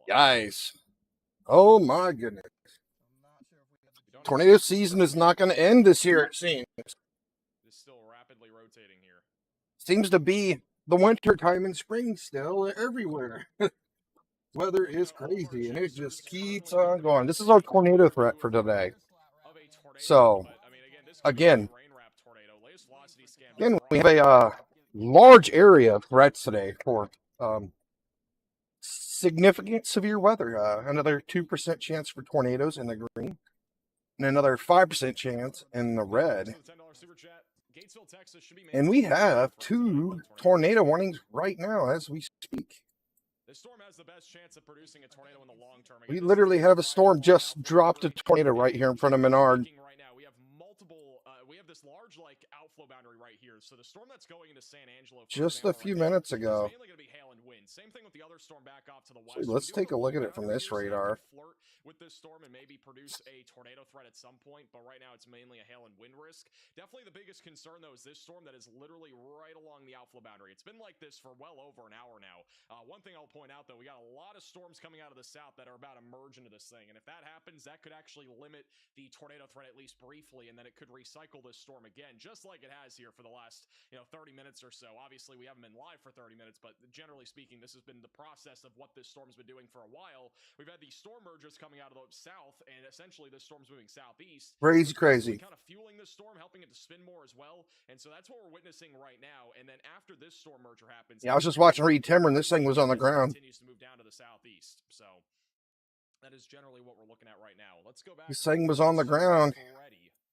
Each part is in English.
Guys, oh my goodness. Tornado season is not going to end this year, it seems. It's still rapidly rotating here. Seems to be the winter time and spring still everywhere. Weather is crazy and it just keeps on going. This is our tornado threat for today. So, again, we have a large area of threats today for significant severe weather. Another 2% chance for tornadoes in the green, and another 5% chance in the red. And we have 2 tornado warnings right now as we speak. This storm has the best chance of producing a tornado in the long term. We literally have a storm just dropped a tornado right here in front of Menard. Right now, we have multiple. We have this large outflow boundary right here. So the storm that's going into San Angelo just a few minutes ago. Mainly going to be hail and wind. Same thing with the other storm back off to the west. So let's take a look at it from this radar. Flirt with this storm and maybe produce a tornado threat at some point, but right now it's mainly a hail and wind risk. Definitely the biggest concern though is this storm that is literally right along the outflow boundary. It's been like this for well over an hour now. One thing I'll point out though, we got a lot of storms coming out of the south that are about to merge into this thing, and if that happens, that could actually limit the tornado threat at least briefly, and then it could recycle this storm again, just like it has here for the last 30 minutes or so. Obviously, we haven't been live for 30 minutes, but generally speaking, this has been the process of what this storm's been doing for a while. We've had these storm mergers coming out of the south, and essentially this storm's moving southeast. Crazy. Kind of fueling this storm, helping it to spin more as well, and so that's what we're witnessing right now. And then after this storm merger happens, yeah, I was just watching Reed Timmer, and this thing was on the ground. Continues to move down to the southeast, so that is generally what we're looking at right now. Let's go back. This thing was on the ground.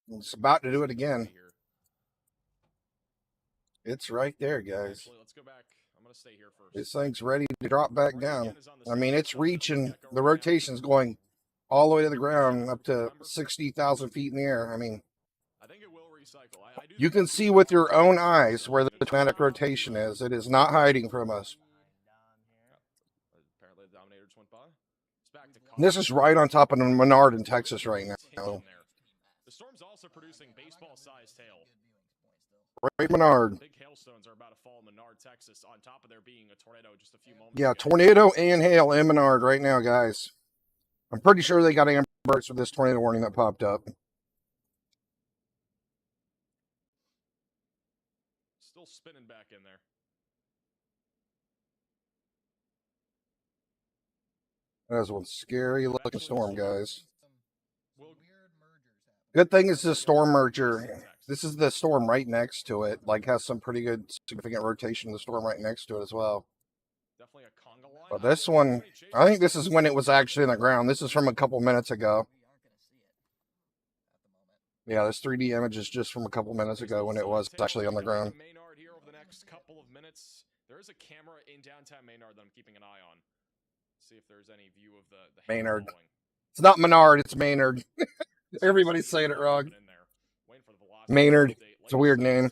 It's about to do it again. It's right there, guys. Let's go back. I'm going to stay here first. This thing's ready to drop back down. I mean, it's reaching, the rotation's going all the way to the ground, up to 60,000 feet in the air. I mean, I think it will recycle. You can see with your own eyes where the tornadic rotation is. It is not hiding from us. Apparently the Dominator just went by. This is right on top of Menard in Texas right now. The storm's also producing baseball-sized hail. Right, Menard. Big hailstones are about to fall in Menard, Texas, on top of there being a tornado just a few moments Yeah, ago. tornado and hail in Menard right now, guys. I'm pretty sure they got amber alerts for this tornado warning that popped up. Still spinning back in there. That was one scary looking storm, guys. Good thing it's a storm merger. This is the storm right next to it. Like, has some pretty good significant rotation. The storm right next to it as well. Definitely a conga line. But this one, I think this is when it was actually in the ground. This is from a couple minutes ago. Yeah, this 3D image is just from a couple minutes ago when it was actually on the ground. Menard here over the next couple of minutes. There is a camera in downtown Menard that I'm keeping an eye on. See if there's any view of the Maynard. It's not Menard, it's Maynard. Everybody's saying it wrong. Maynard. It's a weird name.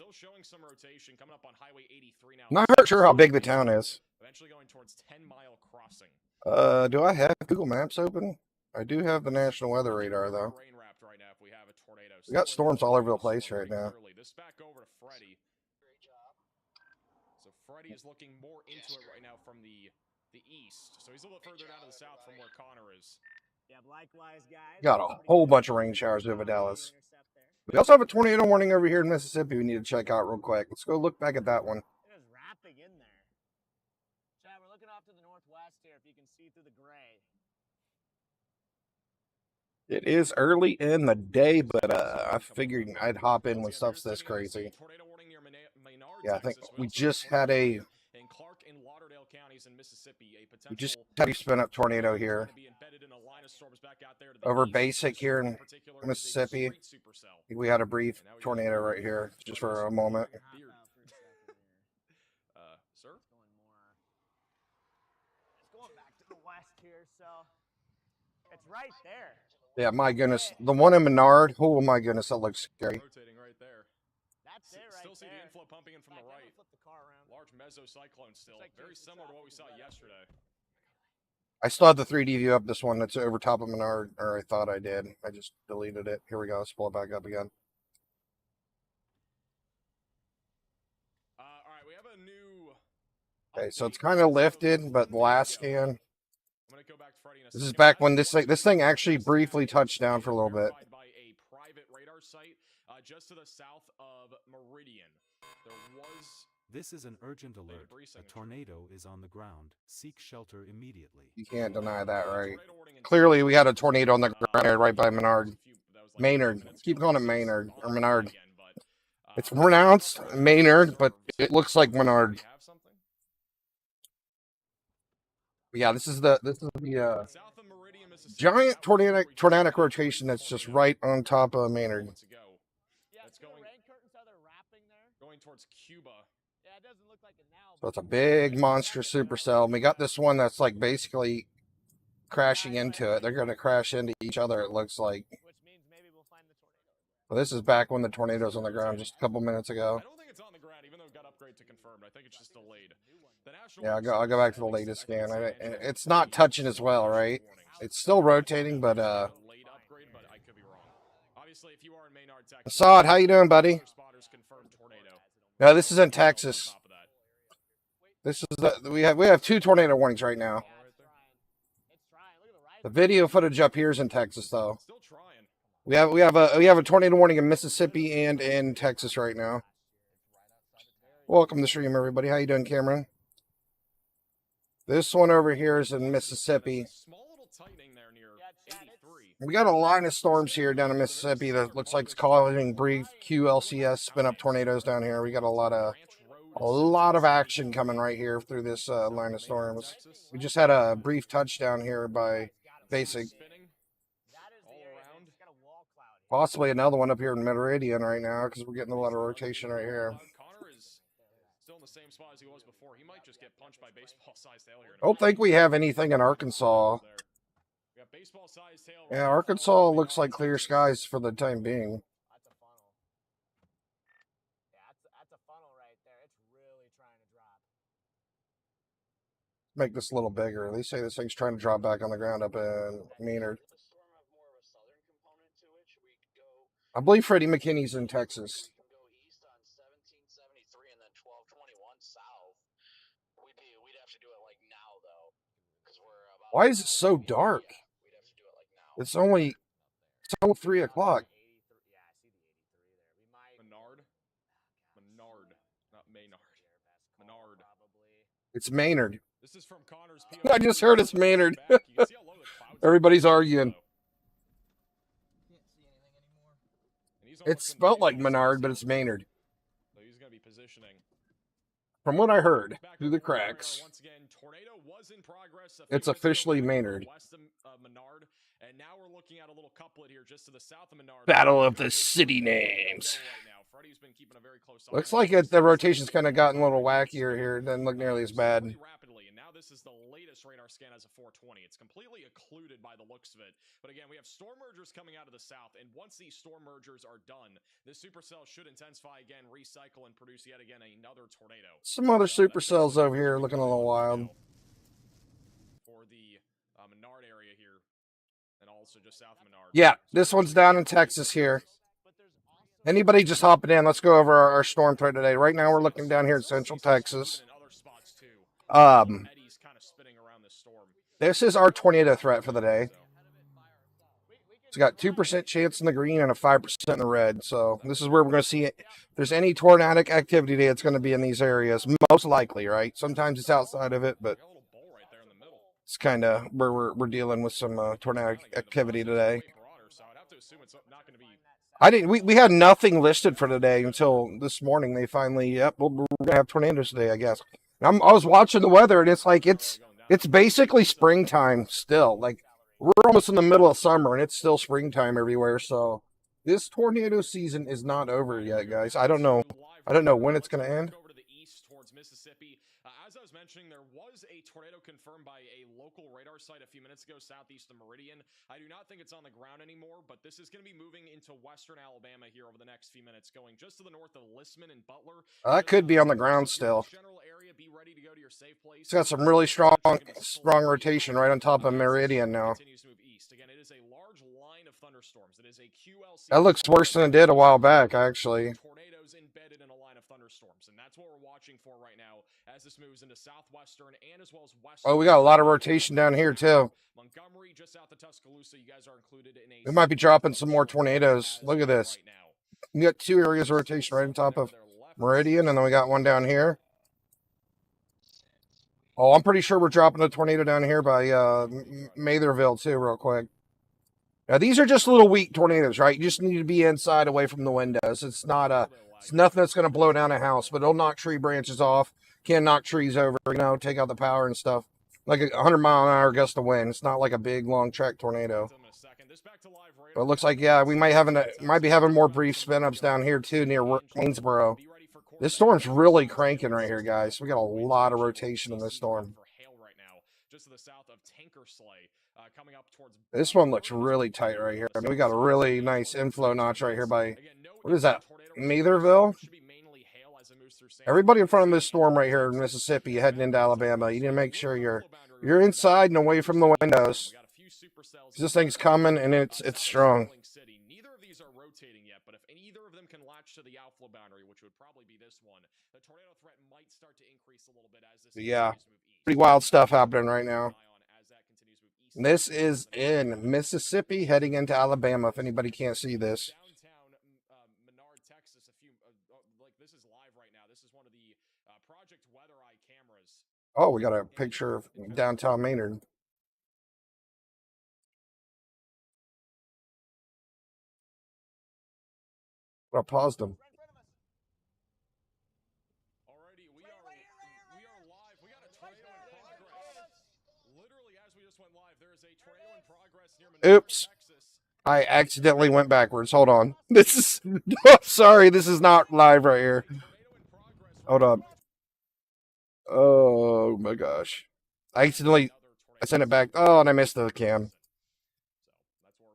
Not sure how big the town is. Eventually going towards 10 Mile Crossing. Do I have Google Maps open? I do have the National Weather Radar though. We got storms all over the place right now. This back over to Freddie. So Freddie is looking more into it right now from the east. So he's a little further down to the south from where Connor is. Yeah, likewise, guys. Got a whole bunch of rain showers over Dallas. We also have a tornado warning over here in Mississippi we need to check out real quick. Let's go look back at that one. It is wrapping in there. Chad, we're looking off to the northwest here if you can see through the gray. It is early in the day, but I figured I'd hop in when stuff's this crazy. Yeah, I think we just had a spin up tornado here over Basic here in Mississippi. I think we had a brief tornado right here just for a moment. Sir? It's going back to the west here, so it's right there. Yeah, my goodness. The one in Menard, oh my goodness, that looks scary. Rotating right there. That's it right Still see there. the inflow pumping in from the right. Flip the car around. Large mesocyclone still. Very similar to what we saw yesterday. I still have the 3D view up this one that's over top of Menard, or I thought I did. I just deleted it. Here we go. Let's pull it back up again. All right, we have a new... Okay, so it's kind of lifted, but the last scan, gonna go back to Freddie in a This is second, back but when that's this thing actually this briefly is touched down for a little bit. verified by a private radar site just to the south of Meridian. There was This is an urgent alert. debris A signature. tornado is on the ground. Seek shelter immediately. You can't deny that, right? Tornado warning in Clearly, we had a Texas. tornado on the ground there right by Menard. That was like Maynard. 5 minutes Keep ago. calling it This is Maynard or on Menard. again, but, It's pronounced Maynard, but it looks like Menard. we have something? Yeah, this is the South of Meridian, Mississippi. giant That was where we tornadic got the rotation that's just tornado right on top of Maynard. moments ago. Yeah, That's see the going- rain curtains how they're wrapping there? Going towards Cuba. Yeah, it doesn't look like it now. So it's a big monster supercell. And we got this one that's like basically crashing into it. They're going to crash into each other, it looks like. Which means maybe we'll find the tornado. Well, this is back when the tornado's on the ground just a couple minutes ago. I don't think it's on the ground, even though it got upgraded to confirmed. I think it's just delayed. The National Yeah, Weather I'll go back to the Service, latest I think scan. it's an It's not touching as well, right? It's still rotating, but delayed upgrade, but I could be wrong. Obviously, if you are in Menard, Texas, Assad, how you doing, buddy? spotters confirmed tornado. No, this is in Texas. On top of that. This is we have 2 tornado warnings right now. Yeah, it's trying. It's trying. Look at the rise. The video footage up here is in Texas though. Still trying. We have a tornado warning in Mississippi and in Texas right now. Welcome to the stream, everybody. How you doing, Cameron? This one over here is in Mississippi. Small little tightening there near Yeah, Chad, 83. We got a line of storms here down in Mississippi that looks like it's causing brief QLCS spin up tornadoes down here. We got a lot of action coming right here through this line of storms. We just had a brief touchdown here by Basic. Spinning That is all the area. around. It's got a wall cloud here. Possibly another one up here in Meridian right now because we're getting a lot of rotation right here. Connor is still in the same spot as he was before. He might just get punched by baseball-sized hail here. I don't think we have anything in Arkansas. We got baseball-sized hail Yeah, right Arkansas all the way looks down like to clear Texas. skies for the time being. That's a funnel. Yeah, that's a funnel right there. It's really trying to drop. Make this a little bigger. They say this thing's trying to drop back on the ground up in Menard. I believe Freddie McKinney's in Texas. Why is it so dark? It's only 3 o'clock. Yeah, I see the 83 there. We might. Menard? Menard, not Maynard. Menard. Probably. It's Maynard. This is from Connor's I just heard it's Maynard. Back. You can see how low the clouds are. Everybody's arguing. And he's almost It's in the spelled face like of the Menard, sun. but it's Maynard. So he's going to be positioning. From what I heard Back through on the board radar cracks, once again, tornado was in progress a few it's minutes ago, officially right Maynard. west of Menard, and now we're looking at a little couplet here just to the south of Menard. Battle of the Freddie is city ready to go names. right now. Freddie's been keeping a very close eye Looks on like this. the rotation's kind of gotten a little wackier here. It doesn't look nearly as bad. Really rapidly, and now this is the latest radar scan as a 420. It's completely occluded by the looks of it. But again, we have storm mergers coming out of the south, and once these storm mergers are done, this supercell should intensify again, recycle, and produce yet again another tornado. Some other supercells over here looking a little wild. For the Menard area here, and also just south of Menard. Yeah, this one's down in Texas here. But there's also. Anybody just hopping in? Let's go over our storm threat today. Right now, we're looking down here in Central Texas. And other spots too. Eddies kind of spinning around this storm. This is our tornado threat for the day. It's got 2% chance in the green and a 5% in the red. So this is where we're going to see it. If there's any tornadic activity today, it's going to be in these areas, most likely, right? Sometimes it's outside of it, but We got a little bowl right there in the middle. it's kind of where we're dealing with some tornadic activity today. Broader, so I'd have to assume it's not going to be. I didn't. We had nothing listed for today until this morning. They finally, yep, we're gonna have tornadoes today, I guess. And I was watching the weather, and it's like it's basically springtime still. Like we're almost in the middle of summer, and it's still springtime everywhere. So this tornado season is not over yet, guys. I don't know when it's gonna end. Over to the east towards Mississippi. As I was mentioning, there was a tornado confirmed by a local radar site a few minutes ago, southeast of Meridian. I do not think it's on the ground anymore, but this is going to be moving into western Alabama here over the next few minutes, going just to the north of Listman and Butler. That could be on the ground still. General area, be ready to go to your safe place. It's got some really strong rotation right on top of Meridian now. Continues to move east. Again, it is a large line of thunderstorms. It is a QLC. That looks worse than it did a while back, actually. Tornadoes embedded in a line of thunderstorms, and that's what we're watching for right now as this moves into southwestern and as well as western. Oh, we got a lot of rotation down here too. Montgomery, just south of Tuscaloosa, you guys are included in a. We might be dropping some more tornadoes. Look at this. We got 2 areas of rotation right on top of Meridian, and then we got one down here. Oh, I'm pretty sure we're dropping a tornado down here by Matherville too, real quick. Now these are just little weak tornadoes, right? You just need to be inside, away from the windows. It's not it's nothing that's going to blow down a house, but it'll knock tree branches off. Can knock trees over, you know, take out the power and stuff. Like a 100-mile-an-hour gust of wind. It's not like a big long track tornado. But it looks like, yeah, we might be having more brief spin ups down here too, near Waynesboro. This storm's really cranking right here, guys. We got a lot of rotation in this storm. This one looks really tight right here. I mean, we got a really nice inflow notch right here by, what is that, Matherville? Everybody in front of this storm right here in Mississippi heading into Alabama, you need to make sure you're inside and away from the windows. This thing's coming and it's strong. Neither of these are rotating yet, but if either of them can latch to the outflow boundary, which would probably be this one, the tornado threat might start to increase a little bit as this. Yeah, pretty wild stuff happening right now. This is in Mississippi heading into Alabama, if anybody can't see this. Downtown Menard, Texas, like this is live right now. This is one of the Project Weather Eye cameras. Oh, we got a picture of downtown Menard. I paused them. Alrighty, we are live. We got a tornado in progress. Literally, as we just went live, there is a tornado in progress near Menard, Oops. Texas. I accidentally went backwards. Hold on. This is sorry, this is not live right here. Hold on. Oh my gosh. I sent it back. Oh, and I missed the cam.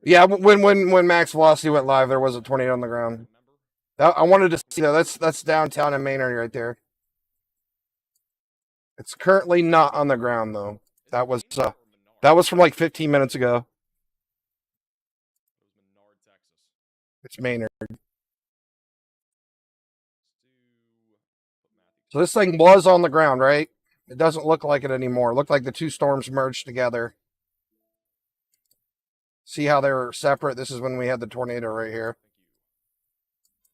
Yeah, when max velocity went live, there was a tornado on the ground. I wanted to see that. That's downtown in Menard right there. It's currently not on the ground though. That was from like 15 minutes ago. It's Menard. So this thing was on the ground, right? It doesn't look like it anymore. It looked like the 2 storms merged together. See how they were separate? This is when we had the tornado right here.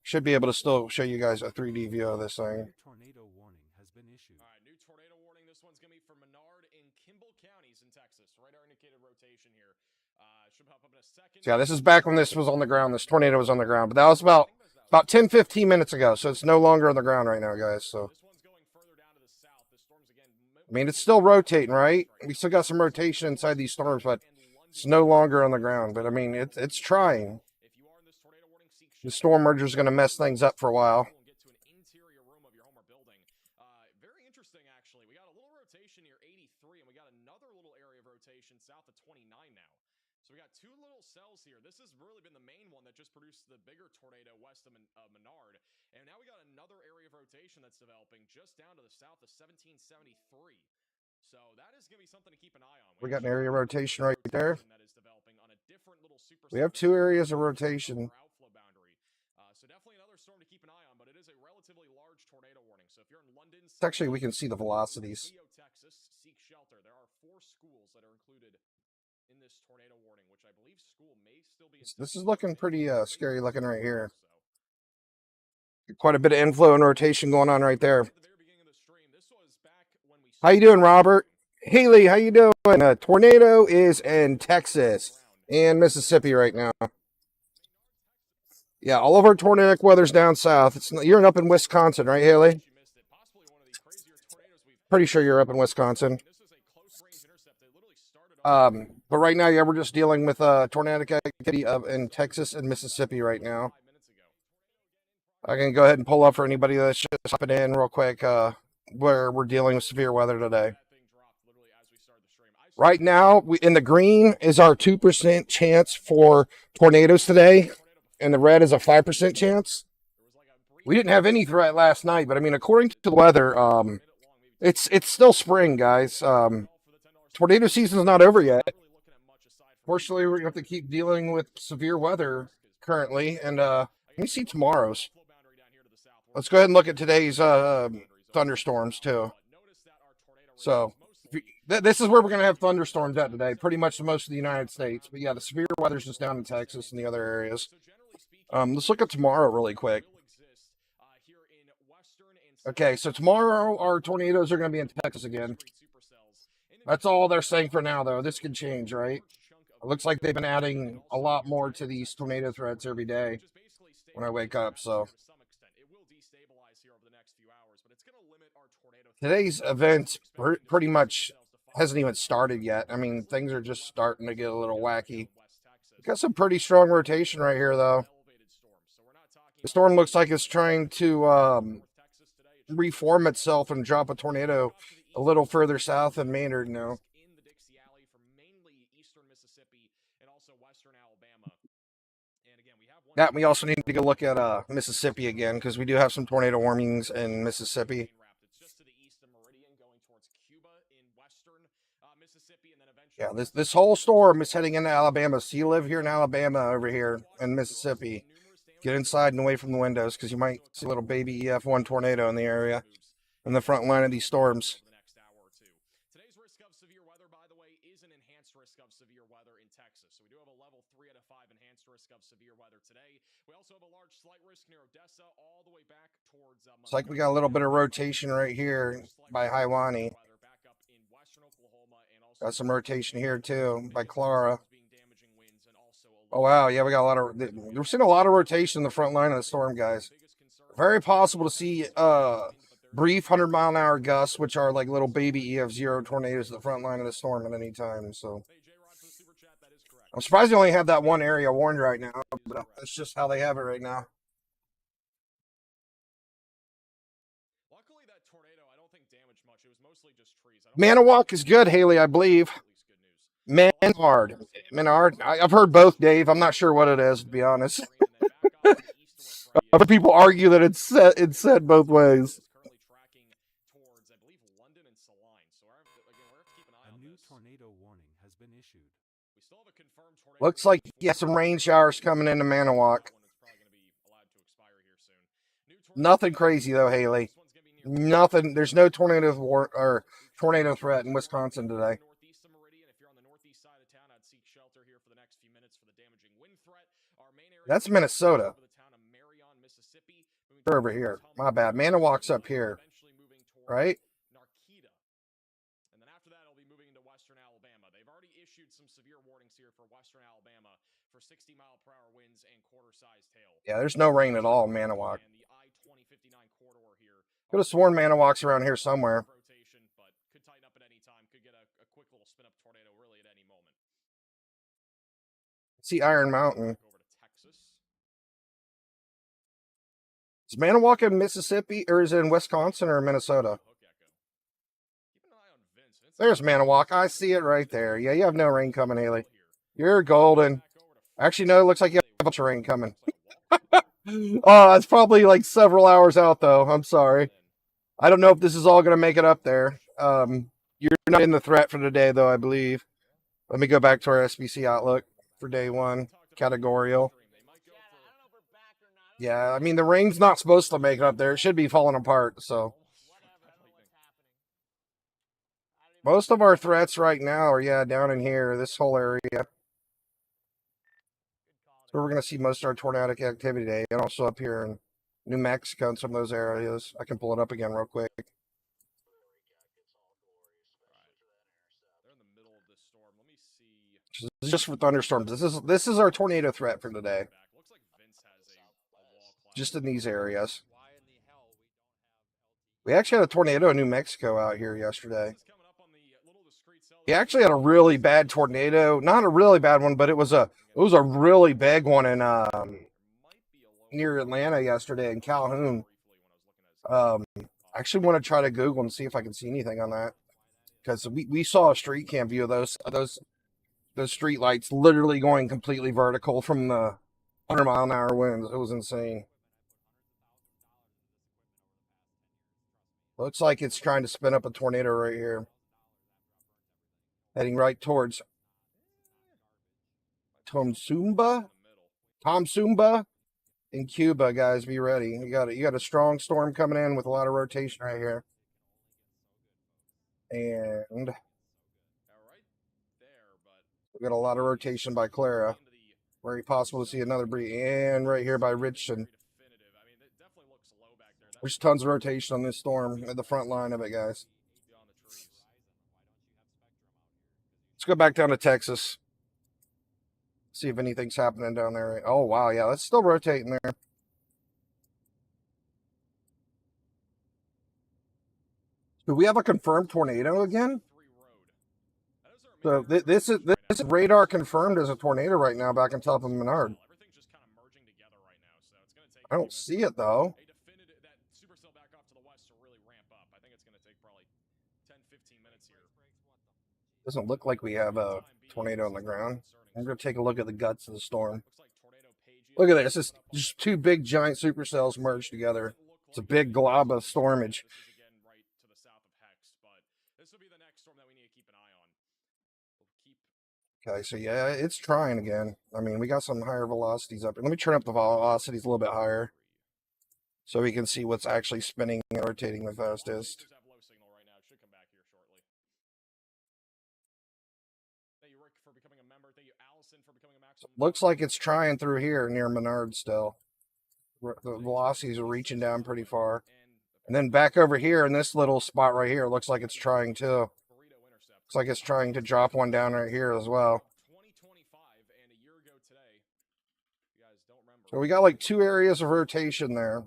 Should be able to still show you guys a 3D view of this thing. Tornado warning has been issued. All right, new tornado warning. This one's going to be for Menard and Kimball counties in Texas. Radar indicated rotation here. Should pop up in a second. So yeah, this is back when this was on the ground. This tornado was on the ground. But that was about 10-15 minutes ago. So it's no longer on the ground right now, guys. So This one's going further down to the south. The storm's again. I mean, it's still rotating, right? We still got some rotation inside these storms, but it's no longer on the ground. But I mean, it's trying. The storm merger is going to mess things up for a while. Get to an interior room of your home or building. Very interesting, actually. We got a little rotation near 83, and we got another little area of rotation south of 29 now. So we got 2 little cells here. This has really been the main one that just produced the bigger tornado west of Menard. And now we got another area of rotation that's developing just down to the south of 1773. So that is going to be something to keep an eye on. We got an area of rotation right there. That is developing on a different little We have 2 areas of rotation. So definitely another storm to keep an eye on, but it is a relatively large tornado warning. So if you're in London, Actually, we can see the velocities. Texas, seek shelter. There are 4 schools that are included in this tornado warning, which I believe school may still be. This is looking pretty scary looking right here. Quite a bit of inflow and rotation going on right there. How you doing, Robert? Haley, how you doing? A tornado is in Texas and Mississippi right now. Yeah, all of our tornadic weather's down south. You're up in Wisconsin, right, Haley? Pretty sure you're up in Wisconsin. But right now, yeah, we're just dealing with tornadic activity in Texas and Mississippi right now. I can go ahead and pull up for anybody that's just hopping in real quick where we're dealing with severe weather today. Right now, in the green is our 2% chance for tornadoes today. And the red is a 5% chance. We didn't have any threat last night, but I mean, according to the weather, it's still spring, guys. Tornado season's not over yet. Fortunately, we're gonna have to keep dealing with severe weather currently, and let me see tomorrow's. Let's go ahead and look at today's thunderstorms too. So this is where we're going to have thunderstorms at today, pretty much most of the United States. But yeah, the severe weather's just down in Texas and the other areas. Let's look at tomorrow really quick. Okay, so tomorrow our tornadoes are going to be in Texas again. That's all they're saying for now, though. This could change, right? It looks like they've been adding a lot more to these tornado threats every day when I wake up, so. Today's event pretty much hasn't even started yet. I mean, things are just starting to get a little wacky. Got some pretty strong rotation right here, though. The storm looks like it's trying to reform itself and drop a tornado a little further south than Menard now. Yeah, we also need to go look at Mississippi again because we do have some tornado warnings in Mississippi. Yeah, this whole storm is heading into Alabama. So you live here in Alabama over here in Mississippi. Get inside and away from the windows because you might see a little baby EF1 tornado in the area in the front line of these storms. Today's risk of severe weather, by the way, is an enhanced risk of severe weather in Texas. So we do have a level 3 out of 5 enhanced risk of severe weather today. We also have a large slight risk near Odessa all the way back towards... It's like we got a little bit of rotation right here by Hiwani. Got some rotation here too by Clara. Oh wow, yeah, we got a lot of. We're seeing a lot of rotation in the front line of the storm, guys. Very possible to see brief 100-mile-an-hour gusts, which are like little baby EF0 tornadoes at the front line of the storm at any time. So I'm surprised they only have that one area warned right now, but that's just how they have it right now. Luckily, that tornado, I don't think damaged much. It was mostly just trees. Manawak is good, Haley, I believe. Menard. I've heard both, Dave. I'm not sure what it is, to be honest. Other people argue that it's said both ways. A new tornado warning has been issued. Looks like you have some rain showers coming into Manawak. Nothing crazy though, Haley. Nothing. There's no tornado threat in Wisconsin today. That's Minnesota. They're over here. My bad. Manawak's up here. Right? And then after that, it'll be moving into western Alabama. They've already issued some severe warnings here for western Alabama for 60-mile-per-hour winds and quarter-sized hail. Yeah, there's no rain at all in Manawak. Could have sworn Manawak's around here somewhere. But could tighten up at any time. Could get a quick little spin-up tornado really at any moment. See Iron Mountain. Is Manawak in Mississippi, or is it in Wisconsin or Minnesota? There's Manawak. I see it right there. Yeah, you have no rain coming, Haley. You're golden. Actually, no, it looks like you have a bunch of rain coming. Oh, it's probably like several hours out, though. I'm sorry. I don't know if this is all going to make it up there. You're not in the threat for today, though, I believe. Let me go back to our SBC outlook for day one. Categorical. Yeah, I mean, the rain's not supposed to make it up there. It should be falling apart, so. Most of our threats right now are, yeah, down in here, this whole area. So we're going to see most of our tornadic activity today, and also up here in New Mexico and some of those areas. I can pull it up again real quick. This is just for thunderstorms. This is our tornado threat for today. Just in these areas. We actually had a tornado in New Mexico out here yesterday. We actually had a really bad tornado. Not a really bad one, but it was a really big one in near Atlanta yesterday in Calhoun. I actually want to try to Google and see if I can see anything on that. Because we saw a street cam view of those street lights literally going completely vertical from the 100-mile-an-hour winds. It was insane. Looks like it's trying to spin up a tornado right here. Heading right towards Tomsumba. in Cuba, guys, be ready. You got a strong storm coming in with a lot of rotation right here. And we got a lot of rotation by Clara. Very possible to see another breeze. And right here by Richardson. There's tons of rotation on this storm at the front line of it, guys. Let's go back down to Texas. See if anything's happening down there. Oh, wow. Yeah, that's still rotating there. Do we have a confirmed tornado again? So this is radar confirmed as a tornado right now back on top of Menard. I don't see it, though. Supercell back off to the west to really ramp up. I think it's going to take probably 10-15 minutes here. Doesn't look like we have a tornado on the ground. I'm going to take a look at the guts of the storm. Look at this. It's just two big giant supercells merged together. It's a big glob of stormage. Okay, so yeah, it's trying again. I mean, we got some higher velocities up. Let me turn up the velocities a little bit higher so we can see what's actually spinning and rotating the fastest. Looks like it's trying through here near Menard still. The velocities are reaching down pretty far. And then back over here in this little spot right here, looks like it's trying too. Looks like it's trying to drop one down right here as well. So we got like two areas of rotation there.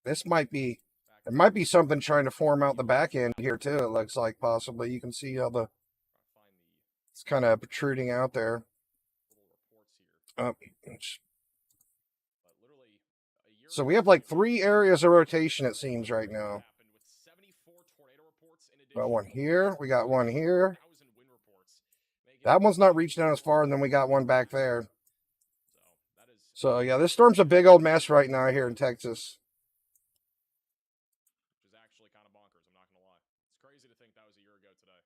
This might be, there might be something trying to form out the back end here too. It looks like possibly. You can see how it's kind of protruding out there. So we have like three areas of rotation, it seems, right now. Got one here. We got one here. That one's not reached down as far, and then we got one back there. So yeah, this storm's a big old mess right now here in Texas.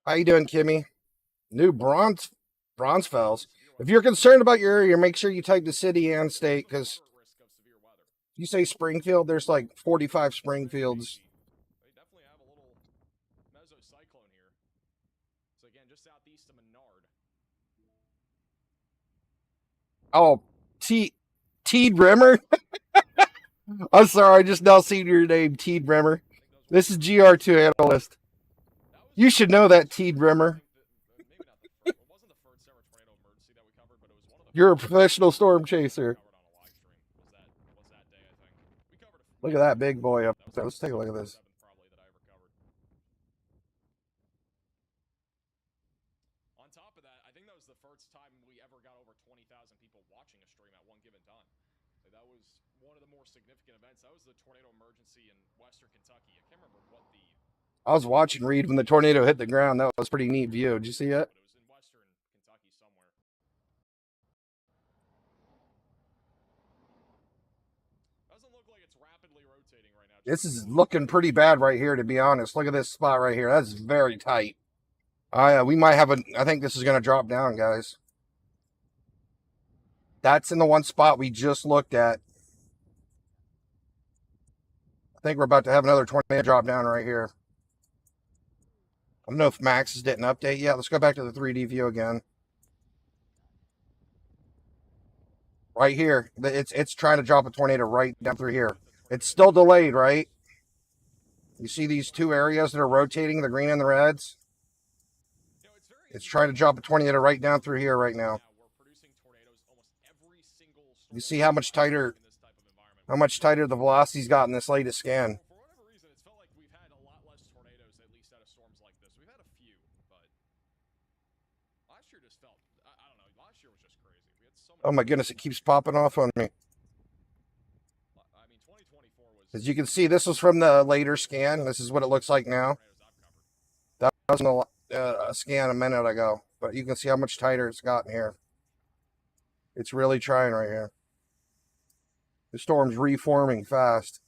How you doing, Kimmy? New Bronzefells. If you're concerned about your area, make sure you type the city and state, because if you say Springfield, there's like 45 Springfields. They definitely have a little mesocyclone here. So again, just southeast of Menard. Oh, Teed Bremer? I'm sorry, I just now seen your name, Teed Bremer. This is GR2 Analyst. You should know that, Teed Bremer. You're a professional storm chaser. Look at that big boy up there. Let's take a look at this. On top of that, I think that was the first time we ever got over 20,000 people watching a stream at one given time. So that was one of the more significant events. That was the tornado emergency in western Kentucky. I can't remember what the... I was watching Reed when the tornado hit the ground. That was a pretty neat view. Did you see it? It was in western Kentucky somewhere. Doesn't look like it's rapidly rotating right now. This is looking pretty bad right here, to be honest. Look at this spot right here. That's very tight. We might have I think this is going to drop down, guys. That's in the one spot we just looked at. I think we're about to have another tornado drop down right here. I don't know if Max's didn't update yet. Let's go back to the 3D view again. Right here. It's trying to drop a tornado right down through here. It's still delayed, right? You see these two areas that are rotating, the green and the reds? It's trying to drop a tornado right down through here right now. You see how much tighter the velocity's got in this latest scan. For whatever reason, it's felt like we've had a lot less tornadoes, at least out of storms like this. We've had a few, but last year just felt, I don't know, last year was just crazy. We had so many. Oh my goodness, it keeps popping off on me. I mean, 2024 was... As you can see, this was from the later scan. This is what it looks like now. That wasn't a scan a minute ago, but you can see how much tighter it's gotten here. It's really trying right here. The storm's reforming fast.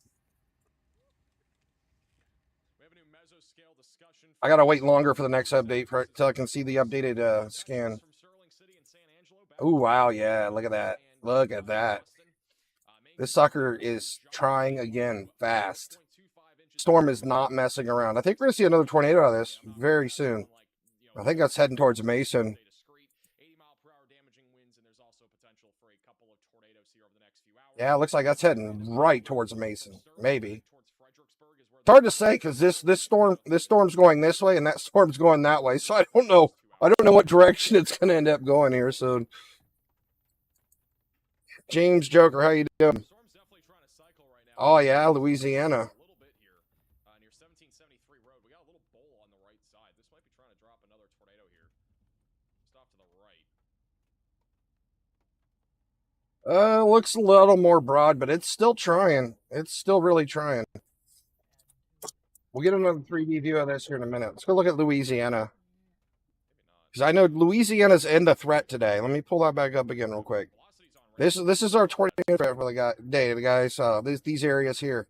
I gotta wait longer for the next update until I can see the updated scan. Oh wow, yeah, look at that. Look at that. This sucker is trying again fast. Storm is not messing around. I think we're going to see another tornado out of this very soon. I think that's heading towards Mason. Yeah, it looks like that's heading right towards Mason. Maybe. It's hard to say because this storm's going this way and that storm's going that way. So I don't know. I don't know what direction it's going to end up going here soon. James Joker, how you doing? Oh yeah, Louisiana. Looks a little more broad, but it's still trying. It's still really trying. We'll get another 3D view of this here in a minute. Let's go look at Louisiana. Because I know Louisiana's in the threat today. Let me pull that back up again real quick. This is our 20 threat for the day, guys. These areas here.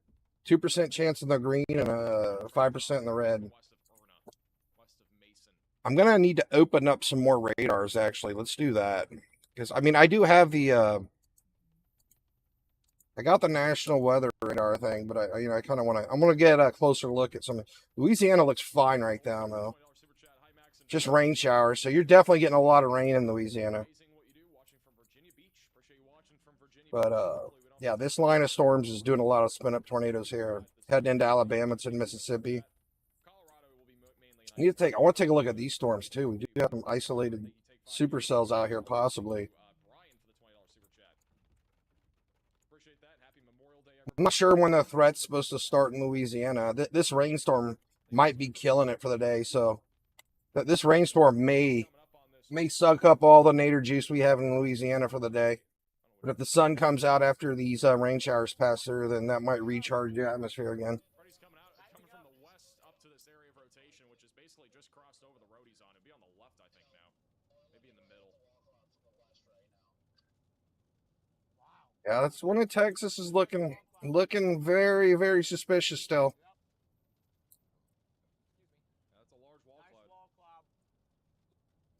2% chance in the green and 5% in the red. I'm going to need to open up some more radars, actually. Let's do that. Because, I mean, I do have the... I got the national weather radar thing, but I kind of want to. I'm going to get a closer look at some. Louisiana looks fine right now, though. Just rain showers, so you're definitely getting a lot of rain in Louisiana. But yeah, this line of storms is doing a lot of spin-up tornadoes here, heading into Alabama to Mississippi. I want to take a look at these storms too. We do have some isolated supercells out here, possibly. I'm not sure when the threat's supposed to start in Louisiana. This rainstorm might be killing it for the day, so this rainstorm may suck up all the nadir juice we have in Louisiana for the day. But if the sun comes out after these rain showers pass through, then that might recharge the atmosphere again. Coming from the west up to this area of rotation, which is basically just crossed over the road he's on. It'd be on the left, I think, now. Maybe in the middle. Yeah, that's one of Texas is looking very, very suspicious still. That's a large wall cloud.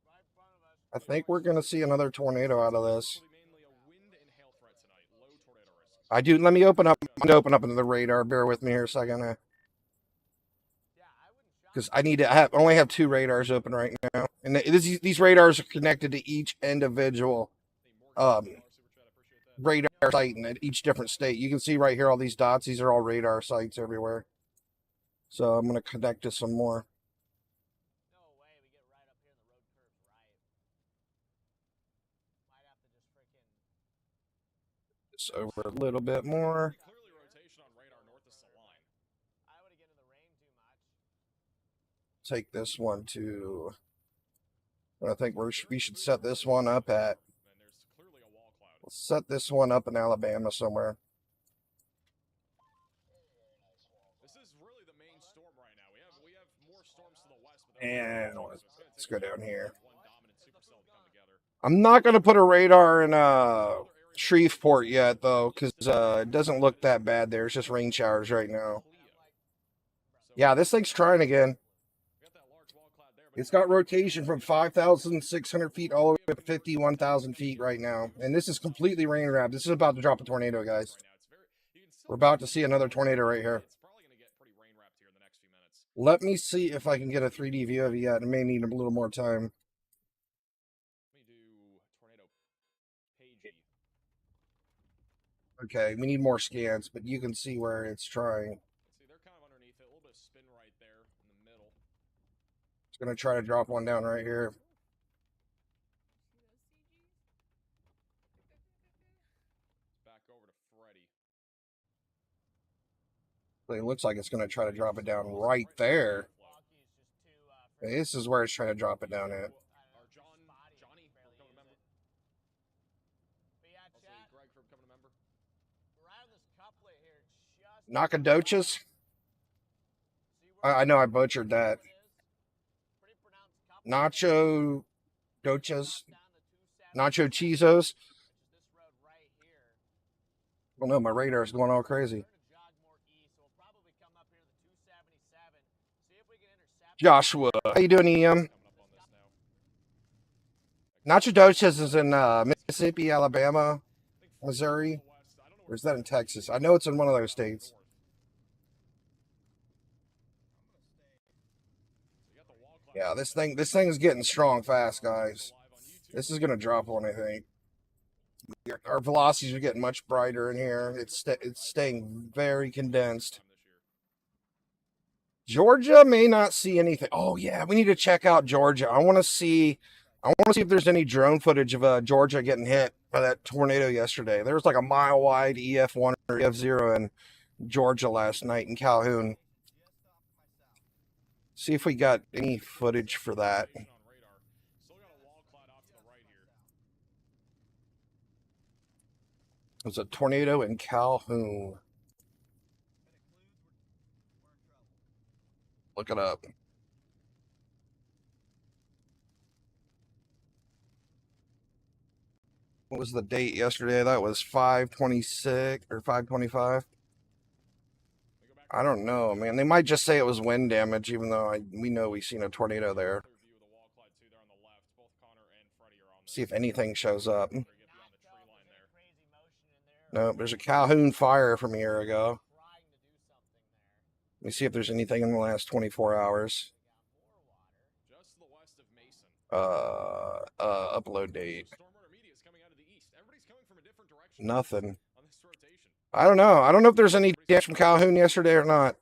Right in front of us. I think we're going to see another tornado out of this. Mainly a wind and hail threat tonight. Low tornado risk. I do. Let me open up. I'm going to open up into the radar. Bear with me here a second. Because I need to only have 2 radars open right now. And these radars are connected to each individual radar site in each different state. You can see right here all these dots. These are all radar sites everywhere. So I'm going to connect to some more. No way, we get right up here and the road curves right. Might have to just freaking... Just over a little bit more. Clearly rotation on radar north of Saline. I would get in the rain too much. Take this one to... I think we should set this one up at... Let's set this one up in Alabama somewhere. This is really the main storm right now. We have more storms to the west. And let's go down here. I'm not going to put a radar in Shreveport yet, though, because it doesn't look that bad there. It's just rain showers right now. Yeah, this thing's trying again. It's got rotation from 5,600 feet all the way up to 51,000 feet right now. And this is completely rain wrapped. This is about to drop a tornado, guys. We're about to see another tornado right here. Let me see if I can get a 3D view of it yet. I may need a little more time. Okay, we need more scans, but you can see where it's trying. It's going to try to drop one down right here. Back over to It Freddie. looks like it's going to try to drop it down right there. This is where it's trying to drop it down at. Johnny, become a member. Greg for becoming a member. Nacogdoches? I know I butchered that. Nacho Doches, Nacho Chizos. Oh no, my radar is going all crazy. Joshua, how you doing, EM? Nacho Doches is in Mississippi, Alabama, Missouri. Or is that in Texas? I know it's in one of those states. Yeah, this thing is getting strong fast, guys. This is gonna drop one, I think. Our velocities are getting much brighter in here. It's staying very condensed. Georgia may not see anything. Oh yeah, we need to check out Georgia. I want to see if there's any drone footage of Georgia getting hit by that tornado yesterday. There was like a mile wide EF1 or EF0 in Georgia last night in Calhoun. See if we got any footage for that. There's a tornado in Calhoun. Look it up. What was the date yesterday? That was 5/26 or 5/25. I don't know, man. They might just say it was wind damage, even though we know we've seen a tornado there. See if anything shows up. No, there's a Calhoun fire from a year ago. Let me see if there's anything in the last 24 hours. Upload date. Nothing. I don't know. I don't know if there's any damage from Calhoun yesterday or not.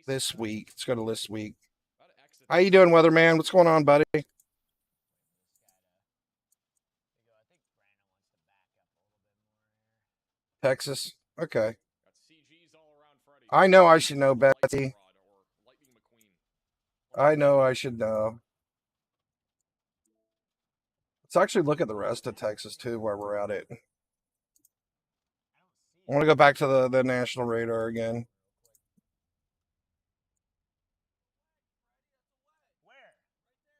This week. Let's go to this week. How you doing, weatherman? What's going on, buddy? Texas. Okay. I know I should know, Betsy. I know I should know. Let's actually look at the rest of Texas, too, where we're at it. I want to go back to the national radar again.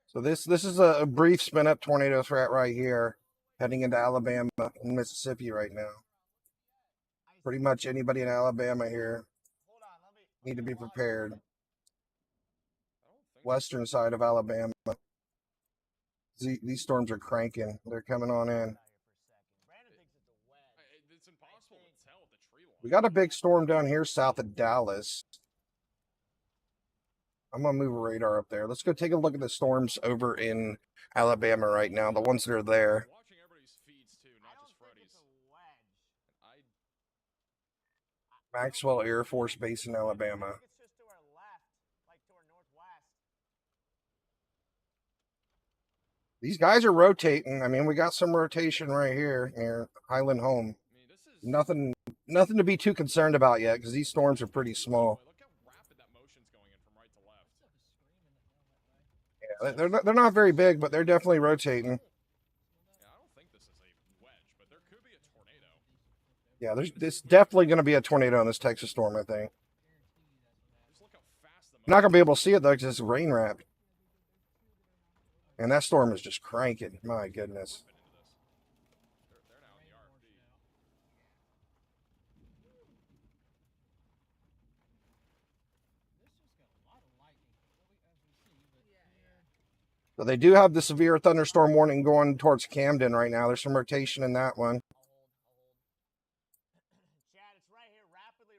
So this is a brief spin-up tornado threat right here, heading into Alabama and Mississippi right now. Pretty much anybody in Alabama here need to be prepared. Western side of Alabama. These storms are cranking. They're coming on in. We got a big storm down here south of Dallas. I'm going to move a radar up there. Let's go take a look at the storms over in Alabama right now, the ones that are there. Maxwell Air Force Base in Alabama. These guys are rotating. I mean, we got some rotation right here near Highland Home. Nothing to be too concerned about yet because these storms are pretty small. Yeah, they're not very big, but they're definitely rotating. Yeah, there's definitely going to be a tornado in this Texas storm, I think. I'm not going to be able to see it, though, because it's rain wrapped. And that storm is just cranking. My goodness. So they do have the severe thunderstorm warning going towards Camden right now. There's some rotation in that one.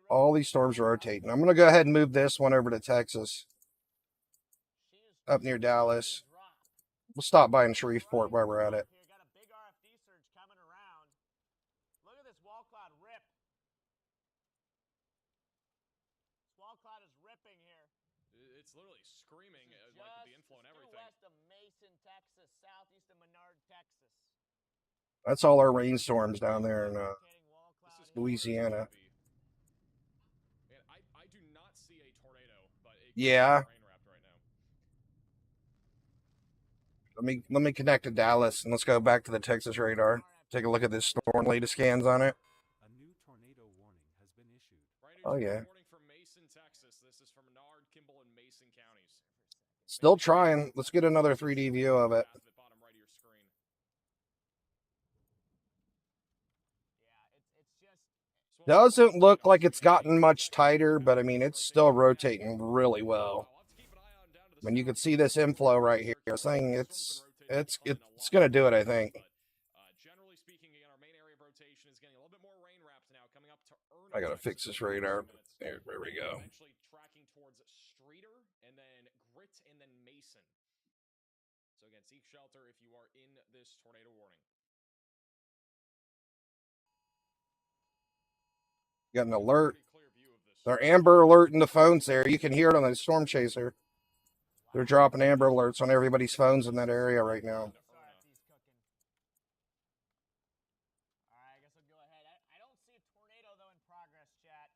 All these storms are rotating. I'm going to go ahead and move this one over to Texas. Up near Dallas. We'll stop by in Shreveport while we're at it. Look at this wall cloud rip. This wall cloud is ripping here. It's literally screaming like the inflow and everything. West of Mason, Texas, southeast of Menard, Texas. That's all our rainstorms down there in Louisiana. I do not see a tornado, but yeah. Let me connect to Dallas and let's go back to the Texas radar. Take a look at this storm latest scans on it. A new tornado warning has been issued. Oh yeah. Warning from Mason, Texas. This is from Menard, Kimball, and Mason counties. Still trying. Let's get another 3D view of it. Doesn't look like it's gotten much tighter, but I mean, it's still rotating really well. I mean, you can see this inflow right here. Saying it's It's gonna do it, I think. Generally speaking, again, our main area of rotation is getting a little bit more rain wrapped now, coming up to I gotta fix this radar. There we go. Eventually tracking towards Streeter, and then Grit, and then Mason. So again, seek shelter if you are in this tornado warning. Got an alert. Pretty clear view of this. They're amber alert in the phones there. You can hear it on the storm chaser. They're dropping amber alerts on everybody's phones in that area right now. RFD's cooking. All right, I guess I'll go ahead. I don't see a tornado though in progress, chat.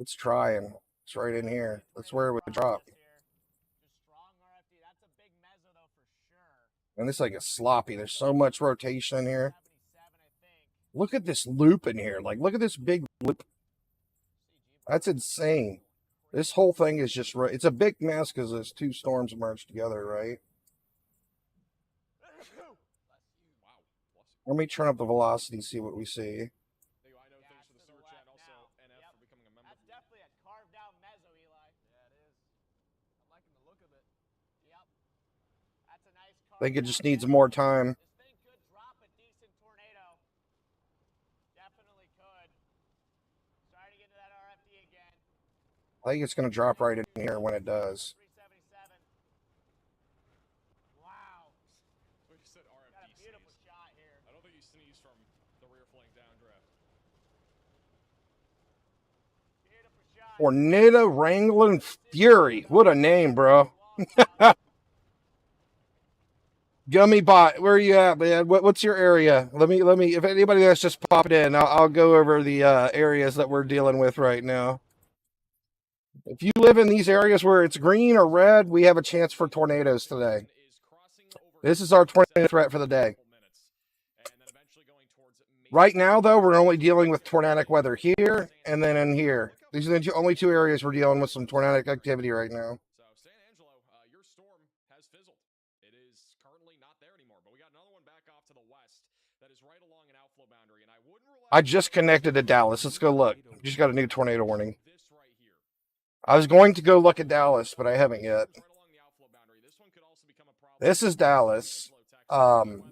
It's trying. It's right in here. That's where it would drop. Just strong RFD. That's a big meso though for sure. And this like a sloppy. There's so much rotation in here. 77, I think. Look at this loop in here. Like, look at this big loop. That's insane. This whole thing is just right. It's a big mess because there's two storms merged together, right? Let me turn up the velocity, see what we see. I know thanks for the super chat, also NF for becoming a member. That's definitely a carved out meso, Eli. Yeah, it is. I'm liking the look of it. Yep. That's a nice I think it carved just out needs meso. more time. This thing could drop a decent tornado. Definitely could. Sorry to get to that RFD again. I think it's going to drop right in here when it does. 377. Wow. We just said RFD Got a beautiful sneeze. shot here. I don't think you sneeze from the rear flank downdraft. Beautiful shot. Tornado Wrangling Fury. What a name, bro. Gummy Bot, where are you at, man? What's your area? Let me. If anybody that's just popped in, I'll go over the areas that we're dealing with right now. If you live in these areas where it's green or red, we have a chance for tornadoes today. This is our tornado threat for the day. Right now, though, we're only dealing with tornadic weather here and then in here. These are the only two areas we're dealing with some tornadic activity right now. So, San Angelo, your storm has fizzled. It is currently not there anymore, but we got another one back off to the west that is right along an outflow boundary, and I wouldn't rely I just connected to Dallas. Let's go look. Just got a new tornado warning. this right here. I was going to go look at Dallas, but I haven't yet. Right along the outflow boundary. This one could also become a problem. This is Dallas. Weather aware.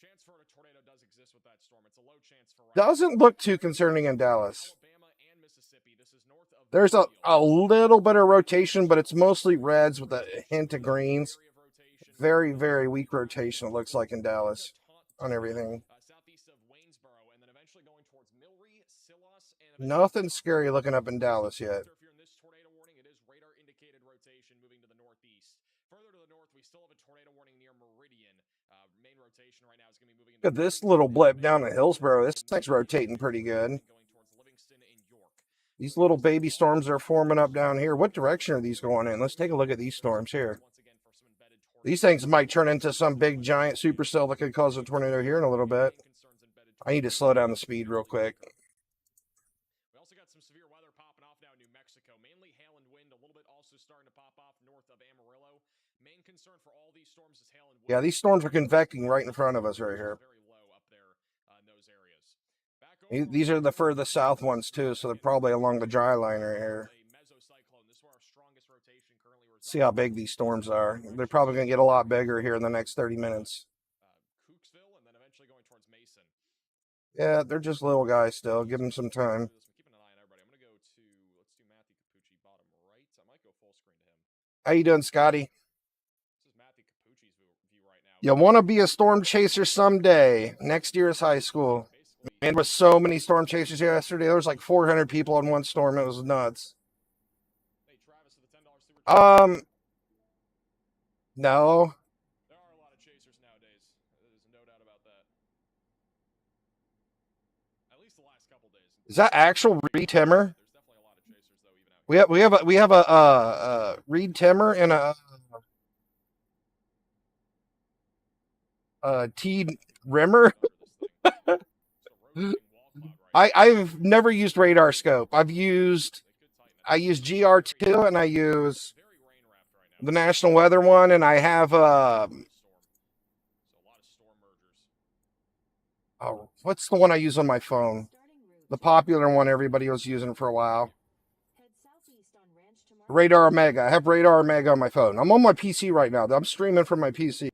Chance for a tornado does exist with that storm. It's a low chance for Doesn't look too concerning in Dallas. Alabama and Mississippi. This is north of There's a Mobile. little bit of rotation, but it's mostly reds with a hint of greens. Area of rotation. Very, very weak rotation, it looks like, in Dallas on everything. Southeast of Waynesboro, and then eventually going towards Milry, Silas, and Nothing scary looking up in Dallas yet. If you're in this tornado warning, it is radar indicated rotation moving to the northeast. Further to the north, we still have a tornado warning near Meridian. Main rotation right now is going to be moving. Look at this little blip down in Hillsboro. This thing's rotating pretty good. Going towards Livingston and York. These little baby storms are forming up down here. What direction are these going in? Let's take a look at these storms here. Once again for some embedded tornadoes. These things might turn into some big giant supercell that could cause a tornado here in a little bit. Concerns embedded I need to slow down the speed real quick. We also got some severe weather popping off now in New Mexico. Mainly hail and wind, a little bit also starting to pop off north of Amarillo. Main concern for all these storms is hail and wind. Yeah, these storms are convecting right in front of us right here. Very low up there in those areas. Back over These are the furthest south ones too, so they're probably along the dry line right here. a mesocyclone. This is where our strongest rotation currently resides. See how big these storms are. They're probably going to get a lot bigger here in the next 30 minutes. Cooksville, and then eventually going towards Mason. Yeah, they're just little guys still. Give them some time. Keeping an eye on everybody. I'm going to go to, let's do Matthew Capucci bottom right. I might go full screen to him. How you doing, Scotty? This is Matthew Capucci's view right now. You want to be a storm chaser someday. Next year is high school. Basically, Man, there was so many storm chasers yesterday. There was like 400 people on one storm. It was nuts. hey, Travis, with the $10 super chat. No. There are a lot of chasers nowadays. There's no doubt about that. At least the last couple days. Is that actual Reed Timmer? There's definitely a lot of chasers though, even out We have a Reed Timmer and a T Rimmer. here. It's a rotating wall cloud right I've never used radar scope. I use GR2 and I use now. Very rain wrapped right now. the National Weather one, and I have Storm. So a lot of storm mergers. oh, what's the one I use on my phone? The popular one everybody was using for a while. Radar Omega. I have Radar Omega on my phone. I'm on my PC right now. I'm streaming from my PC.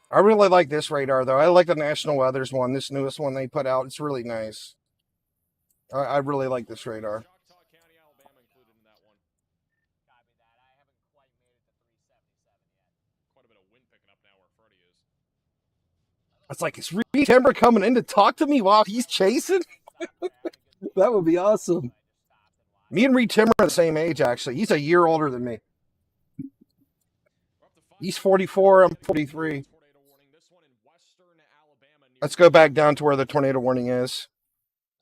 I really like this radar, though. I like the National Weathers one, this newest one they put out. It's really nice. I really like this radar. Choctaw County, Alabama included in that one. Copy that. I haven't quite made it to 377 yet. Quite a bit of wind picking up now where Freddie is. It's like, is Reed Timber coming in to talk to me while he's chasing? That would be awesome. Me and Reed Timber are the same age, actually. He's a year older than me. He's 44, I'm 43. Let's go back down to where the tornado warning is.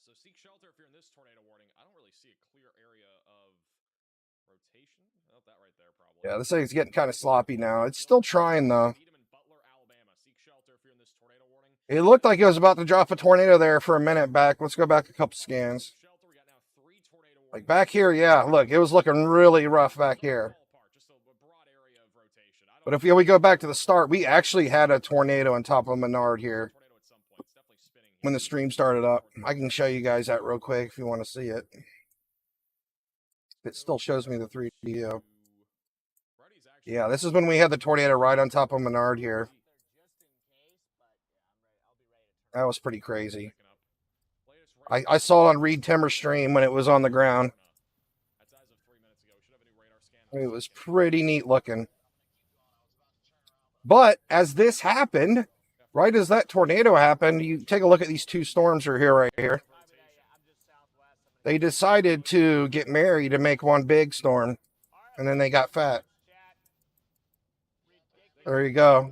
So seek shelter if you're in this tornado warning. I don't really see a clear area of rotation. Oh, that right there probably. Yeah, this thing's getting kind of sloppy now. It's still trying, though. It looked like it was about to drop a tornado there for a minute back. Let's go back a couple scans. Like back here, yeah, look, it was looking really rough back here. But if we go back to the start, we actually had a tornado on top of Menard here when the stream started up. I can show you guys that real quick if you want to see it. It still shows me the 3D. Yeah, this is when we had the tornado right on top of Menard here. That was pretty crazy. I saw it on Reed Timmer's stream when it was on the ground. It was pretty neat looking. But as this happened, right as that tornado happened, you take a look at these two storms are here right here. They decided to get married and make one big storm, and then they got fat. There you go.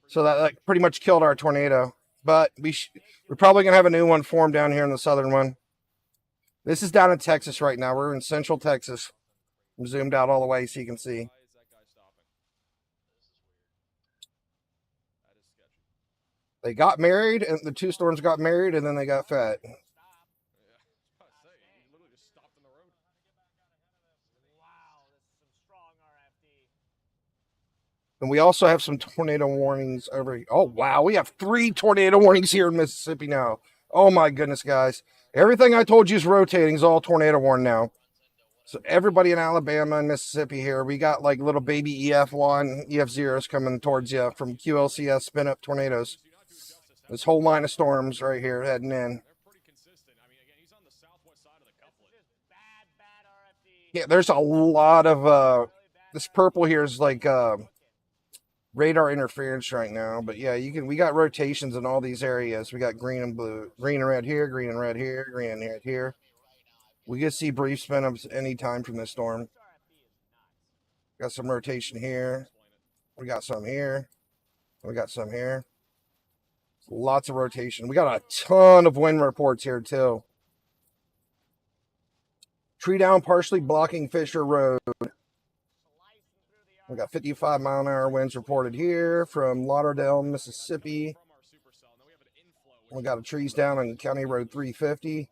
So that pretty much killed our tornado. But we're probably going to have a new one form down here in the southern one. This is down in Texas right now. We're in central Texas. I'm zoomed out all the way so you can see. They got married, and the two storms got married, and then they got fat. And we also have some tornado warnings over here. Oh, wow. We have 3 tornado warnings here in Mississippi now. Oh, my goodness, guys. Everything I told you is rotating is all tornado warned now. So everybody in Alabama and Mississippi here, we got like little baby EF1, EF0s coming towards you from QLCS spin-up tornadoes. This whole line of storms right here heading in. Yeah, there's a lot of, this purple here is like radar interference right now. But yeah, we got rotations in all these areas. We got green and blue, green and red here, green and red here, green and red here. We can see brief spin-ups anytime from this storm. Got some rotation here. We got some here. We got some here. Lots of rotation. We got a ton of wind reports here too. Tree down partially blocking Fisher Road. We got 55-mile-an-hour winds reported here from Lauderdale, Mississippi. We got a trees down on County Road 350.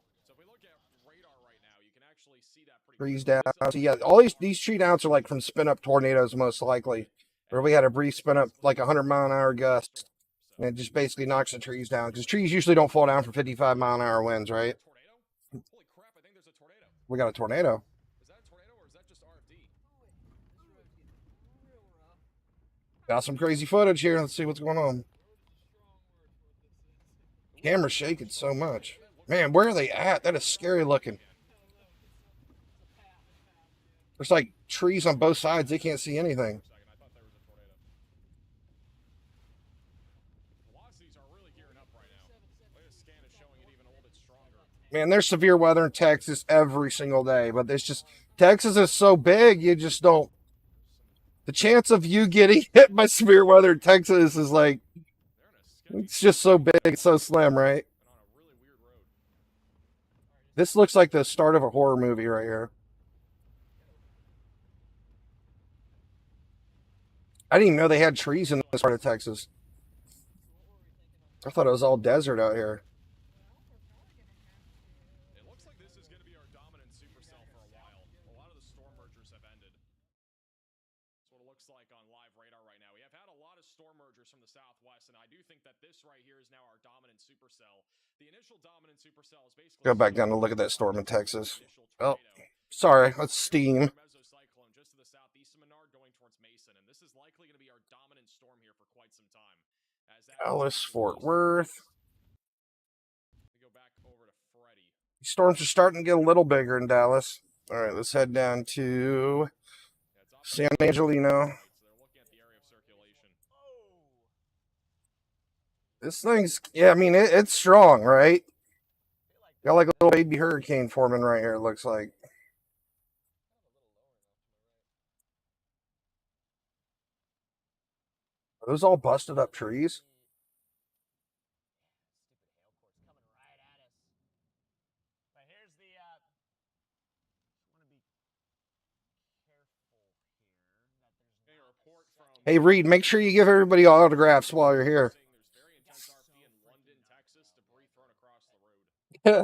Trees down. So yeah, all these tree downs are like from spin-up tornadoes most likely. Or we had a brief spin-up like 100-mile-an-hour gust. And it just basically knocks the trees down. Because trees usually don't fall down for 55-mile-an-hour winds, right? We got a tornado. Is that a tornado or is that just RFD? Got some crazy footage here. Let's see what's going on. Camera's shaking so much. Man, where are they at? That is scary looking. There's like trees on both sides. They can't see anything. Man, there's severe weather in Texas every single day. But it's just, Texas is so big, you just don't. The chance of you getting hit by severe weather in Texas is like, it's just so big, it's so slim, right? This looks like the start of a horror movie right here. I didn't even know they had trees in this part of Texas. I thought it was all desert out here. It looks like this is going to be our dominant supercell for a while. A lot of the storm mergers have ended. That's what it looks looks like on live radar right now. We have had a lot of storm mergers from the southwest, and I do think that this right here is now our dominant supercell. The initial dominant supercell is basically Go back down and look at that storm in Texas. Oh, sorry, that's steam. Mesocyclone just to the southeast of Menard going towards Mason, and this is likely going to be our dominant storm here for quite some time. Dallas, Fort Worth. We go back over to Freddie. Storms are starting to get a little bigger in Dallas. All right, let's head down to San Angelino. This thing's, yeah, I mean, it's strong, right? Got like a little baby hurricane forming right here, it looks like. Are those all busted up trees? Hey, Reed, make sure you give everybody autographs while you're here. Because I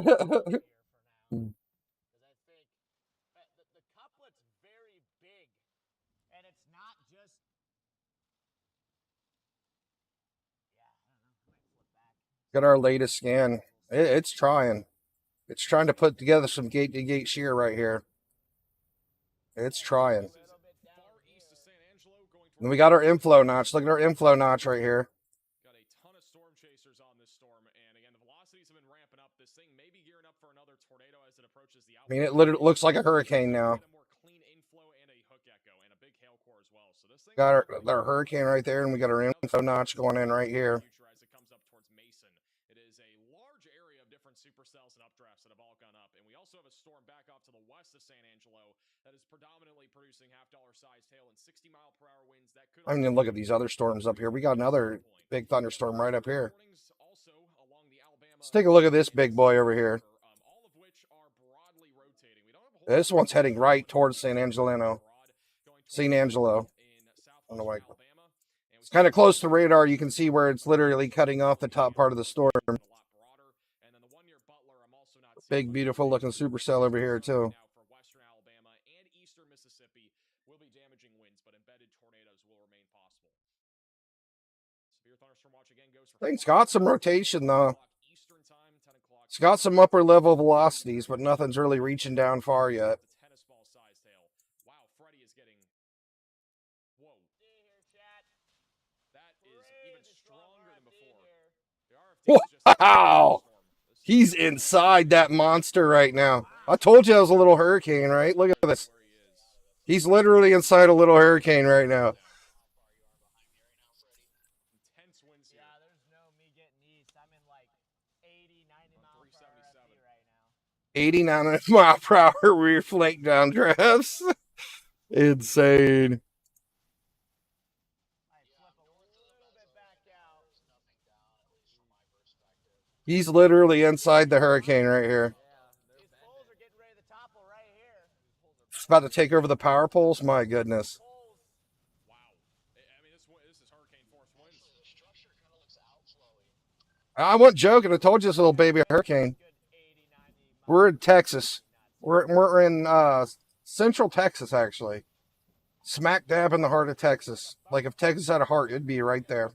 think the couplet's very big, and it's not just. Yeah, I don't know. I might flip back. Got our latest scan. It's trying. It's trying to put together some gate-to-gate shear right here. It's trying. And we got our inflow notch. Look at our inflow notch right here. Got a ton of storm chasers on this storm, and again, the velocities have been ramping up. This thing may be gearing up for another tornado as it approaches the. I mean, it literally looks like a hurricane now. Got our hurricane right there, and we got our inflow notch going in right here. As it comes up towards Mason, it is a large area of different supercells and updrafts that have all gone up, and we also have a storm back off to the west of San Angelo that is predominantly producing $half-dollar sized hail and 60-mile-per-hour winds. That could. I mean, look at these other storms up here. We got another big thunderstorm right up here. Let's take a look at this big boy over here. This one's heading right towards San Angelo. San Angelo. I don't know why. It's kind of close to radar. You can see where it's literally cutting off the top part of the storm. Big, beautiful looking supercell over here too. Thing's got some rotation though. It's got some upper level velocities, but nothing's really reaching down far yet. Wow! He's inside that monster right now. I told you it was a little hurricane, right? Look at this. He's literally inside a little hurricane right now. Yeah, there's no me getting east. I'm in like 80, 90 mile per hour right now. 89 mile per hour rear flake downdrafts. Insane. He's literally inside the hurricane right here. These poles are getting ready to topple right here. It's about to take over the power poles. My goodness. Wow. I mean, this is hurricane force winds. The structure kind of looks outflowy. I wasn't joking. I told you this little baby hurricane. We're in Texas. We're in central Texas, actually. Smack dab in the heart of Texas. Like if Texas had a heart, it'd be right there.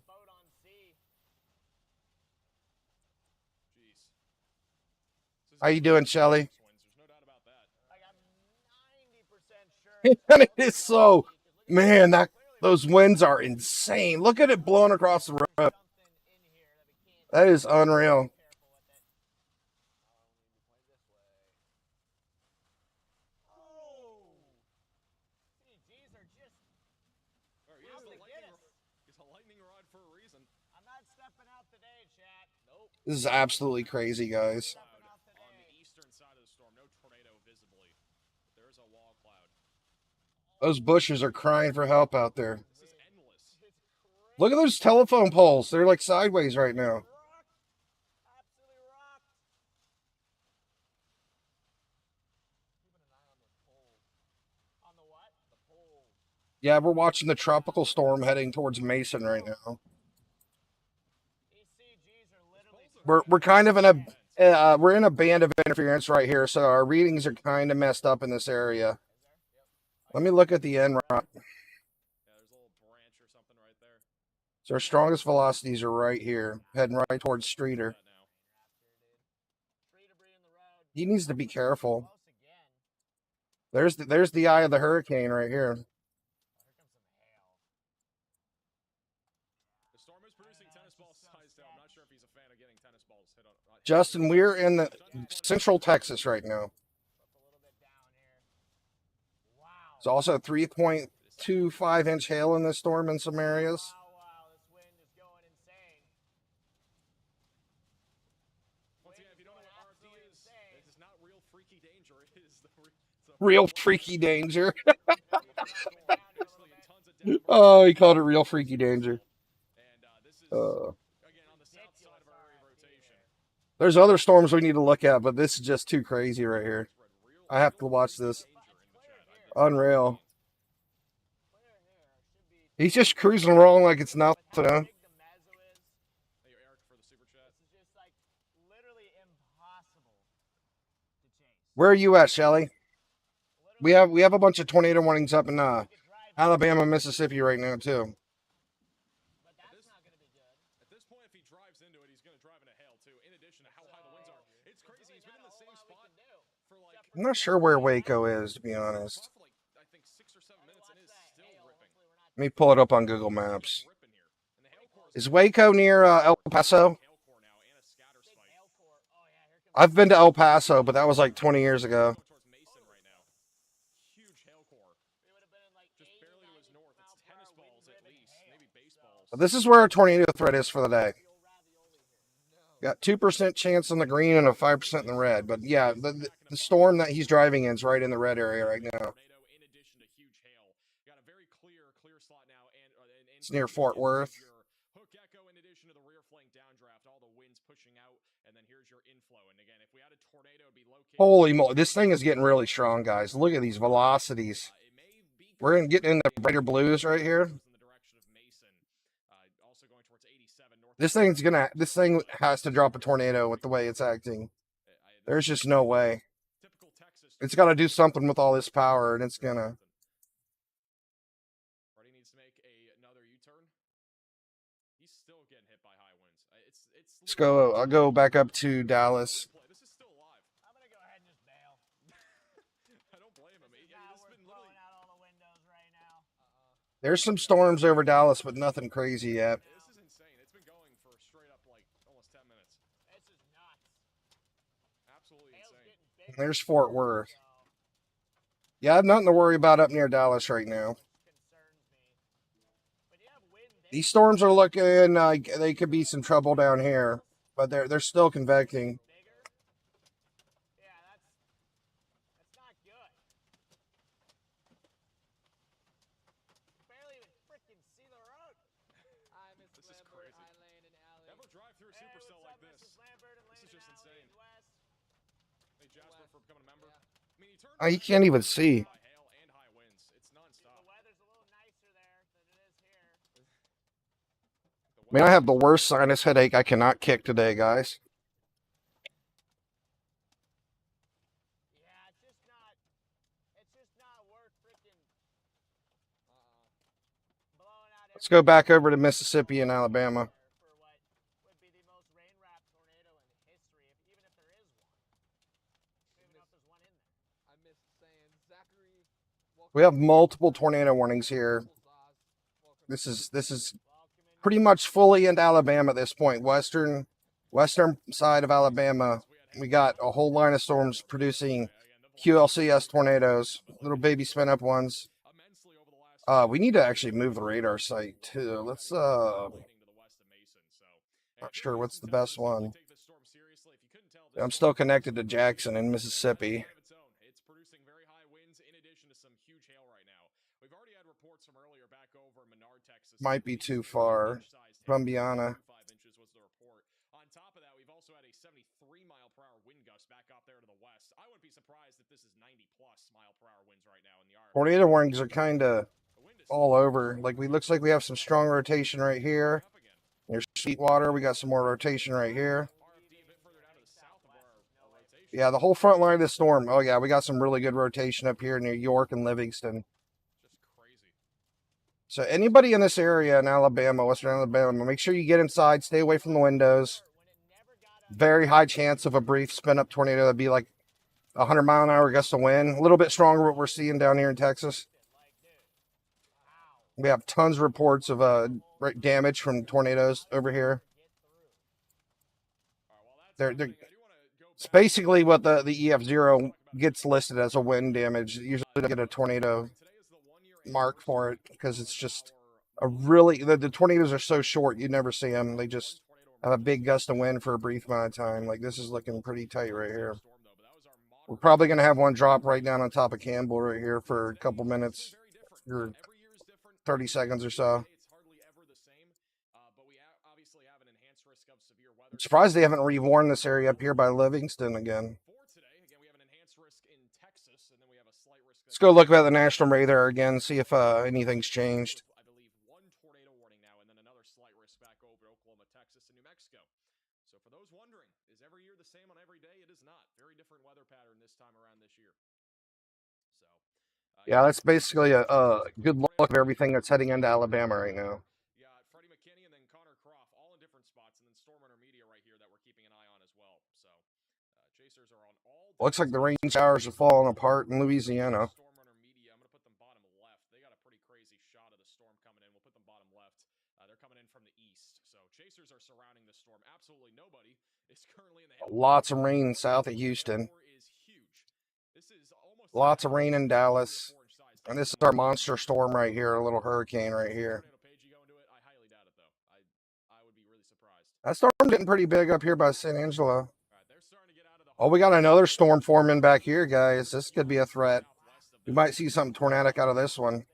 How you doing, Shelly? And it is so, man, those winds are insane. Look at it blowing across the road. That is unreal. This is absolutely crazy, guys. Those bushes are crying for help out there. Look at those telephone poles. They're like sideways right now. Yeah, we're watching the tropical storm heading towards Mason right now. We're kind of in a we're in a band of interference right here, so our readings are kind of messed up in this area. Let me look at the end route. So our strongest velocities are right here, heading right towards Streeter. He needs to be careful. There's the eye of the hurricane right here. The storm is producing tennis ball sized hail. I'm not sure if he's a fan of getting tennis balls hit on. Justin, we're in the central Texas right now. It's also 3.25-inch hail in this storm in some areas. Wow, this wind is going insane. Once again, if you don't know what RFD is, it is not real freaky danger. It is the Real freaky danger. Basically in tons of downbursts. Oh, he called it real freaky danger. And this is again on the south side of our area of rotation. There's other storms we need to look at, but this is just too crazy right here. I have to watch this. Unreal. He's just cruising along like it's nothing. Huh? Big the mezzo is. Thank you, Eric, for the super chat. This is just like literally impossible to chase. Where are you at, Shelly? We have a bunch of tornado warnings up in Alabama, Mississippi right now too. But that's not going to be good. At this point, if he drives into it, he's going to drive into hail too. In addition to how high the winds are, it's crazy. He's been in the same spot for like. I'm not sure where Waco is, to be honest. For like I think 6 or 7 minutes, and it's still ripping. Let me pull it up on Google Maps. Ripping here. And the hail core Is Waco near El Paso? hail core now and a scatter Big spike. hail core. Oh yeah, here comes I've been to El Paso, but that was like 20 years ago. Towards Mason right now. Huge hail core. we would have been in like Just 80, barely to his 90 north. mile It's per tennis hour balls at wind-driven least, hail. maybe baseballs. This is where our tornado threat is for the day. Real ravioli here. Got 2% chance in the green and a 5% in the red. But yeah, the storm that he's driving in is right in the red area right now. Tornado in addition to huge hail. Got a very clear slot now, and It's near Fort Worth. Hook echo in addition to the rear flank downdraft, all the winds pushing out, and then here's your inflow. And again, if we had a tornado, it'd be located. Holy moly, this thing is getting really strong, guys. Look at these velocities. It may be We're getting in the brighter blues right here. in the direction of Mason, also going towards 87 north. This thing has to drop a tornado with the way it's acting. There's just no way. Typical Texas. It's got to do something with all this power, and it's gonna. Freddie needs to make another U-turn. He's still getting hit by high winds. It's. Let's go. I'll go back up to Dallas. This is still alive. I'm gonna go ahead and just bail. I don't blame him. It's This not has worth been blowing literally. out all the windows right now. There's some storms over Dallas, but nothing crazy yet. This is insane. It's been going for straight up like almost 10 minutes. This is nuts. Absolutely Hail's insane. getting bigger. There's Fort Worth. So, Yeah, I have nothing to worry about up near Dallas right now. concerns me. When you have wind, These storms are looking like they could be some trouble down here, but they're still convecting. bigger. Yeah, that's not good. Barely even freaking see the road. Hi, Mrs. This is Lambert. crazy. Hi, Lane and Allie. Never drive through a Hey, supercell what's like up, this. Mrs. Lambert and This Lane is just and Allie insane. and West? Hey, Jasper, for becoming a member. Yeah. I mean, he turned You can't even see. by hail and high winds. It's The nonstop. weather's a little nicer there than it is here. The Man, I have the worst sinus headache I cannot kick today, guys. Yeah, it's just not worth freaking blowing out. Let's go back over to Mississippi and Alabama. For what would be the most rain-wrapped tornado in history, even if there is one. I don't even know if there's one in there. I missed saying Zachary. We have multiple tornado warnings here. This is pretty much fully into Alabama at this point. Western side of Alabama, we got a whole line of storms producing QLCS tornadoes, little baby spin up ones. immensely over the last We need to actually move the radar site too. Let's to the west of Mason. So not sure what's the best one. take this storm seriously. If you couldn't tell, this I'm still connected to Jackson in Mississippi. of its own. It's producing very high winds in addition to some huge hail right now. We've already had reports from earlier back over Menard, Texas. Might be too far. Trumbiana. 5 inches was the report. On top of that, we've also had a 73 mile per hour wind gust back up there to the west. I wouldn't be surprised if this is 90 plus mile per hour winds right now in the RF. Tornado warnings are kind of The wind is all over. Like looks like we have some strong rotation right here. up again. There's Sweetwater. We got some more rotation right here. RFD a bit further down to the south of our rotation. Yeah, the whole front line of the storm. Oh yeah, we got some really good rotation up here near York and Livingston. Just crazy. So anybody in this area in Alabama, Western Alabama, make sure you get inside, stay away from the windows. Very high chance of a brief spin-up tornado. That'd be like 100-mile-an-hour gust of wind. A little bit stronger what we're seeing down here in Texas. We have tons of reports of damage from tornadoes over here. It's basically what the EF0 gets listed as a wind damage. You usually don't get a tornado mark for it because it's just a really, the tornadoes are so short you never see them. They just have a big gust of wind for a brief amount of time. Like this is looking pretty tight right here. We're probably going to have one drop right down on top of Campbell right here for a couple minutes or 30 seconds or so. I'm surprised they haven't rewarned this area up here by Livingston again. Let's go look at the national radar again, see if anything's changed. I believe one tornado warning now, and then another slight risk back over Oklahoma, Texas, and New Mexico. So for those wondering, is every year the same on every day? It is not. Very different weather pattern this time around this year. So yeah, that's basically a good look at everything that's heading into Alabama right now. Yeah, Freddie McKinney and then Connor Croft, all in different spots, and then Storm Runner Media right here that we're keeping an eye on as well. So chasers are on all. Looks like the rain showers are falling apart in Louisiana. Storm Runner Media, I'm going to put them bottom left. They got a pretty crazy shot of the storm coming in. We'll put them bottom left. They're coming in from the east. So chasers are surrounding the storm. Absolutely nobody is currently in the lots of rain south of Houston. Lots of rain in Dallas. And this is our monster storm right here, a little hurricane right here. That storm's getting pretty big up here by San Angelo. Oh, we got another storm forming back here, guys. This could be a threat. We might see something tornadic out of this one.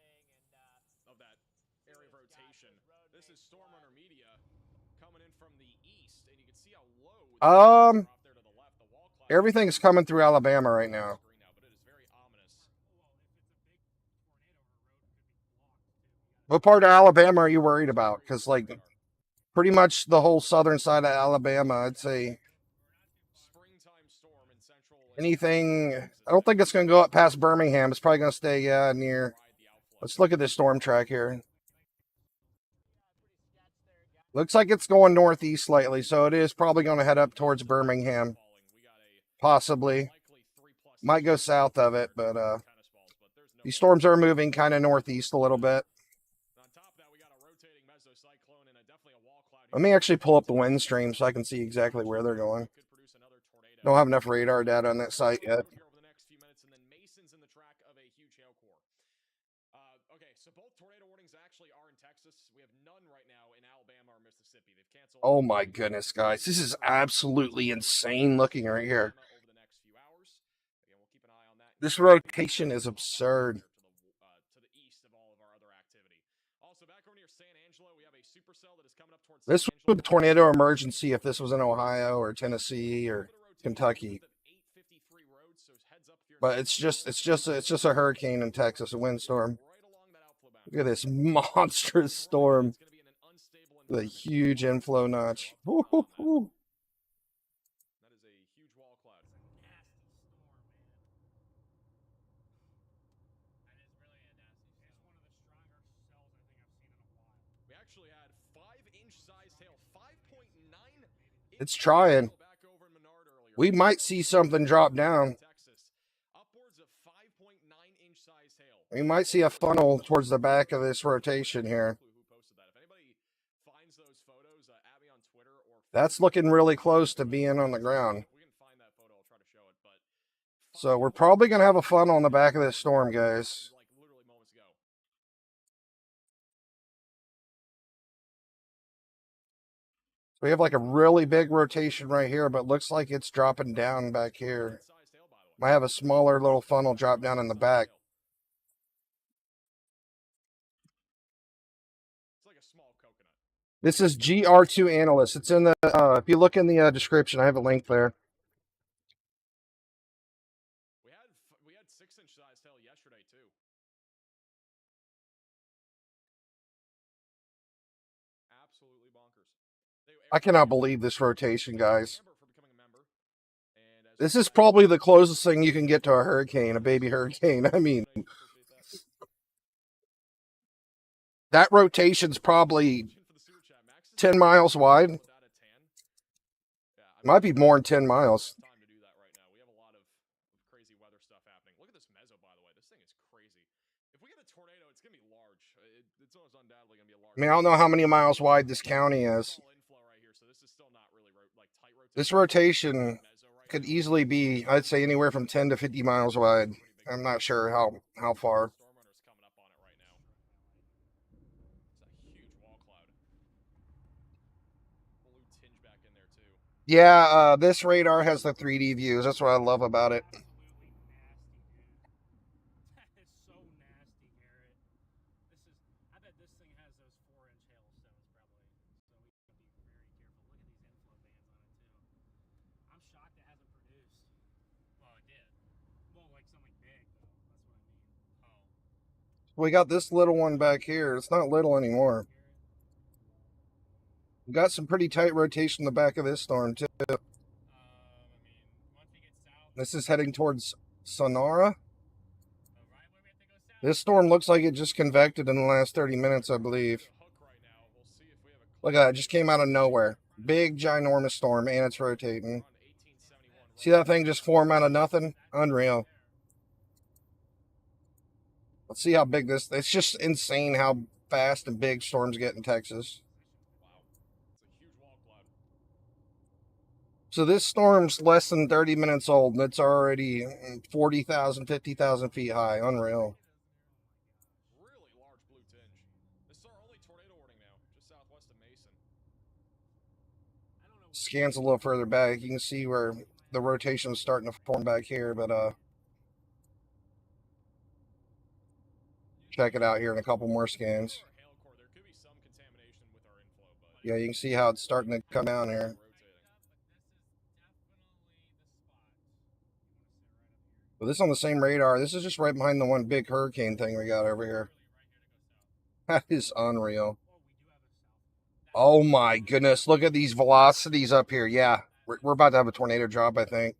Everything's coming through Alabama right now. What part of Alabama are you worried about? Because, like, pretty much the whole southern side of Alabama, I'd say anything. I don't think it's going to go up past Birmingham. It's probably going to stay near. Let's look at this storm track here. Looks like it's going northeast slightly, so it is probably going to head up towards Birmingham. Possibly. Might go south of it, but these storms are moving kind of northeast a little bit. Let me actually pull up the wind stream so I can see exactly where they're going. Don't have enough radar data on that site yet. Oh my goodness, guys. This is absolutely insane looking right here. This rotation is absurd. This would be a tornado emergency if this was in Ohio or Tennessee or Kentucky. But it's just a hurricane in Texas, a windstorm. Look at this monstrous storm with a huge inflow notch. Woo-hoo-hoo. It's trying. We might see something drop down. We might see a funnel towards the back of this rotation here. That's looking really close to being on the ground. So we're probably going to have a funnel on the back of this storm, guys. We have like a really big rotation right here, but looks like it's dropping down back here. Might have a smaller little funnel drop down in the back. This is GR2 Analyst. It's in the, if you look in the description, I have a link there. We had 6-inch size hail yesterday too. Absolutely bonkers. I cannot believe this rotation, guys. This is probably the closest thing you can get to a hurricane, a baby hurricane. I mean, That rotation's probably 10 miles wide. Might be more than 10 miles. Time to do that right now. We have a lot of crazy weather stuff happening. Look at this mezzo, by the way. This thing is crazy. If we get a tornado, it's gonna be large. It's almost undoubtedly gonna be a large. I mean, I don't know how many miles wide this county is. Inflow right here, so this is still not really like tight rotation. This rotation could easily be, I'd say, anywhere from 10 to 50 miles wide. I'm not sure how far. Storm runner's coming up on it right now. It's a huge wall cloud. Blue tinge back in there too. Yeah, this radar has the 3D views. That's what I love about it. That is so nasty, Garrett. I bet this thing has those 4-inch hailstones probably. So we gotta be very careful. Look at these inflow bands on it too. I'm shocked it hasn't produced. Well, it did. Well, like something big though. That's what I mean. Oh. We got this little one back here. It's not little anymore. We got some pretty tight rotation in the back of this storm too. I mean, once we get south. This is heading towards Sonora. Oh, right, where we have to go south. This storm looks like it just convected in the last 30 minutes, I believe. Hook right now. We'll see if we have a Look at that, it just came out of nowhere. Big, ginormous storm, and it's rotating. 1871. See that thing just form out of nothing? Unreal. Let's see how big this... It's just insane how fast and big storms get in Texas. Wow. It's a huge wall cloud. So this storm's less than 30 minutes old, and it's already 40,000, 50,000 feet high. Unreal. Really large blue tinge. This is our only tornado warning now, just southwest of Mason. Scans a little further back. You can see where the rotation is starting to form back here, but check it out here in a couple more scans. Our hail core, there could be some contamination with our inflow, but Yeah, you can see how it's starting to come down here. rotating. But this is on the same radar. This is just right behind the one big hurricane thing we got over here. That is unreal. Oh my goodness. Look at these velocities up here. Yeah, we're about to have a tornado drop, I think.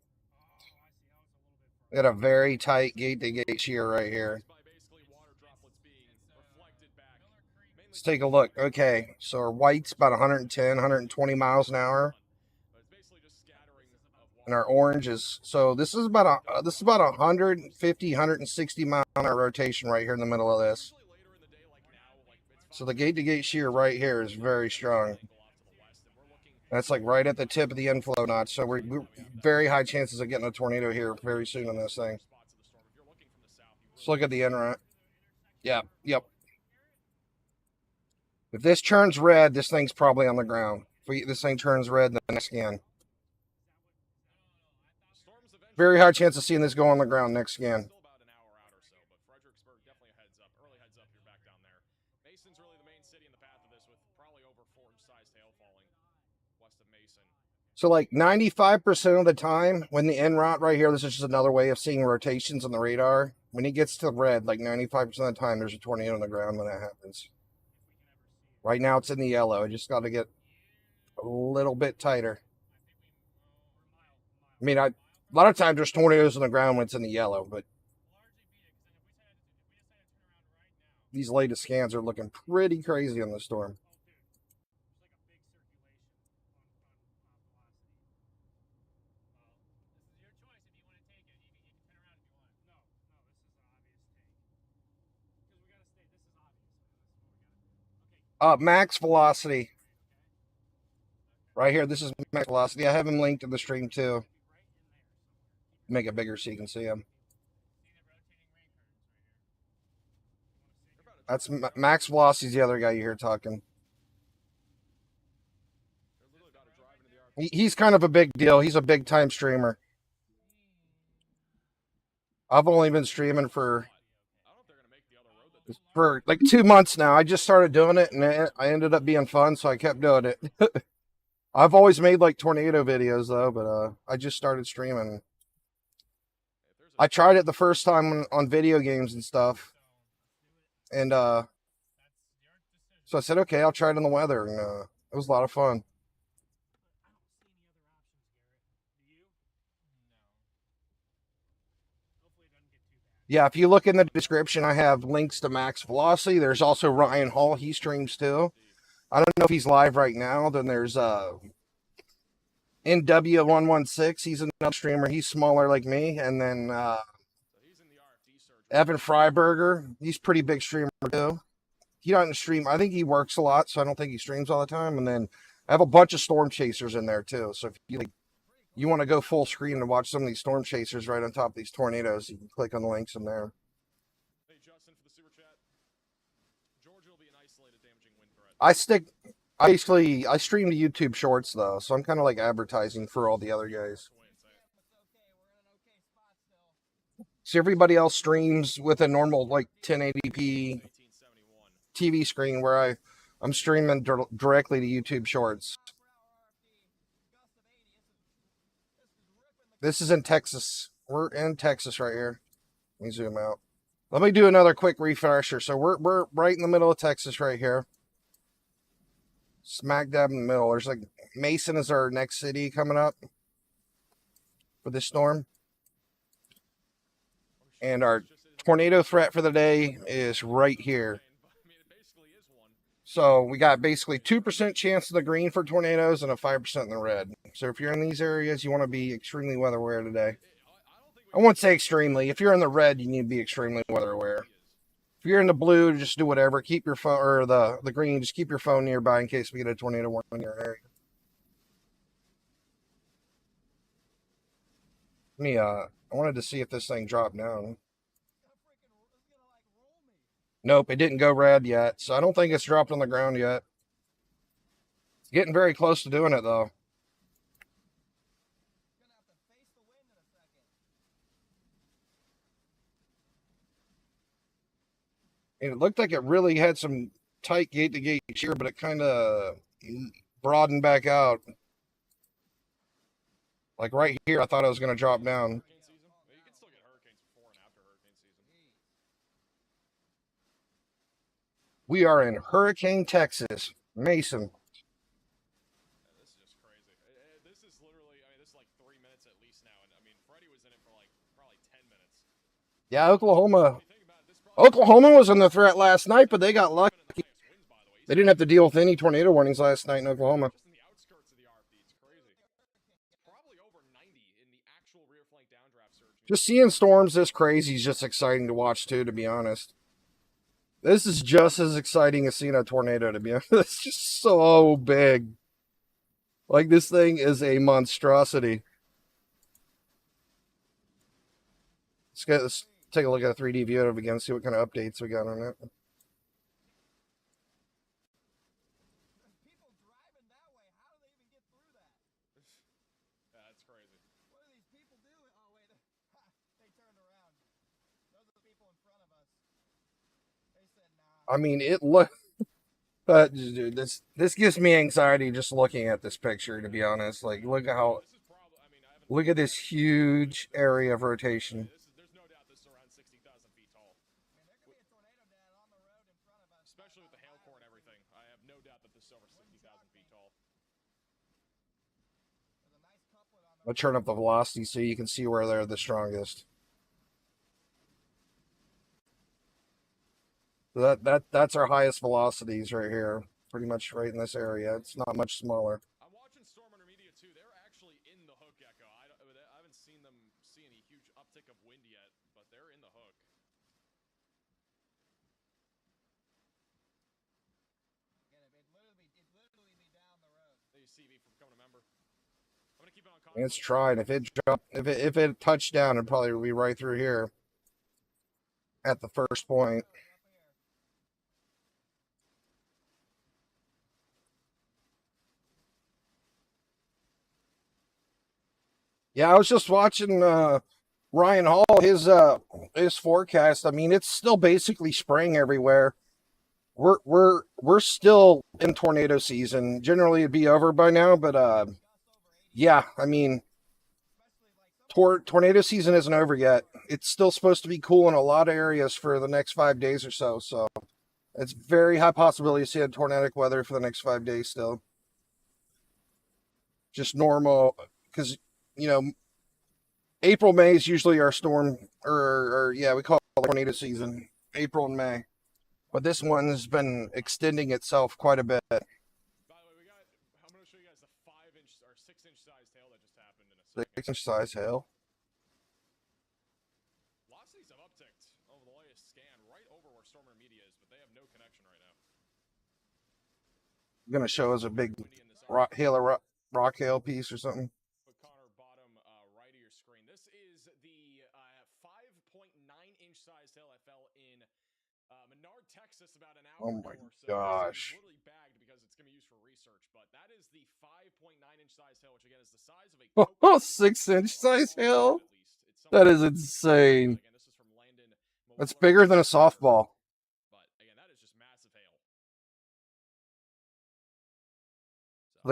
We got a very tight gate-to-gate shear right here. By basically water droplets being reflected back. Let's take a look. Okay, so our white's about 110, 120 miles an hour. But it's basically just scattering of water. And our orange is, so this is about a 150, 160 mile an hour rotation right here in the middle of this. Usually later in the day, like now, like it's So the gate-to-gate shear right here is very strong. go off to the west, and we're looking That's like right at the tip of the inflow notch. So we're very high chances of getting a tornado here very soon on this thing. spots of the storm. If you're looking from the south, you Let's look at the inlet. Yeah, yep. If this turns red, this thing's probably on the ground. If this thing turns red, then next scan. storms eventually Very high chance of seeing this go on the ground next scan. still about an hour out or so, but Fredericksburg definitely a heads up, early heads up. You're back down there. Mason's really the main city in the path of this, with probably over 4-inch sized hail falling west of Mason. So like 95% of the time when the en route right here, this is just another way of seeing rotations on the radar. When it gets to red, like 95% of the time, there's a tornado on the ground when that happens. Right now it's in the yellow. I just got to get a little bit tighter. I mean, a lot of times there's tornadoes on the ground when it's in the yellow, but these latest scans are looking pretty crazy on the storm. Max velocity. Right here, this is max velocity. I have him linked to the stream too. Make it bigger so you can see him. That's Max Velocity's the other guy you hear talking. They're literally about to drive into the RP. He's kind of a big deal. He's a big time streamer. I've only been streaming for I don't know if they're gonna make the other road that this for like 2 months now. I just started doing it, and I ended up being fun, so I kept doing it. I've always made like tornado videos though, but I just started streaming. I tried it the first time on video games and stuff, and so I said, okay, I'll try it in the weather, and it was a lot of fun. Yeah, if you look in the description, I have links to Max Velocity. There's also Ryan Hall. He streams too. I don't know if he's live right now. Then there's NW116. He's another streamer. He's smaller like me. And then Evan Freiberger. He's a pretty big streamer too. He doesn't stream. I think he works a lot, so I don't think he streams all the time. And then I have a bunch of storm chasers in there too. So if you want to go full screen and watch some of these storm chasers right on top of these tornadoes, you can click on the links in there. Hey, Justin, for the super chat. Georgia will be an isolated damaging wind threat. I stream to YouTube Shorts though, so I'm kind of like advertising for all the other guys. See, everybody else streams with a normal like 1080p TV screen, where I'm streaming directly to YouTube Shorts. This is in Texas. We're in Texas right here. Let me zoom out. Let me do another quick refresher. So we're right in the middle of Texas right here. Smack dab in the middle. There's like Mason is our next city coming up for this storm. And our tornado threat for the day is right here. So we got basically 2% chance of the green for tornadoes and a 5% in the red. So if you're in these areas, you want to be extremely weather aware today. I won't say extremely. If you're in the red, you need to be extremely weather aware. If you're in the blue, just do whatever. Keep your phone, or the green, just keep your phone nearby in case we get a tornado warning in your area. I wanted to see if this thing dropped down. Nope, it didn't go red yet, so I don't think it's dropped on the ground yet. It's getting very close to doing it, though. And it looked like it really had some tight gate-to-gate shear, but it kind of broadened back out. Like right here, I thought it was going to drop down. We are in Hurricane, Texas. Mason. Yeah, this is just crazy. This is literally, I mean, this is like 3 minutes at least now. And I mean, Freddie was in it for like probably 10 minutes. Yeah, Oklahoma was in the threat last night, but they got lucky. They didn't have to deal with any tornado warnings last night in Oklahoma. Just in the outskirts of the RFD, it's crazy. Probably over 90 in the actual rear flank downdraft surge. Just seeing storms this crazy is just exciting to watch too, to be honest. This is just as exciting as seeing a tornado, to be honest. It's just so big. Like, this thing is a monstrosity. Let's take a look at a 3D view of it again, see what kind of updates we got on it. That's crazy. What do these people do? Oh, wait. They turned around. Those are the people in front of us. They said, nah. I mean, it look. Dude, this gives me anxiety just looking at this picture, to be honest. Like, look at how. This is probably, I mean, I haven't. Look at this huge area of rotation. There's no doubt this is around 60,000 feet tall. Man, there could be a tornado down on the road in front of us. Especially with the hail core and everything. I have no doubt that this is over 60,000 feet tall. There's a nice couplet on the I'll turn up the velocity so you can see where they're the strongest. So that's our highest velocities right here. Pretty much right in this area. It's not much smaller. I'm watching Storm Intermediate too. They're actually in the hook, Echo. I haven't seen them see any huge uptick of wind yet, but they're in the hook. Yeah, it'd literally be down the road. They see me from becoming a member. I'm gonna keep it on It's trying. If it touched down, it'd probably be right through here at the first point. Yeah, I was just watching Ryan Hall, his forecast. I mean, it's still basically spring everywhere. We're still in tornado season. Generally, it'd be over by now, but yeah, I mean, tornado season isn't over yet. It's still supposed to be cool in a lot of areas for the next 5 days or so. So it's very high possibility to see a tornadic weather for the next 5 days still. Just normal, because, you know, April, May is usually our storm, or yeah, we call it tornado season, April and May. But this one's been extending itself quite a bit. By the way, I'm going to show you guys the 5-inch or 6-inch size hail that just happened in a second. 6-inch size hail. Velocities have upticked over the latest scan, right over where storm media is, but they have no connection right now. I'm gonna show us a big Windy in this rock hail piece or something. But Connor, bottom right of your screen. This is the 5.9-inch size hail that fell in Menard, Texas, about an hour Oh my ago or so. gosh. This is literally bagged because it's going to be used for research, but that is the 5.9-inch size hail, which again is the size of a Oh, 6-inch size hail. That is insane. Again, this is from Landon. That's bigger than a softball. But again, that is just massive hail.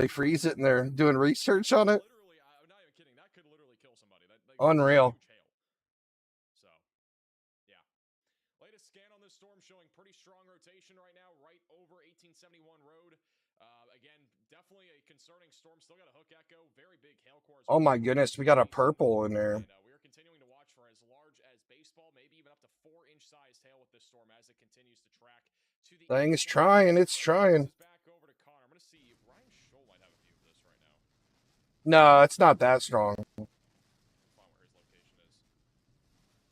They freeze it and they're doing research on it. Literally, I'm not even kidding. That could literally kill somebody. That Unreal. Huge hail. So, yeah. Latest scan on this storm showing pretty strong rotation right now, right over 1871 road. Again, definitely a concerning storm. Still got a hook echo. Very big hail cores. Oh my goodness, we got a purple in there. And, we are continuing to watch for as large as baseball, maybe even up to 4-inch sized hail with this storm as it continues to track to the. Thing is trying. It's trying. Back over to Connor. I'm going to see if Ryan Scholl might have a view of this right now. No, it's not that strong. Find where his location is.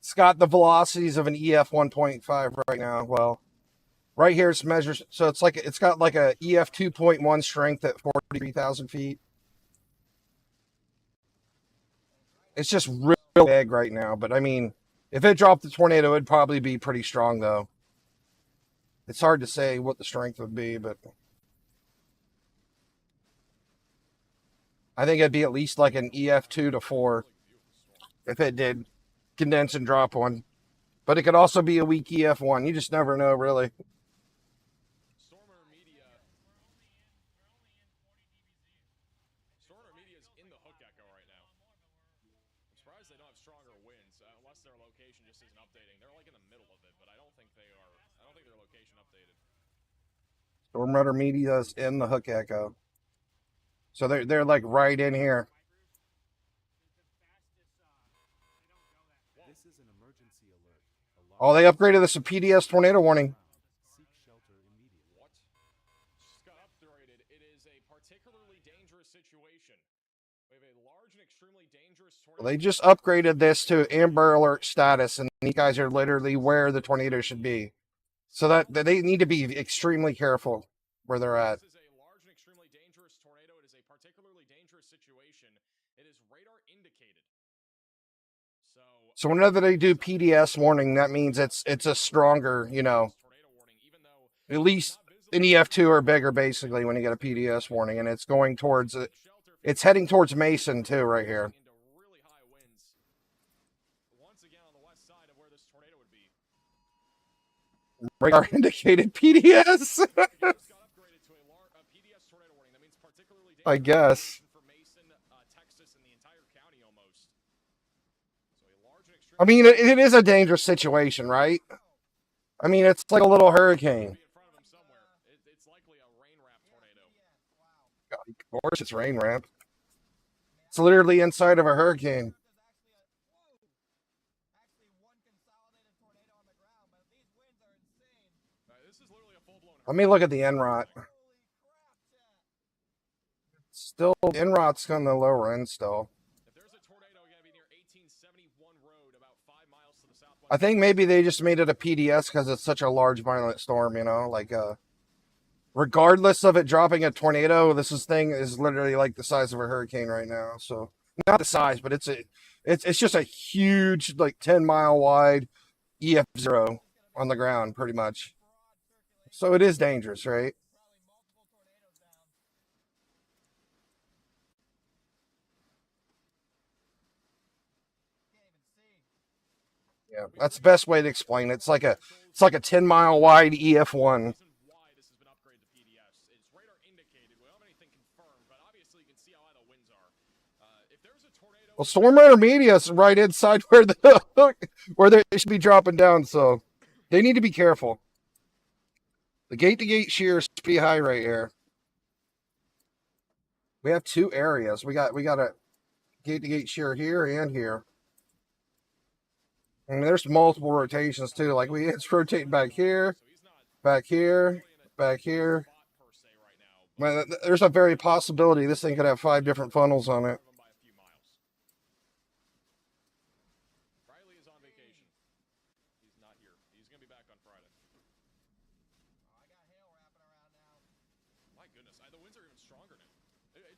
It's got the velocities of an EF 1.5 right now. Well, right here it's measured, so it's got like a EF 2.1 strength at 43,000 feet. It's just real big right now, but I mean, if it dropped the tornado, it'd probably be pretty strong though. It's hard to say what the strength would be, but I think it'd be at least like an EF 2 to 4 if it did condense and drop one. But it could also be a weak EF 1. You just never know, really. Stormer Media is in the hook echo right now. I'm surprised they don't have stronger winds, unless their location just isn't updating. They're like in the middle of it, but I don't think they are. I don't think their location updated. Storm Rudder Media is in the hook echo. So they're like right in here. This is an emergency alert. Oh, they upgraded this to PDS tornado warning. Seek shelter immediately. What? Just got upgraded. It is a particularly dangerous situation. We have a large and extremely dangerous tornado. They just upgraded this to Amber Alert status, and these guys are literally where the tornado should be. So that they need to be extremely careful where they're at. This is a large and extremely dangerous tornado. It is a particularly dangerous situation. It is radar indicated. So whenever they do PDS warning, that means it's a stronger, tornado warning, even though at least an EF2 or bigger, basically, when you get a PDS warning, and it's going towards it. It's heading towards Mason too, right here. into really high winds. Once again on the west side of where this tornado would be. Radar indicated PDS. Just got upgraded to a PDS tornado warning. That means particularly dangerous I guess. for Mason, Texas, and the entire county almost. So a large and extremely I mean, it is a dangerous situation, right? I mean, it's like a little hurricane. in front of him somewhere. It's likely a rain wrap tornado. Of course, it's rain ramp. It's literally inside of a hurricane. Actually one consolidated tornado on the ground, but these winds are insane. This is literally a full-blown. Let me look at the NROT. Holy crap, chat. Still, NROT's on the lower end still. If there's a tornado going to be near 1871 road, about 5 miles to the southwest. I think maybe they just made it a PDS because it's such a large, violent storm, like, regardless of it dropping a tornado, this thing is literally like the size of a hurricane right now. So, not the size, but it's just a huge, like 10-mile wide EF0 on the ground, pretty much. So it is dangerous, right? Probably multiple tornadoes down. Can't even see. Yeah, that's the best way to explain it. It's like a 10-mile wide EF1. Reason why this has been upgraded to PDS. It's radar indicated. We don't have anything confirmed, but obviously you can see how high the winds are. If there's a tornado, Well, Storm Radar Media is right inside where they should be dropping down, so they need to be careful. The gate-to-gate shear is pretty high right here. We have two areas. We got a gate-to-gate shear here and here. I mean, there's multiple rotations too. Like it's rotating back here, back here, back here. Man, there's a very possibility this thing could have 5 different funnels on it. Riley is on vacation. He's not here. He's gonna be back on Friday. I got hail wrapping around now. My goodness, the winds are even stronger now.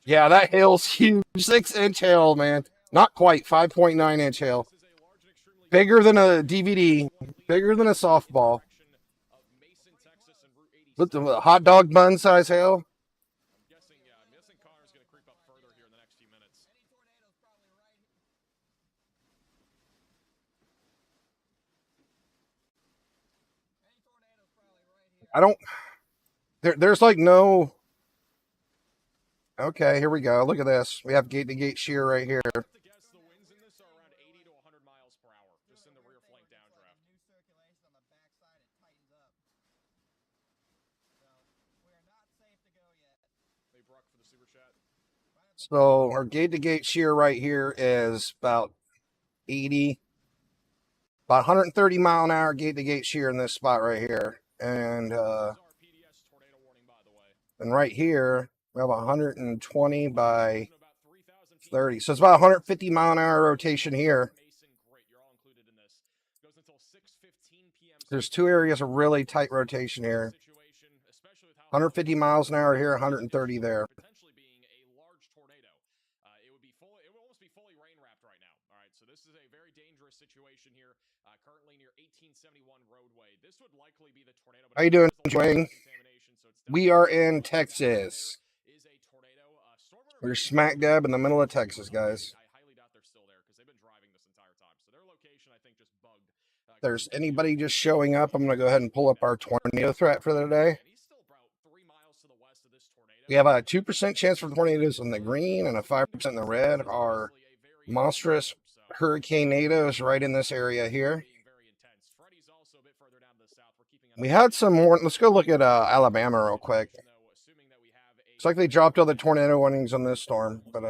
Yeah, that hail's huge. 6-inch hail, man. Not quite 5.9-inch hail. This is a large and extremely Bigger than a DVD. Bigger than a softball. of Mason, Texas, and Route 87. Look, the hot dog bun size hail. I'm guessing Connor's gonna creep up further here in the next few minutes. Any tornado's probably right. Any tornado's probably right here. I don't. There's like no. Okay, here we go. Look at this. We have gate-to-gate shear right here. To guess, the winds in this are around 80 to 100 miles per hour, just in the rear flank downdraft. New circulation on the backside, it tightens up. So we are not safe to go yet. Hey, Bruck for the super chat. So our gate-to-gate shear right here is about 80, about 130 mile an hour gate-to-gate shear in this spot right here, and This is our PDS tornado warning, by the way. and right here we have 120 by About 3,000 feet. 30. So it's about 150 mile an hour rotation here. Mason, great. You're all included in this. Goes until 6:15 p.m. There's 2 areas of really tight rotation here. Situation, especially with how 150 miles an hour here, 130 there. potentially being a large tornado. It would almost be fully rain wrapped right now. All right, so this is a very dangerous situation here. Currently near 1871 roadway. This would likely be the tornado. How you doing, There's a lot of Dwayne? contamination, so it's We are definitely in Texas. is a tornado. We're smack dab in the middle of Texas, guys. I highly doubt they're still there because they've been driving this entire time. So their location, I think, just bugged. If there's anybody just showing up, I'm going to go ahead and pull up our tornado threat for the day. And he's still about 3 miles to the west of this tornado. We have a 2% chance for tornadoes in the green and a 5% in the red. Our monstrous hurricane nados right in this area here. We had some more. Let's go look at Alabama real quick. Looks like they dropped all the tornado warnings on this storm, but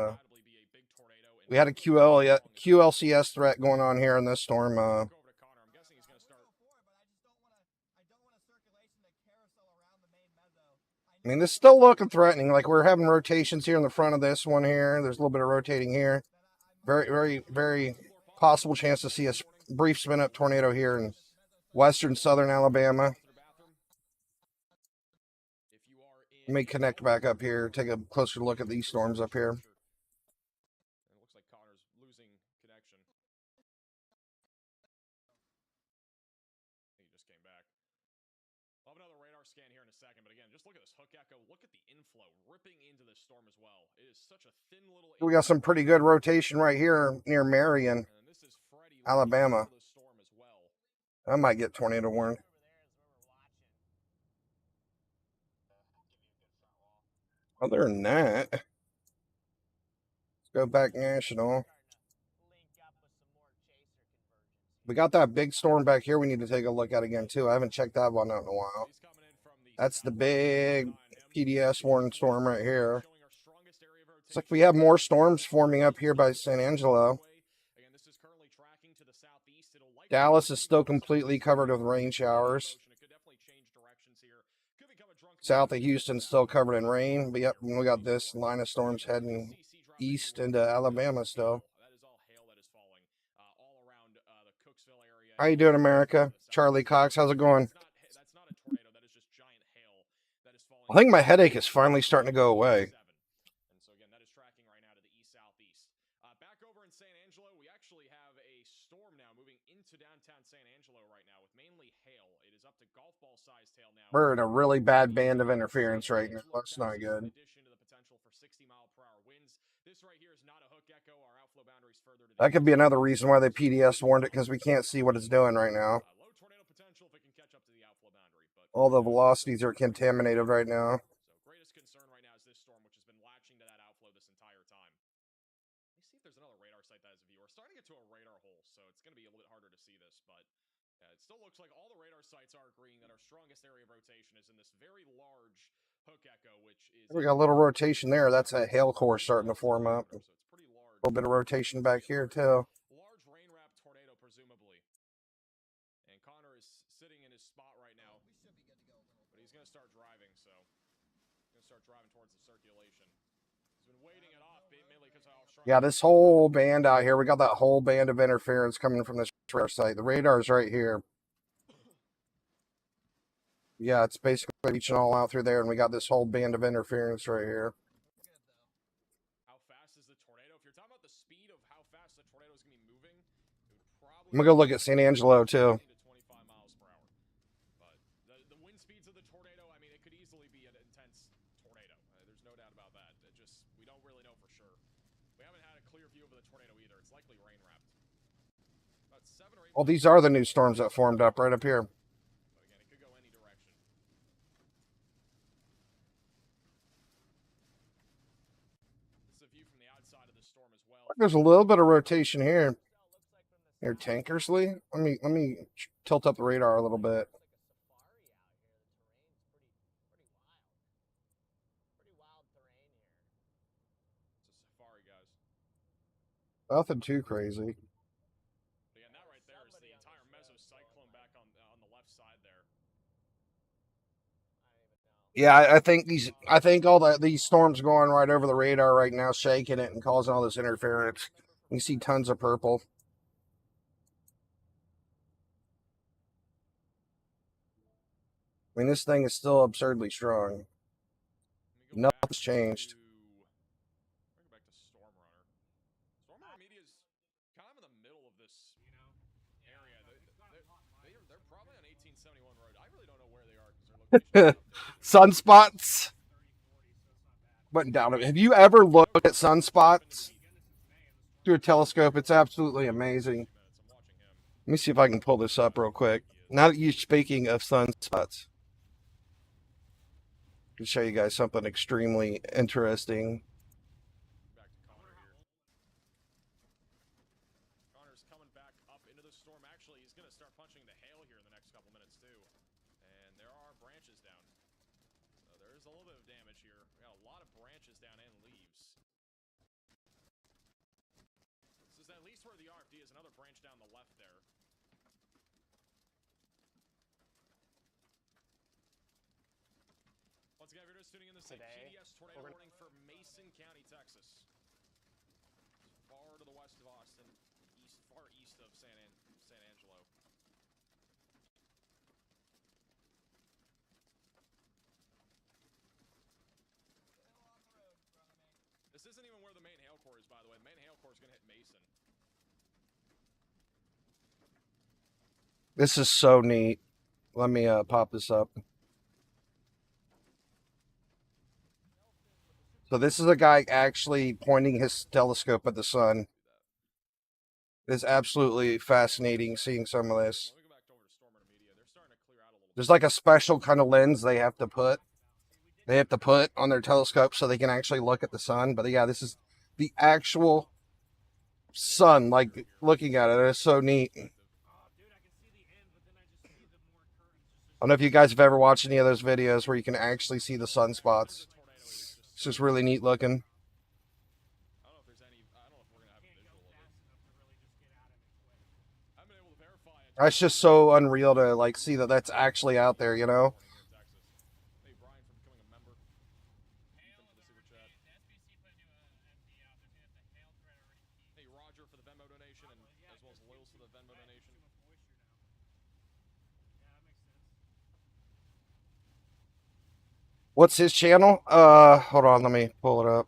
we had a QLCS threat going on here in this storm. I mean, this is still looking threatening. Like we're having rotations here in the front of this one here. There's a little bit of rotating here. Very, very, very possible chance to see a brief spin up tornado here in western southern Alabama. Let me connect back up here, take a closer look at these storms up here. It looks like Connor's losing connection. He just came back. I'll have another radar scan here in a second, but again, just look at this hook echo. Look at the inflow ripping into this storm as well. It is such a thin little. We got some pretty good rotation right here near Marion, And this is Freddie Alabama. the storm as well. I might get tornado warned. Other than that, let's go back national. We got that big storm back here we need to take a look at again, too. I haven't checked that one out in a while. He's coming in from the That's the south. big PDS warning storm right here. Showing our strongest area of Looks like we have more storms forming up here by San Angelo. Again, this is currently tracking to the southeast. It'll likely Dallas is still completely covered with rain showers. It could definitely change directions here. Could become a drunken South of Houston still covered in rain. But yep, we got this line of storms heading east into Alabama still. That is all hail that is falling all around the Cooksville area. How you doing, America? Charlie Cox, how's it going? That's not a tornado. That is just giant hail that is falling. I think my headache is finally starting to go away. And so again, that is tracking right now to the east southeast. Back over in San Angelo, we actually have a storm now moving into downtown San Angelo right now with mainly hail. It is up to golf ball sized hail now. We're in a really bad band of interference right now. That's not good. In addition to the potential for 60-mile-per-hour winds, this right here is not a hook echo. Our outflow boundaries further to That could be another reason why the PDS warned it, because we can't see what it's doing right now. low tornado potential if it can catch up to the outflow boundary. But All the velocities are contaminated right now. so greatest concern right now is this storm, which has been latching to that outflow this entire time. Let me see if there's another radar site that has a view. We're starting to get to a radar hole, so it's going to be a little bit harder to see this, but it still looks like all the radar sites are agreeing that our strongest area of rotation is in this very large hook echo, which is We got a little rotation there. That's a hail core starting to form up. so it's pretty large. A little bit of rotation back here too. Large rain wrap tornado, presumably. going to start driving, so he's going to start driving towards the circulation. He's been waiting it off mainly because I was trying. Yeah, this whole band out here, we got that whole band of interference coming from this radar site. The radar's right here. Yeah, it's basically reaching all out through there, and we got this whole band of interference right here. How fast is the tornado? If you're talking about the speed of how fast the tornado is going to be moving, it would probably. I'm gonna go look at San Angelo too. 20 to 25 miles per hour. But the wind speeds of the tornado, I mean, it could easily be an intense tornado. There's no doubt about that. We don't really know for sure. We haven't had a clear view of the tornado either. It's likely rain wrapped. About 7 or 8. Well, these are the new storms that formed up right up here. But again, it could go any direction. This is a view from the outside of the storm as well. There's a little bit of rotation here. Here, Tankersley. Let me tilt up the radar a little bit. It's a safari, guys. Nothing too crazy. Again, that right there is the entire mesocyclone back on the left side there. Yeah, I think all these storms going right over the radar right now, shaking it and causing all this interference. You see tons of purple. I mean, this thing is still absurdly strong. Nothing's changed. Bring it back to Storm Runner. Storm Runner Media is kind of in the middle of this area. They're probably on 1871 Road. I really don't know where they are because their location. Sunspots. Went down. Have you ever looked at sunspots through a telescope? It's absolutely amazing. Let me see if I can pull this up real quick. Now that you're speaking of sunspots, to show you guys something extremely interesting. Back to Connor here. Connor's coming back up into the storm. Actually, he's going to start punching the hail here in the next couple minutes too. And there are branches down. So there is a little bit of damage here. We got a lot of branches down and leaves. This is at least where the RFD is. Another branch down the left there. Once again, if you're just tuning in, this is a GDS tornado warning for Mason County, Texas. It's far to the west of Austin, far east of San Angelo. This isn't even where the main hail core is, by the way. The main hail core is going to hit Mason. This is so neat. Let me pop this up. So this is a guy actually pointing his telescope at the sun. It's absolutely fascinating seeing some of this. Let me go back over to Storm Runner Media. They're starting to clear out a little bit. There's like a special kind of lens they have to put on their telescope so they can actually look at the sun. But yeah, this is the actual sun, like looking at it. It's so neat. I don't know if you guys have ever watched any of those videos where you can actually see the sunspots. It's just really neat looking. I don't know if we're going to have a visual of it. I've been able to verify it. That's just so unreal to like see that that's actually out there, you know? Hey, Brian, for becoming a member. Thanks for the super chat. Hey, Roger for the Venmo donation, and as well as Lils for the Venmo donation. What's his channel? Hold on, let me pull it up.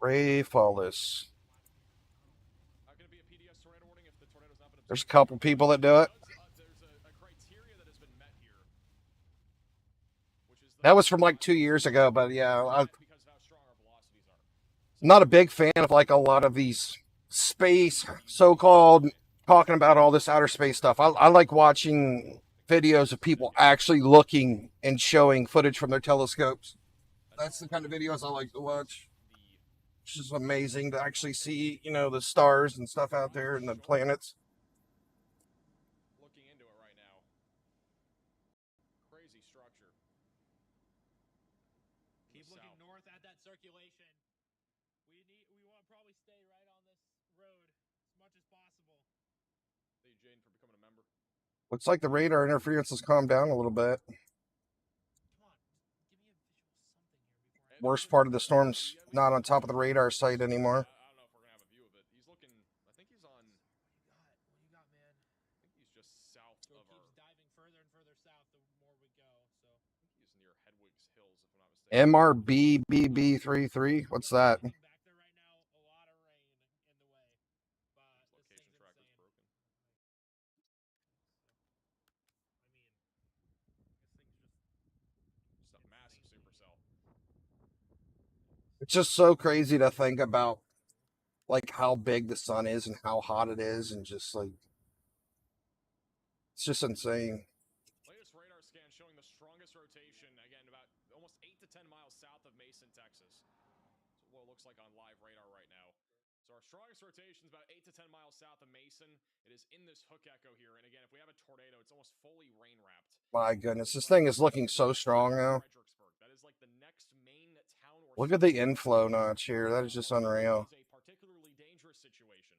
Ray Follis. How can it be a PDS tornado warning if the tornado's not been observed? There's a couple people that do it. There's a criteria that has been met here, which is That was from like 2 years ago, but yeah, I'm because of how strong our velocities are. not a big fan of like a lot of these space, so-called, talking about all this outer space stuff. I like watching videos of people actually looking and showing footage from their telescopes. That's the kind of videos I like to watch. It's just amazing to actually see, you know, the stars and stuff out there and the planets. Looking into it right now. Crazy structure. Keep looking north at that circulation. We want to probably stay right on this road as much as possible. Thank you, Jane, for becoming a member. Looks like the radar interference has calmed down a little bit. Worst part of the storm's not on top of the radar site anymore. I don't know if we're gonna have a view of it. He's looking. I think he's on. What you got, man? I think he's just south It of our. keeps diving further and further south the more we go. So I think he's near Hedwig's Hills, if I'm not mistaken. MRBBB33. What's that? back there right now, a lot of rain in the way. But His this location thing's tracker's insane. broken. I mean, this thing's just Just a massive supercell. It's just so crazy to think about, like, how big the sun is and how hot it is, and just like, it's just insane. Latest radar scan showing the strongest rotation, again, about almost 8 to 10 miles south of Mason, Texas. That's what it looks like on live radar right now. So our strongest rotation is about 8 to 10 miles south of Mason. It is in this hook echo here. And again, if we have a tornado, it's almost fully rain wrapped. My goodness, this thing is looking so strong now. Fredericksburg. That is like the next main town or Look at the inflow notch here. That is just unreal. It's a particularly dangerous situation.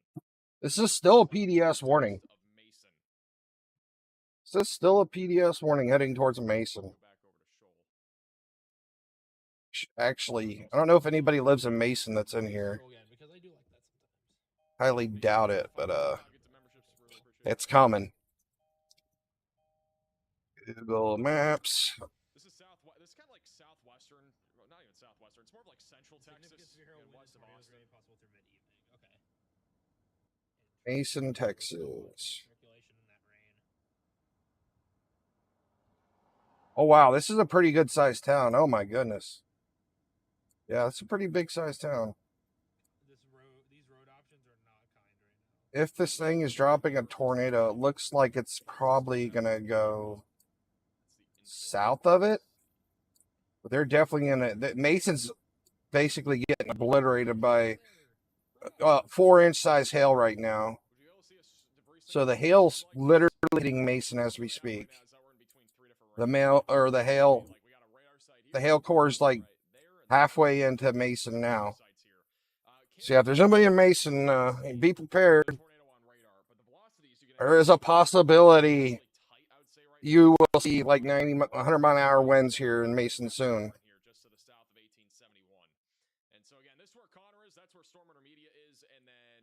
This is still a PDS warning. Of Mason. This is still a PDS warning heading towards Mason. Go back over to Shoal. Actually, I don't know if anybody lives in Mason that's in here. again, because I do like that sometimes. Highly doubt it, but I'll get to memberships. Really appreciate it's coming. Google Maps. This is southwest. This is kind of like southwestern, well, not even southwestern. It's more of like central Texas and west of Austin. Possible through mid-evening. Okay. Mason, Texas. Circulation in that rain. Oh, wow. This is a pretty good sized town. Oh, my goodness. Yeah, it's a pretty big sized town. These road options are not kind right now. If this thing is dropping a tornado, it looks like it's probably going to go south of it. But they're definitely in it. Mason's basically getting obliterated by 4-inch size hail right now. So the hail's literally hitting Mason as we speak. The hail core is like halfway into Mason now. So yeah, if there's anybody in Mason, be prepared. There is a possibility you will see like 90, 100 mile an hour winds here in Mason soon. Just to the south of 1871. And so again, this is where Connor is. That's where Storm Intermedia is, and then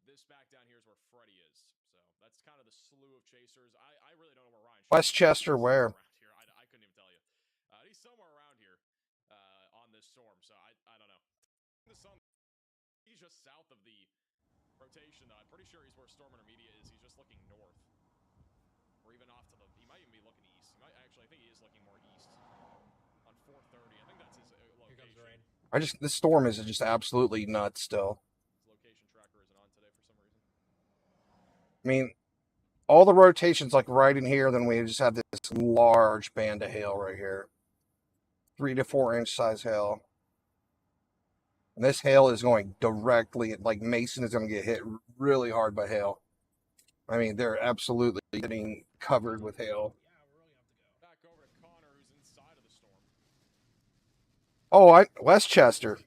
this back down here is where Freddy is. So that's kind of the slew of chasers. I really don't know where Ryan. Westchester, where? Here, I couldn't even tell you. He's somewhere around here on this storm. So I don't know. The sun. He's just south of the rotation, though. I'm pretty sure he's where Storm Intermedia is. He's just looking north. Or even off to the, he might even be looking east. He might, actually, I think he is looking more east on 430. I think that's his location. Here comes the rain. This storm is just absolutely nuts still. His location tracker isn't on today for some reason. I mean, all the rotations like right in here, then we just have this large band of hail right here. 3 to 4 inch size hail. And this hail is going directly, like Mason is going to get hit really hard by hail. I mean, they're absolutely getting covered with hail. Back over to Connor, who's inside of the storm. Oh, Westchester.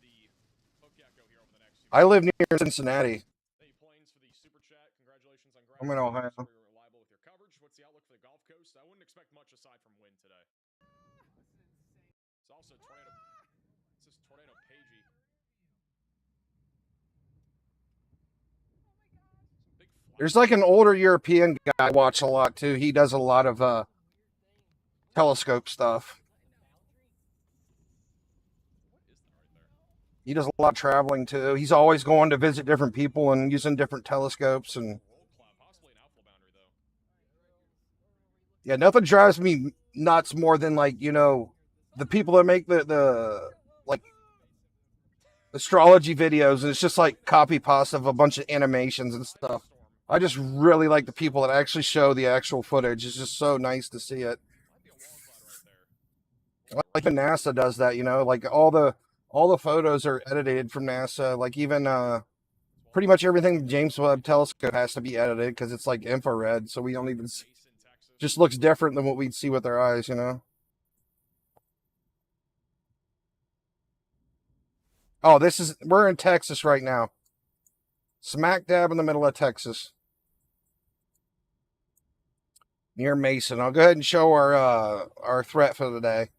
I live near Cincinnati. Hey, Plains for the super chat. Congratulations on I'm in Ohio. You're reliable with your coverage. What's the outlook for the Gulf Coast? I wouldn't expect much aside from wind today. It's also tornado. This is tornado Pagey. There's like an older European guy I watch a lot too. He does a lot of telescope stuff. He does a lot of traveling too. He's always going to visit different people and using different telescopes. And yeah, nothing drives me nuts more than, like, you know, the people that make the like astrology videos, and it's just like copy pasta of a bunch of animations and stuff. I just really like the people that actually show the actual footage. It's just so nice to see it. Like NASA does that, you know, like all the photos are edited from NASA. Like even pretty much everything James Webb Telescope has to be edited because it's like infrared, so we don't even see, just looks different than what we'd see with our eyes, you know. Oh, we're in Texas right now. Smack dab in the middle of Texas. near Mason. I'll go ahead and show our threat for the day.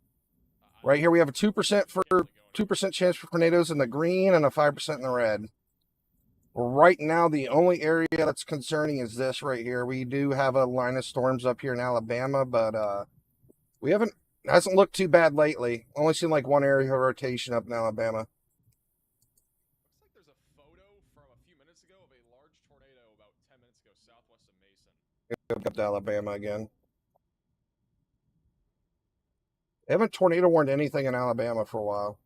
Right here we have a 2% chance for tornadoes in the green and a 5% in the red. Right now, the only area that's concerning is this right here. We do have a line of storms up here in Alabama, but we haven't. It hasn't looked too bad lately. Only seen like one area of rotation up in Alabama. Looks like there's a photo from a few minutes ago of a large tornado about 10 minutes ago southwest of Mason. Up to Alabama again. They haven't tornado warned anything in Alabama for a while.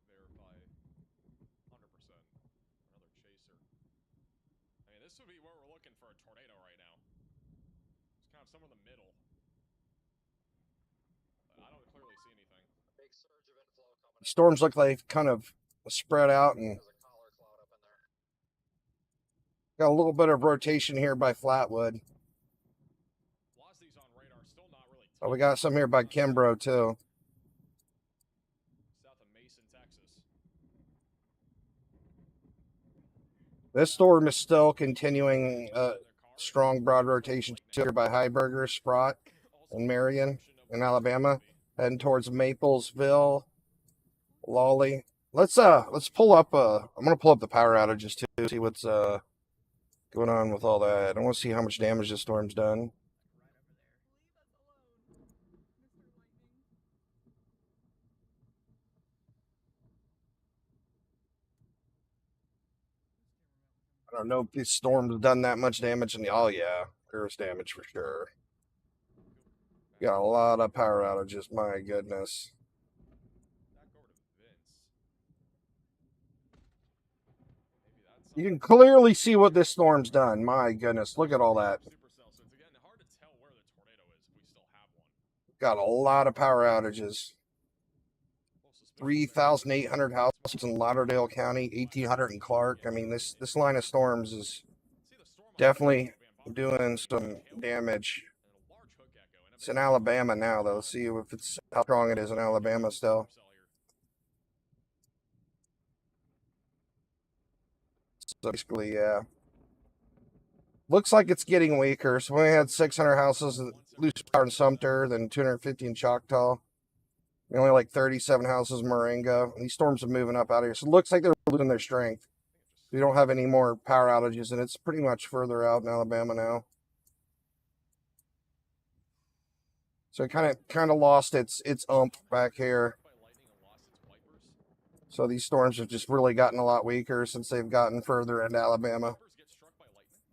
Not verify 100%. Another chaser. I mean, this would be where we're looking for a tornado right now. It's kind of somewhere in the middle. I don't clearly see anything. Big surge of inflow coming. Storms look like kind of spread out and There's a collar cloud up in there. got a little bit of rotation here by Flatwood. Velocities on radar still not really. Oh, we got some here by Kimbrough too. South of Mason, Texas. This storm is still continuing strong broad rotation here by Heiberger, Sprott, and Marion in Alabama, heading towards Maplesville, Lawley. Let's pull up. I'm gonna pull up the power outages too, see what's going on with all that. I want to see how much damage this storm's done. I don't know if this storm's done that much damage in the. Oh yeah, there's damage for sure. Got a lot of power outages. My goodness. Back over to Vince. Maybe that's You can clearly see what this storm's done. My goodness, look at all that. Supercell. So it's again hard to tell where the tornado is if we still have one. Got a lot of power outages. Well, suspicious 3,800 houses in Lauderdale County, 1,800 in Clark. I mean, this line of storms is See the storm on definitely the doing some damage. and a large hook echo. And a It's in Alabama now, though. Let's see if it's how strong it is in Alabama still. So basically, yeah. Looks like it's getting weaker. So we had 600 houses lose power in Sumter, then 250 in Choctaw. We only like 37 houses in Marengo. These storms are moving up out of here. So it looks like they're losing their strength. We don't have any more power outages, and it's pretty much further out in Alabama now. So it kind of lost its ump back here. by lightning and lost its wipers. So these storms have just really gotten a lot weaker since they've gotten further into Alabama. Wipers get struck by lightning.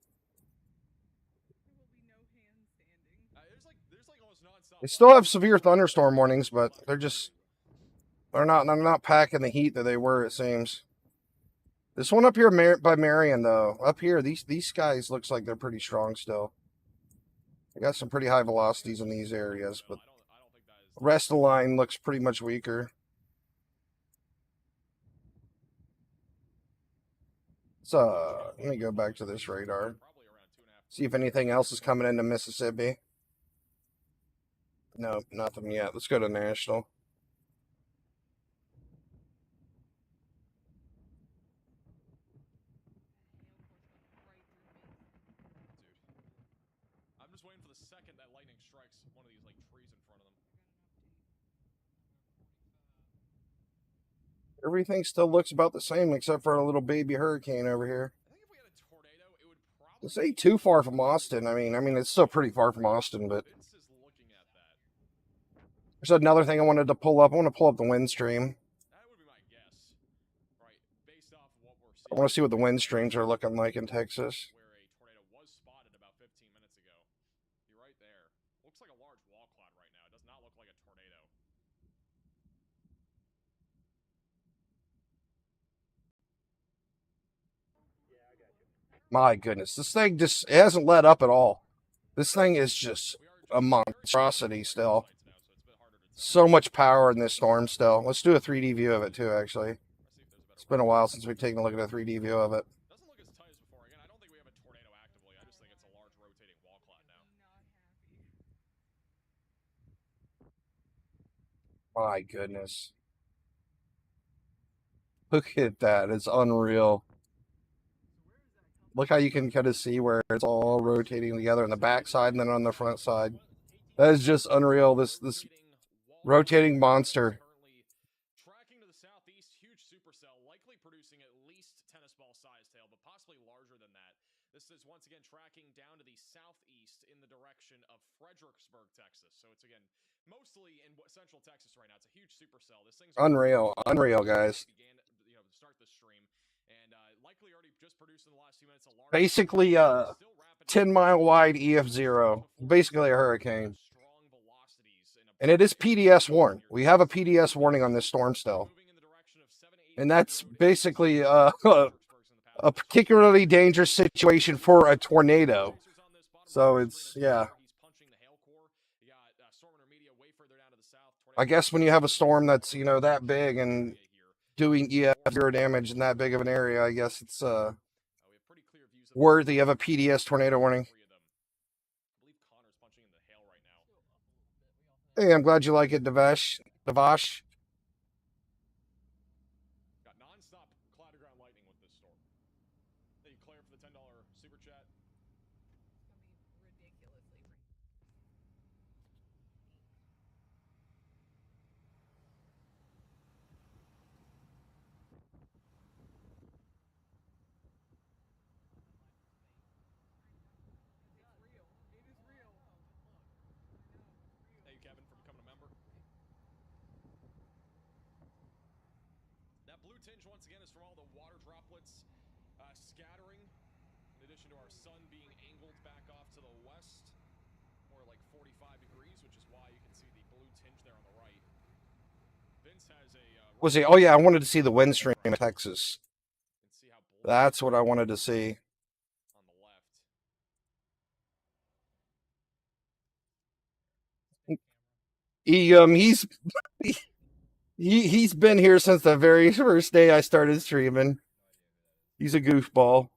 There's like almost nonstop. They still have severe thunderstorm warnings, but they're not packing the heat that they were, it seems. This one up here by Marion, though, up here, these skies looks like they're pretty strong still. They got some pretty high velocities in these areas, but I don't think that is. the rest of the line looks pretty much weaker. So let me go back to this radar. Probably around 2.5. See if anything else is coming into Mississippi. No, nothing yet. Let's go to national. I'm just waiting for the second that lightning strikes one of these like trees in front of them. Everything still looks about the same except for a little baby hurricane over here. I think if we had a tornado, it would probably. This ain't too far from Austin. I mean, it's still pretty far from Austin, but Vince is looking at that. there's another thing I wanted to pull up. I want to pull up the wind stream. That would be my guess, right? Based off of what we're seeing. I want to see what the wind streams are looking like in Texas. Where a tornado was spotted about 15 minutes ago. You're right there. Looks like a large wall cloud right now. It does not look like a tornado. My goodness, this thing just it hasn't let up at all. This thing is just a monstrosity still. So much power in this storm still. Let's do a 3D view of it too, actually. It's been a while since we've taken a look at a 3D view of it. Doesn't look as tight as before. Again, I don't think we have a tornado actively. I just think it's a large rotating wall cloud now. My goodness. Look at that. It's unreal. Look how you can kind of see where it's all rotating together on the back side and then on the front side. That is just unreal. This rotating monster. Tracking to the southeast, huge supercell, likely producing at least tennis ball sized tail, but possibly larger than that. This is once again tracking down to the southeast in the direction of Fredericksburg, Texas. So it's again mostly in central Texas right now. It's a huge supercell. This thing's Unreal, guys. Began, to start the stream, and likely already just produced in the last few minutes. Basically, 10-mile wide EF0, basically a hurricane. And it is PDS warned. We have a PDS warning on this storm still. And that's basically a particularly dangerous situation for a tornado. So it's, yeah. I guess when you have a storm that's, that big and doing EF0 damage in that big of an area, I guess it's worthy of a PDS tornado warning. Hey, I'm glad you like it, Devash. Got non-stop cloud ground lightning with this storm. Thank you, Claire, for the $10 super chat. Thank you, Kevin, for becoming a member. That blue tinge, once again, is from all the water droplets scattering, in addition to our sun being angled back off to the west, more like 45 degrees, which is why you can see the blue tinge there on the right. Vince has a... Was he? Oh, yeah, I wanted to see the wind stream in Texas. That's what I wanted to see. On the left. He's been here since the very first day I started streaming. He's a goofball.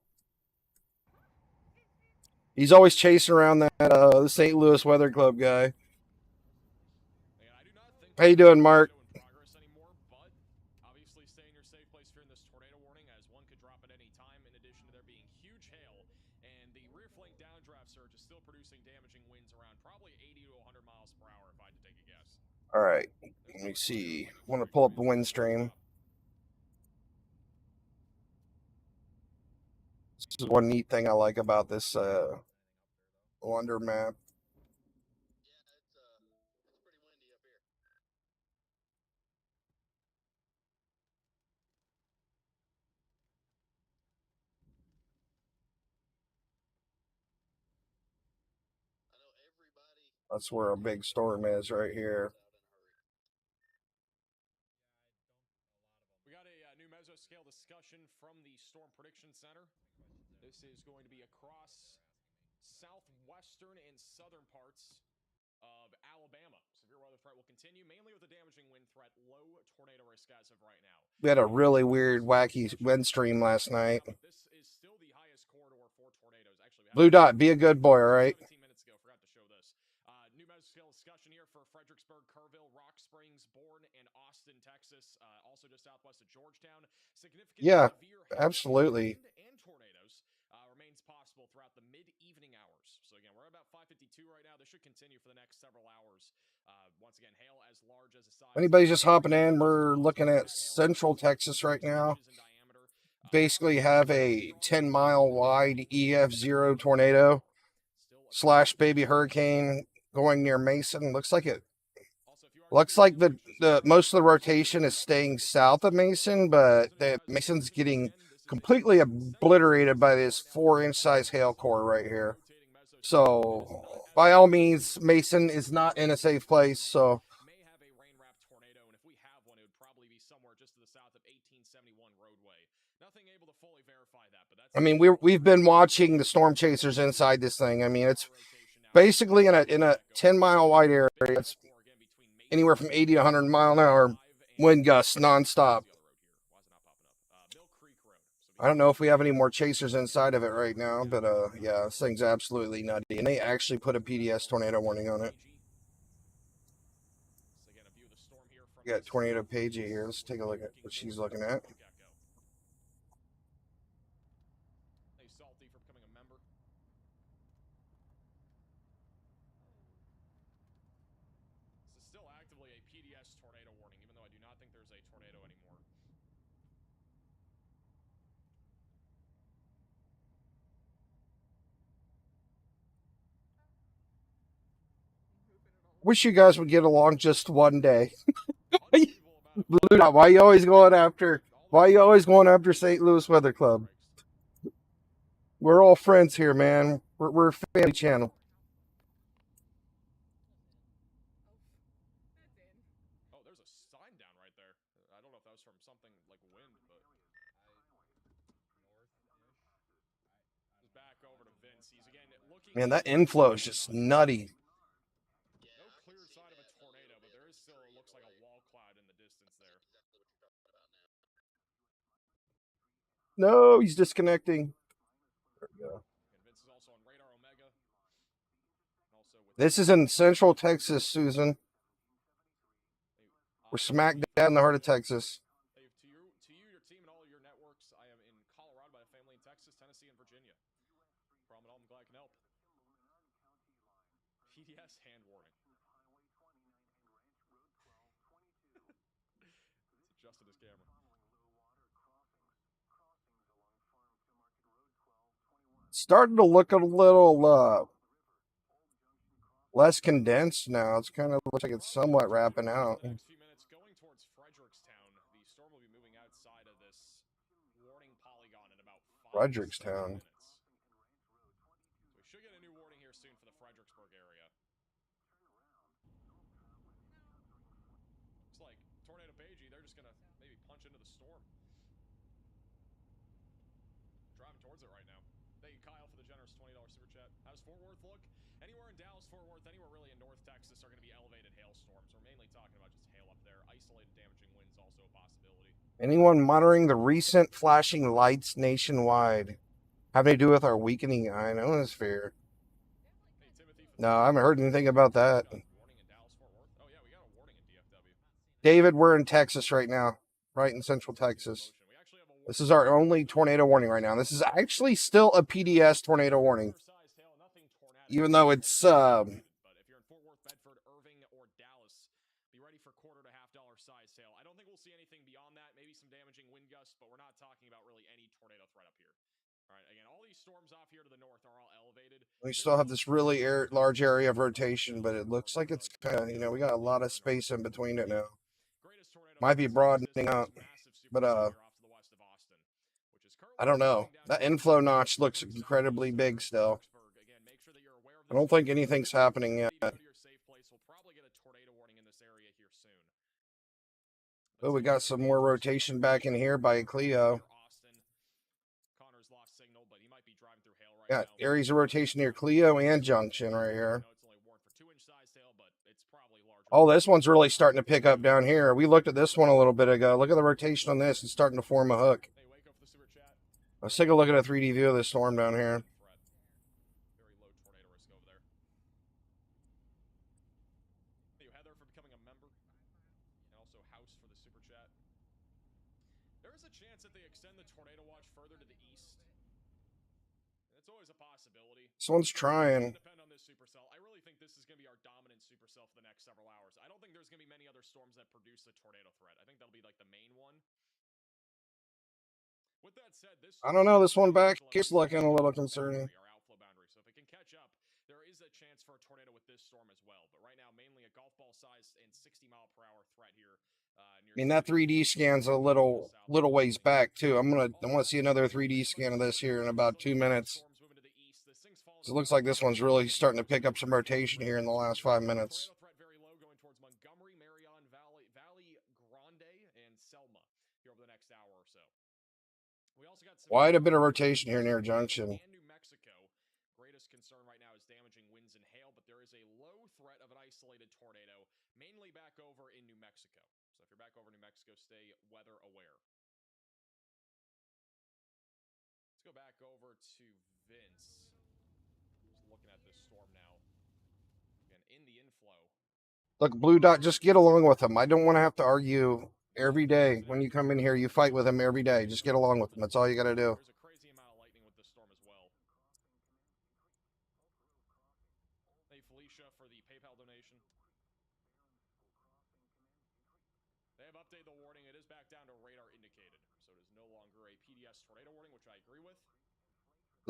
He's always chasing around that the St. Louis Weather Club guy. How you doing, Mark? Obviously, stay in your safe place fearing this tornado warning, as one could drop at any time. In addition to there being huge hail, and the rear flank downdraft surge is still producing damaging winds around probably 80 to 100 miles per hour, if I had to take a guess. All right, let me see. I want to pull up the wind stream. This is one neat thing I like about this Wonder map. It's pretty windy up here. I know everybody. That's where a big storm is right here. We got a new mesoscale discussion from the Storm Prediction Center. This is going to be across southwestern and southern parts of Alabama. Severe weather threat will continue, mainly with a damaging wind threat, low tornado risk as of right now. We had a really weird, wacky wind stream last night. This is still the highest corridor for tornadoes. Actually, Blue Dot, be a good boy, all right? 17 minutes ago, forgot to show this. New mesoscale discussion here for Fredericksburg, Kerrville, Rock Springs, Bourne, and Austin, Texas. Also just southwest of Georgetown. Significant Yeah, severe absolutely. wind and tornadoes remains possible throughout the mid-evening hours. So again, we're at about 5:52 right now. This should continue for the next several hours. Once again, hail as large as a size. Anybody's just hopping in, we're looking at central Texas right now. Basically have a 10-mile wide EF0 tornado / baby hurricane going near Mason. Looks like the most of the rotation is staying south of Mason, but Mason's getting completely obliterated by this 4-inch size hail core right here. So by all means, Mason is not in a safe place. So may have a rain-wrapped tornado, and if we have one, it would probably be somewhere just to the south of 1871 roadway. Nothing able to fully verify that, but that's... I mean, we've been watching the storm chasers inside this thing. I mean, it's basically in a 10-mile wide area. It's anywhere from 80 to 100 mile an hour wind gusts nonstop. I don't know if we have any more chasers inside of it right now, but yeah, this thing's absolutely nutty. And they actually put a PDS tornado warning on it. We got Tornado Pagey here. Let's take a look at what she's looking at. there's a tornado anymore. Wish you guys would get along just one day. Unbelievable amount of Blue Dot, why you always going after? Why you always going after St. Louis Weather Club? We're all friends here, man. We're a family channel. Oh, there's a sign down right there. I don't know if that was from something like wind, but just back over to Vince. He's again looking. Man, that inflow is just nutty. No clear sign of a tornado, but there is still, it looks like a wall cloud in the distance there. No, he's disconnecting. There we go. And Vince is also on Radar Omega. And also with This is in Central Texas, Susan. We're smack dab in the heart of Texas. Hey, to you, your team, and all of your networks, I am in Colorado by a family in Texas, Tennessee, and Virginia. Problem at all, I'm glad I can help. PDS hand warning. It's adjusted his camera. Starting to look a little less condensed now. It's kind of looks like it's somewhat wrapping out. The next few minutes going towards Frederickstown. The storm will be moving outside of this warning polygon in about 5 Frederickstown. minutes. So we should get a new warning here soon for the Fredericksburg area. Looks like Tornado Pagey, they're just gonna maybe punch into the storm. Driving towards it right now. Thank you, Kyle, for the generous $20 super chat. How does Fort Worth look? Anywhere in Dallas, Fort Worth, anywhere really in North Texas are going to be elevated hailstorms. We're mainly talking about just hail up there. Isolated damaging winds also a possibility. Anyone monitoring the recent flashing lights nationwide having to do with our weakening ionosphere? Hey, Timothy. No, I haven't heard anything about that. Warning in Dallas, Fort Worth. Oh yeah, we got a warning in DFW. David, we're in Texas right now, right in Central Texas. We actually have a This is our only tornado warning right now. This is actually still a PDS tornado warning, undersized hail, nothing tornadic. even though it's But if you're in Fort Worth, Bedford, Irving, or Dallas, be ready for $quarter to $half size hail. I don't think we'll see anything beyond that. Maybe some damaging wind gusts, but we're not talking about really any tornado threat up here. All right, again, all these storms off here to the north are all elevated. we still have this really large area of rotation, but it looks like it's kind of, we got a lot of space in between it now. Greatest tornado Might be broadening out, but I don't know. That inflow notch looks incredibly big still. I don't think anything's happening yet. Oh, we got some more rotation back in here by Cleo. Got areas of rotation near Cleo and Junction right here. Oh, this one's really starting to pick up down here. We looked at this one a little bit ago. Look at the rotation on this. It's starting to form a hook. Let's take a look at a 3D view of this storm down here. Very low tornado risk over there. Thank you, Heather, for becoming a member. And also House for the super chat. There is a chance that they extend the tornado watch further to the east. That's always a possibility. This one's trying. Depend on this supercell. I really think this is going to be our dominant supercell for the next several hours. I don't think there's going to be many other storms that produce a tornado threat. I think that'll be like the main one. With that said, this I don't know. This one back here's looking a little concerning. Our outflow boundary. So if it can catch up, there is a chance for a tornado with this storm as well. But right now, mainly a golf ball size and 60-mile-per-hour threat here. I mean, that 3D scan's a little ways back too. I want to see another 3D scan of this here in about 2 minutes. So it looks like this one's really starting to pick up some rotation here in the last 5 minutes. Very low going towards Montgomery, Marion, Valley Grande, and Selma here over the next hour or so. We also got Quite a bit of rotation here near Junction. And New Mexico. Greatest concern right now is damaging winds and hail, but there is a low threat of an isolated tornado, mainly back over in New Mexico. So if you're back over New Mexico, stay weather aware. Let's go back over to Vince. Just looking at this storm now. Again, in the inflow. Look, Blue Dot, just get along with them. I don't want to have to argue every day. When you come in here, you fight with him every day. Just get along with them. That's all you got to do. There's a crazy amount of lightning with this storm as well. Hey, Felicia, for the PayPal donation. They have updated the warning. It is back down to radar indicated, so it is no longer a PDS tornado warning, which I agree with.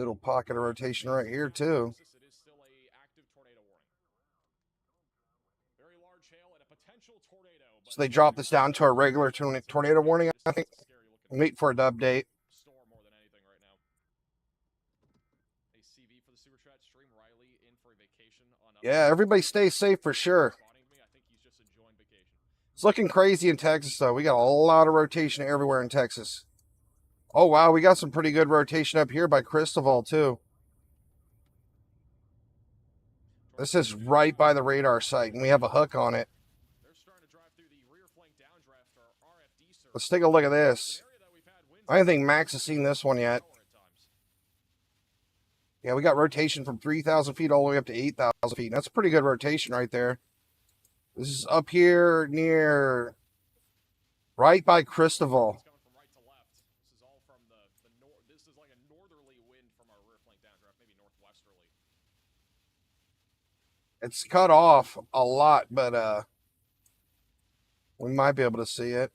Little pocket of rotation right here too. It is still a active tornado warning. Very large hail and a potential tornado. So they dropped this down to a regular tornado warning, I think. Wait for it to update. Storm more than anything right now. A CV for the super chat stream. Riley in for a vacation on. Yeah, everybody stay safe for sure. I think he's just enjoying vacation. It's looking crazy in Texas though. We got a lot of rotation everywhere in Texas. Oh wow, we got some pretty good rotation up here by Cristobal too. This is right by the radar site, and we have a hook on it. Let's take a look at this. I don't think Max has seen this one yet. Yeah, we got rotation from 3,000 feet all the way up to 8,000 feet. That's a pretty good rotation right there. This is up here near, right by Cristobal. It's cut off a lot, but we might be able to see it.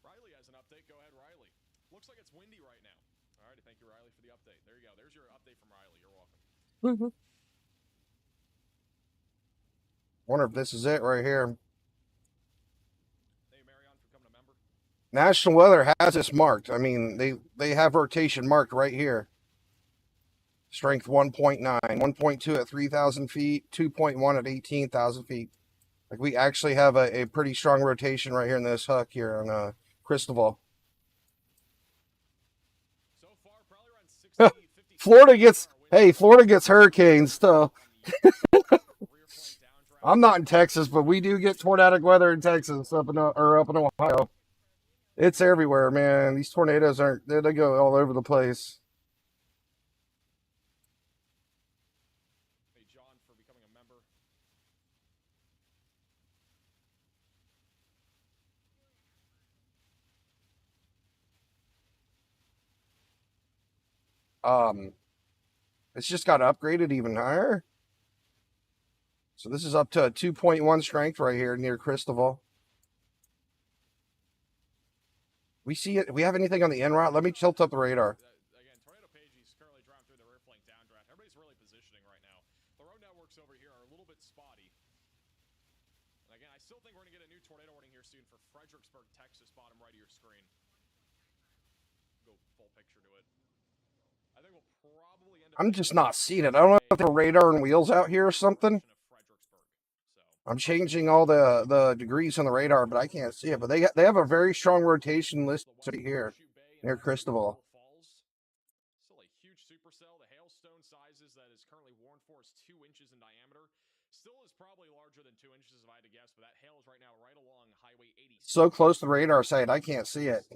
Riley has an update. Go ahead, Riley. Looks like it's windy right now. All right, thank you, Riley, for the update. There you go. There's your update from Riley. You're welcome. Wonder if this is it right here. Thank you, Marion, for coming a member. National Weather has this marked. I mean, they have rotation marked right here. Strength 1.9, 1.2 at 3,000 feet, 2.1 at 18,000 feet. Like we actually have a pretty strong rotation right here in this hook here on Cristobal. So far, probably around 60, 50. Florida gets hurricanes still. I'm not in Texas, but we do get tornadic weather in Texas up in Ohio. It's everywhere, man. These tornadoes they go all over the place. Hey, John, for becoming a member. It's just got upgraded even higher. So this is up to a 2.1 strength right here near Cristobal. We see it. We have anything on the en route? Let me tilt up the radar. Again, tornado page is currently driving through the rear flank downdraft. Everybody's really positioning right now. The road networks over here are a little bit spotty. And again, I still think we're going to get a new tornado warning here soon for Fredericksburg, Texas, bottom right of your screen. Go full picture to it. I think we'll probably end up. I'm just not seeing it. I don't know if there are radar and wheels out here or something. I'm changing all the degrees on the radar, but I can't see it. But they have a very strong rotation list right here near Cristobal. Still a huge supercell. The hailstone sizes that is currently warned for is 2 inches in diameter. Still is probably larger than 2 inches if I had to guess, but that hail is right now right along Highway 80. So close to the radar site, I can't see it.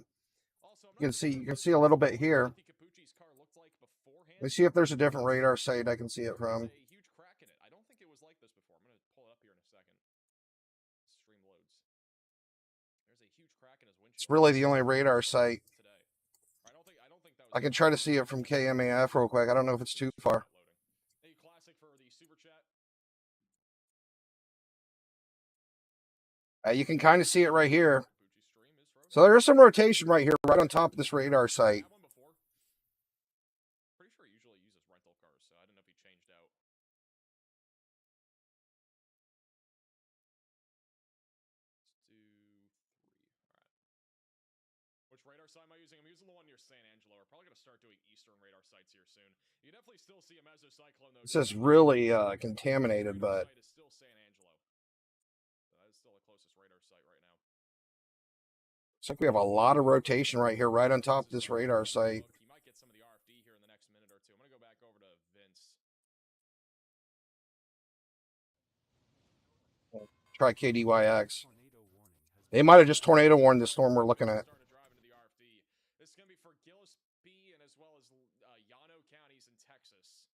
You can see a little bit here. Let me see if there's a different radar site I can see it from. It's really the only radar site. I can try to see it from KMAF real quick. I don't know if it's too far. You can kind of see it right here. So there's some rotation right here, right on top of this radar site. Pretty sure he usually uses rental cars, so I don't know if he changed out. Let's do 3. All right. Which radar site am I using? I'm using the one near San Angelo. We're probably going to start doing eastern radar sites here soon. You definitely still see a mesocyclone, though. This is really contaminated, but It's still San Angelo. So that is still the closest radar site right now. looks like we have a lot of rotation right here, right on top of this radar site. You might get some of the RFD here in the next minute or two. I'm going to go back over to Vince. Try KDYX. They might have just tornado warned the storm we're looking at. Starting to drive into the RFD. This is going to be for Gillespie and as well as Llano counties in Texas.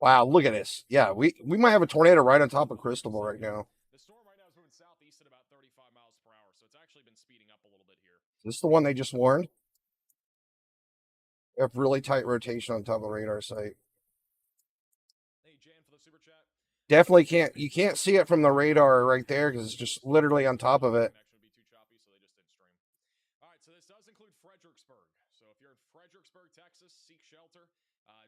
Wow, look at this. Yeah, we might have a tornado right on top of Cristobal right now. The storm right now is moving southeast at about 35 miles per hour, so it's actually been speeding up a little bit here. Is this the one they just warned? They have really tight rotation on top of the radar site. Hey, Jan, for the super chat. Definitely can't, you can't see it from the radar right there because it's just literally on top of it. Connection would be too choppy, so they just didn't stream. All right, so this does include Fredericksburg. So if you're in Fredericksburg, Texas, seek shelter.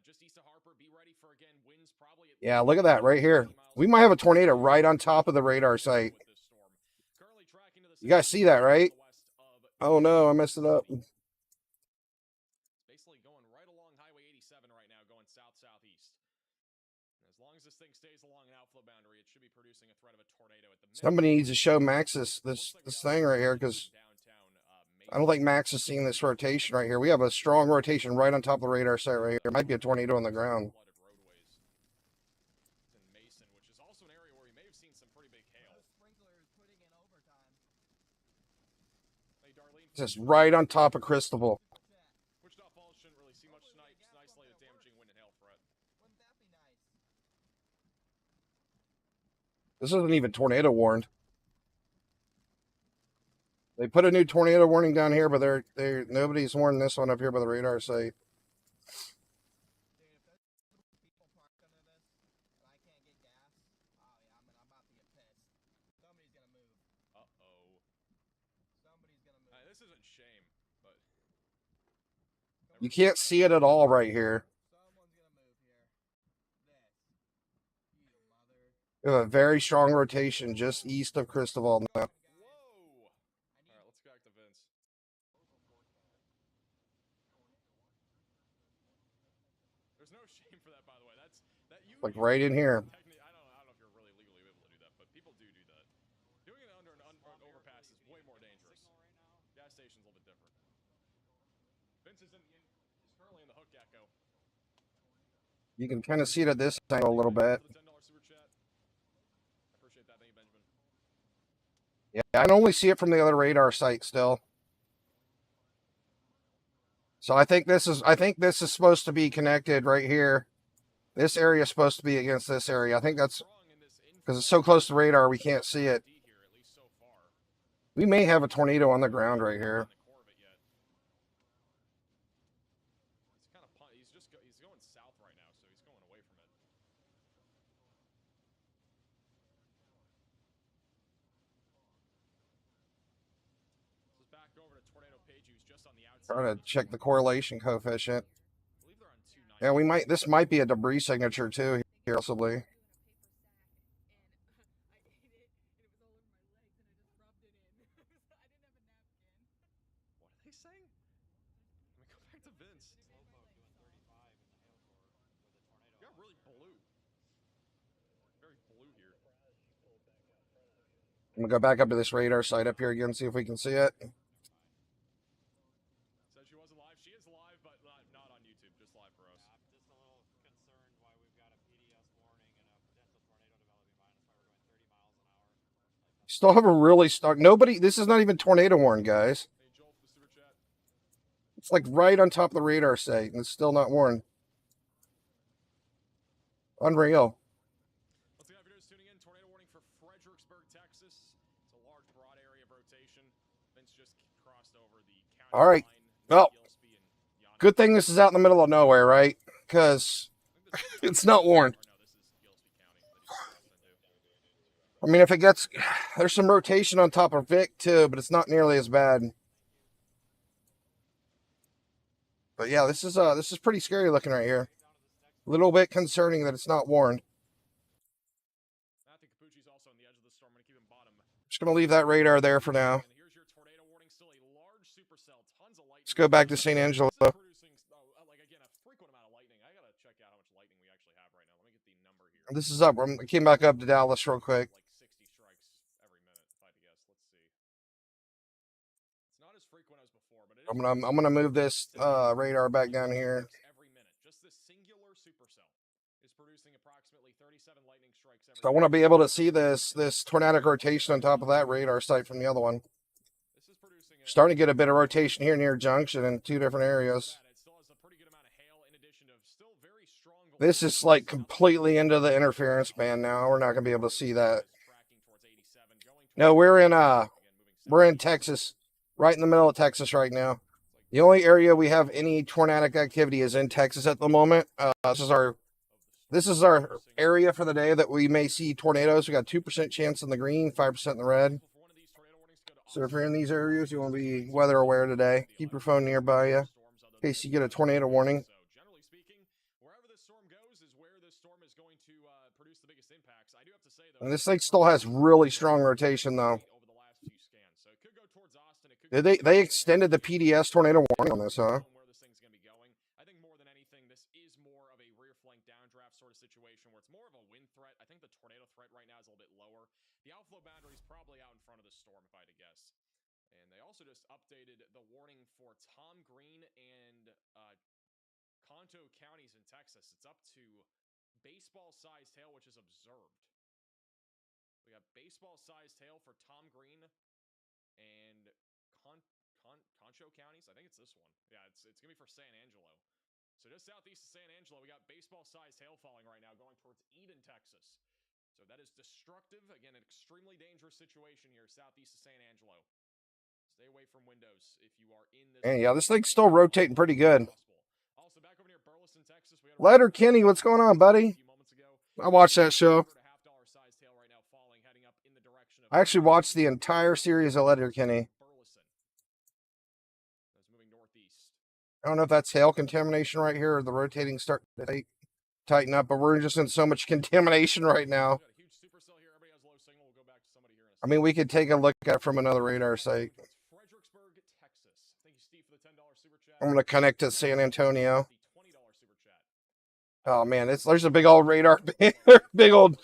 Just east of Harper, be ready for, again, winds probably at Yeah, look at that right here. We might have a tornado right on top of the radar site. with this storm. Currently tracking to the You guys see that, right? west of Oh no, I messed it up. It's basically going right along Highway 87 right now, going south-southeast. And as long as this thing stays along an outflow boundary, it should be producing a threat of a tornado at the minute. Somebody needs to show Max this thing right here because I don't think Max has seen this rotation right here. We have a strong rotation right on top of the radar site right here. It might be a tornado on the ground. Flooded roadways. It's in Mason, which is also an area where we may have seen some pretty big hail. Those sprinklers putting in overtime. Hey, Darlene, Just right on top of Cristobal. Wichita Falls shouldn't really see much tonight. Just an isolated damaging wind and hail threat. Wouldn't that be nice? This isn't even tornado warned. They put a new tornado warning down here, but they're nobody's warned this one up here by the radar site. Dude, if there's people parked under this and I can't get gas, oh yeah, I'm about to get pissed. Somebody's gonna move. Uh-oh. Somebody's gonna move. This isn't shame, but You can't see it at all right here. Someone's gonna move here. This. You mother. We have a very strong rotation just east of Cristobal now. whoa! All right, let's go back to Vince. There's no shame for that, by the way. That you Like right in here. Technically, I don't know if you're really legally able to do that, but people do that. Doing it under an overpass is way more dangerous. Gas station's a little bit different. Vince is currently in the hook echo. You can kind of see it at this angle a little bit. For the $10 super chat. I appreciate that. Thank you, Benjamin. Yeah, I can only see it from the other radar site still. So I think this is supposed to be connected right here. This area is supposed to be against this area. I think that's because it's so close to radar we can't see it. We may have a tornado on the ground right here. He's going south right now, so he's going away from it. This is back over to tornado page who's just on the outside. Trying to check the correlation coefficient. I believe they're on 290. Yeah, we might. This might be a debris signature too here, possibly. What are they saying? Let me go back to Vince. Yeah, really blue. Very blue here. I'm gonna go back up to this radar site up here again, see if we can see it. Said she wasn't live. She is live, but not on YouTube. Just live for us. Just a little concerned why we've got a PDS warning and a potential tornado developing behind us. Why we're going 30 miles an hour. Still have a really stark. Nobody. This is not even tornado warned, guys. Hey, Joel, for the super chat. It's like right on top of the radar site, and it's still not warned. Unreal. Let's see if you're just tuning in. Tornado warning for Fredericksburg, Texas. It's a large, broad area of rotation. Vince just crossed over the county All right. line. Well, Gillespie and Yonah. good thing this is out in the middle of nowhere, right? Because it's not warned. Or no, this is Gillespie County. I mean, if it gets, there's some rotation on top of Vic too, but it's not nearly as bad. But yeah, this is pretty scary looking right here. A little bit concerning that it's not warned. Matthew Capucci's also on the edge of the storm. I'm going to keep him bottom. Just gonna leave that radar there for now. And here's your tornado warning. Still a large supercell. Tons of lightning. Let's go back to St. Angelo. This is producing, like, again, a frequent amount of lightning. I got to check out how much lightning we actually have right now. Let me get the number here. This is up. I came back up to Dallas real quick. Like 60 strikes every minute, if I had to guess. Let's see. It's not as frequent as before, but it is. I'm gonna move this radar back down here. Every minute. Just this singular supercell is producing approximately 37 lightning strikes every So I want to be able to see this tornadic rotation on top of that radar site from the other one. This is producing Starting to get a bit of rotation here near Junction in two different areas. It still has a pretty good amount of hail in addition to still very strong. This is like completely into the interference band now. We're not gonna be able to see that. Tracking towards 87, going No, we're in again, moving we're in Texas, right in the middle of Texas right now. The only area we have any tornadic activity is in Texas at the moment. This is our This is our area for the day that we may see tornadoes. We got 2% chance in the green, 5% in the red. So if you're in these areas, you want to be weather aware today. Keep your phone nearby you in case you get a tornado warning. So generally speaking, wherever this storm goes is where this storm is going to produce the biggest impacts. I do have to say though, And this thing still has really strong rotation though. over the last few scans. So it could go towards Austin. It could They extended the PDS tornado warning on this, huh? where this thing's going to be going. I think more than anything, this is more of a rear flank downdraft sort of situation where it's more of a wind threat. I think the tornado threat right now is a little bit lower. The outflow boundary is probably out in front of the storm, if I had to guess. And they also just updated the warning for Tom Green and Conto counties in Texas. It's up to baseball-sized hail, which is observed. We got baseball-sized hail for Tom Green and Concho counties. I think it's this one. Yeah, it's gonna be for San Angelo. So just southeast of San Angelo, we got baseball-sized hail falling right now, going towards Eden, Texas. So that is destructive. Again, an extremely dangerous situation here, southeast of San Angelo. Stay away from windows if you are in this. And yeah, this thing's still rotating pretty good. Also, back over near Burleson, Texas, we had Letter Kenny, what's going on, buddy? I watched that show. I actually watched the entire series of Letter Kenny. I don't know if that's hail contamination right here or the rotating start to tighten up, but we're just in so much contamination right now. I mean, we could take a look at it from another radar site. Fredericksburg, Texas. Thank you, Steve, for the $10 super chat. I'm going to connect to San Antonio. Oh, man, there's a big old radar, big old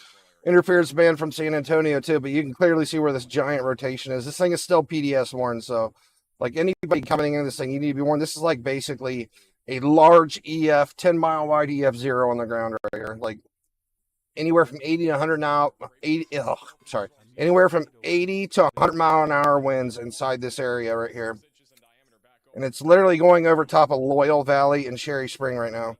interference band from San Antonio, too, but you can clearly see where this giant rotation is. This thing is still PDS warned, so like anybody coming into this thing, you need to be warned. This is like basically a large EF, 10-mile wide EF0 on the ground right here. Like anywhere from 80 to 100 now, anywhere from 80 to 100 mile an hour winds inside this area right here. And it's literally going over top of Loyal Valley and Cherry Spring right now.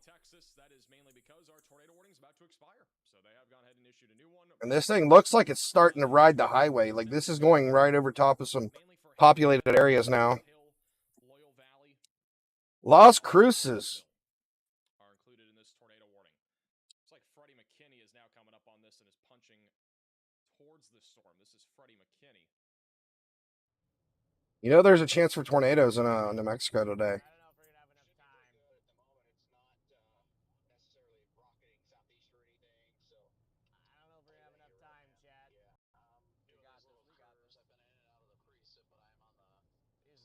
And this thing looks like it's starting to ride the highway. Like this is going right over top of some populated areas now. Las Cruces. Are included in this tornado warning. Looks like Freddie McKinney is now coming up on this and is punching towards the storm. This is Freddie McKinney. You know, there's a chance for tornadoes in New Mexico today.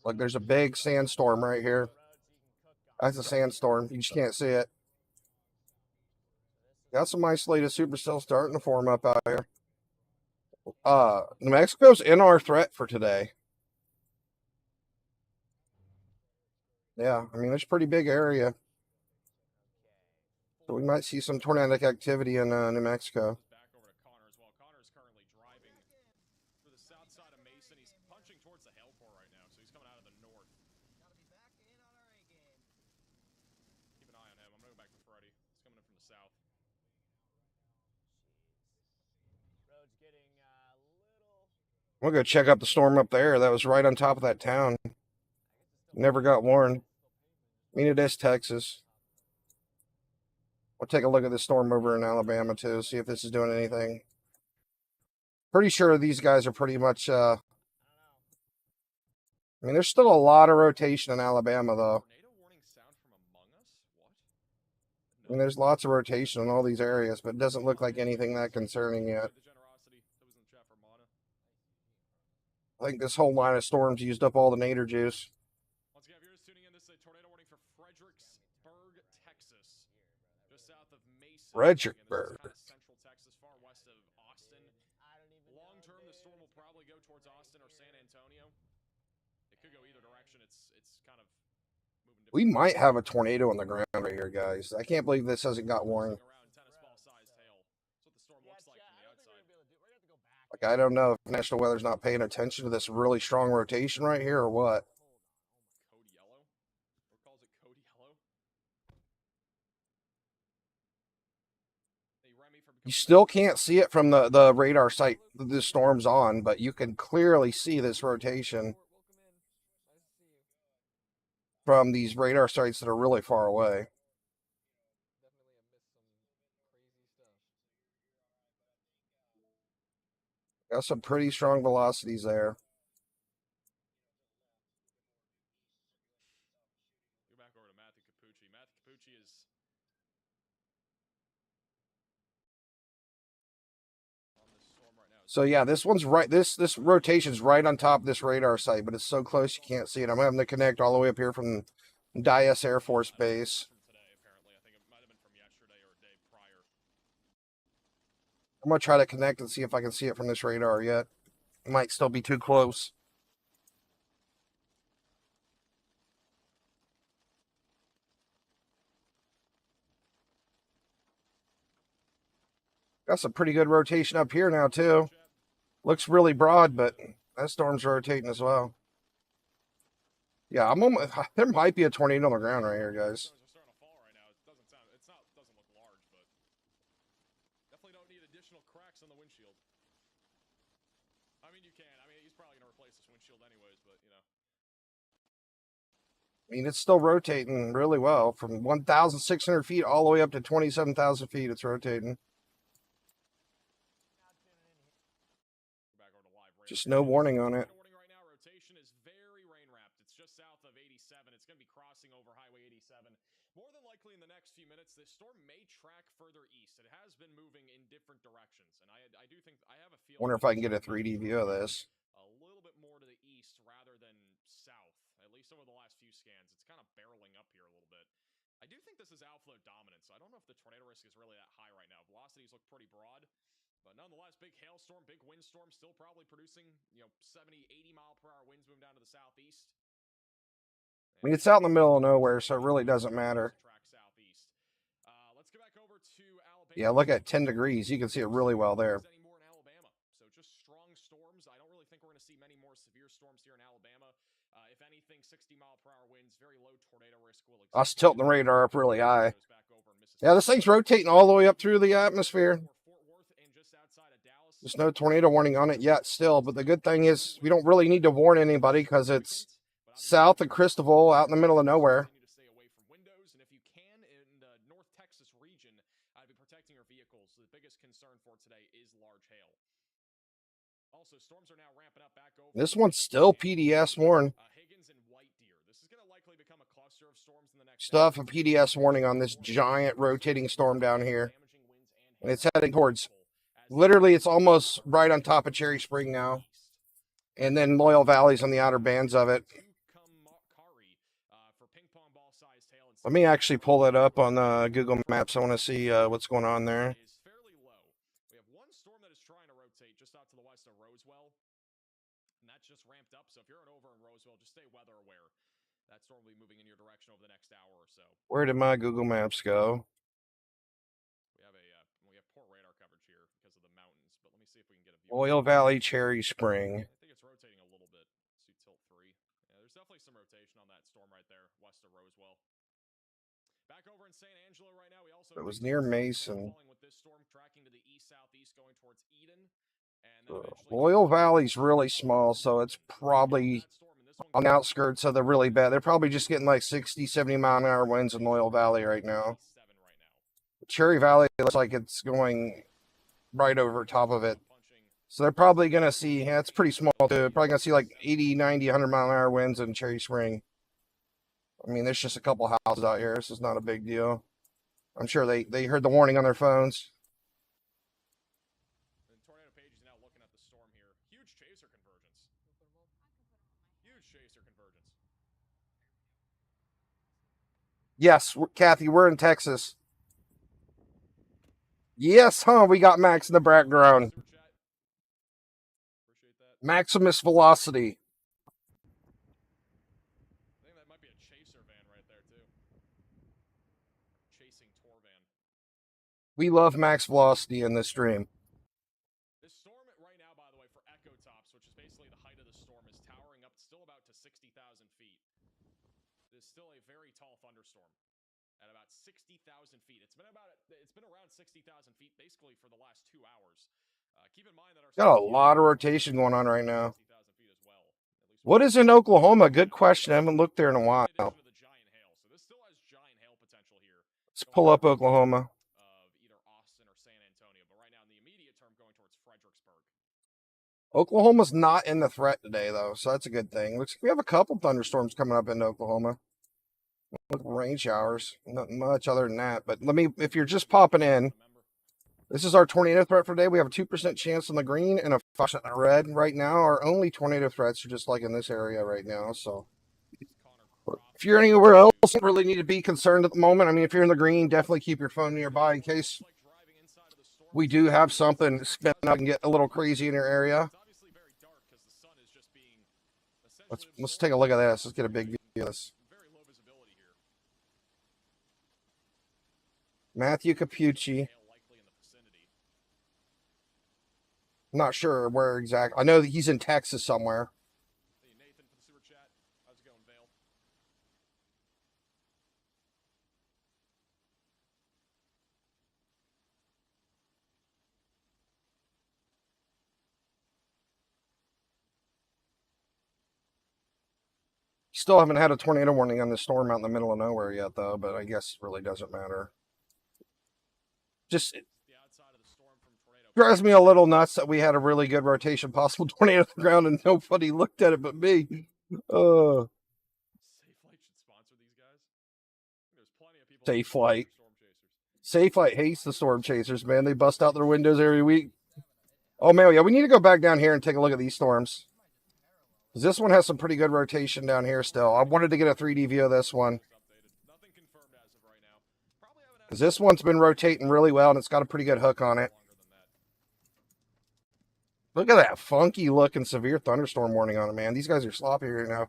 Like there's a big sandstorm right here. That's a sandstorm. You just can't see it. Got some isolated supercells starting to form up out here. New Mexico's in our threat for today. Yeah, I mean, it's a pretty big area. So we might see some tornadic activity in New Mexico. Back over to Connor as well. Connor is currently driving for the south side of Mason. He's punching towards the hail core right now, so he's coming out of the north. Gotta be back in on our A game. Keep an eye on him. I'm gonna go back to Freddie. He's coming in from the south. Road's getting little. We'll go check out the storm up there. That was right on top of that town. Never got warned. I mean, it is Texas. We'll take a look at the storm over in Alabama, too, see if this is doing anything. Pretty sure these guys are pretty much, I mean, there's still a lot of rotation in Alabama, though. Tornado warning sound from among us? What? I mean, there's lots of rotation in all these areas, but it doesn't look like anything that concerning yet. The generosity that was in the chat for Mana. I think this whole line of storms used up all the nader juice. Once again, if you're just tuning in, this is a tornado warning for Fredericksburg, Texas. Just south of Mason. Fredericksburg. Again, this is kind of central Texas, far west of Austin. Long term, the storm will probably go towards Austin or San Antonio. It could go either direction. It's kind of moving. We might have a tornado on the ground right here, guys. I can't believe this hasn't got warning. Around tennis ball sized hail. That's what the storm looks like from the outside. Like, I don't know if National Weather's not paying attention to this really strong rotation right here or what. Code yellow? Or calls it code yellow? Hey, Remy, for You still can't see it from the radar site that the storm's on, but you can clearly see this rotation from these radar sites that are really far away. Got some pretty strong velocities there. Go back over to Matthew Capucci. Matthew Capucci is on this storm right now. So yeah, this one's right. This rotation's right on top of this radar site, but it's so close you can't see it. I'm having to connect all the way up here from Dias Air Force Base. From today, apparently. I think it might have been from yesterday or a day prior. I'm gonna try to connect and see if I can see it from this radar yet. It might still be too close. Got some pretty good rotation up here now too. Looks really broad, but that storm's rotating as well. Yeah, I'm almost, there might be a tornado on the ground right here, guys. Storms are starting to fall right now. It doesn't sound. Doesn't look large, but definitely don't need additional cracks on the windshield. I mean, you can. I mean, he's probably gonna replace this windshield anyways, but you know. I mean, it's still rotating really well from 1,600 feet all the way up to 27,000 feet. It's rotating. Back over to live radar. Just no warning on it. Warning right now. Rotation is very rain wrapped. It's just south of 87. It's going to be crossing over Highway 87. More than likely in the next few minutes, this storm may track further east. It has been moving in different directions, and I do think I have a feeling. Wonder if I can get a 3D view of this. A little bit more to the east rather than south. At least over the last few scans, it's kind of barreling up here a little bit. I do think this is outflow dominant, so I don't know if the tornado risk is really that high right now. Velocities look pretty broad. But nonetheless, big hailstorm, big windstorm, still probably producing, 70, 80 mile per hour winds moving down to the southeast. I mean, it's out in the middle of nowhere, so it really doesn't matter. Track southeast. Let's get back over to Alabama. Yeah, look at 10 degrees. You can see it really well there. Anymore in Alabama. So just strong storms. I don't really think we're going to see many more severe storms here in Alabama. If anything, 60 mile per hour winds, very low tornado risk will exist. I was tilting the radar up really high. Yeah, this thing's rotating all the way up through the atmosphere. There's no tornado warning on it yet still, but the good thing is we don't really need to warn anybody because it's south of Cristobal, out in the middle of nowhere. To stay away from windows, and if you can, in the North Texas region, be protecting your vehicles. The biggest concern for today is large hail. Also, storms are now ramping up back over. This one's still PDS warning. Higgins and White Deer. This is going to likely become a cluster of storms in the next. Stuff a PDS warning on this giant rotating storm down here, and it's heading towards. Literally, it's almost right on top of Cherry Spring now. And then Loyal Valley's on the outer bands of it. Let me actually pull it up on Google Maps. I want to see what's going on there. Is fairly low. We have one storm that is trying to rotate just out to the west of Roswell. And that's just ramped up. So if you're over in Roswell, just stay weather aware. That storm will be moving in your direction over the next hour or so. Where did my Google Maps go? We have poor radar coverage here because of the mountains, but let me see if we can get a view. Loyal Valley, Cherry Spring. I think it's rotating a little bit. Let's do tilt 3. Yeah, there's definitely some rotation on that storm right there, west of Roswell. Back over in San Angelo right now, we also. It was near Mason. With this storm tracking to the east-southeast, going towards Eden. Loyal Valley's really small, so it's probably on the outskirts of the really bad. They're probably just getting like 60, 70 mile an hour winds in Loyal Valley right now. Cherry Valley looks like it's going right over top of it. So they're probably going to see, yeah, it's pretty small too. Probably going to see like 80, 90, 100 mile an hour winds in Cherry Spring. I mean, there's just a couple houses out here. This is not a big deal. I'm sure they heard the warning on their phones. The tornado page is now looking at the storm here. Huge chaser convergence. Huge chaser convergence. Yes, Kathy, we're in Texas. Yes, huh? We got Max in the background. Maximus velocity. I think that might be a chaser van right there too. Chasing tour van. We love max velocity in this stream. This storm right now, by the way, for echo tops, which is basically the height of the storm, is towering up still about to 60,000 feet. It is still a very tall thunderstorm at about 60,000 feet. It's been around 60,000 feet basically for the last 2 hours. Keep in mind that our got a lot of rotation going on right now. What is in Oklahoma? Good question. I haven't looked there in a while. Let's pull up Oklahoma. Of either Austin or San Antonio, but right now in the immediate term going towards Fredericksburg. Oklahoma's not in the threat today, though, so that's a good thing. Looks like we have a couple thunderstorms coming up into Oklahoma. With rain showers. Not much other than that. But if you're just popping in, this is our tornado threat for today. We have a 2% chance on the green and a 5% on the red. Right now, our only tornado threats are just like in this area right now. So if you're anywhere else, you don't really need to be concerned at the moment. I mean, if you're in the green, definitely keep your phone nearby in case we do have something spin up and get a little crazy in your area. Let's take a look at this. Let's get a big view of this. Matthew Capucci. Not sure where exactly. I know that he's in Texas somewhere. Hey, Nathan for the super chat. How's it going, Vale? Still haven't had a tornado warning on this storm out in the middle of nowhere yet, though, but I guess it really doesn't matter. Just drives me a little nuts that we had a really good rotation possible tornado on the ground and nobody looked at it but me. Safe Flight. Safe Flight hates the storm chasers, man. They bust out their windows every week. Oh, man, yeah, we need to go back down here and take a look at these storms. This one has some pretty good rotation down here still. I wanted to get a 3D view of this one. Because this one's been rotating really well, and it's got a pretty good hook on it. Look at that funky looking severe thunderstorm warning on it, man. These guys are sloppy right now.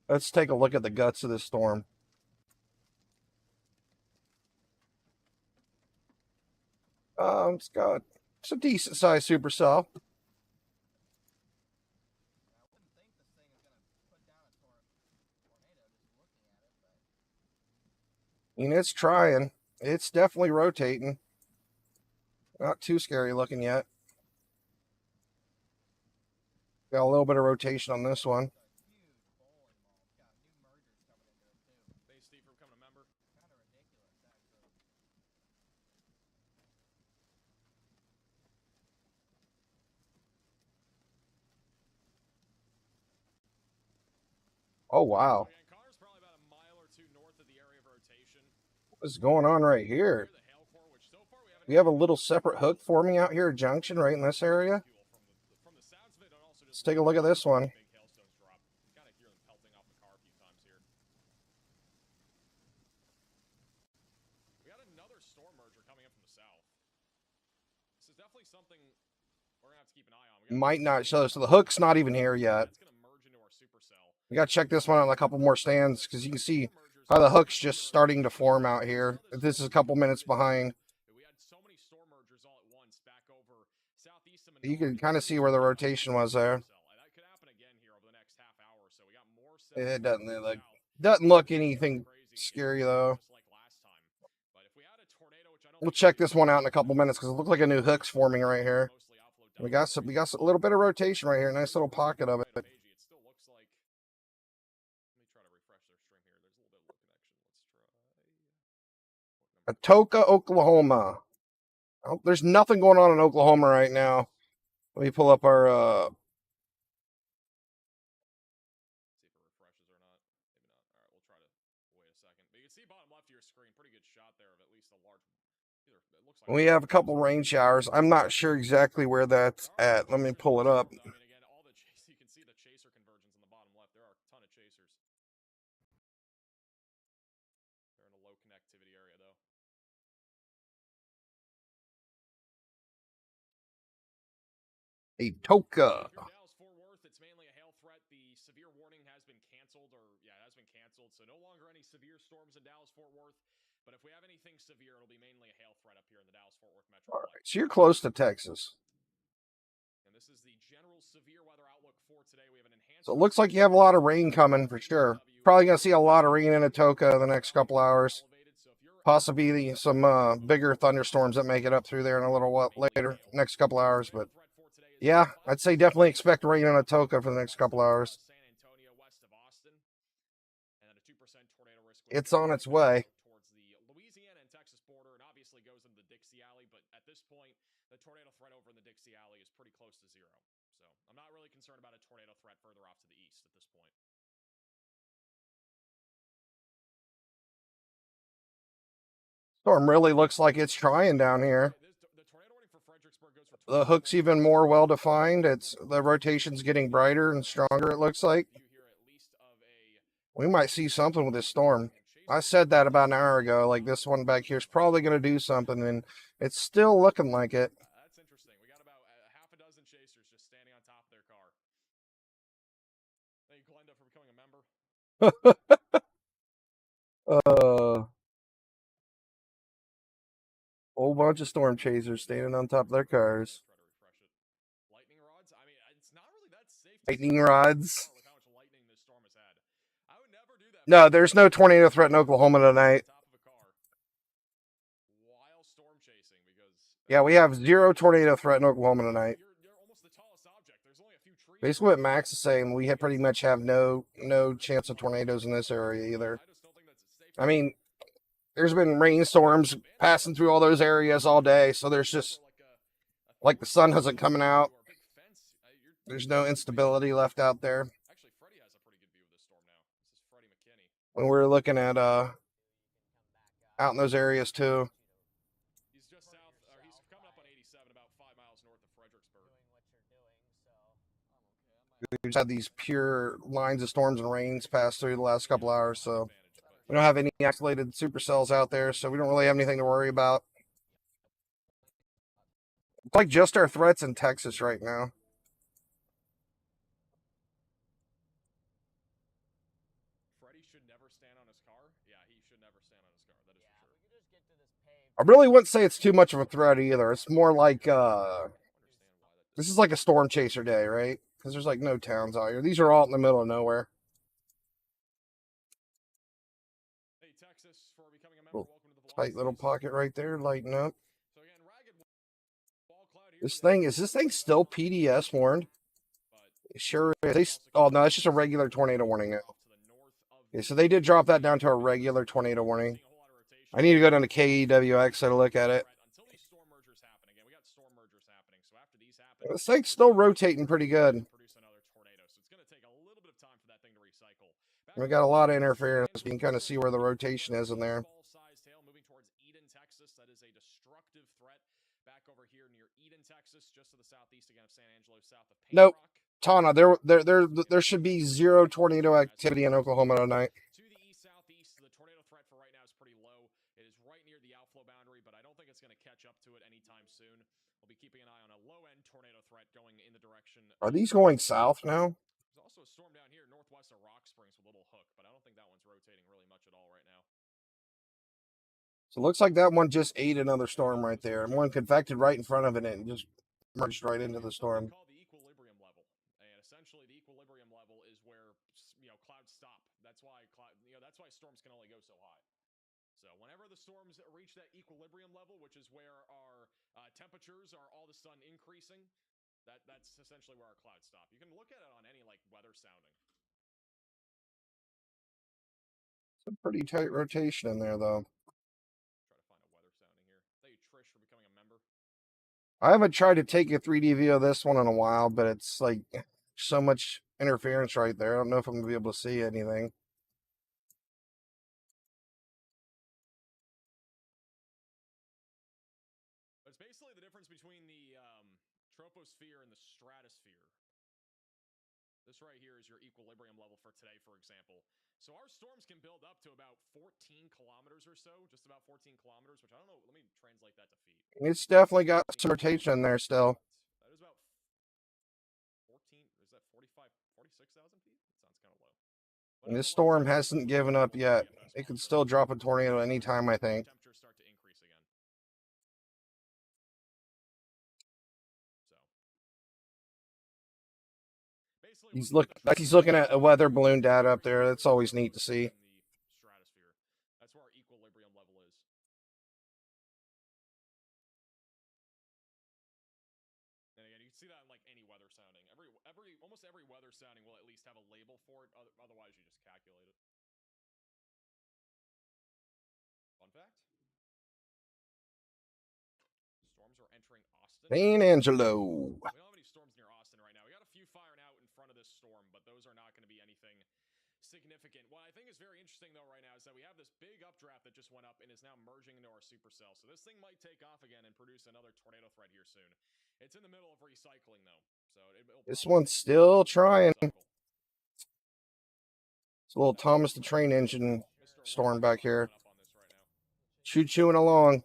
Let's take a look at the guts of this storm. It's got some decent sized supercell. I mean, it's trying. It's definitely rotating. Not too scary looking yet. Got a little bit of rotation on this one. Thanks, Steve, for becoming a member. Oh, wow. Connor's probably about a mile or two north of the area of rotation. What's going on right here? We have a little separate hook forming out here, junction right in this area. Let's take a look at this one. We got another storm merger coming in from the south. This is definitely something we're gonna have to keep an eye on. Might not show. So the hook's not even here yet. It's gonna merge into our supercell. We got to check this one out on a couple more stands because you can see how the hook's just starting to form out here. This is a couple minutes behind. We had so many storm mergers all at once back over southeast of You can kind of see where the rotation was there. That could happen again here over the next half hour. So we got more cells It doesn't look anything scary though. like last time. But if we had a tornado, which I don't We'll check this one out in a couple minutes because it looks like a new hook's forming right here. We got a little bit of rotation right here. Nice little pocket of it. It still looks like. Let me try to refresh their stream here. There's a little bit of low connection. Atoka, Oklahoma. Oh, there's nothing going on in Oklahoma right now. Let me pull up our See if it refreshes or not. Maybe not. All right, we'll try to wait a second. But you can see bottom left of your screen, pretty good shot there of at least a large. It looks like we have a couple rain showers. I'm not sure exactly where that's at. Let me pull it up. I mean, again, all the you can see the chaser conversions in the bottom left. There are a ton of chasers. They're in a low connectivity area though. Atoka. Dallas-Fort Worth, it's mainly a hail threat. The severe warning has been canceled, or yeah, it has been canceled. So no longer any severe storms in Dallas-Fort Worth. But if we have anything severe, it'll be mainly a hail threat up here in the Dallas-Fort Worth metro. All right, so you're close to Texas. And this is the general severe weather outlook for today. We have an enhanced. So it looks like you have a lot of rain coming for sure. Probably going to see a lot of rain in Atoka the next couple hours. Possibly some bigger thunderstorms that make it up through there in a little while later, next couple hours. But yeah, I'd say definitely expect rain in Atoka for the next couple hours. It's on its way. Texas border and obviously goes into the Dixie Alley. But at this point, the tornado threat over in the Dixie Alley is pretty close to zero. So I'm not really concerned about a tornado threat further off to the east at this point. Storm really looks like it's trying down here. The tornado warning for Fredericksburg goes from The hook's even more well defined. The rotation's getting brighter and stronger, it looks like. We might see something with this storm. I said that about an hour ago. Like, this one back here is probably going to do something, and it's still looking like it. That's interesting. We got about half a dozen chasers just standing on top of their car. Thank you, Glenda, for becoming a member. Whole bunch of storm chasers standing on top of their cars. Try to refresh it. Lightning rods? I mean, it's not really that safe. Lightning rods. With how much lightning this storm has had. I would never do that. No, there's no tornado threat in Oklahoma tonight. Top of a car while storm chasing, because Yeah, we have zero tornado threat in Oklahoma tonight. you're almost the tallest object. There's only a few trees. Basically what Max is saying, we pretty much have no chance of tornadoes in this area either. I just don't think that's safe. I mean, there's been rainstorms passing through all those areas all day, so there's just, like, the sun isn't coming out. There's no instability left out there. Actually, Freddie has a pretty good view of this storm now. This is Freddie McKinney. When we're looking at out in those areas too. He's just south, or he's coming up on 87, about 5 miles north of Fredericksburg. We've just had these pure lines of storms and rains pass through the last couple hours, so we don't have any activated supercells out there, so we don't really have anything to worry about. It's like just our threats in Texas right now. Freddie should never stand on his car. Yeah, he should never stand on his car. That is for sure. I really wouldn't say it's too much of a threat either. It's more like this is like a storm chaser day, right? Because there's like no towns out here. These are all in the middle of nowhere. Hey, Texas, for becoming a member, welcome to the Tight little pocket right there, lighting up. So again, ragged wall cloud here. Is this thing still PDS warned? It sure is. Oh no, it's just a regular tornado warning now. Yeah, so they did drop that down to a regular tornado warning. I need to go down to KEWX to look at it. Until these storm mergers happen again, we got storm mergers happening. So after these happen, This thing's still rotating pretty good. produce another tornado. So it's going to take a little bit of time for that thing to recycle. We got a lot of interference. You can kind of see where the rotation is in there. Ball-sized hail moving towards Eden, Texas. That is a destructive threat. Back over here near Eden, Texas, just to the southeast again of San Angelo, south of Paint Nope. Rock. Tana, there should be zero tornado activity in Oklahoma tonight. To the east-southeast, the tornado threat for right now is pretty low. It is right near the outflow boundary, but I don't think it's going to catch up to it anytime soon. We'll be keeping an eye on a low-end tornado threat going in the direction. Are these going south now? There's also a storm down here northwest of Rock Springs with Little Hook, but I don't think that one's rotating really much at all right now. So it looks like that one just ate another storm right there. And one convected right in front of it and just merged right into the storm. Called the equilibrium level, and essentially the equilibrium level is where clouds stop. That's why that's why storms can only go so high. So whenever the storms reach that equilibrium level, which is where our temperatures are all of a sudden increasing, that's essentially where our clouds stop. You can look at it on any like weather sounding. It's a pretty tight rotation in there, though. Try to find a weather sounding here. Thank you, Trish, for becoming a member. I haven't tried to take a 3D view of this one in a while, but it's like so much interference right there. I don't know if I'm going to be able to see anything. It's basically the difference between the troposphere and the stratosphere. This right here is your equilibrium level for today, for example. So our storms can build up to about 14 kilometers or so, just about 14 kilometers, which I don't know. Let me translate that to feet. It's definitely got some rotation in there still. That is about 14, is that 45, 46,000 feet? That sounds kind of low. And this storm hasn't given up yet. It could still drop a tornado anytime, I think. Temperatures start to increase again. So basically, He's looking at a weather balloon data up there. That's always neat to see. in the stratosphere. That's where our equilibrium level is. And again, you can see that in like any weather sounding. Almost every weather sounding will at least have a label for it. Otherwise, you just calculate it. Fun fact. entering Austin. San Angelo. We don't have any storms near Austin right now. We got a few firing out in front of this storm, but those are not going to be anything significant. What I think is very interesting, though, right now is that we have this big updraft that just went up and is now merging into our supercell. So this thing might take off again and produce another tornado threat here soon. It's in the middle of recycling, though. So This one's still trying. It's a little Thomas the Train Engine storm back here. Chewing along.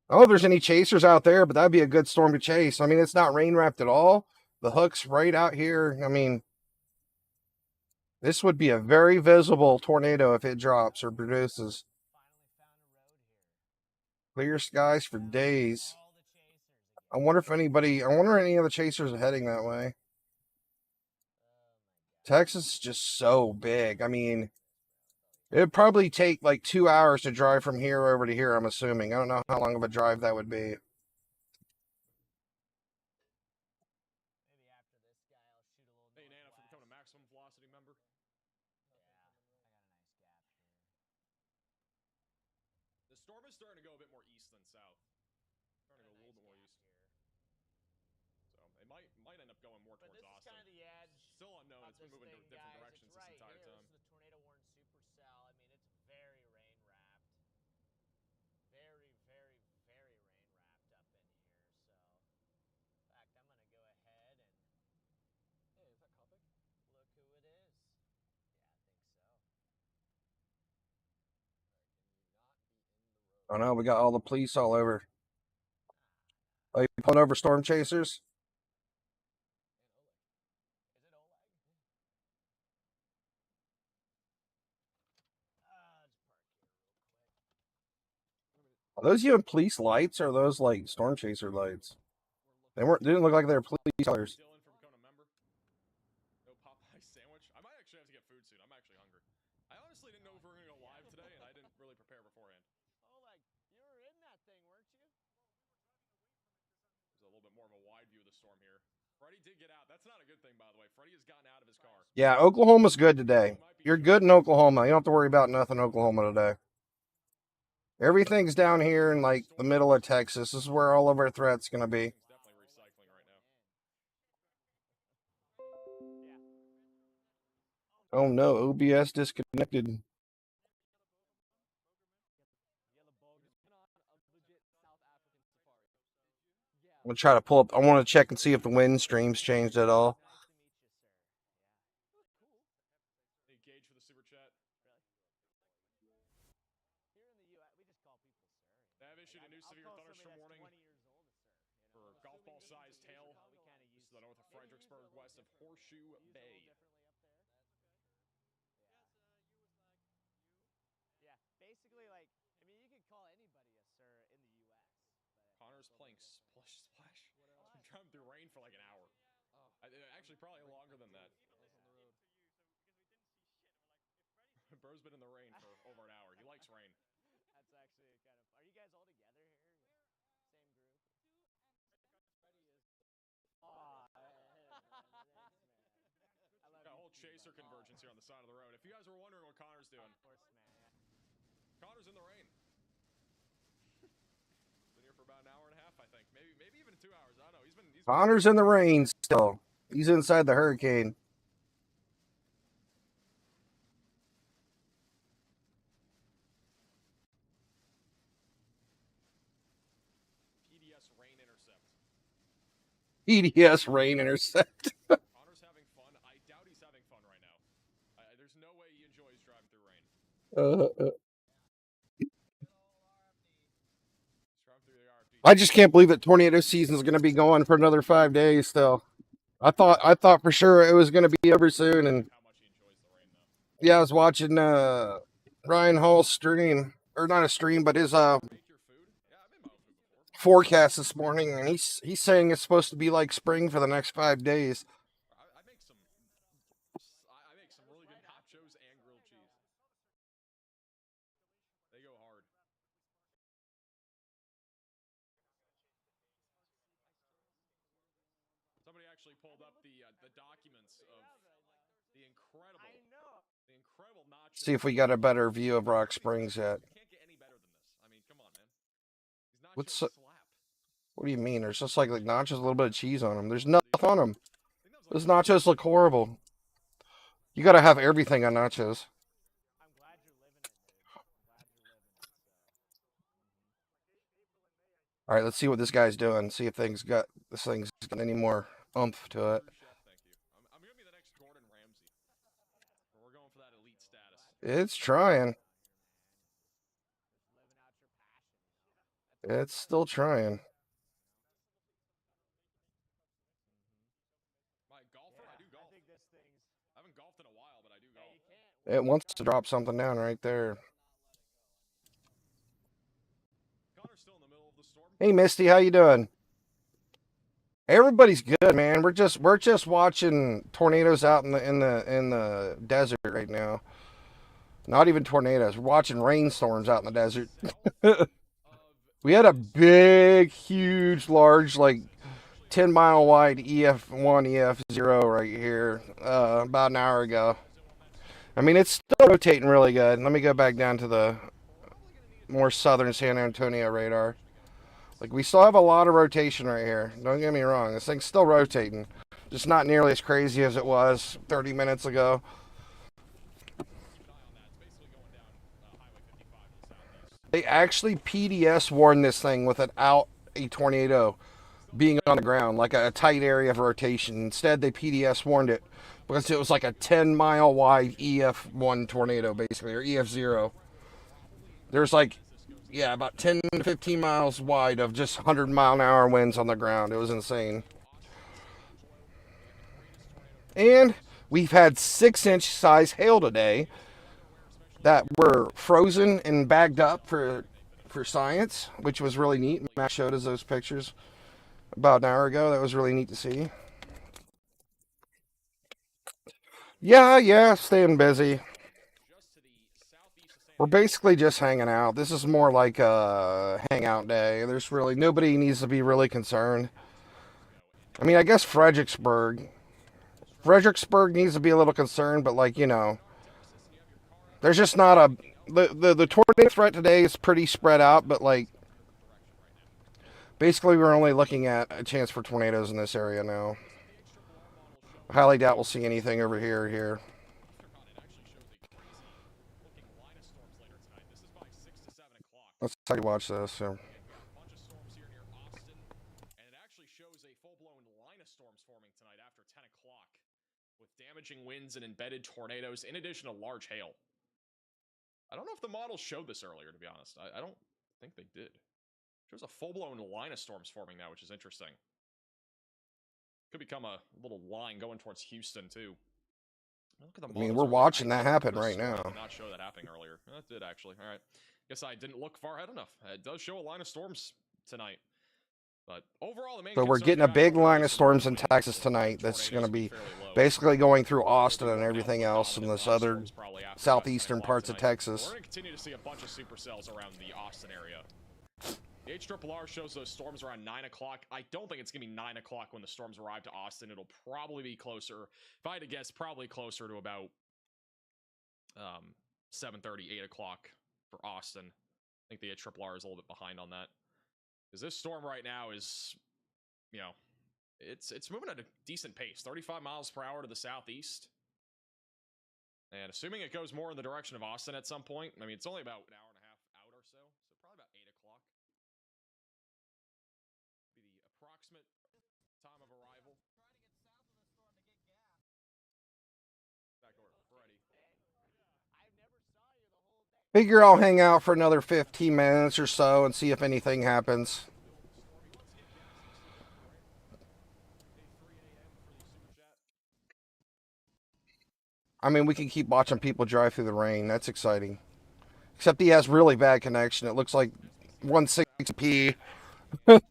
I don't know if there's any chasers out there, but that'd be a good storm to chase. I mean, it's not rain wrapped at all. The hook's right out here. I mean, this would be a very visible tornado if it drops or produces. Clear skies for days. I wonder if any of the chasers are heading that way. Texas is just so big. I mean, it'd probably take like 2 hours to drive from here over to here, I'm assuming. I don't know how long of a drive that would be. Hey, Nana, for becoming a maximum velocity member. The storm is starting to go a bit more east than south. Starting to go a little bit more east. So it might end up going more towards Austin. Kind of the edge. Still unknown. It's been moving to different directions this entire time. This is the tornado warned supercell. I mean, it's very rain wrapped. Very, very, very rain wrapped up in here. So, in fact, I'm going to go ahead and. Hey, is that Copic? Look who it is. Yeah, I think so. Oh no, we got all the police all over. Are you pulling over storm chasers? Are those even police lights or are those like storm chaser lights? They didn't look like they were police colors. Dylan for becoming a member. No Popeye sandwich. I might actually have to get food soon. I'm actually hungry. I honestly didn't know if we were going to go live today, and I didn't really prepare beforehand. Oleg, you were in that thing, weren't you? There's a little bit more of a wide view of the storm here. Freddie did get out. That's not a good thing, by the way. Freddie has gotten out of his car. Yeah, Oklahoma's good today. You're good in Oklahoma. You don't have to worry about nothing in Oklahoma today. Everything's down here in like the middle of Texas. This is where all of our threats going to be. It's definitely recycling right now. Oh no, OBS disconnected. I'm going to try to pull up. I want to check and see if the wind stream's changed at all. Engage for the super chat. They have issued a new severe thunderstorm warning for golf ball sized hail. This is the north of Fredericksburg, west of Horseshoe Bay. Yeah, basically, like, I mean, you could call anybody a sir in the U.S. Connor's playing Splish Splash. I'm driving through rain for like an hour. Actually, probably longer than that. Bro's been in the rain for over an hour. He likes rain. That's actually kind of. Are you guys all together here? Same group? Got a whole chaser convergence here on the side of the road. If you guys were wondering what Connor's doing, Of course, man. Yeah. Connor's in the rain. Been here for about an hour and a half, I think. Maybe even 2 hours. I don't know. He's been Connor's in the rain still. He's inside the hurricane. PDS rain intercept. EDS rain intercept. Connor's having fun. I doubt he's having fun right now. There's no way he enjoys driving through rain. I just can't believe that tornado season is going to be going for another 5 days still. I thought for sure it was going to be over soon. And How much he enjoys the rain, though. yeah, I was watching Ryan Hall's stream, or not a stream, but his Make your food? Yeah, I made my own food before. forecast this morning, and he's saying it's supposed to be like spring for the next 5 days. I make some really good nachos and grilled cheese. They go hard. Somebody actually pulled up the documents of the incredible nachos. See if we got a better view of Rock Springs yet. You can't get any better than this. I mean, come on, man. What's what do you mean? There's just like nachos, a little bit of cheese on them. There's nothing on them. Those nachos look horrible. You gotta have everything on nachos. I'm glad you're living it, dude. I'm glad you're living it. So. All right, let's see what this guy's doing. See if this thing's got any more oomph to it. Chef, thank you. I'm gonna be the next Gordon Ramsay. We're going for that elite status. It's trying. Just living out your passion. It's still trying. My golfer, I do golf. I think this thing's. I haven't golfed in a while, but I do Hey, golf. you can't. It wants to drop something down right there. Connor's still in the middle of the storm. Hey Misty, how you doing? Everybody's good, man. We're just watching tornadoes out in the desert right now. Not even tornadoes. We're watching rainstorms out in the desert. We had a big, huge, large, like 10-mile wide EF1, EF0 right here about an hour ago. I mean, it's still rotating really good. Let me go back down to the more southern San Antonio radar. Like, we still have a lot of rotation right here. Don't get me wrong. This thing's still rotating. Just not nearly as crazy as it was 30 minutes ago. They actually PDS warned this thing without a tornado being on the ground, like a tight area of rotation. Instead, they PDS warned it because it was like a 10-mile wide EF1 tornado, basically, or EF0. There's like, yeah, about 10 to 15 miles wide of just 100-mile-an-hour winds on the ground. It was insane. And we've had 6-inch size hail today that were frozen and bagged up for science, which was really neat. Matt showed us those pictures about an hour ago. That was really neat to see. Yeah, staying busy. We're basically just hanging out. This is more like a hangout day. There's really nobody needs to be really concerned. I mean, I guess Fredericksburg needs to be a little concerned, but like, you know, there's just not a the tornado threat today is pretty spread out, but like basically we're only looking at a chance for tornadoes in this area now. I highly doubt we'll see anything over here. Let's try to watch this. So. A bunch of storms here near Austin, and it actually shows a full-blown line of storms forming tonight after 10 o'clock, with damaging winds and embedded tornadoes, in addition to large hail. I don't know if the models showed this earlier, to be honest. I don't think they did. There's a full-blown line of storms forming now, which is interesting. Could become a little line going towards Houston, too. Look at the I mean, we're watching that happen right now. I did not show that happening earlier. That did, actually. All right. Guess I didn't look far ahead enough. It does show a line of storms tonight. But overall, the main so we're getting a big line of storms in Texas tonight that's going to be basically going through Austin and everything else in this other southeastern parts of Texas. We're going to continue to see a bunch of supercells around the Austin area. The HRRR shows those storms around 9 o'clock. I don't think it's going to be 9 o'clock when the storms arrive to Austin. It'll probably be closer, if I had to guess, probably closer to about 7:30, 8 o'clock for Austin. I think the HRRR is a little bit behind on that. Because this storm right now is, you know, it's moving at a decent pace. 35 miles per hour to the southeast. And assuming it goes more in the direction of Austin at some point, I mean, it's only about an hour and a half out or so. So probably about 8 o'clock. Be the approximate time of arrival. Back over, ready. I never saw you the whole day. Figure I'll hang out for another 15 minutes or so and see if anything happens. I mean, we can keep watching people drive through the rain. That's exciting. Except he has really bad connection. It looks like 160p. Once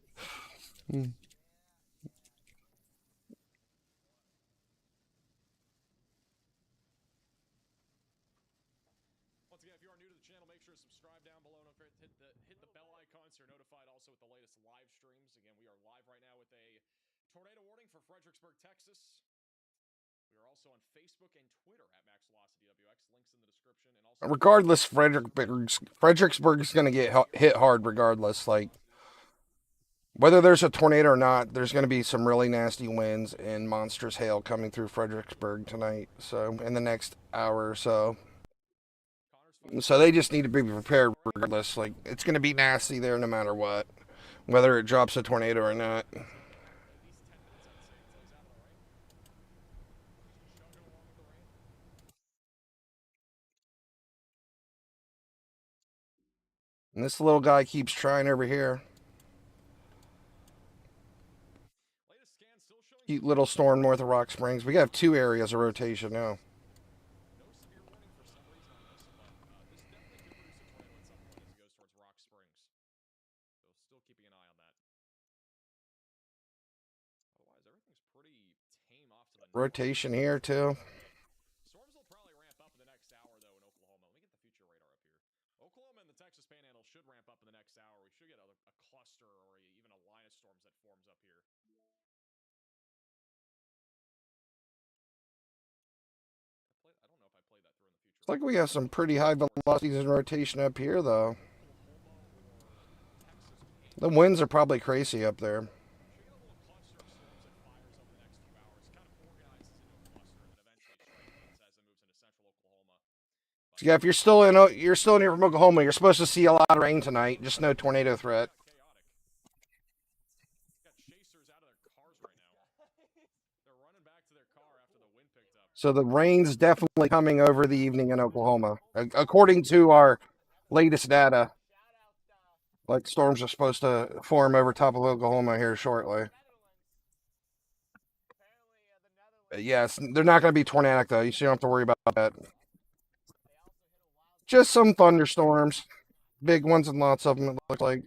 again, if you are new to the channel, make sure to subscribe down below. Don't forget to hit the bell icon so you're notified also with the latest live streams. Again, we are live right now with a tornado warning for Fredericksburg, Texas. We are also on Facebook and Twitter at MaxVelocityWX. Links in the description. And also Regardless, Fredericksburg's going to get hit hard regardless. Like, Whether there's a tornado or not, there's going to be some really nasty winds and monstrous hail coming through Fredericksburg tonight. So in the next hour or so. So they just need to be prepared regardless. Like, it's going to be nasty there no matter what, whether it drops a tornado or not. And this little guy keeps trying over here. Cute little storm north of Rock Springs. We have 2 areas of rotation now. No severe warning for some reason on this, but this definitely could produce a tornado at some point as it goes towards Rock Springs. So still keeping an eye on that. Otherwise, everything's pretty tame off to the Rotation here too. Storms will probably ramp up in the next hour, though, in Oklahoma. Let me get the future radar up here. Oklahoma and the Texas Panhandle should ramp up in the next hour. We should get a cluster or even a line of storms that forms up here. I don't know if I played that through in the future. Looks like we have some pretty high velocities in rotation up here, though. The winds are probably crazy up there. So yeah, if you're still near from Oklahoma, you're supposed to see a lot of rain tonight. Just no tornado threat. So the rain's definitely coming over the evening in Oklahoma, according to our latest data. Like, storms are supposed to form over top of Oklahoma here shortly. Yes, they're not going to be tornadic, though. You don't have to worry about that. Just some thunderstorms. Big ones and lots of them, it looks like.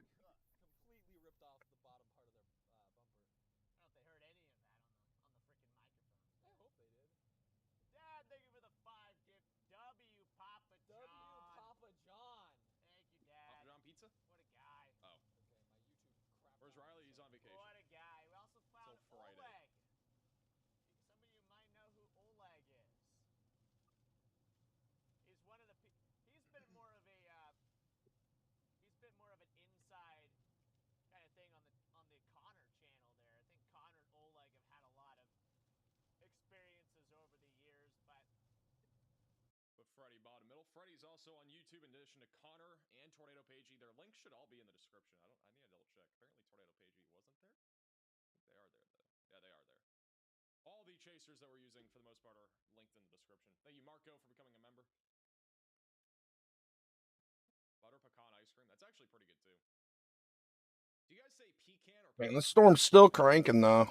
Freddie's also on YouTube in addition to Connor and Tornado Pagey. Their links should all be in the description. I need to double check. Apparently Tornado Pagey wasn't there. I think they are there though. Yeah, they are there. All the chasers that we're using for the most part are linked in the description. Thank you, Marco, for becoming a member. Butter pecan ice cream. That's actually pretty good too. Do you guys say pecan or pecan? Man, the storm's still cranking though.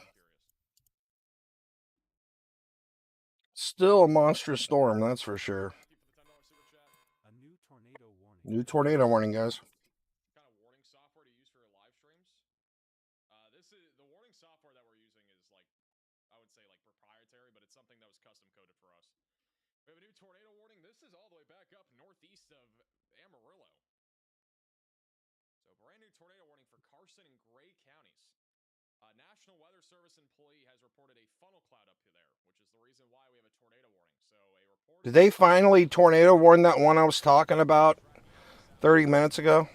Still a monstrous storm, that's for sure. New tornado warning, guys. What kind of warning software to use for your live streams? This is the warning software that we're using is like, I would say like proprietary, but it's something that was custom coded for us. We have a new tornado warning. This is all the way back up northeast of Amarillo. So brand new tornado warning for Carson and Gray counties. National Weather Service employee has reported a funnel cloud up there, which is the reason why we have a tornado warning. So a report. Did they finally tornado warn that one I was talking about 30 minutes ago?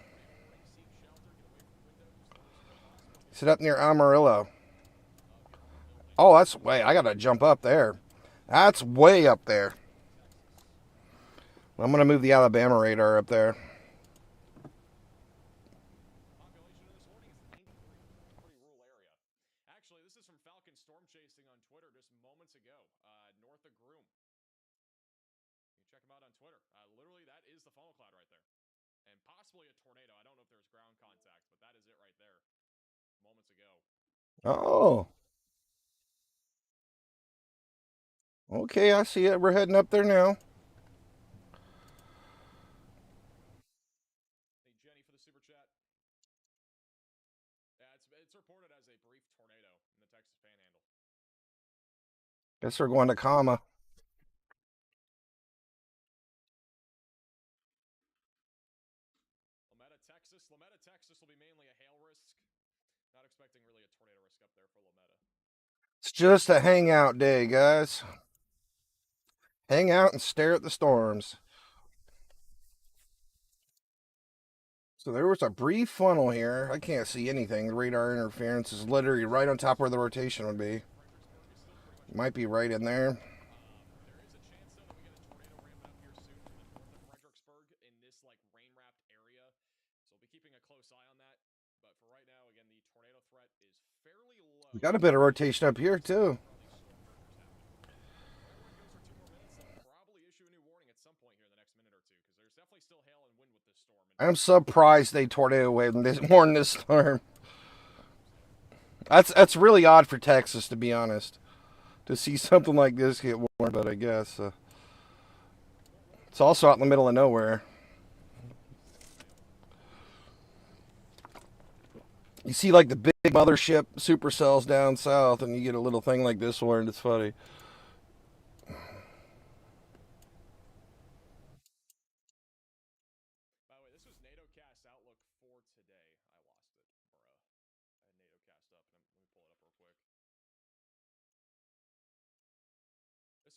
Sit up near Amarillo. Oh, that's way. I gotta jump up there. That's way up there. I'm gonna move the Alabama radar up there. Actually, this is from Falcon Storm Chasing on Twitter just moments ago, north of Groom. You can check them out on Twitter. Literally, that is the funnel cloud right there. And possibly a tornado. I don't know if there's ground contact, but that is it right there. Moments ago. Oh. Okay, I see it. We're heading up there now. Hey, Jenny, for the super chat. Yeah, it's reported as a brief tornado in the Texas Panhandle. Guess we're going to comma. Lametta, Texas will be mainly a hail risk. Not expecting really a tornado risk up there for Lametta. It's just a hangout day, guys. Hang out and stare at the storms. So there was a brief funnel here. I can't see anything. The radar interference is literally right on top where the rotation would be. Might be right in there. There is a chance, though, that we get a tornado ramping up here soon from the north of Fredericksburg in this, like, rain-wrapped area. So we'll be keeping a close eye on that. But for right now, again, the tornado threat is fairly low. We got a bit of rotation up here, too. Probably issue a new warning at some point here in the next minute or two, because there's definitely still hail and wind with this storm. I'm surprised they tornado waved this more in this storm. That's really odd for Texas, to be honest, to see something like this get warned. But I guess it's also out in the middle of nowhere. You see, like the big mothership supercells down south, and you get a little thing like this one. It's funny. By the way, this was NATOcast Outlook for today. I lost it, bruh. I had NATOcast up, and let me pull it up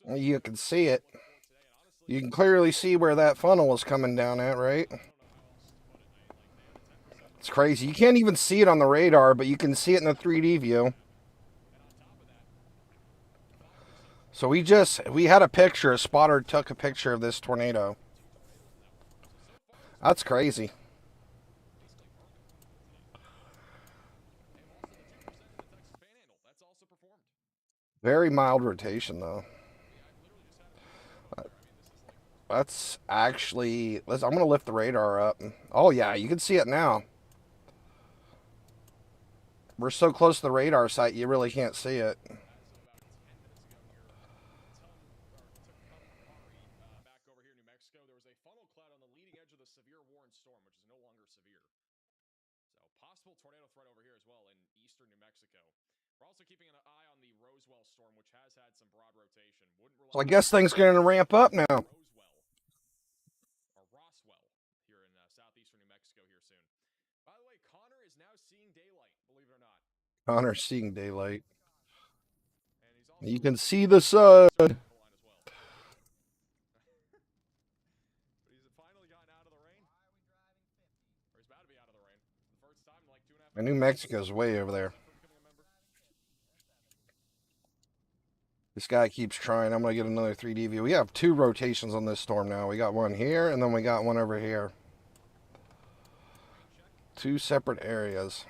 real quick. You can see it. You can clearly see where that funnel was coming down at, right? It's crazy. You can't even see it on the radar, but you can see it in the 3D view. So we had a picture. A spotter took a picture of this tornado. That's crazy. Very mild rotation, though. That's actually... I'm going to lift the radar up. Oh, yeah, you can see it now. We're so close to the radar site, you really can't see it. Back over here in New Mexico, there was a funnel cloud on the leading edge of the severe Warren storm, which is no longer severe. So possible tornado threat over here as well in eastern New Mexico. We're also keeping an eye on the Roswell storm, which has had some broad rotation. So I guess things are going to ramp up now. Roswell here in southeastern New Mexico here soon. By the way, Connor is now seeing daylight, believe it or not. Connor's seeing daylight. You can see the sun. But he's finally gotten out of the rain. Or he's about to be out of the rain. The first time in like 2.5 And New Mexico's way over there. This guy keeps trying. I'm going to get another 3D view. We have 2 rotations on this storm now. We got one here, and then we got one over here. 2 separate areas.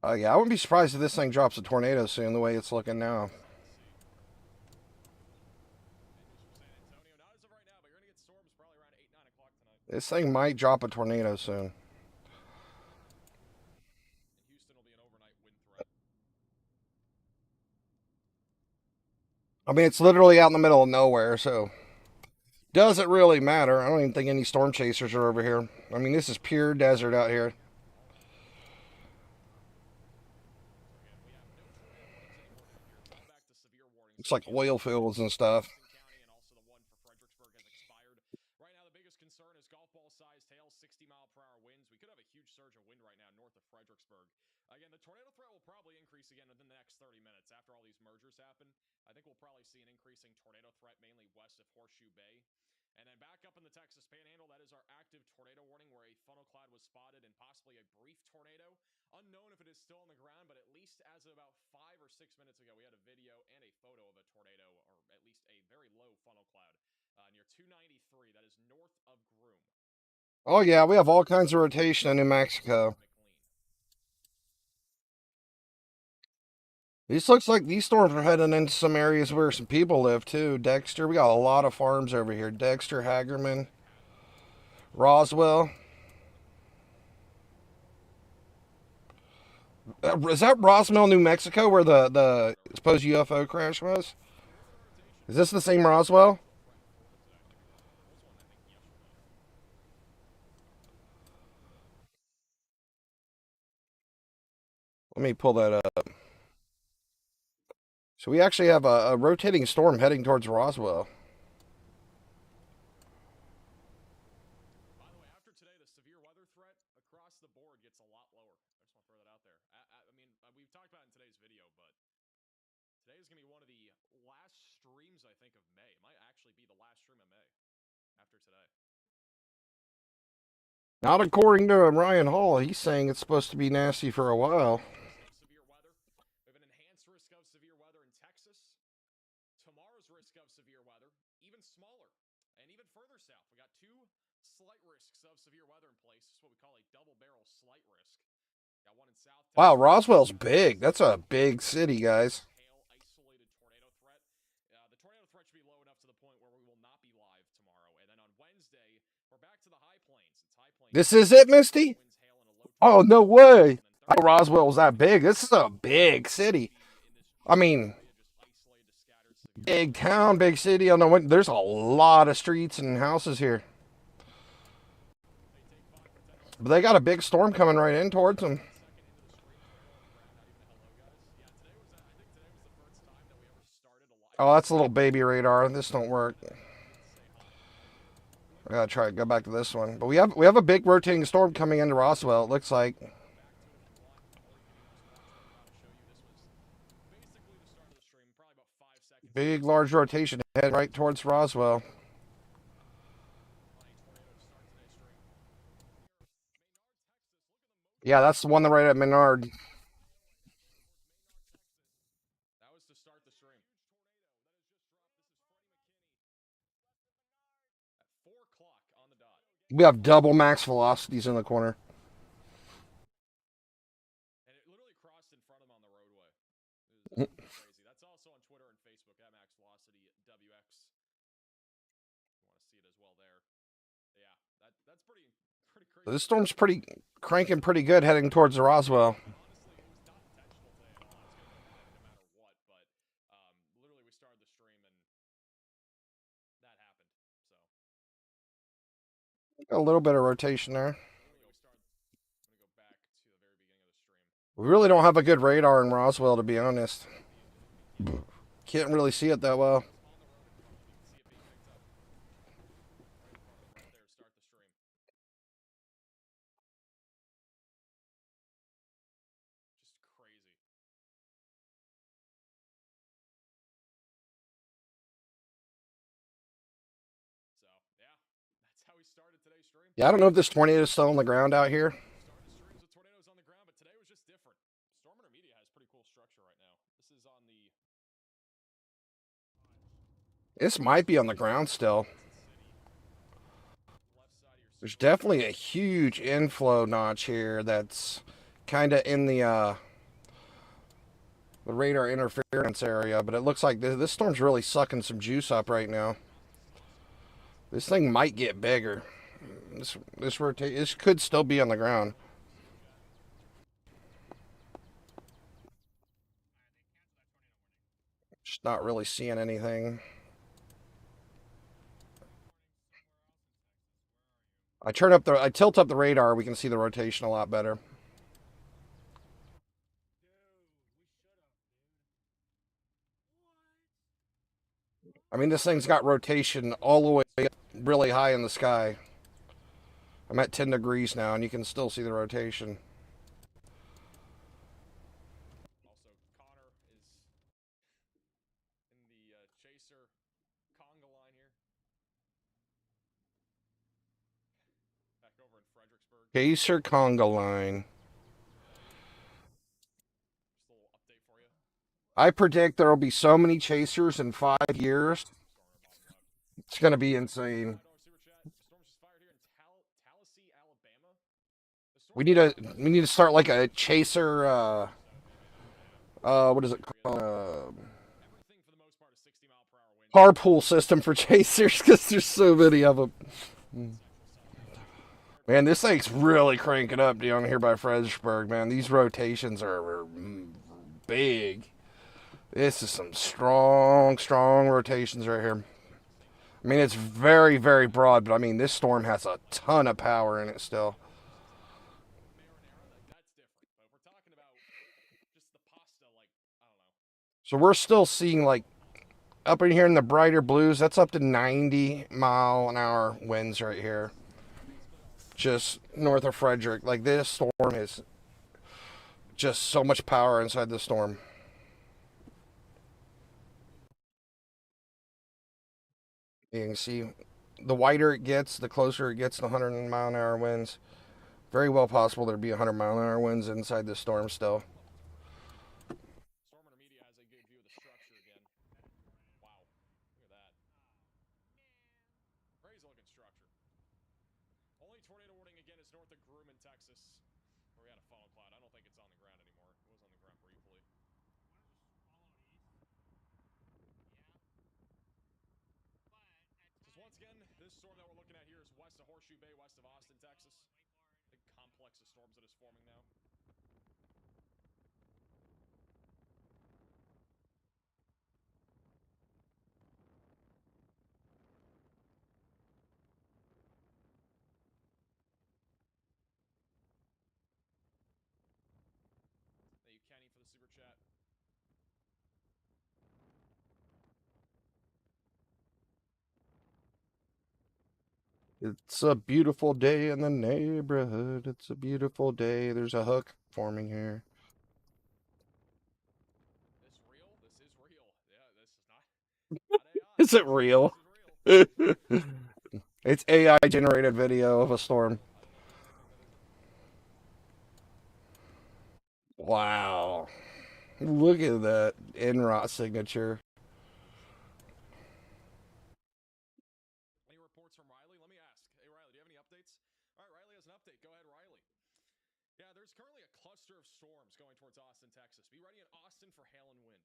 Yeah, I wouldn't be surprised if this thing drops a tornado soon, the way it's looking now. This thing might drop a tornado soon. I mean, it's literally out in the middle of nowhere, so doesn't really matter. I don't even think any storm chasers are over here. I mean, this is pure desert out here. It's like oil fields and stuff. Right now, the biggest concern is golf ball-sized hail, 60-mile-per-hour winds. We could have a huge surge of wind right now north of Fredericksburg. Again, the tornado threat will probably increase again within the next 30 minutes. After all these mergers happen, I think we'll probably see an increasing tornado threat, mainly west of Horseshoe Bay. And then back up in the Texas Panhandle, that is our active tornado warning, where a funnel cloud was spotted and possibly a brief tornado. Unknown if it is still on the ground, but at least as of about 5 or 6 minutes ago, we had a video and a photo of a tornado, or at least a very low funnel cloud near 293. That is north of Groom. Oh, yeah, we have all kinds of rotation in New Mexico. This looks like these storms are heading into some areas where some people live, too. Dexter, we got a lot of farms over here. Dexter, Hagerman, Roswell. Is that Roswell, New Mexico, where the supposed UFO crash was? Is this the same Roswell? Let me pull that up. So we actually have a rotating storm heading towards Roswell. By the way, after today, the severe weather threat across the board gets a lot lower. I just want to throw that out out there. I mean, we've talked about it in today's video, but today is going to be one of the last streams, I think, of May. It might actually be the last stream of May after today. Not according to Ryan Hall. He's saying it's supposed to be nasty for a while. Severe weather. We have an enhanced risk of severe weather in Texas. Tomorrow's risk of severe weather, even smaller. And even further south, we got 2 slight risks of severe weather in place. It's what we call a double barrel slight risk. Got one in South Texas. Wow, Roswell's big. That's a big city, guys. Hail isolated tornado threat. The tornado threat should be low enough to the point where we will not be live tomorrow. And then on Wednesday, we're back to the high plains. It's high plains. This is it, Misty? Oh, no way. Oh, Roswell was that big. This is a big city. I mean, big town, big city. I know what. There's a lot of streets and houses here. But they got a big storm coming right in towards them. Oh, that's a little baby radar. This don't work. I gotta try to go back to this one. But we have a big rotating storm coming into Roswell, it looks like. Big, large rotation head right towards Roswell. Yeah, that's the one right at Menard. That was to start the stream. At 4 o'clock on the dot. We have double max velocities in the corner. And it literally crossed in front of him on the roadway. It was crazy. That's also on Twitter and Facebook at Max Velocity WX. You want to see it as well there. Yeah, that's pretty crazy. This storm's cranking pretty good heading towards the Roswell. Honestly, it was not intentional today. I thought it was going to come back no matter what, but literally we started the stream and that happened. So A little bit of rotation there. I'm going to go back to the very beginning of the stream. We really don't have a good radar in Roswell, to be honest. Can't really see it that well. Yeah, I don't know if this tornado is still on the ground out here. Started streams with tornadoes on the ground, but today was just different. Storm Intermedia has pretty cool structure right now. This is on the... This might be on the ground still. There's definitely a huge inflow notch here that's kind of in the radar interference area, but it looks like this storm's really sucking some juice up right now. This thing might get bigger. This could still be on the ground. Just not really seeing anything. I tilt up the radar, we can see the rotation a lot better. I mean, this thing's got rotation all the way up really high in the sky. I'm at 10 degrees now, and you can still see the rotation. Also, Connor is in the chaser conga line here. Back over in Fredericksburg. Chaser conga line. Just a little update for you. I predict there will be so many chasers in 5 years. It's going to be insane. We need to start like a chaser. What is it called? Carpool system for chasers because there's so many of them. Man, this thing's really cranking up down here by Fredericksburg, man. These rotations are big. This is some strong rotations right here. I mean, it's very, very broad, but I mean, this storm has a ton of power in it still. So we're still seeing, like, up in here in the brighter blues, that's up to 90-mile-an-hour winds right here. Just north of Frederick. Like, this storm is just so much power inside the storm. You can see the wider it gets, the closer it gets to 100-mile-an-hour winds. Very well possible there'd be 100-mile-an-hour winds inside the storm still. Storm Intermedia has a good view of the structure again. Wow, look at that. Crazy looking structure. Only tornado warning again is north of Groom in Texas, where we had a funnel cloud. I don't think it's on the ground anymore. It was on the ground briefly. Just once again, this storm that we're looking at here is west of Horseshoe Bay, west of Austin, Texas. Big complex of storms that is forming now. Thank you, Kenny, for the super chat. It's a beautiful day in the neighborhood. It's a beautiful day. There's a hook forming here. This real? This is real. Yeah, this is not AI. Is it real? This is real. It's AI generated video of a storm. Wow. Look at that Enrot signature. Any reports from Riley? Let me ask. Hey, Riley, do you have any updates? All right, Riley has an update. Go ahead, Riley. Yeah, there's currently a cluster of storms going towards Austin, Texas. Be ready in Austin for hail and wind.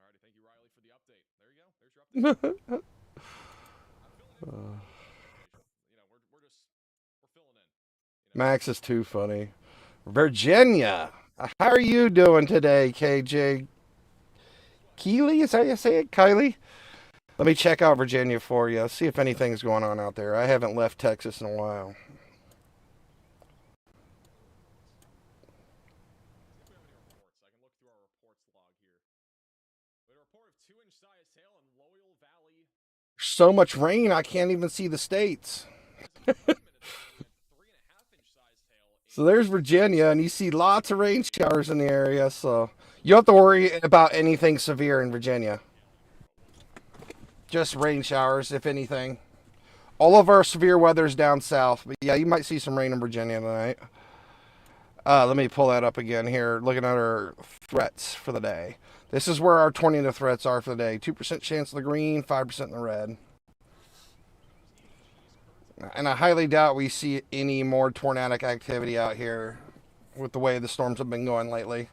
All righty, thank you, Riley, for the update. There you go. There's your update. I'm filling in. You know, we're filling in. You know? Max is too funny. Virginia. How are you doing today, KJ? Keeley, is that how you say it? Kylie? Let me check out Virginia for you. See if anything's going on out there. I haven't left Texas in a while. See if we have any reports. I can look through our reports log here. We had a report of 2-inch size hail in Loyal Valley. So much rain, I can't even see the states. So there's Virginia, and you see lots of rain showers in the area, so you don't have to worry about anything severe in Virginia. Just rain showers, if anything. All of our severe weather's down south, but yeah, you might see some rain in Virginia tonight. Let me pull that up again here, looking at our threats for the day. This is where our tornado threats are for the day. 2% chance of the green, 5% in the red. And I highly doubt we see any more tornadic activity out here with the way the storms have been going lately.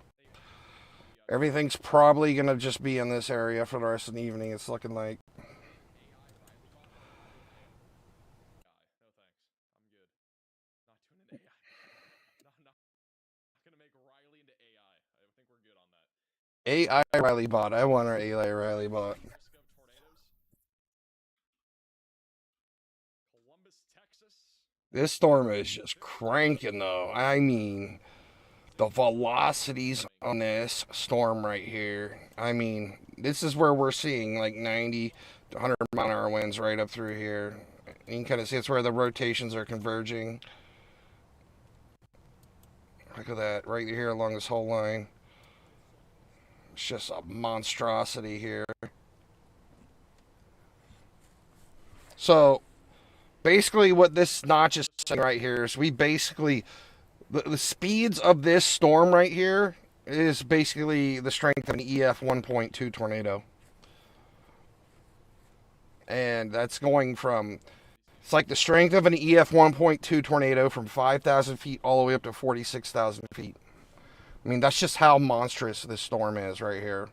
Everything's probably going to just be in this area for the rest of the evening, it's looking like. No thanks. I'm good. Not doing an AI. Not going to make Riley into AI. I think we're good on that. AI Riley bot. I want our AI Riley bot. This storm is just cranking, though. I mean, the velocities on this storm right here. I mean, this is where we're seeing like 90 to 100-mile-an-hour winds right up through here. You can kind of see it's where the rotations are converging. Look at that, right here along this whole line. It's just a monstrosity here. So basically what this notch is saying right here is we basically, the speeds of this storm right here is basically the strength of an EF 1.2 tornado. And that's going from, it's like the strength of an EF 1.2 tornado from 5,000 feet all the way up to 46,000 feet. I mean, that's just how monstrous this storm is right here.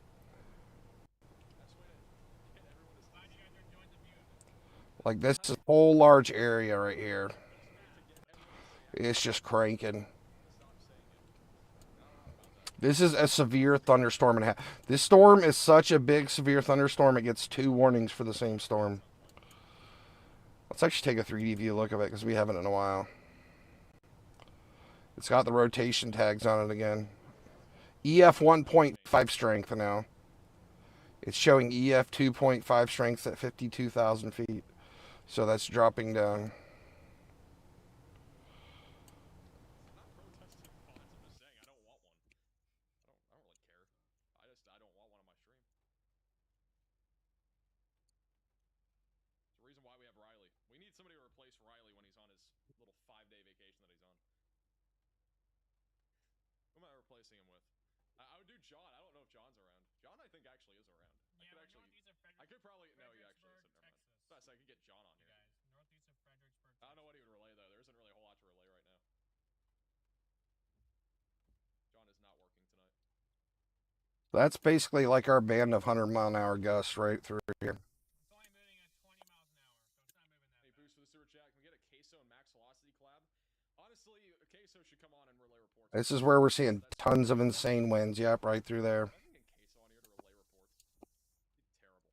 Like, this is a whole large area right here. It's just cranking. This is a severe thunderstorm and a half. This storm is such a big severe thunderstorm, it gets 2 warnings for the same storm. Let's actually take a 3D view look of it because we haven't in a while. It's got the rotation tags on it again. EF 1.5 strength now. It's showing EF 2.5 strength at 52,000 feet. So that's dropping down. 5-day vacation that he's on. Who am I replacing him with? I would do John. I don't know if John's around. John, I think, actually is around. Yeah, I could we're actually. northeast of I could probably. No, he actually isn't. Never mind. Texas. That's, I could get John on You here. guys, northeast of Fredericksburg. I don't know what he would relay though. There isn't really a whole lot to relay right now. John is not working tonight. That's basically like our band of 100-mile-an-hour gusts right through here. It's only moving at 20 miles an hour, so it's not moving that Hey, fast. boost for the super chat. Can we get a Queso and Max Velocity collab? Honestly, Queso should come on and relay reports. This is where we're seeing tons of insane winds. Yep, right through there. I can get Queso on here to relay reports. It's terrible.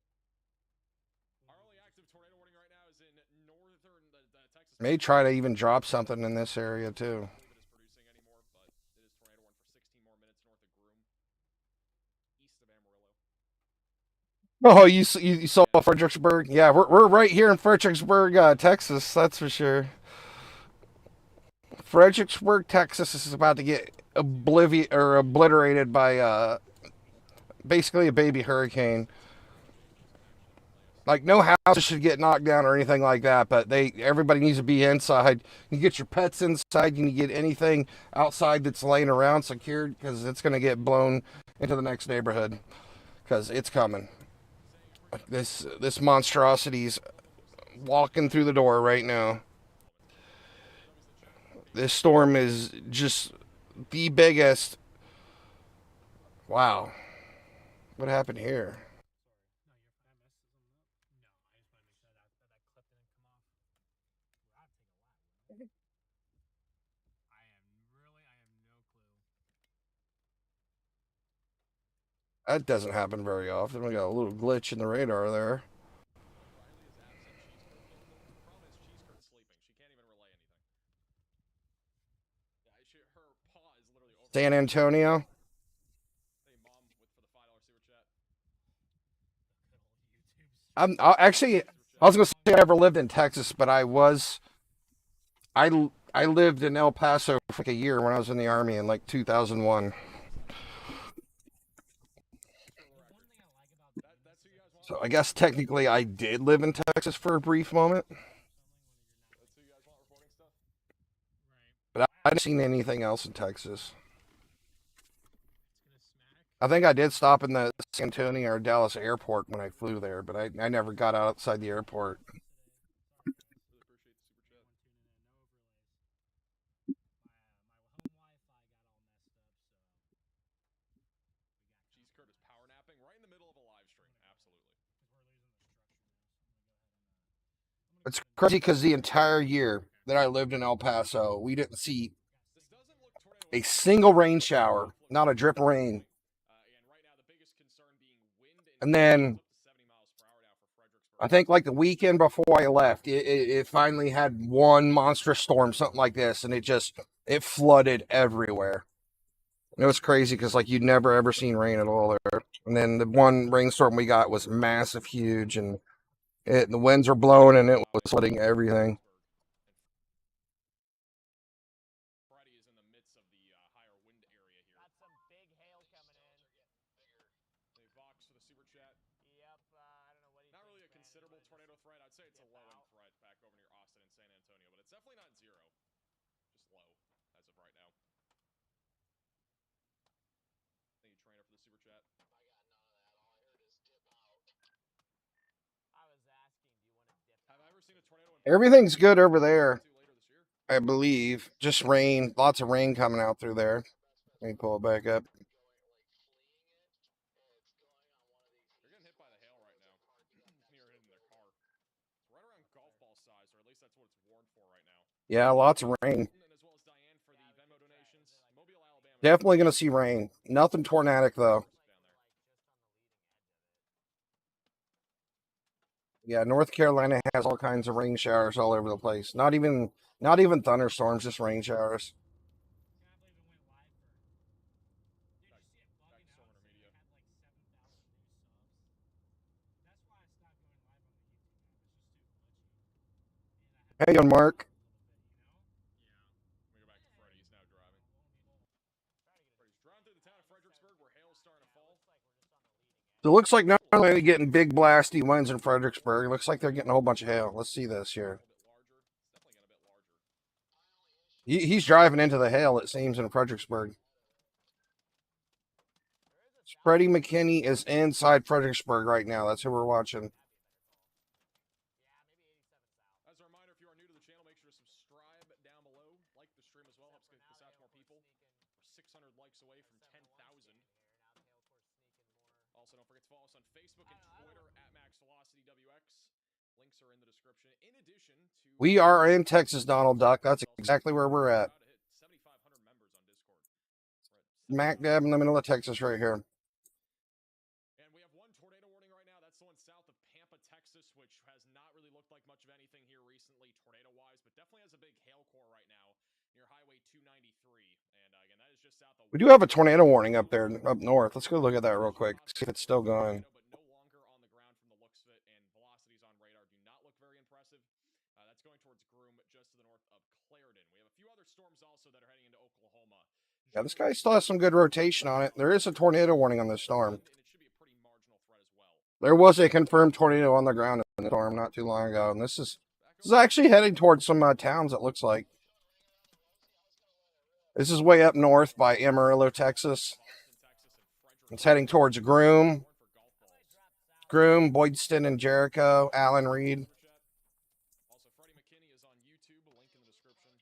Our only active tornado warning right now is in northern the Texas. May try to even drop something in this area too. I don't believe it is producing anymore, but it is tornado warning for 16 more minutes north of Groom, east of Amarillo. Oh, you saw Fredericksburg? Yeah, we're right here in Fredericksburg, Texas. That's for sure. Fredericksburg, Texas is about to get obliterated by basically a baby hurricane. Like, no houses should get knocked down or anything like that, but everybody needs to be inside. You get your pets inside. You need to get anything outside that's laying around secured, because it's going to get blown into the next neighborhood, because it's coming. This monstrosity's walking through the door right now. This storm is just the biggest. Wow. What happened here? That doesn't happen very often. We got a little glitch in the radar there. Riley is absent. The problem is Cheesecourt's sleeping. She can't even relay anything. Yeah, her paw is literally over. San Antonio. Hey, Mom, for the $5 super chat. Actually, I was gonna say I never lived in Texas, but I lived in El Paso for like a year when I was in the Army in like 2001. So I guess technically I did live in Texas for a brief moment. But I haven't seen anything else in Texas. I think I did stop in the San Antonio or Dallas airport when I flew there, but I never got outside the airport. Cheesecourt is power napping right in the middle of a live stream. Absolutely. It's crazy because the entire year that I lived in El Paso, we didn't see a single rain shower, not a drip of rain. And then I think like the weekend before I left, it finally had one monstrous storm, something like this, and it flooded everywhere. And it was crazy because like you'd never ever seen rain at all there. And then the one rainstorm we got was massive, huge, and the winds were blowing and it was flooding everything. Freddie is in the midst of the higher wind area here. Got some big hail coming in. Hey, Vox for the super chat. Yep, I don't know what he Not really a thinks, man. considerable tornado threat. I'd say it's a low-end threat back over near Austin and San Antonio, but it's definitely not zero. Just low as of right now. Thank you, Trainer, for the super chat. I got none of that. All I heard is dip out. I was asking, do you want to dip Have I ever seen a tornado in Everything's good over there, later this year? I believe. Just rain, lots of rain coming out through there. Let me pull it back up. They're getting hit by the hail right now. Near hitting their car. It's right around golf ball size, or at least that's what it's warned for right now. Yeah, lots of rain. And as well as Diane for the Venmo donations. Mobile, Alabama. Definitely going to see rain. Nothing tornadic, though. Yeah, North Carolina has all kinds of rain showers all over the place. Not even thunderstorms, just rain showers. Hey, young Mark. Let me go back to Freddie. He's now driving. Freddie's driving through the town of Fredericksburg where hail's starting to fall. So it looks like not only are they getting big blasty winds in Fredericksburg, it looks like they're getting a whole bunch of hail. Let's see this here. He's driving into the hail, it seems, in Fredericksburg. Freddie McKinney is inside Fredericksburg right now. That's who we're watching. As a reminder, if you are new to the channel, make sure to subscribe down below. Like the stream as well. Helps get this out to more people. We're 600 likes away from 10,000. Also, don't forget to follow us on Facebook and Twitter at MaxVelocityWX. Links are in the description. In addition to... We are in Texas, Donald Duck. That's exactly where we're at. 7,500 members on Discord. Smack dab in the middle of Texas right here. And we have one tornado warning right now. That's the one south of Pampa, Texas, which has not really looked like much of anything here recently, tornado-wise, but definitely has a big hail core right now near Highway 293. And again, that is just south of... We do have a tornado warning up there, up north. Let's go look at that real quick, see if it's still going. But no longer on the ground from the looks of it, and velocities on radar do not look very impressive. That's going towards Groom, just to the north of Clarendon. We have a few other storms also that are heading into Oklahoma. Yeah, this guy still has some good rotation on it. There is a tornado warning on this storm. And it should be a pretty marginal threat as well. There was a confirmed tornado on the ground in the storm not too long ago, and this is actually heading towards some towns, it looks like. This is way up north by Amarillo, Texas. It's heading towards Groom, Boydston, and Jericho, Allen Reed. Also, Freddie McKinney is on YouTube. A link in the description.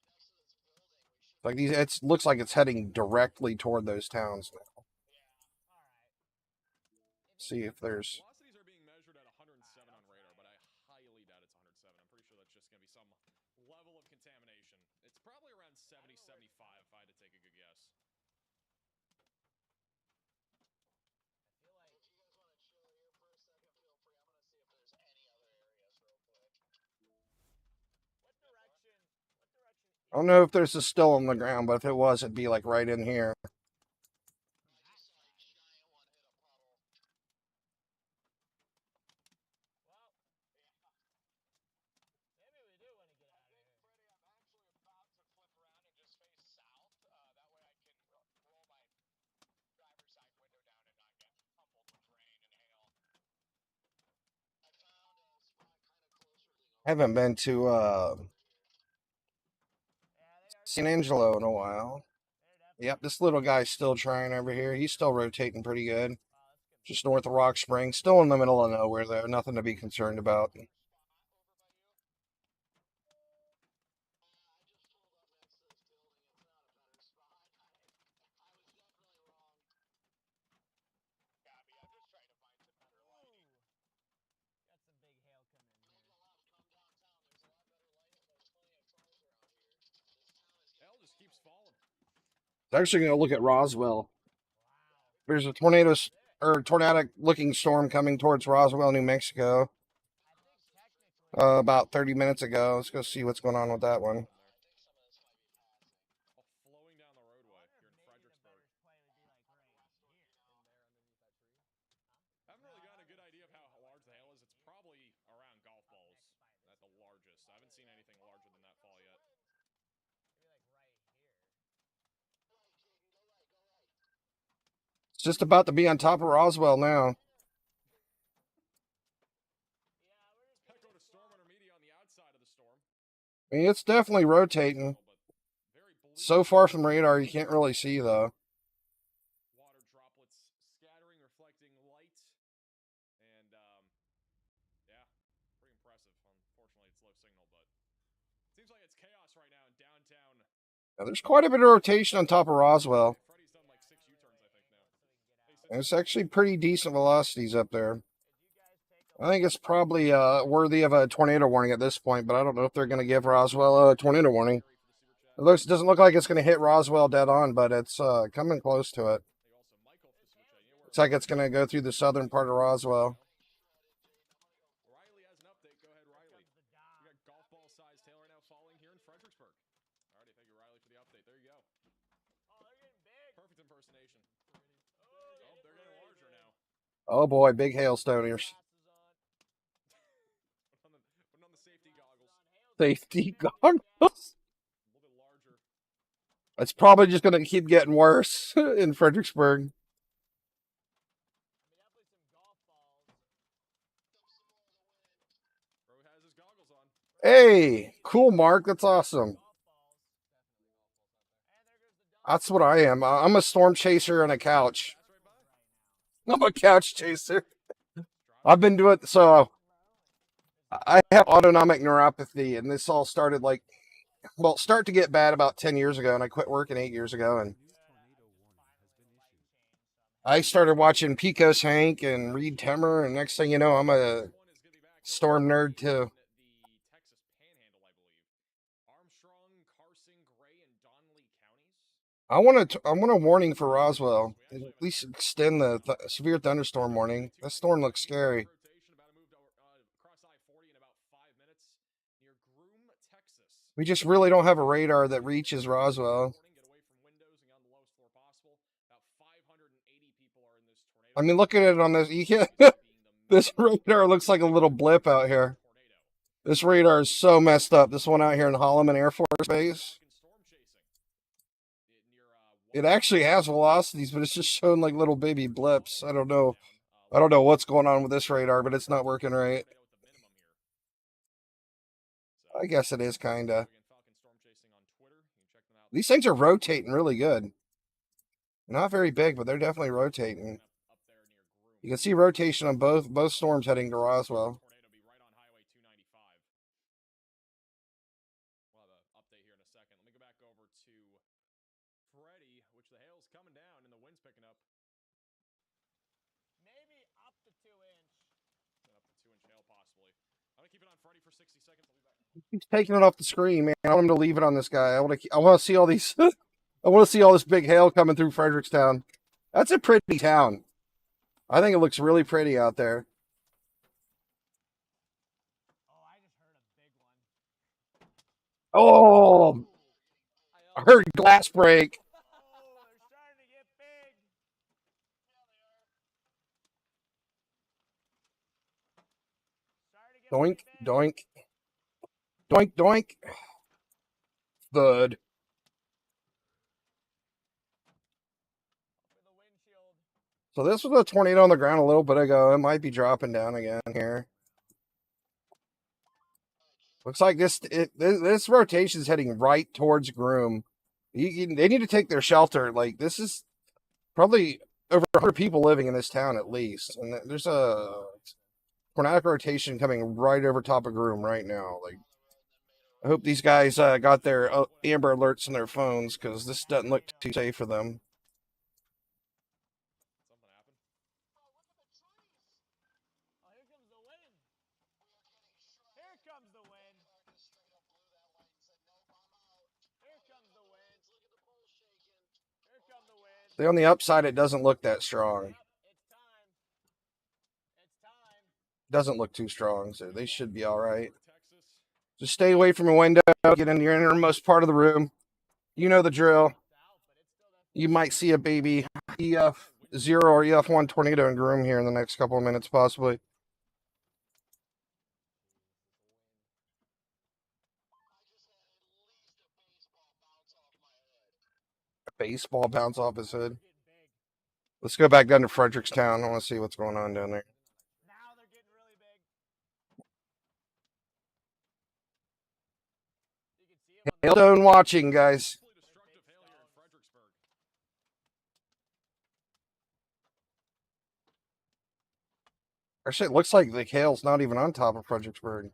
Like these, it looks like it's heading directly toward those towns now. See if there's... Velocities are being measured at 107 on radar, but I highly doubt it's 107. I'm pretty sure that's just going to be some level of contamination. It's probably around 70, 75 if I had to take a good guess. I don't know if there's a still on the ground, but if it was, it'd be like right in here. I haven't been to San Angelo in a while. Yep, this little guy's still trying over here. He's still rotating pretty good. Just north of Rock Springs. Still in the middle of nowhere, though. Nothing to be concerned about. Hell just keeps falling. I'm actually going to look at Roswell. There's a tornadic looking storm coming towards Roswell, New Mexico. About 30 minutes ago. Let's go see what's going on with that one. Flowing down the roadway here in Fredericksburg. I haven't really gotten a good idea of how large the hail is. It's probably around golf balls at the largest. I haven't seen anything larger than that fall yet. It's just about to be on top of Roswell now. Echo to storm intermediate on the outside of the storm. I mean, it's definitely rotating. So far from radar, you can't really see, though. Water droplets scattering, reflecting light. And, yeah, pretty impressive. Unfortunately, it's low signal, but it seems like it's chaos right now in downtown. Yeah, there's quite a bit of rotation on top of Roswell. Freddie's done like 6 U-turns, I think, now. It's actually pretty decent velocities up there. I think it's probably worthy of a tornado warning at this point, but I don't know if they're going to give Roswell a tornado warning. It doesn't look like it's going to hit Roswell dead on, but it's coming close to it. Looks like it's going to go through the southern part of Roswell. Riley has an update. Go ahead, Riley. We got golf ball sized hail right now falling here in Fredericksburg. Alrighty, thank you, Riley, for the update. There you go. Oh, they're getting big. Perfect impersonation. Oh, they're getting larger now. Oh boy, big hailstoners. Put on the safety goggles. Safety goggles? A little bit larger. It's probably just going to keep getting worse in Fredericksburg. Bro has his goggles on. Hey, cool, Mark. That's awesome. That's what I am. I'm a storm chaser and a couch. I'm a couch chaser. I've been doing so. I have autonomic neuropathy, and this all started like, well, start to get bad about 10 years ago, and I quit working 8 years ago, and I started watching Pecos Hank and Reed Timmer, and next thing you know, I'm a storm nerd too. I want a warning for Roswell. At least extend the severe thunderstorm warning. That storm looks scary. We just really don't have a radar that reaches Roswell. I mean, look at it on this. This radar looks like a little blip out here. This radar is so messed up. This one out here in Holloman Air Force Base. It actually has velocities, but it's just showing like little baby blips. I don't know. I don't know what's going on with this radar, but it's not working right. I guess it is kinda. These things are rotating really good. Not very big, but they're definitely rotating. You can see rotation on both storms heading to Roswell. He's taking it off the screen, man. I want him to leave it on this guy. I want to see all these. I want to see all this big hail coming through Frederickstown. That's a pretty town. I think it looks really pretty out there. Oh, I heard glass break. Doink, doink. Doink, doink. Thud. So this was a tornado on the ground a little bit ago. It might be dropping down again here. Looks like this rotation is heading right towards Groom. They need to take their shelter. Like, this is probably over 100 people living in this town at least. And there's a tornadic rotation coming right over top of Groom right now. Like, I hope these guys got their Amber Alerts on their phones, because this doesn't look too safe for them. See, on the upside, it doesn't look that strong. Doesn't look too strong, so they should be all right. Just stay away from a window, get in your innermost part of the room. You know the drill. You might see a baby EF0 or EF1 tornado in Groom here in the next couple of minutes, possibly. Baseball bounce off his head. Let's go back down to Frederickstown. I want to see what's going on down there. Hailstone watching, guys. Actually, it looks like the hail's not even on top of Fredericksburg.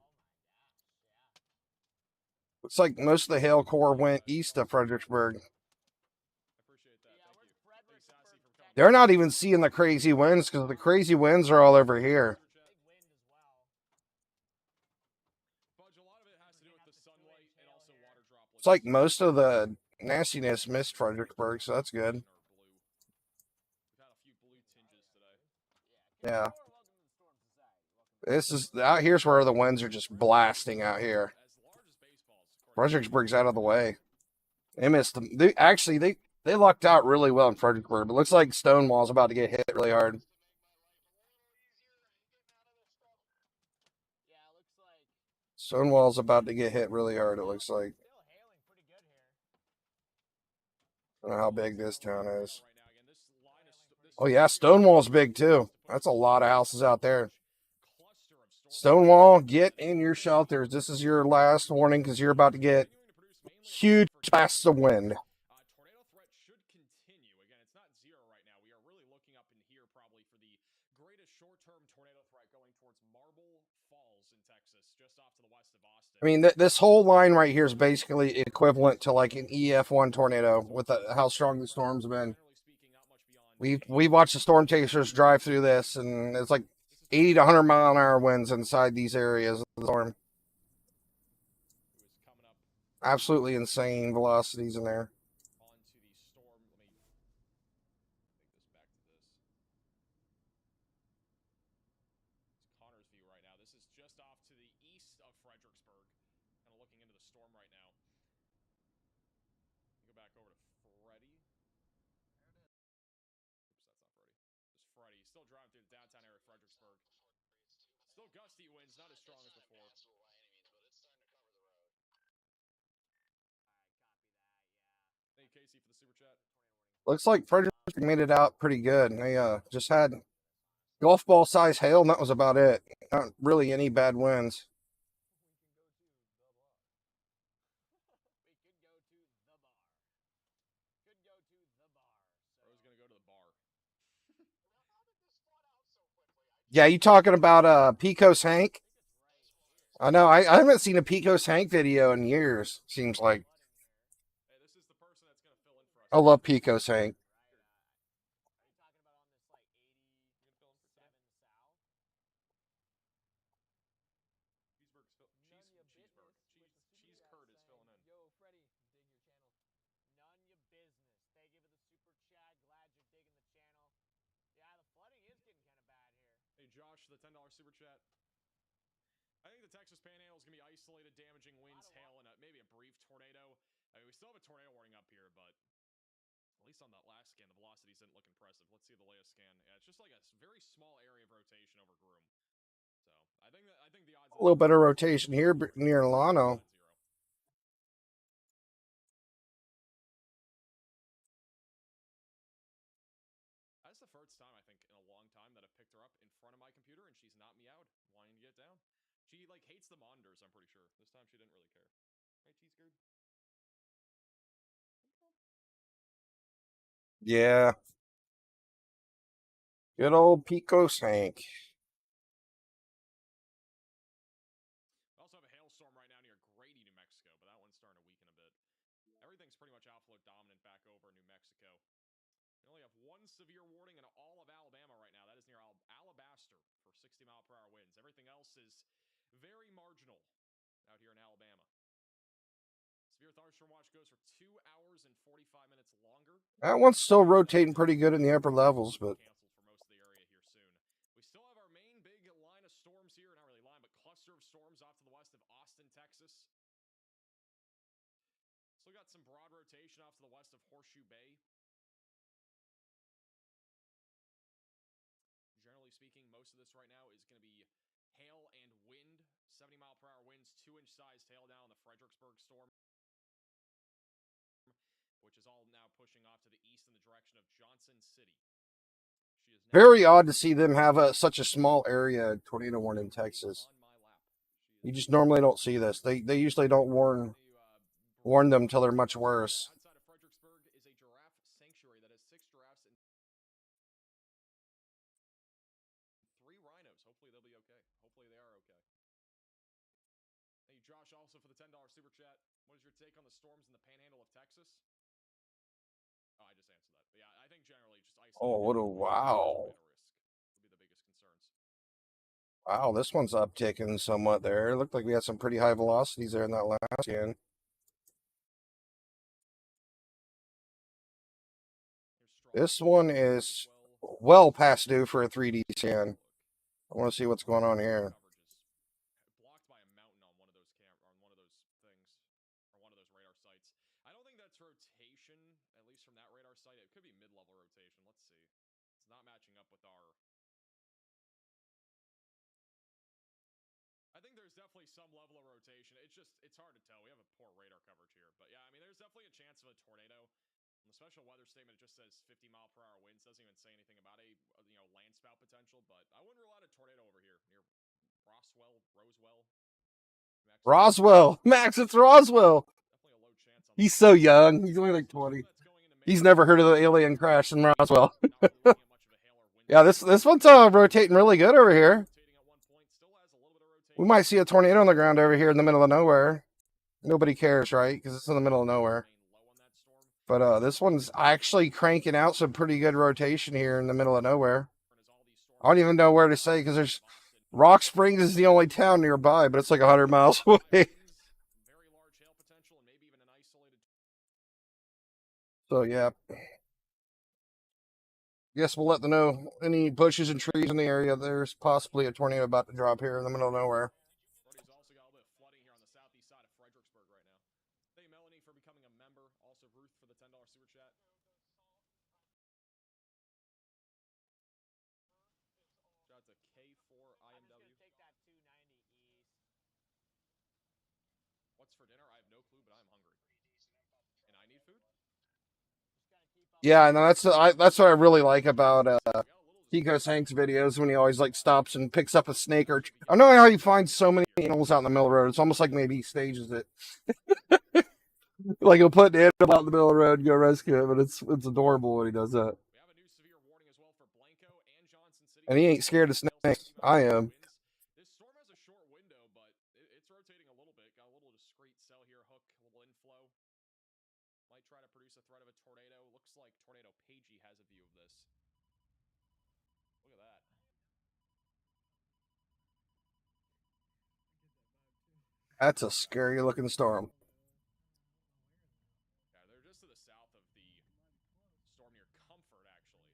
Looks like most of the hail core went east of Fredericksburg. They're not even seeing the crazy winds, because the crazy winds are all over here. It's like most of the nastiness missed Fredericksburg, so that's good. Yeah. This is out here's where the winds are just blasting out here. Fredericksburg's out of the way. They missed them. They lucked out really well in Fredericksburg. It looks like Stonewall's about to get hit really hard. Stonewall's about to get hit really hard, it looks like. I don't know how big this town is. Oh yeah, Stonewall's big too. That's a lot of houses out there. Stonewall, get in your shelters. This is your last warning, because you're about to get huge blasts of wind. probably for the greatest short-term tornado threat going towards Marble Falls in Texas, just off to the west of Austin. I mean, this whole line right here is basically equivalent to like an EF1 tornado with how strong the storm's been. We watched the storm chasers drive through this, and it's like 80 to 100 mile an hour winds inside these areas of the storm. Absolutely insane velocities in there. Onto the storm. Let me take this back to this. It's Connor's view right now. This is just off to the east of Fredericksburg. Kind of looking into the storm right now. Go back over to Freddie. Oops, that's not Freddie. Just Freddie. Still driving through the downtown area of Fredericksburg. Still gusty winds, not as strong as before. Thank you, Casey, for the super chat. Looks like Fredericksburg made it out pretty good. They just had golf ball size hail, and that was about it. Not really any bad winds. I was gonna go to the bar. Yeah, you talking about Pecos Hank? I know. I haven't seen a Pecos Hank video in years. Seems like. Hey, this is the person that's gonna fill in for us. I love Pecos Hank. Cheese Curd is filling in. Yo, Freddie, dig your channel. None your business. Thank you for the super chat. Glad you're digging the channel. Yeah, the flooding is getting kind of bad here. Hey, Josh, the $10 super chat. I think the Texas Panhandle is going to be isolated, damaging winds, hail, and maybe a brief tornado. I mean, we still have a tornado warning up here, but at least on that last scan, the velocities didn't look impressive. Let's see the latest scan. Yeah, it's just like a very small area of rotation over Groom. So I think the odds. A little better rotation here near Lano. That's the first time I think in a long time that I've picked her up in front of my computer and she's not meowed, wanting to get down. She like hates the monitors, I'm pretty sure. This time she didn't really care. Right, Cheese Curd? Yeah. Good old Pecos Hank. We also have a hailstorm right now near Grady, New Mexico, but that one's starting to weaken a bit. Everything's pretty much outflow dominant back over New Mexico. We only have one severe warning in all of Alabama right now. That is near Alabaster for 60-mile-per-hour winds. Everything else is very marginal out here in Alabama. Severe thunderstorm watch goes for 2 hours and 45 minutes longer. That one's still rotating pretty good in the upper levels, but Canceled for most of the area here soon. We still have our main big line of storms here. Not really line, but cluster of storms off to the west of Austin, Texas. Still got some broad rotation off to the west of Horseshoe Bay. Generally speaking, most of this right now is going to be hail and wind. 70-mile-per-hour winds, 2-inch sized hail down on the Fredericksburg storm, which is all now pushing off to the east in the direction of Johnson City. She is very odd to see them have such a small area tornado warning in Texas. You just normally don't see this. They usually don't warn them till they're much worse. Outside of Fredericksburg is a giraffe sanctuary that has 6 giraffes and 3 rhinos. Hopefully they'll be okay. Hopefully they are okay. Thank you, Josh, also for the $10 super chat. What is your take on the storms in the panhandle of Texas? Oh, I just answered that. But yeah, I think generally just isolated. Oh, what a wow. Would be the biggest concerns. Wow, this one's upticking somewhat there. It looked like we had some pretty high velocities there in that last scan. This one is well past due for a 3D scan. I want to see what's going on here. Blocked by a mountain on one of those things, or one of those radar sites. I don't think that's rotation, at least from that radar site. It could be mid-level rotation. Let's see. It's not matching up with our. I think there's definitely some level of rotation. It's hard to tell. We have a poor radar coverage here, but yeah, I mean, there's definitely a chance of a tornado. On the special weather statement, it just says 50-mile-per-hour winds. Doesn't even say anything about a land spout potential, but I wouldn't rule out a tornado over here near Roswell. Roswell. Max, it's Roswell. Definitely a low chance on He's so young. He's only like 20. He's never heard of the alien crash in Roswell. Yeah, this one's rotating really good over here. Rotating at one point, still has a little bit of rotation. We might see a tornado on the ground over here in the middle of nowhere. Nobody cares, right? Because it's in the middle of nowhere. Remain low on that storm. But this one's actually cranking out some pretty good rotation here in the middle of nowhere. As all these storms I don't even know where to say because there's Rock Springs is the only town nearby, but it's like 100 miles away. very large hail potential and maybe even an isolated. So yeah. Guess we'll let them know any bushes and trees in the area. There's possibly a tornado about to drop here in the middle of nowhere. Brody's also got a little bit of flooding here on the southeast side of Fredericksburg right now. Thank you, Melanie, for becoming a member. Also, Ruth for the $10 super chat. Shout out to K4 I'm just IMW. gonna take that 290 east. What's for dinner? I have no clue, but I'm hungry. And I need food? Just gotta keep up. Yeah, no, that's what I really like about Kiko's Hank's videos when he always like stops and picks up a snake or I don't know how he finds so many animals out in the middle of the road. It's almost like maybe he stages it. Like he'll put an animal out in the middle of the road and go rescue it, but it's adorable when he does that. We have a new severe warning as well for Blanco and Johnson City. And he ain't scared of snakes. I am. This storm has a short window, but it's rotating a little bit. Got a little discrete cell here, hook, a little inflow. Might try to produce a threat of a tornado. Looks like Tornado Pagey has a view of this. Look at that. That's a scary looking storm. Yeah, they're just to the south of the storm near Comfort, actually.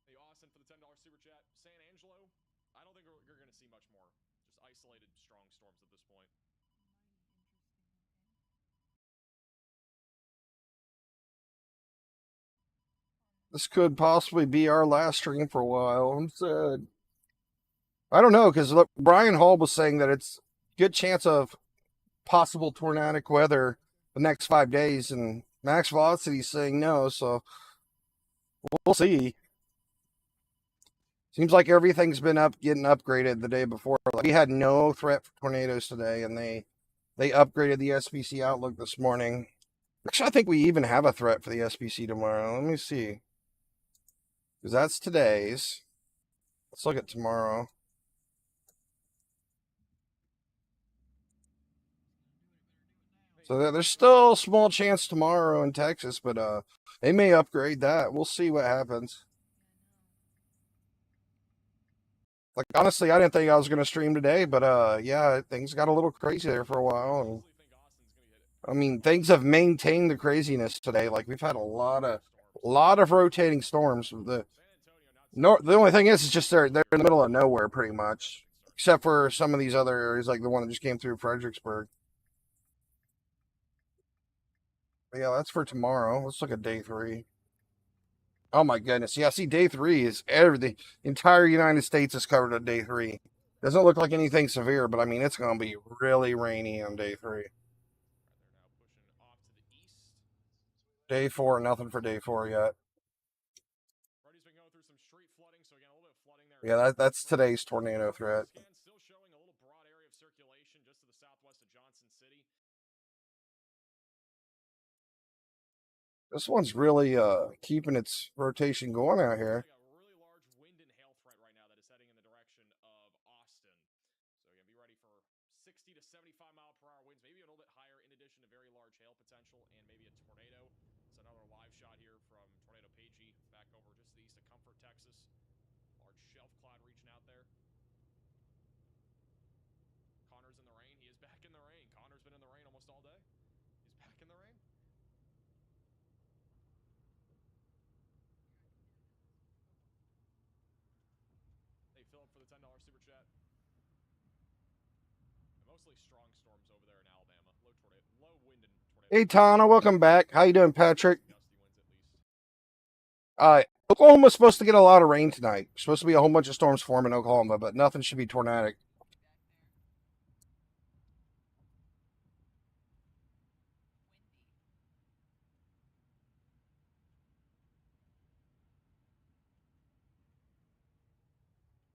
Hey, Austin for the $10 super chat. San Angelo, I don't think you're going to see much more. Just isolated strong storms at this point. This could possibly be our last stream for a while. I'm sad. I don't know, because Brian Hall was saying that it's good chance of possible tornadic weather the next 5 days, and Max Velocity's saying no, so we'll see. Seems like everything's been getting upgraded the day before. Like, we had no threat for tornadoes today, and they upgraded the SPC outlook this morning. Actually, I think we even have a threat for the SPC tomorrow. Let me see. Because that's today's. Let's look at tomorrow. So there's still a small chance tomorrow in Texas, but they may upgrade that. We'll see what happens. Like, honestly, I didn't think I was going to stream today, but yeah, things got a little crazy there for a while. And, I mean, things have maintained the craziness today. Like, we've had a lot of rotating storms. The only thing is, it's just they're in the middle of nowhere pretty much, except for some of these other areas, like the one that just came through Fredericksburg. But yeah, that's for tomorrow. Let's look at day 3. Oh my goodness. Yeah, see, day 3 is everything. The entire United States is covered on day 3. Doesn't look like anything severe, but I mean, it's going to be really rainy on day 3. Day 4, nothing for day 4 yet. Yeah, that's today's tornado threat. Still showing a little broad area of circulation just to the southwest of Johnson City. This one's really keeping its rotation going out here. We got a really large wind and hail threat right now that is heading in the direction of Austin. So again, be ready for 60 to 75 mile per hour winds, maybe a little bit higher, in addition to very large hail potential and maybe a tornado. It's another live shot here from Tornado Pagey back over just to the east of Comfort, Texas. Large shelf cloud reaching out there. Connor's in the rain. He is back in the rain. Connor's been in the rain almost all day. He's back in the rain. Hey, Philip for the $10 super chat. Mostly strong storms over there in Alabama. Low wind and tornado. Hey, Tana, welcome back. How you doing, Patrick? Gusty winds at least. Oklahoma's supposed to get a lot of rain tonight. There's supposed to be a whole bunch of storms forming in Oklahoma, but nothing should be tornadic.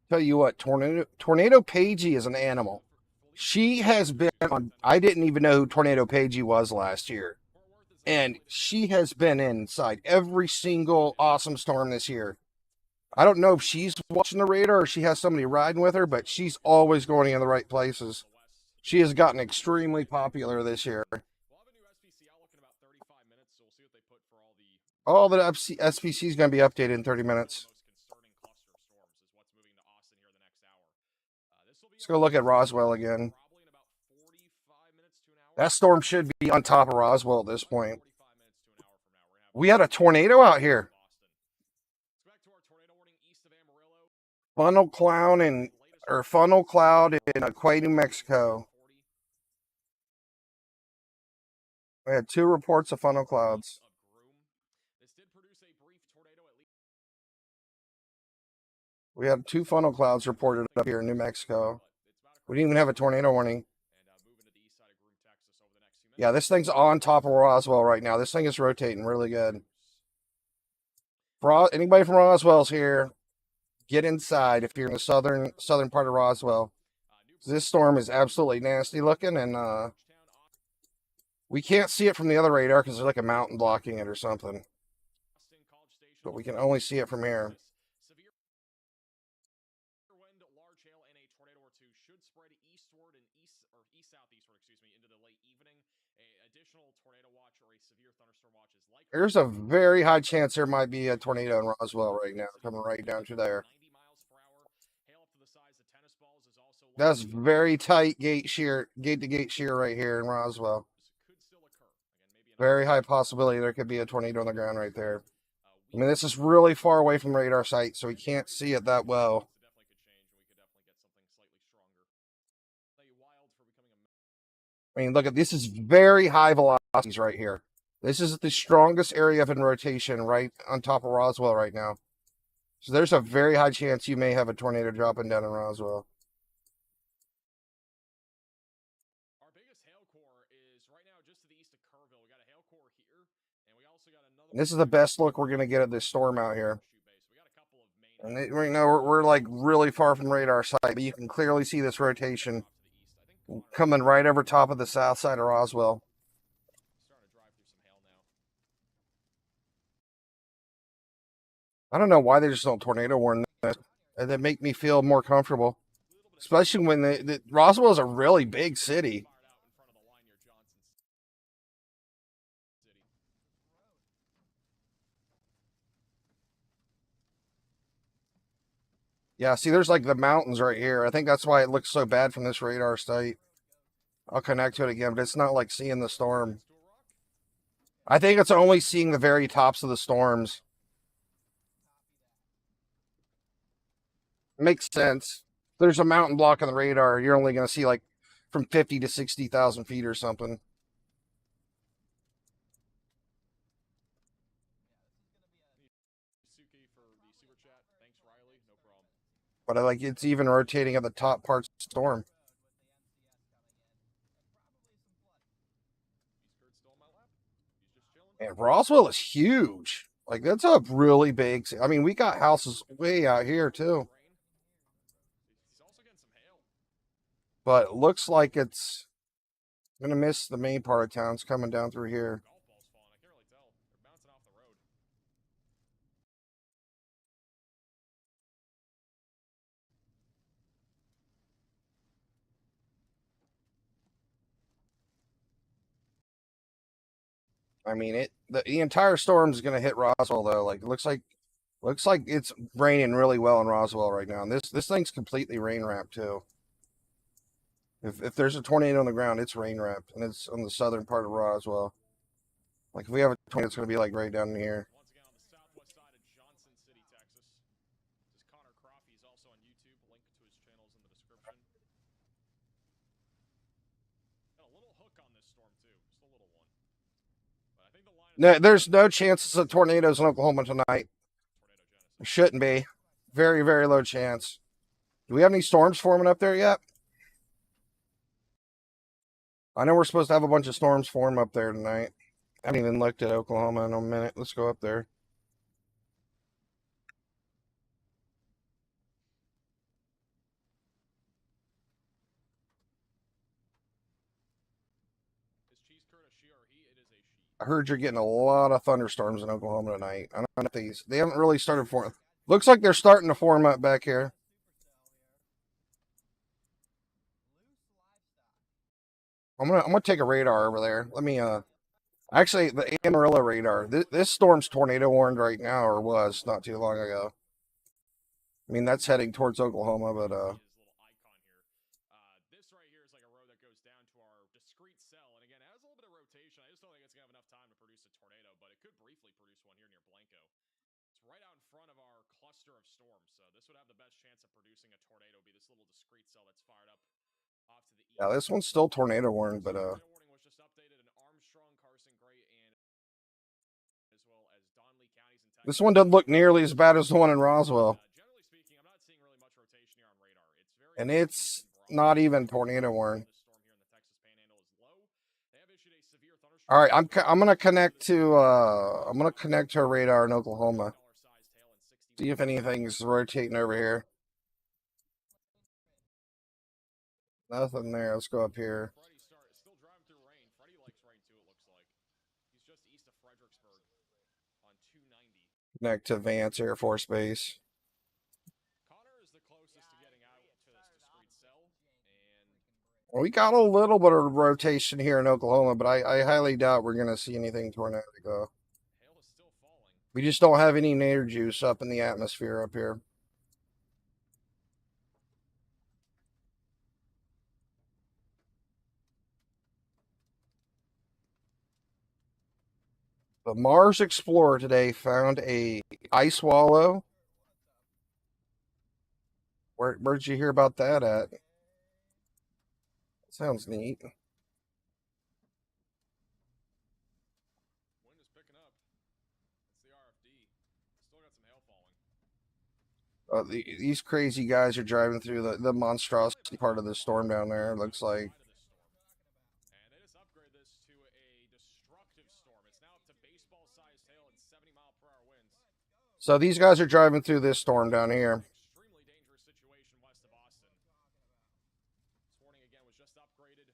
Tell you what, Tornado Pagey is an animal. She has been on. I didn't even know who Tornado Pagey was last year. And she has been inside every single awesome storm this year. I don't know if she's watching the radar or she has somebody riding with her, but she's always going in the right places. She has gotten extremely popular this year. We'll have a new SPC outlook in about 35 minutes, so we'll see what they put for all the SPC is going to be updated in 30 minutes. most concerning cluster of storms is what's moving to Austin here in the next hour. This will be Let's go look at Roswell again. probably in about 45 minutes to an hour. That storm should be on top of Roswell at this point. 45 minutes to an hour from now. We're gonna have We had a tornado out here. Boston. Let's go back to our tornado warning east of Amarillo. Funnel cloud in Quay, New Mexico. 40. We had 2 reports of funnel clouds. Of Groom. This did produce a brief tornado at least. We had 2 funnel clouds reported up here in New Mexico. We didn't even have a tornado warning. And moving to the east side of Groom, Texas over the next few minutes. Yeah, this thing's on top of Roswell right now. This thing is rotating really good. For anybody from Roswell's here, get inside if you're in the southern part of Roswell. This storm is absolutely nasty looking, and we can't see it from the other radar because there's like a mountain blocking it or something. But we can only see it from here. Severe wind, large hail, and a tornado or two should spread eastward and east-southeastward, into the late evening. A additional tornado watch or a severe thunderstorm watch is likely. There's a very high chance there might be a tornado in Roswell right now, coming right down to there. 90 miles per hour. Hail up to the size of tennis balls is also That's likely. very tight gate-to-gate shear right here in Roswell. Could still occur. Again, maybe Very high possibility there could be a tornado on the ground right there. I mean, this is really far away from radar sight, so we can't see it that well. I mean, look at this is very high velocities right here. This is the strongest area of in rotation right on top of Roswell right now. So there's a very high chance you may have a tornado dropping down in Roswell. Our biggest hail core is right now just to the east of Kerrville. We got a hail core here, and we also got another. And this is the best look we're going to get at this storm out here. We got a couple of main. And right now we're like really far from radar sight, but you can clearly see this rotation coming right over top of the south side of Roswell. Starting to drive through some hail now. I don't know why they just don't tornado warn this. And they make me feel more comfortable. Especially when Roswell is a really big city. Fired out in front of the line near Johnson City. Yeah, see, there's like the mountains right here. I think that's why it looks so bad from this radar site. I'll connect to it again, but it's not like seeing the storm. I think it's only seeing the very tops of the storms. Makes sense. There's a mountain block on the radar. You're only going to see like from 50 to 60,000 feet or something. Suki for the super chat. Thanks, Riley. No problem. But I like it's even rotating at the top parts of the storm. East Kurt's still on my lap. He's just chilling. And Roswell is huge. Like, that's a really big... I mean, we got houses way out here, too. He's also getting some hail. But it looks like it's going to miss the main part of town. It's coming down through here. Golf balls falling. I can't really tell. They're bouncing off the road. I mean, the entire storm is going to hit Roswell, though. Like, it looks like it's raining really well in Roswell right now. And this thing's completely rain wrapped, too. If there's a tornado on the ground, it's rain wrapped, and it's on the southern part of Roswell. Like, if we have a tornado, it's going to be like right down here. Once again, on the southwest side of Johnson City, Texas. This is Connor Croffey. He's also on YouTube. Link to his channels in the description. Got a little hook on this storm, too. Just a little one. But I think the line No, there's no chances of tornadoes in Oklahoma tonight. tornado genesis. There shouldn't be. Very, very low chance. Do we have any storms forming up there yet? I know we're supposed to have a bunch of storms form up there tonight. I haven't even looked at Oklahoma in a minute. Let's go up there. Is cheese curd a shear or he? It is a she. I heard you're getting a lot of thunderstorms in Oklahoma tonight. I don't know if they haven't really started forming. Looks like they're starting to form up back here. I'm gonna take a radar over there. Let me actually the Amarillo radar. This storm's tornado warned right now, or was not too long ago. I mean that's heading towards Oklahoma, but This right here is like a road that goes down to our discrete cell, and again, it has a little bit of rotation. I just don't think it's gonna have enough time to produce a tornado, but it could briefly produce one here near Blanco. It's right out in front of our cluster of storms, so this would have the best chance of producing a tornado. Be this little discrete cell that's fired up off to the east. yeah, this one's still tornado warned, but Tornado warning was just updated in Armstrong, Carson, Gray, and as well as Donley counties in Texas. this one doesn't look nearly as bad as the one in Roswell, Generally speaking, I'm not seeing really much rotation here on radar. It's very and it's not even tornado warned. This storm here in the Texas Panhandle is low. They have issued a severe thunderstorm. All right, I'm gonna connect to a radar in Oklahoma. See if anything's rotating over here. Nothing there. Let's go up here. Freddie still driving through rain. Freddie likes rain too, it looks like. He's just east of Fredericksburg on 290. Connect to Vance Air Force Base. Connor is the closest to getting out to this discrete cell, and We got a little bit of rotation here in Oklahoma, but I highly doubt we're gonna see anything tornadic. hail is still falling. We just don't have any nadir juice up in the atmosphere up here. The Mars Explorer today found a ice wallow. Where'd you hear about that at? Sounds neat. Wind is picking up. That's the RFD. Still got some hail falling. These crazy guys are driving through the monstrosity part of the storm down there. It looks like. And they just upgrade this to a destructive storm. It's now up to baseball-sized hail and 70-mile-per-hour winds. So these guys are driving through this storm down here. Extremely dangerous situation west of Austin. This warning again was just upgraded.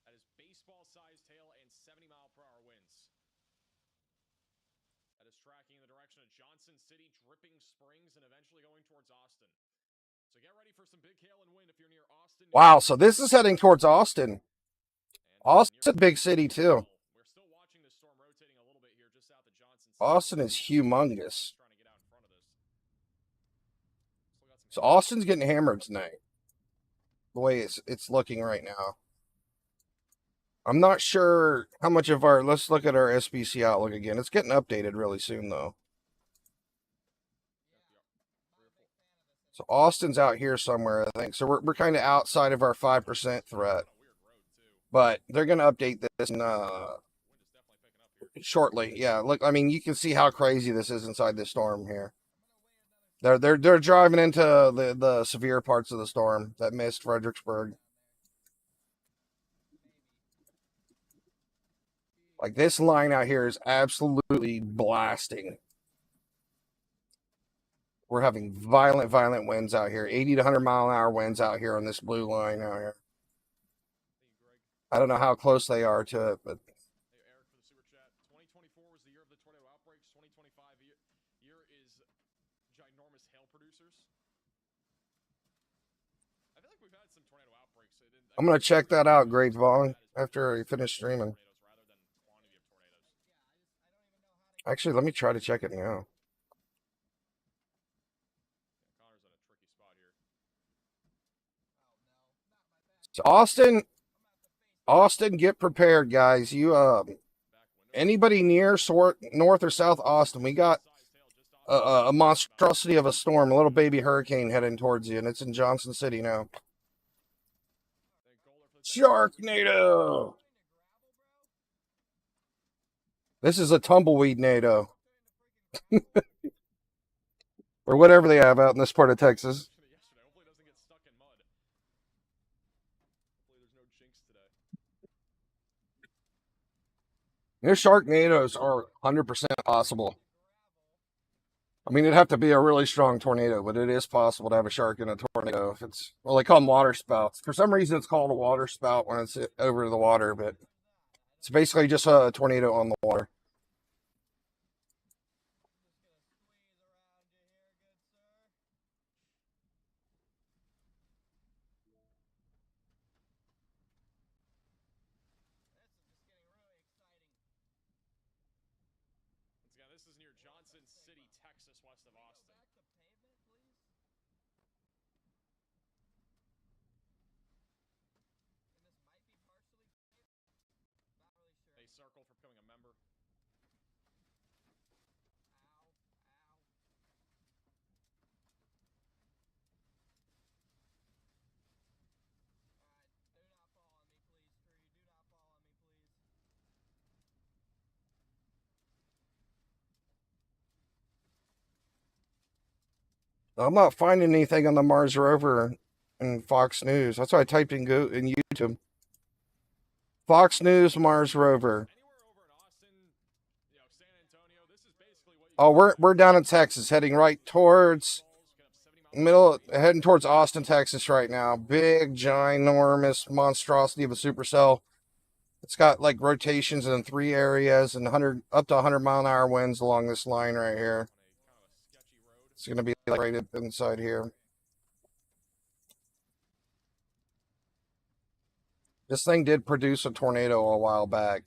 That is baseball-sized hail and 70-mile-per-hour winds. That is tracking in the direction of Johnson City, Dripping Springs, and eventually going towards Austin. So get ready for some big hail and wind if you're near Austin. Wow, so this is heading towards Austin. Austin's a big city too. We're still watching the storm rotating a little bit here just south of Johnson City. Austin is humongous. Trying to get out in front of this. Still got some So Austin's getting hammered tonight. The way it's looking right now. I'm not sure how much of our. Let's look at our SBC outlook again. It's getting updated really soon though. So Austin's out here somewhere, I think. So we're kind of outside of our 5% threat. But they're going to update this shortly. Yeah, look, I mean, you can see how crazy this is inside this storm here. They're driving into the severe parts of the storm that missed Fredericksburg. Like this line out here is absolutely blasting. We're having violent winds out here. 80 to 100-mile-an-hour winds out here on this blue line out here. I don't know how close they are to it, but Hey, Eric for the super chat. 2024 was the year of the tornado outbreaks. 2025 year is ginormous hail producers. I feel like we've had some tornado outbreaks. I'm going to check that out, Great Vaughn, after I finish streaming. Rather than quantity of tornadoes. Actually, let me try to check it now. Connor's in a tricky spot here. So Austin, get prepared, guys. You anybody near north or south Austin, we got a monstrosity of a storm, a little baby hurricane heading towards you, and it's in Johnson City now. Sharknado. This is a tumbleweed NATO. Or whatever they have out in this part of Texas. Yesterday. Hopefully it doesn't get stuck in mud. Hopefully there's no jinx today. Your Sharknadoes are 100% possible. I mean, it'd have to be a really strong tornado, but it is possible to have a shark in a tornado. If it's, well, they call them water spouts. For some reason, it's called a water spout when it's over the water, but It's basically just a tornado on the water. Once again, this is near Johnson City, Texas, west of Austin. A circle for becoming a member. I'm not finding anything on the Mars rover and Fox News. That's why I typed in YouTube. Fox News Mars rover. Anywhere over in Austin, San Antonio, this is basically what you Oh, we're down in Texas, heading right towards heading towards Austin, Texas right now. Big, ginormous monstrosity of a supercell. It's got like rotations in 3 areas and up to 100-mile-an-hour winds along this line right here. It's going to be like right up inside here. This thing did produce a tornado a while back.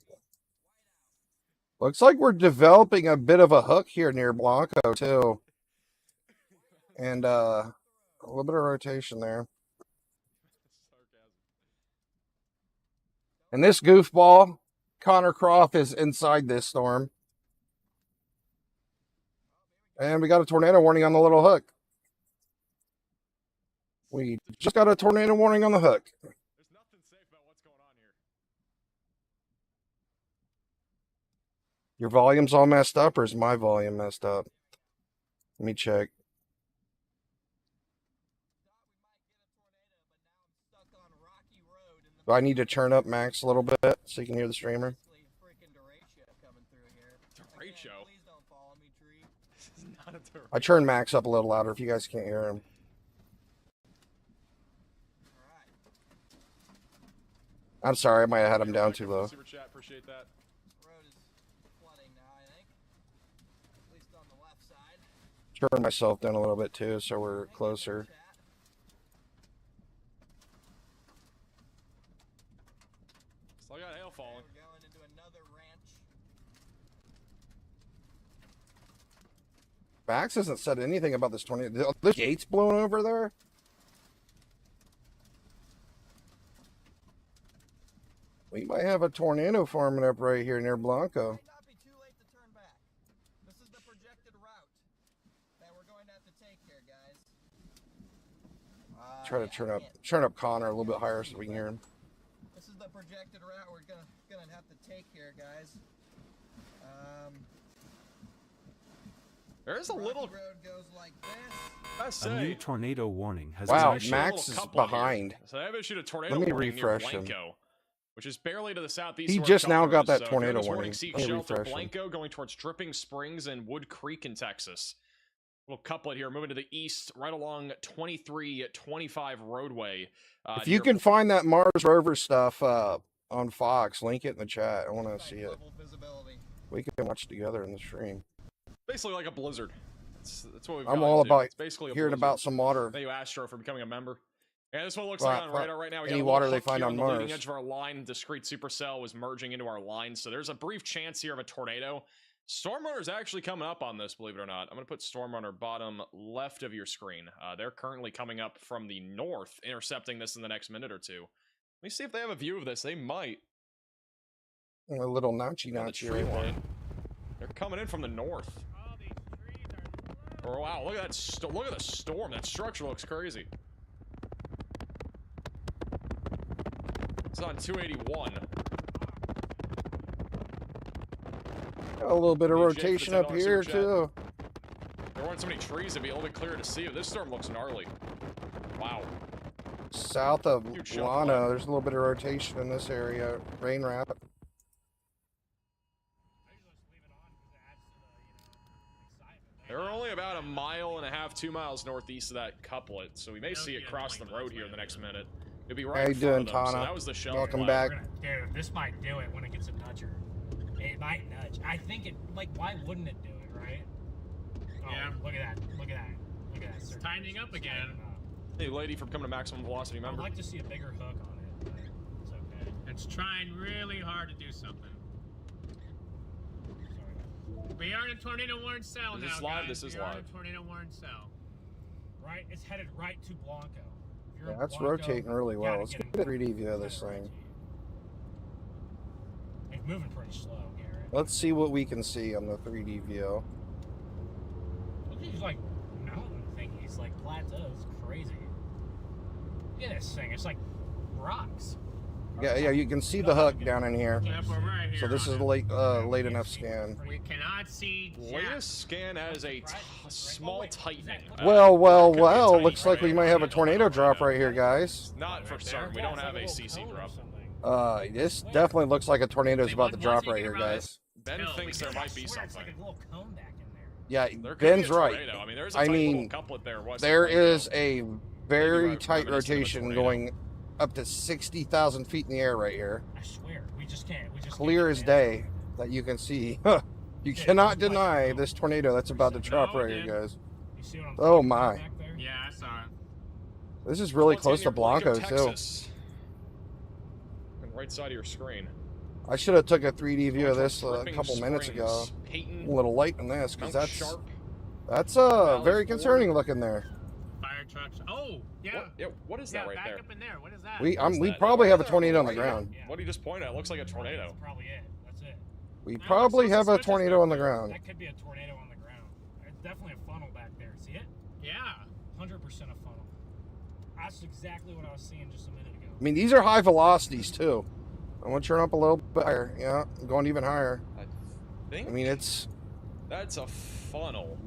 Looks like we're developing a bit of a hook here near Blanco, too. And a little bit of rotation there. And this goofball, Connor Croft, is inside this storm. And we got a tornado warning on the little hook. We just got a tornado warning on the hook. There's nothing safe about what's going on here. Your volume's all messed up, or is my volume messed up? Let me check. Do I need to turn up Max a little bit so you can hear the streamer? Derecho? This is not a derecho. I turned Max up a little louder if you guys can't hear him. I'm sorry, I might have had him down too low. Super chat, appreciate that. Road is flooding now, I think. At least on the left side. Turn myself down a little bit too so we're closer. Still got hail falling. We're going into another ranch. Max hasn't said anything about this tornado. The gates blown over there? We might have a tornado forming up right here near Blanco. Might not be too late to turn back. This is the projected route that we're going to have to take here, guys. Try to turn up Connor a little bit higher so we can hear him. This is the projected route we're gonna have to take here, guys. There is a little. Road goes like this. I A new say. tornado warning has Wow, been issued. Max is behind. So they've issued a tornado Let me warning near refresh him. Blanco, which is barely to the southeast. He of our just now cover got is. that So if tornado you're in this warning. seek Let me shelter, refresh him. Blanco going towards Dripping Springs and Wood Creek in Texas. Little couplet here, moving to the east, right along 2325 roadway. If you can find that Mars rover stuff on Fox, link it in the chat. I want to see it. Level visibility. We can watch together in the stream. Basically like a blizzard. That's what we've I'm gotten all to. about It's basically a hearing blizzard. about some water. Thank you, Astro, for becoming a member. And this one looks Right, like on radar right now. We got any a water little they hook find here on the leading Mars. edge of our line. Discrete supercell was merging into our line, so there's a brief chance here of a tornado. Stormrunner is actually coming up on this, believe it or not. I'm going to put Stormrunner bottom left of your screen. They're currently coming up from the north, intercepting this in the next minute or two. Let me see if they have a view of this. They might. A little notchy On the notchy tree right there. line. They're coming in from the north. Oh, these trees are low. Oh, wow, look at that! Look at the storm. That structure looks crazy. It's on 281. Got a little bit of Hey, Jake, rotation for the up $10 here super chat. too. There weren't so many trees to be a little bit clearer to see. This storm looks gnarly. Wow. South of Huge shelf Lana, line. there's a little bit of rotation in this area. Rain wrap. I usually just leave it on because it adds to the, excitement. They're only about 1.5 miles, 2 miles northeast of that couplet, so we may see it cross the road here in the next minute. It'd be How right you in front doing, of them. So Tana? that was the shelter. Welcome cloud. back. Dude, this might do it when it gets a nudger. It might nudge. I think it, like, why wouldn't it do it, right? Oh, Yeah. Look at that. Look at that. Look at that. It's tightening up again. Hey, lady from coming to maximum velocity, I'd remember? like to see a bigger hook on it, but it's okay. It's trying really hard to do something. Sorry. We are in a tornado warning cell Is now, this live? guys. This is we are in live. a tornado warning cell. Right? It's headed right to Blanco. If you're Yeah, in that's Blanco, rotating really you well. gotta Let's get get a in 3D view of Gotta this thing. rotate. It's moving pretty slow, Garrett. Let's see what we can see on the 3D view. Look at these, like, mountain thingies, like plateaus. Crazy. Look at this thing. It's like rocks. Yeah, yeah, you can see the hook down in here. Yep, we're right here. So this on is it. late enough scan. We cannot see jack. Latest scan has a small tightening. Well, well, could be a well, tiny looks like we tornado. might have a tornado drop right here, guys. Not for certain. We Yeah, don't it's have like a little CC cone or drop. something. This definitely looks like a tornado's about to drop right here, guys. Ben No, thinks we there don't. might be I swear it's like something. a little cone back in there. Yeah, There could Ben's be a right. tornado. I mean, there's a I tiny mean, little couplet there. West of There Blanco. is a very Maybe tight reminiscent of a rotation tornado. going up to 60,000 feet in the air right here. I swear, we just can't. We just Clear can't as get day that you can see. You Yeah, cannot it's like- deny this tornado that's about to drop No, right it here, guys. You see what I'm Oh, talking about my. back there? Yeah, I saw it. This is really What's close in to your Blanco, too. Texas? On the right side of your screen. I should have took a 3D view of Going this a towards Dripping couple minutes ago. Springs, Peyton, A little light on this, because Mount that's Sharp. very Valley concerning Ford. looking there. Fire trucks. Oh, yeah. What is Yeah, that right back there? up in there. What is that? We What is we that? probably have a Right tornado on the there. ground. Yeah. What he just pointed at looks like a tornado. That's probably it. That's it. We No, probably it's have a suspicious tornado back on the there. ground. That could be a tornado on the ground. It's definitely a funnel back there. See it? Yeah. 100% a funnel. That's exactly what I was seeing just a minute ago. I mean, these are high velocities, too. I want to turn up a little bit higher. Yeah, going even higher. I think I mean, it's that's a funnel.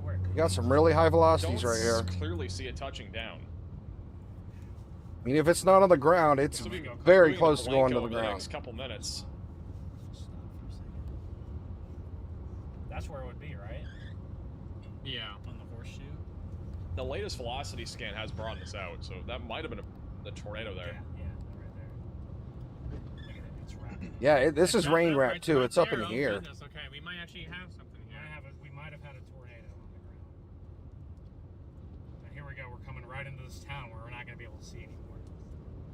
Where it could you got be. some really high velocities Don't right here. clearly see it touching down. I mean, if it's not on the ground, it's So we can go very moving close to going to Blanco the over ground. next couple minutes. Stop for a second. That's where it would be, right? Yeah. On the horseshoe? The latest velocity scan has broadened this out, so that might have been the tornado there. Yeah, right there. Look at it. It's rapid. Yeah, this is It's up rain there, wrap, right too. right It's up there. in Oh, here. goodness. Okay, we might actually have something here. We might have had a tornado on the ground. And here we go. We're coming right into this town where we're not going to be able to see anymore.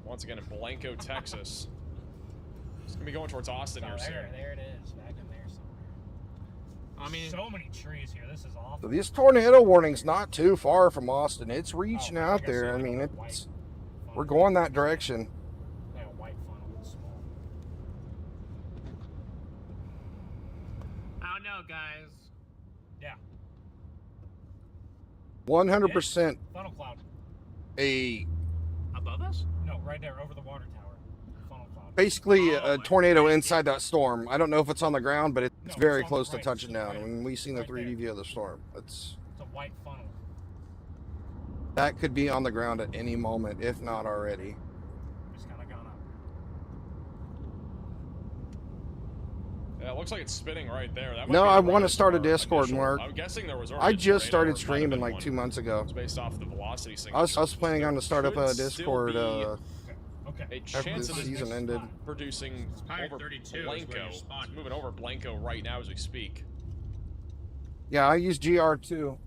Once again in Blanco, Texas. It's gonna be going towards Austin here soon. There it is. Back in there somewhere. I mean, So many trees here. This is awful. So this tornado warning's not too far from Austin. It's reaching Oh, out like I there. said, I like mean, a it's white we're funnel. going that direction. Like a white funnel. It's small. I don't know, guys. Yeah. 100% Funnel cloud. a Above us? No, right there over the water tower. Funnel cloud. basically Oh, a tornado inside that storm. I don't know if it's on the ground, but it's No, very it's on close the to right, touching it's down. right. When we seen the Right 3D there. view of the storm, it's It's a white funnel. that could be on the ground at any moment, if not already. It's kind of gone up. Yeah, it looks like it's spinning right there. That might No, be I the wanna rise start a for Discord, initial- Mark. I'm guessing there was already I a just tornado, started or it might have streaming been like one. 2 months ago. It's based off the velocity I was signatures. planning on to start up Could a still Discord be Okay. a after chance the of season next ended. spot. producing It's probably over 32 is where Blanco. you're It's spotting. moving over Blanco right now as we speak. Yeah, I use GR2.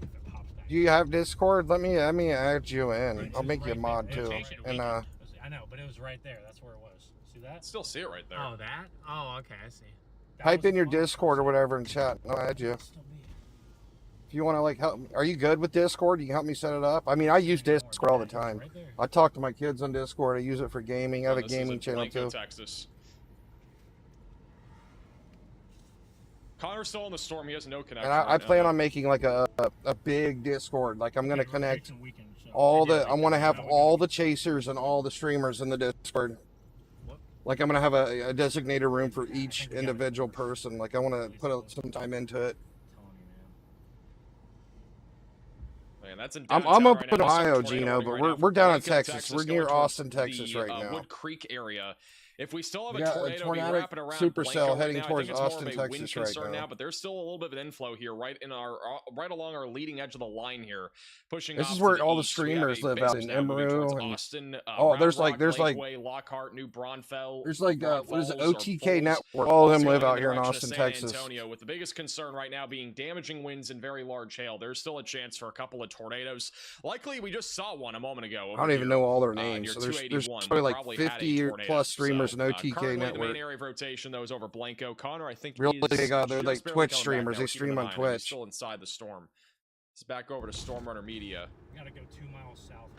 If it pops back. Do you have Discord? Let me add you in. It's I'll make you a right mod there. too. It's And I know, but it was right there. That's where it was. See that? Still see it right there. Oh, that? Oh, okay, I see. That type was in the your funnel. Discord or whatever in chat. I'll add you. It'll still be. If you want to like help, are you good with Discord? You can help me set it up. I mean, I use Discord all the time. Right there. I talk to my kids on Discord. I use it for gaming. I have a This is gaming in channel Blanco, too. Texas. Connor's still in the storm. He has no connection. And I right plan now. on making like a big Discord. Like I'm gonna Yeah, connect rotation weekend, so- all Yeah, the. I want to have we all gotta the chasers and all the streamers in the Discord. What? Like I'm gonna have a designated room for I each think we gotta- individual person. Like I want to put some time into it. Telling you, man. Man, that's in I'm downtown up right in now. There's some Ohio, tornado Gino, warning but right we're now we're for down in Blanco, Texas. We're going near towards Austin, Texas the, right now. Wood Creek area. If we still have We a got a tornado tornadic wrapping around supercell Blanco right heading now, I towards think it's more Austin, of a wind Texas right concern now. now, but there's still a little bit of inflow here, right along our leading edge of the line here, pushing. This off is to where the all the east. We have streamers a live out base in now moving towards Emerald and Austin. oh, Round there's Rock, like Lakeway, Lockhart, New Braunfels. there's like what is it, Braunfels or OTK Falls, network. All of them also live going out the here in direction of Austin, San Texas. Antonio, with the biggest concern right now being damaging winds and very large hail. There's still a chance for a couple of tornadoes. Likely, we just saw one a moment ago. I don't even know all their Near names. So there's 281, probably like probably had a 50 tornado. plus streamers So, in OTK currently the network. main area of rotation, though, is over Blanco. Connor, I think, Really, is they're just like barely Twitch coming back streamers. now. They Keep stream an on eye him. He's Twitch. still inside the storm. He's back over to Stormrunner Media. We gotta go 2 miles south.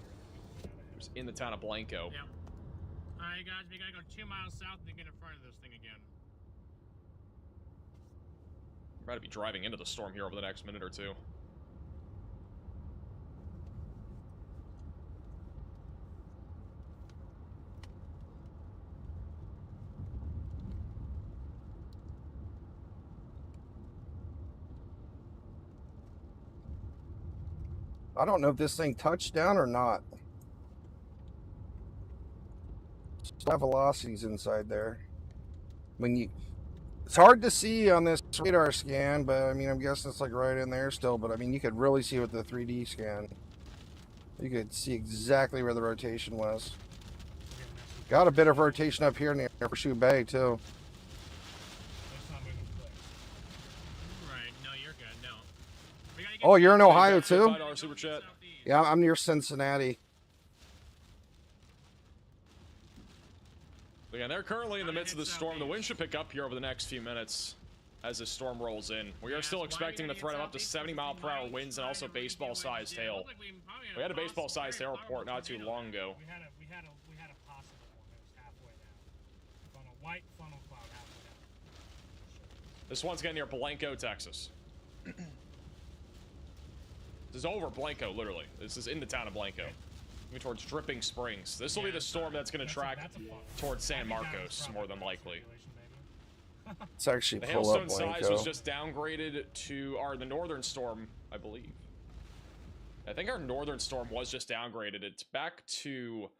He's in the town of Blanco. Yep. Alright, guys, we gotta go 2 miles south to get in front of this thing again. We're about to be driving into the storm here over the next minute or two. I don't know if this thing touched down or not. Still have velocities inside there. It's hard to see on this radar scan, but I mean, I'm guessing it's like right in there still. But I mean, you could really see with the 3D scan. You could see exactly where the rotation was. Got a bit of rotation up here near Horseshoe Bay too. It's not moving quick. Right, no, you're good, no. We gotta get Oh, you're in south. Ohio too? $5 super chat. Southeast. Yeah, I'm near Cincinnati. Again, they're currently in the midst of the storm. The wind should pick up here over the next few minutes as this storm rolls in. We are still expecting the threat of up to 70-mile-per-hour winds and also baseball-sized hail. We had a baseball-sized hail report not too long ago. We had a possible one that was halfway down. On a white funnel cloud halfway down. This one's getting near Blanco, Texas. This is over Blanco, literally. This is in the town of Blanco. Moving towards Dripping Springs. This will be the storm that's going to track towards San Marcos, more than likely. It's actually The pull up hailstone size Blanco. was just downgraded to the northern storm, I believe. I think our northern storm was just downgraded. It's back to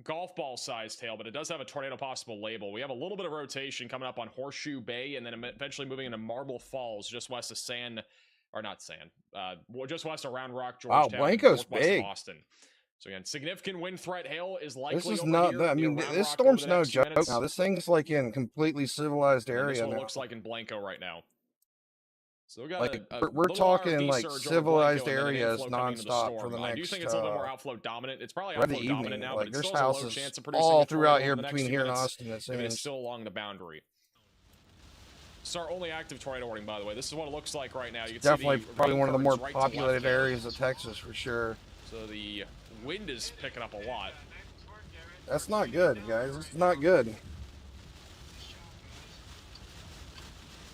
golf ball sized hail, but it does have a tornado possible label. We have a little bit of rotation coming up on Horseshoe Bay and then eventually moving into Marble Falls, just west of just west of Round Rock, Georgetown. Blanco's northwest of big. Austin. So again, significant wind threat hail is likely. This is over not. here I near mean, Round this Rock storm's over the no next few joke. minutes. Now this thing's like in completely civilized And this area one now. looks like in Blanco right now. So we got Like a we're little talking RFD like surge over civilized Blanco and then an areas inflow coming into the nonstop for storm. the I do next. think it's a little bit more outflow dominant. It's probably By the outflow dominant evening, now, like but it there's still has a low houses chance of producing all a throughout tornado here in the next between few here and minutes Austin. It if it's seems. still along the boundary. It's our only active tornado warning, by the way. This is what it looks like right now. You can Definitely see the probably rain one of the more curtains right to left populated here. areas of Texas for sure. So the wind is picking up a lot. That's not good, guys. It's not good.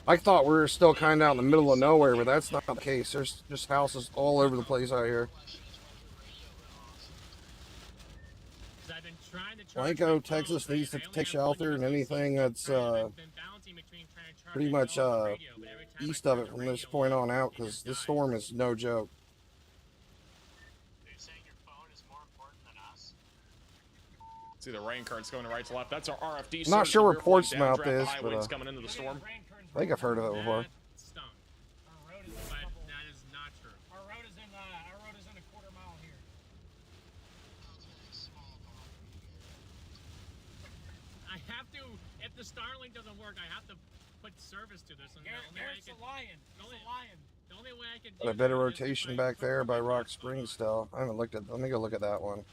I thought we were still kind of out in the middle of nowhere, but that's not the case. There's just houses all over the place out here. Blanco, Texas needs to take shelter, and anything that's pretty much east of it from this point on out, because this storm is no joke. See the rain currents going right to left. That's our RFD. I'm not surge. sure We're where flying Portsmouth downdraft is, high but, winds coming into the storm. I think I've heard of it before. Stunk. Our road is But that is not true. Our road is in a quarter mile here. I have to, if the Starlink doesn't work, I have to put service to this. And Garrett's a lion. He's a lion. the only way I can A bit of rotation back there by Rock Springs still. I haven't looked at. Let me go look at that one.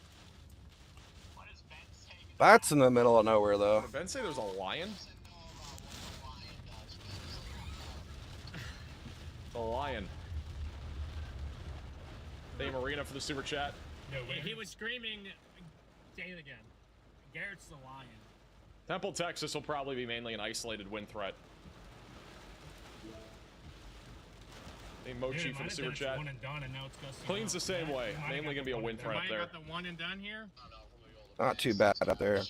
That's in the middle of nowhere though. Did Ben say there's a lion? The lion. Thank you, Marina, for the super chat. No, He was screaming. Say it again. Garrett's the lion. Temple, Texas will probably be mainly an isolated wind threat. Thank you, Mochi, for the super chat. One and done, and now it's gusting Clean's out. the same way. We might have Mainly got gonna be a the wind one threat up Might there. got the one and done here. Not too bad up there.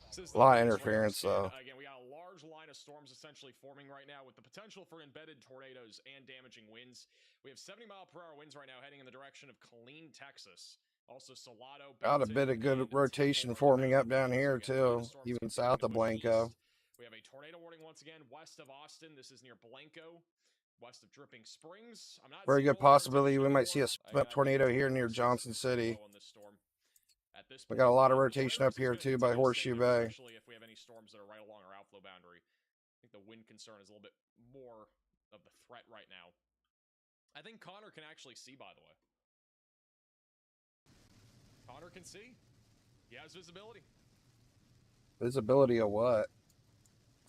This is A lot of the interference, scan. though. Again, we got a large line of storms essentially forming right now with the potential for embedded tornadoes and damaging winds. We have 70-mile-per-hour winds right now heading in the direction of Killeen, Texas. Also, Salado. Got a bit of good rotation forming up down here too, even south of Blanco. We have a tornado warning once again west of Austin. This is near Blanco, west of Dripping Springs. I'm not Very seeing good roll possibility we rotation might see a anymore. split tornado here near Johnson City. On this storm. At this We point, got a lot of the rotation tornado up here system's gonna too by continue to Horseshoe stay up, Bay. especially if we have any storms that are right along our outflow boundary. I think the wind concern is a little bit more of the threat right now. I think Connor can actually see, by the way. Connor can see. He has visibility. Visibility of what?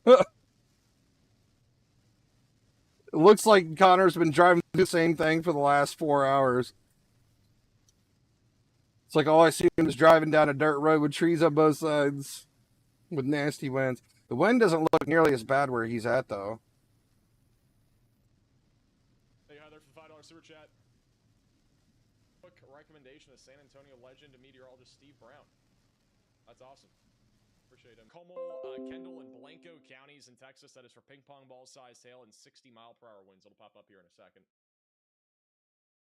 It looks like Connor's been driving the same thing for the last 4 hours. It's like all I see him is driving down a dirt road with trees on both sides with nasty winds. The wind doesn't look nearly as bad where he's at, though. Hey, Heather, for the $5 super chat. Quick recommendation of San Antonio legend and meteorologist Steve Brown. That's awesome. Appreciate him. Como, Kendall, and Blanco counties in Texas. That is for ping pong ball sized hail and 60-mile-per-hour winds. It'll pop up here in a second.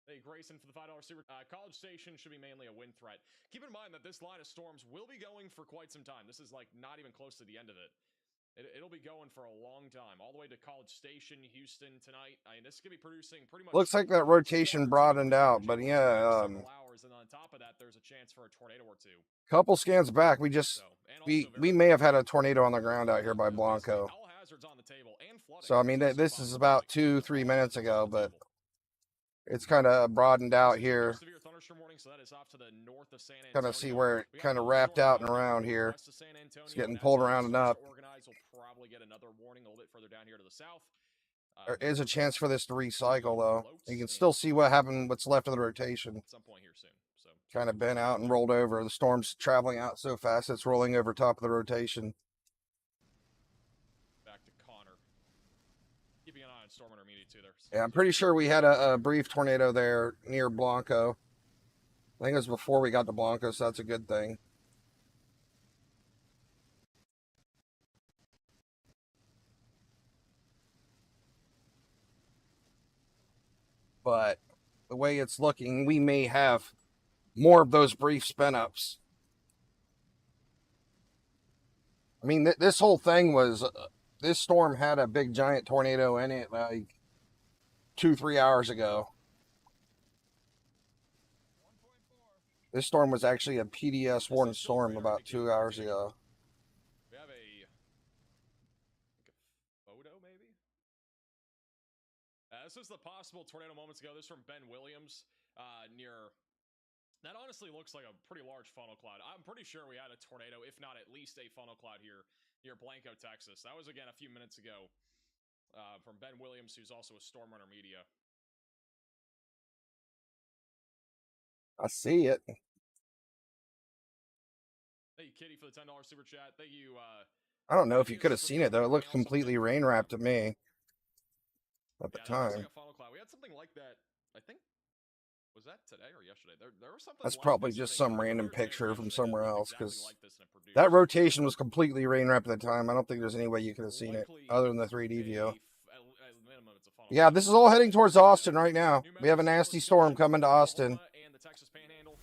Hey, Grayson, for the $5 super. College Station should be mainly a wind threat. Keep in mind that this line of storms will be going for quite some time. This is like not even close to the end of it. It'll be going for a long time, all the way to College Station, Houston tonight. I mean, this could be producing pretty much. Looks like that rotation broadened out, but yeah, hours, and on top of that, there's a chance for a tornado or two. couple scans back, we may have had a tornado on the ground out here by Blanco. All hazards on the table and flooding. So I mean, this is about 2-3 minutes ago, but it's kind of broadened out here. Severe thunderstorm warning, so that is off to the north of San Antonio. Kind of see where it kind of wrapped out and around here. It's getting pulled around and up. We'll probably get another warning a little bit further down here to the south. There is a chance for this to recycle, though. You can still see what happened, what's left of the rotation. At some point here soon. So kind of bent out and rolled over. The storm's traveling out so fast it's rolling over top of the rotation. Back to Connor. Keeping an eye on storm intermediate too there. Yeah, I'm pretty sure we had a brief tornado there near Blanco. I think it was before we got to Blanco, so that's a good thing. But the way it's looking, we may have more of those brief spin-ups. I mean, this whole thing was, this storm had a big giant tornado in it like 2-3 hours ago. This storm was actually a PDS warning storm about 2 hours ago. We have a photo, maybe? This is the possible tornado moments ago. This is from Ben Williams near... That honestly looks like a pretty large funnel cloud. I'm pretty sure we had a tornado, if not at least a funnel cloud here near Blanco, Texas. That was, again, a few minutes ago from Ben Williams, who's also a Storm Runner Media. I see it. Thank you, Kitty, for the $10 super chat. Thank you. I don't know if you could have seen it, though. It looked completely rain-wrapped to me at the time. Like a funnel cloud. We had something like that, I think. Was that today or yesterday? There was something. That's like probably this just thing some random picture from somewhere else, exactly because like this and it produced. that rotation was completely rain-wrapped at the time. I don't think there's any way you could have seen it other than the 3D view. Yeah, this is all heading towards Austin right now. We have a nasty storm coming to Austin. And the Texas Panhandle.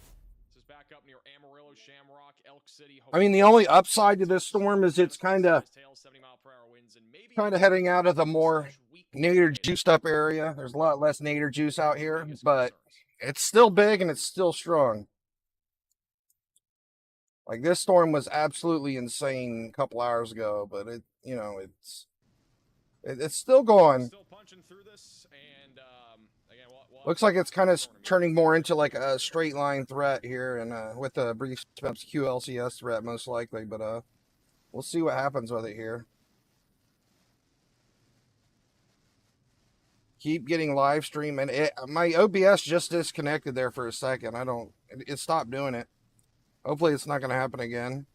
This is back up near Amarillo, Shamrock, Elk City. I mean, the only upside to this storm is it's kind of heading out of the more nadir juiced up area. There's a lot less nadir juice out here, but it's still big and it's still strong. Like, this storm was absolutely insane a couple hours ago, but it, you know, it's still going. Still punching through this, and again, looks like it's kind of turning more into like a straight line threat here, and with a brief QLCS threat most likely, but we'll see what happens with it here. Keep getting live stream, and my OBS just disconnected there for a second. It stopped doing it. Hopefully it's not going to happen again.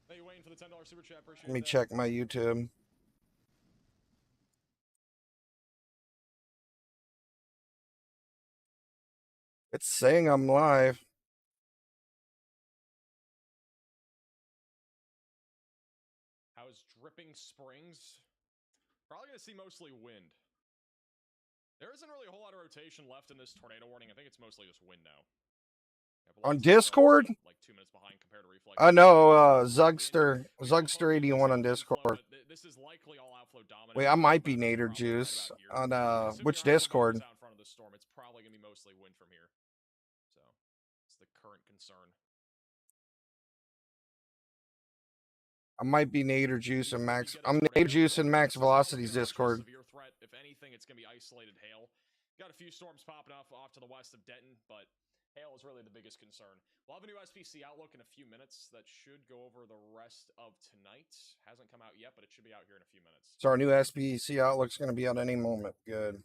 Hey, Wayne, for the $10 super chat. Let me check my YouTube. It's saying I'm live. How's Dripping Springs? Probably going to see mostly wind. There isn't really a whole lot of rotation left in this tornado warning. I think it's mostly just wind now. On Discord? Like 2 minutes behind compared to reflex. I know, Zugster81 on Discord. This is likely all outflow dominant. Wait, I might be Nader Juice on which Discord? Out in front of the storm, it's probably gonna be mostly wind from here. So it's the current concern. I might be Nader Juice and Max. I'm Nader Juice and Max Velocity's Discord. Severe threat. If anything, it's gonna be isolated hail. Got a few storms popping off to the west of Denton, but hail is really the biggest concern. We'll have a new SPC outlook in a few minutes that should go over the rest of tonight. Hasn't come out yet, but it should be out here in a few minutes. So our new SPC outlook's going to be out any moment. Good.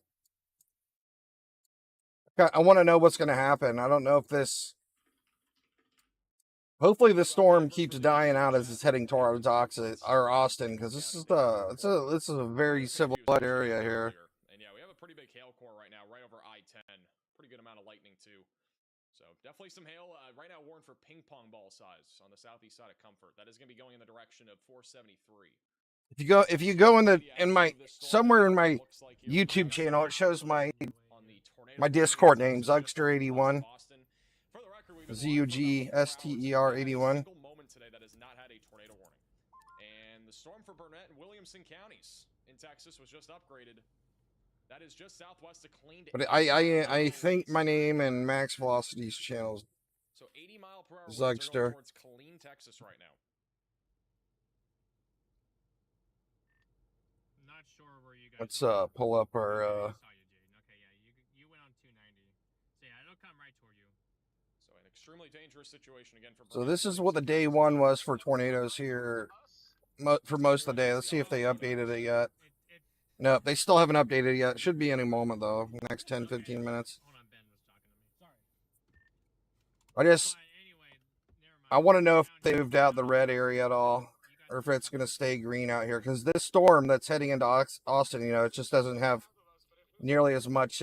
I want to know what's going to happen. I don't know if this... Hopefully the storm keeps dying out as it's heading towards Austin, because this is this is a very civil area here. And yeah, we have a pretty big hail core right now, right over I-10. Pretty good amount of lightning too. So definitely some hail right now warned for ping pong ball size on the southeast side of Comfort. That is going to be going in the direction of 473. If you go in my somewhere in my YouTube channel, it shows my Discord name, Zugster81. ZUGSTER81. Moment today that has not had a tornado warning. And the storm for Burnett and Williamson counties in Texas was just upgraded. That is just southwest of Clean. But I think my name and Max Velocity's channels. So 80 mile per hour Zugster. towards Killeen, Texas right now. Not sure where you guys. Let's pull up our I saw you, Jaden. Okay, yeah, you went on 290. So yeah, it'll come right toward you. So an extremely dangerous situation again for. So this is what the day one was for tornadoes here for most of the day. Let's see if they updated it yet. No, they still haven't updated it yet. Should be any moment though. Next 10, 15 minutes. Hold on, Ben was talking to me. Sorry. I want to know if they moved out the red area at all, or if it's going to stay green out here. Because this storm that's heading into Austin, you know, it just doesn't have nearly as much.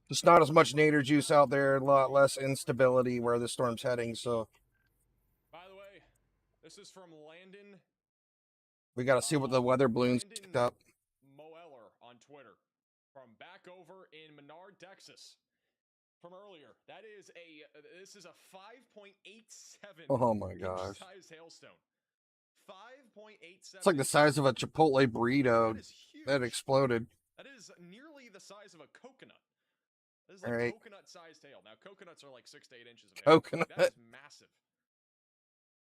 Just not as much nader juice out there. A lot less instability where the storm's heading. So. By the way, this is from Landon. We got to see what the weather balloons picked up. Moeller on Twitter from back over in Menard, Texas. From earlier, this is a 5.87. Oh my gosh! Size hailstone. 5.87. It's like the size of a Chipotle burrito that exploded. That is nearly the size of a coconut. This is like coconut-sized hail. Now, coconuts are like 6 to 8 inches of hail. Coconut. That is massive.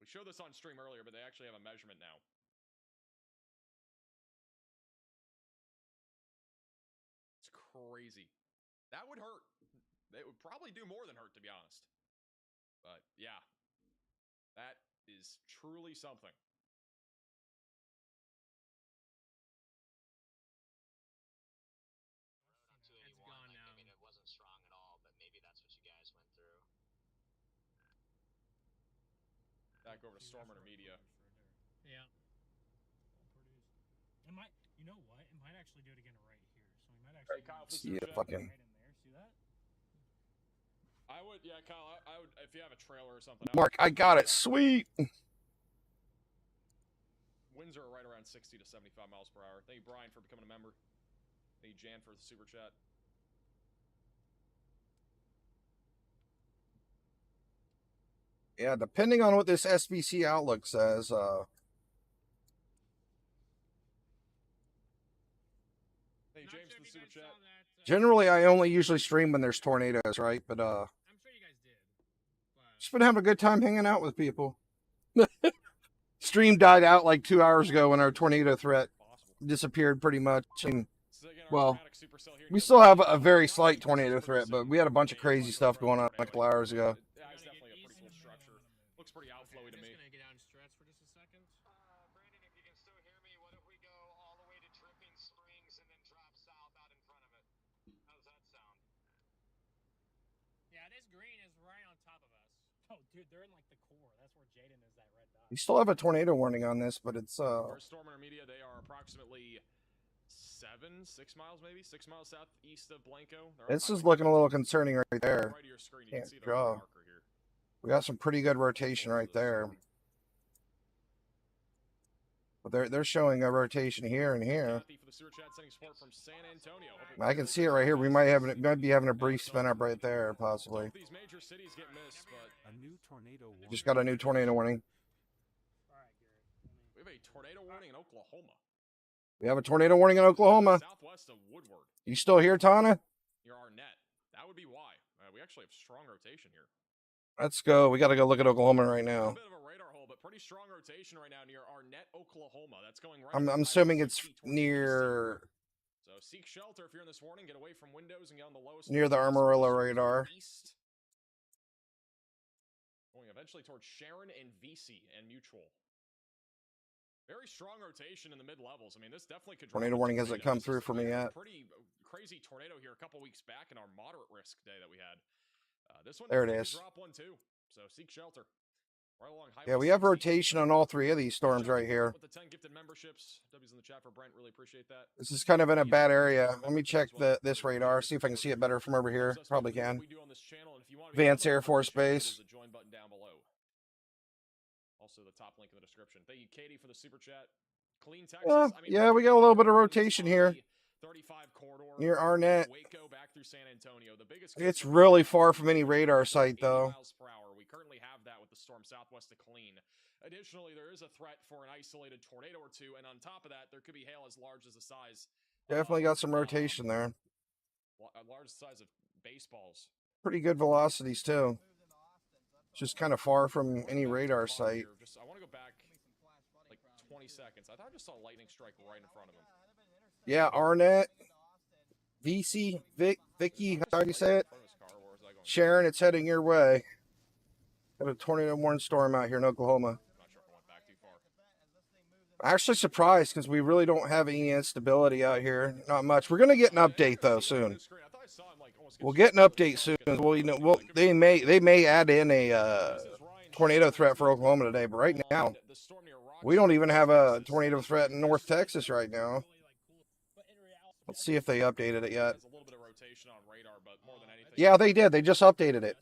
We showed this on stream earlier, but they actually have a measurement now. It's crazy. That would hurt. It would probably do more than hurt, to be honest. But yeah, that is truly something. Back over to Storm Intermedia. Yeah. It might, you know what? It might actually do it again right here. So we might actually. Hey, Kyle, see it fucking. Right in there. See that? I would, yeah, Kyle. I would, if you have a trailer or something. Mark, I got it. Sweet. Winds are right around 60 to 75 miles per hour. Thank you, Brian, for becoming a member. Thank you, Jan, for the super chat. Yeah, depending on what this SBC outlook says, Hey, James, for the super chat. Generally, I only usually stream when there's tornadoes, right? But I'm sure you guys did. But... just been having a good time hanging out with people. Stream died out like 2 hours ago when our tornado threat disappeared pretty much. And, well, we still have a very slight tornado threat, but we had a bunch of crazy stuff going on a couple hours ago. Yeah, it's definitely a pretty cool structure. Looks pretty outflowy to me. I'm just gonna get out and stretch for just a second. Brandon, if you can still hear me, what if we go all the way to Dripping Springs and then drop south out in front of it? How does that sound? Yeah, this green is right on top of us. Oh, dude, they're in like the core. That's where Jaden is, that red dot. We still have a tornado warning on this, but it's For Storm Intermedia, they are approximately 6 miles, maybe 6 miles southeast of Blanco. This is looking a little concerning right there. Right of your screen, you Can't can see the draw. marker here. We got some pretty good rotation right there. But they're showing a rotation here and here. Kathy for the sewer chat sending support from San Antonio. I can see it right here. We might be having a brief spin up right there, possibly. These major cities get missed, but A new tornado warning. Just got a new tornado warning. All right, Garrett. we have a tornado warning in Oklahoma. We have a tornado warning in Oklahoma. Southwest of Woodward. You still here, Tana? Near Arnett. That would be why. We actually have strong rotation here. Let's go. We got to go look at Oklahoma right A now. bit of a radar hole, but pretty strong rotation right now near Arnett, Oklahoma. That's going right. I'm at assuming it's 60 towards near east. So seek shelter if you're in this warning. Get away from windows and get on the lowest. near the floors. Amarillo Closer to the radar. east. Going eventually towards Sharon and VC and Mutual. Very strong rotation in the mid levels. I mean, this definitely could. Tornado warning hasn't come through for me We had a yet. Pretty crazy tornado here a couple weeks back in our moderate risk day that we had. This one. There it could is. Drop one too. So seek shelter. Right along Yeah, we have rotation on all three of these storms right here. With the 10 gifted memberships. W's in the chat for Brent. Really appreciate that. This is kind of in a bad area. Let me check this radar, see if I can see it better from over here. Probably can. Vance Air Force Base. The join button down below. Also, the top link in the description. Thank you, Katie, for the super chat. Clean Texas. Yeah, yeah, we got a little bit of rotation here. 35 corridor Near Arnett. Waco back through San Antonio. The biggest It's really far from any radar site, though. miles per hour. We currently have that with the storm southwest of Killeen. Additionally, there is a threat for an isolated tornado or two, and on top of that, there could be hail as large as the size. Definitely got some rotation there. A large size of baseballs. Pretty good velocities, too. Just kind of far from any radar site. I want to go back like 20 seconds. I thought I just saw a lightning strike right in front of him. Yeah, Arnett, VC, Vicky, how do you say it? Sharon, it's heading your way. Got a tornado warning storm out here in Oklahoma. I'm not sure if I went back too far. Actually surprised because we really don't have any instability out here. Not much. We're gonna get an update though soon. We'll get an update soon. Well, you know, they may add in a tornado threat for Oklahoma today, but right now we don't even have a tornado threat in North Texas right now. Let's see if they updated it yet. Yeah, they did. They just updated it.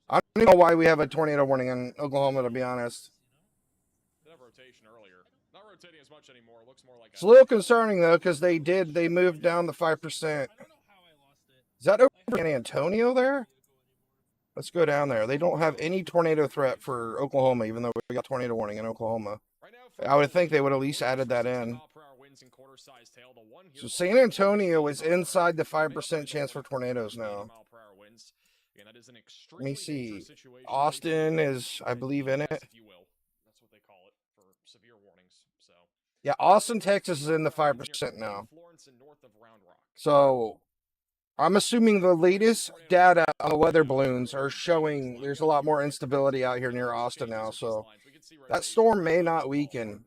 I don't know why we have a tornado warning in Oklahoma, to be honest. It's a little concerning, though, because they moved down the 5%. Is that over San Antonio there? Let's go down there. They don't have any tornado threat for Oklahoma, even though we got tornado warning in Oklahoma. I would think they would at least added that in. So San Antonio is inside the 5% chance for tornadoes now. Let me see. Austin is, I believe, in it. That's what they call it for severe warnings. So Yeah, Austin, Texas is in the 5% now. So I'm assuming the latest data on the weather balloons are showing there's a lot more instability out here near Austin now. So that storm may not weaken.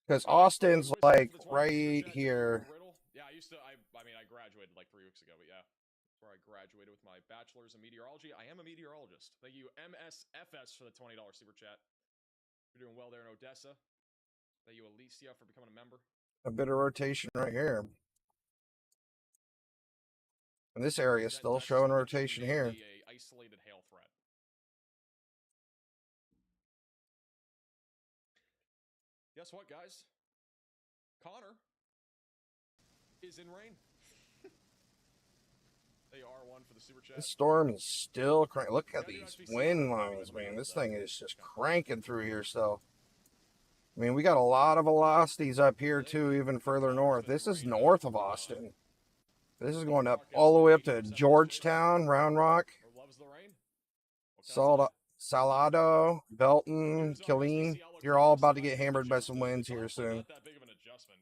Because Austin's like right here. Yeah, I graduated like 3 weeks ago, but yeah. Where I graduated with my bachelor's in meteorology. I am a meteorologist. Thank you, MSFS, for the $20 super chat. You're doing well there in Odessa. Thank you, Alicia, for becoming a member. A bit of rotation right here. And this area is still showing rotation here. A isolated hail threat. Guess what, guys? Connor is in rain. AR1 for the super chat. This storm is still cranking. Look at these wind lines, man. This thing is just cranking through here still. I mean, we got a lot of velocities up here, too, even further north. This is north of Austin. This is going up all the way up to Georgetown, Round Rock, Salado, Belton, Killeen. You're all about to get hammered by some winds here soon. Not that big of an adjustment.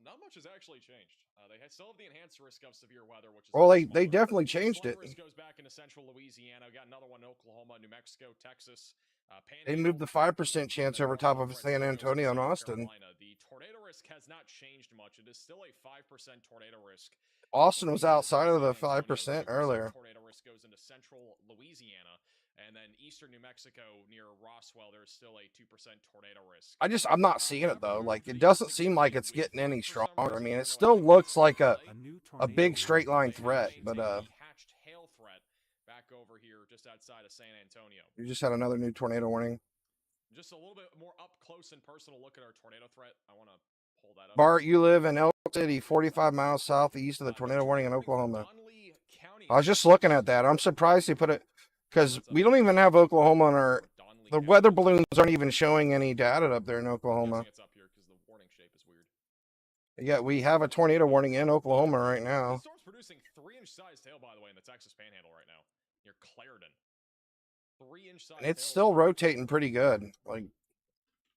Not much has actually changed. They still have the enhanced risk of severe weather, which is well, they definitely changed it. Risk goes back into central Louisiana. We got another one in Oklahoma, New Mexico, Texas. They moved the 5% chance over top of San Antonio and Austin. The tornado risk has not changed much. It is still a 5% tornado risk. Austin was outside of the 5% earlier. Tornado risk goes into central Louisiana, and then eastern New Mexico near Roswell, there's still a 2% tornado risk. I'm not seeing it though. Like, it doesn't seem like it's getting any stronger. I mean, it still looks like a big straight line threat, but Hatched hail threat back over here just outside of San Antonio. you just had another new tornado warning. Just a little bit more up close and personal look at our tornado threat. I want to pull that up. Bart, you live in Elk City, 45 miles southeast of the tornado warning in Oklahoma. Donley County, I was just looking at that. I'm surprised they put it, because we don't even have Oklahoma on our, the weather balloons aren't even showing any data up there in Oklahoma. It's up here because the warning shape is weird. Yeah, we have a tornado warning in Oklahoma right now. This storm's producing 3-inch sized hail, by the way, in the Texas Panhandle right now, near Clarendon. 3-inch sized And it's hail. still rotating pretty good. Like,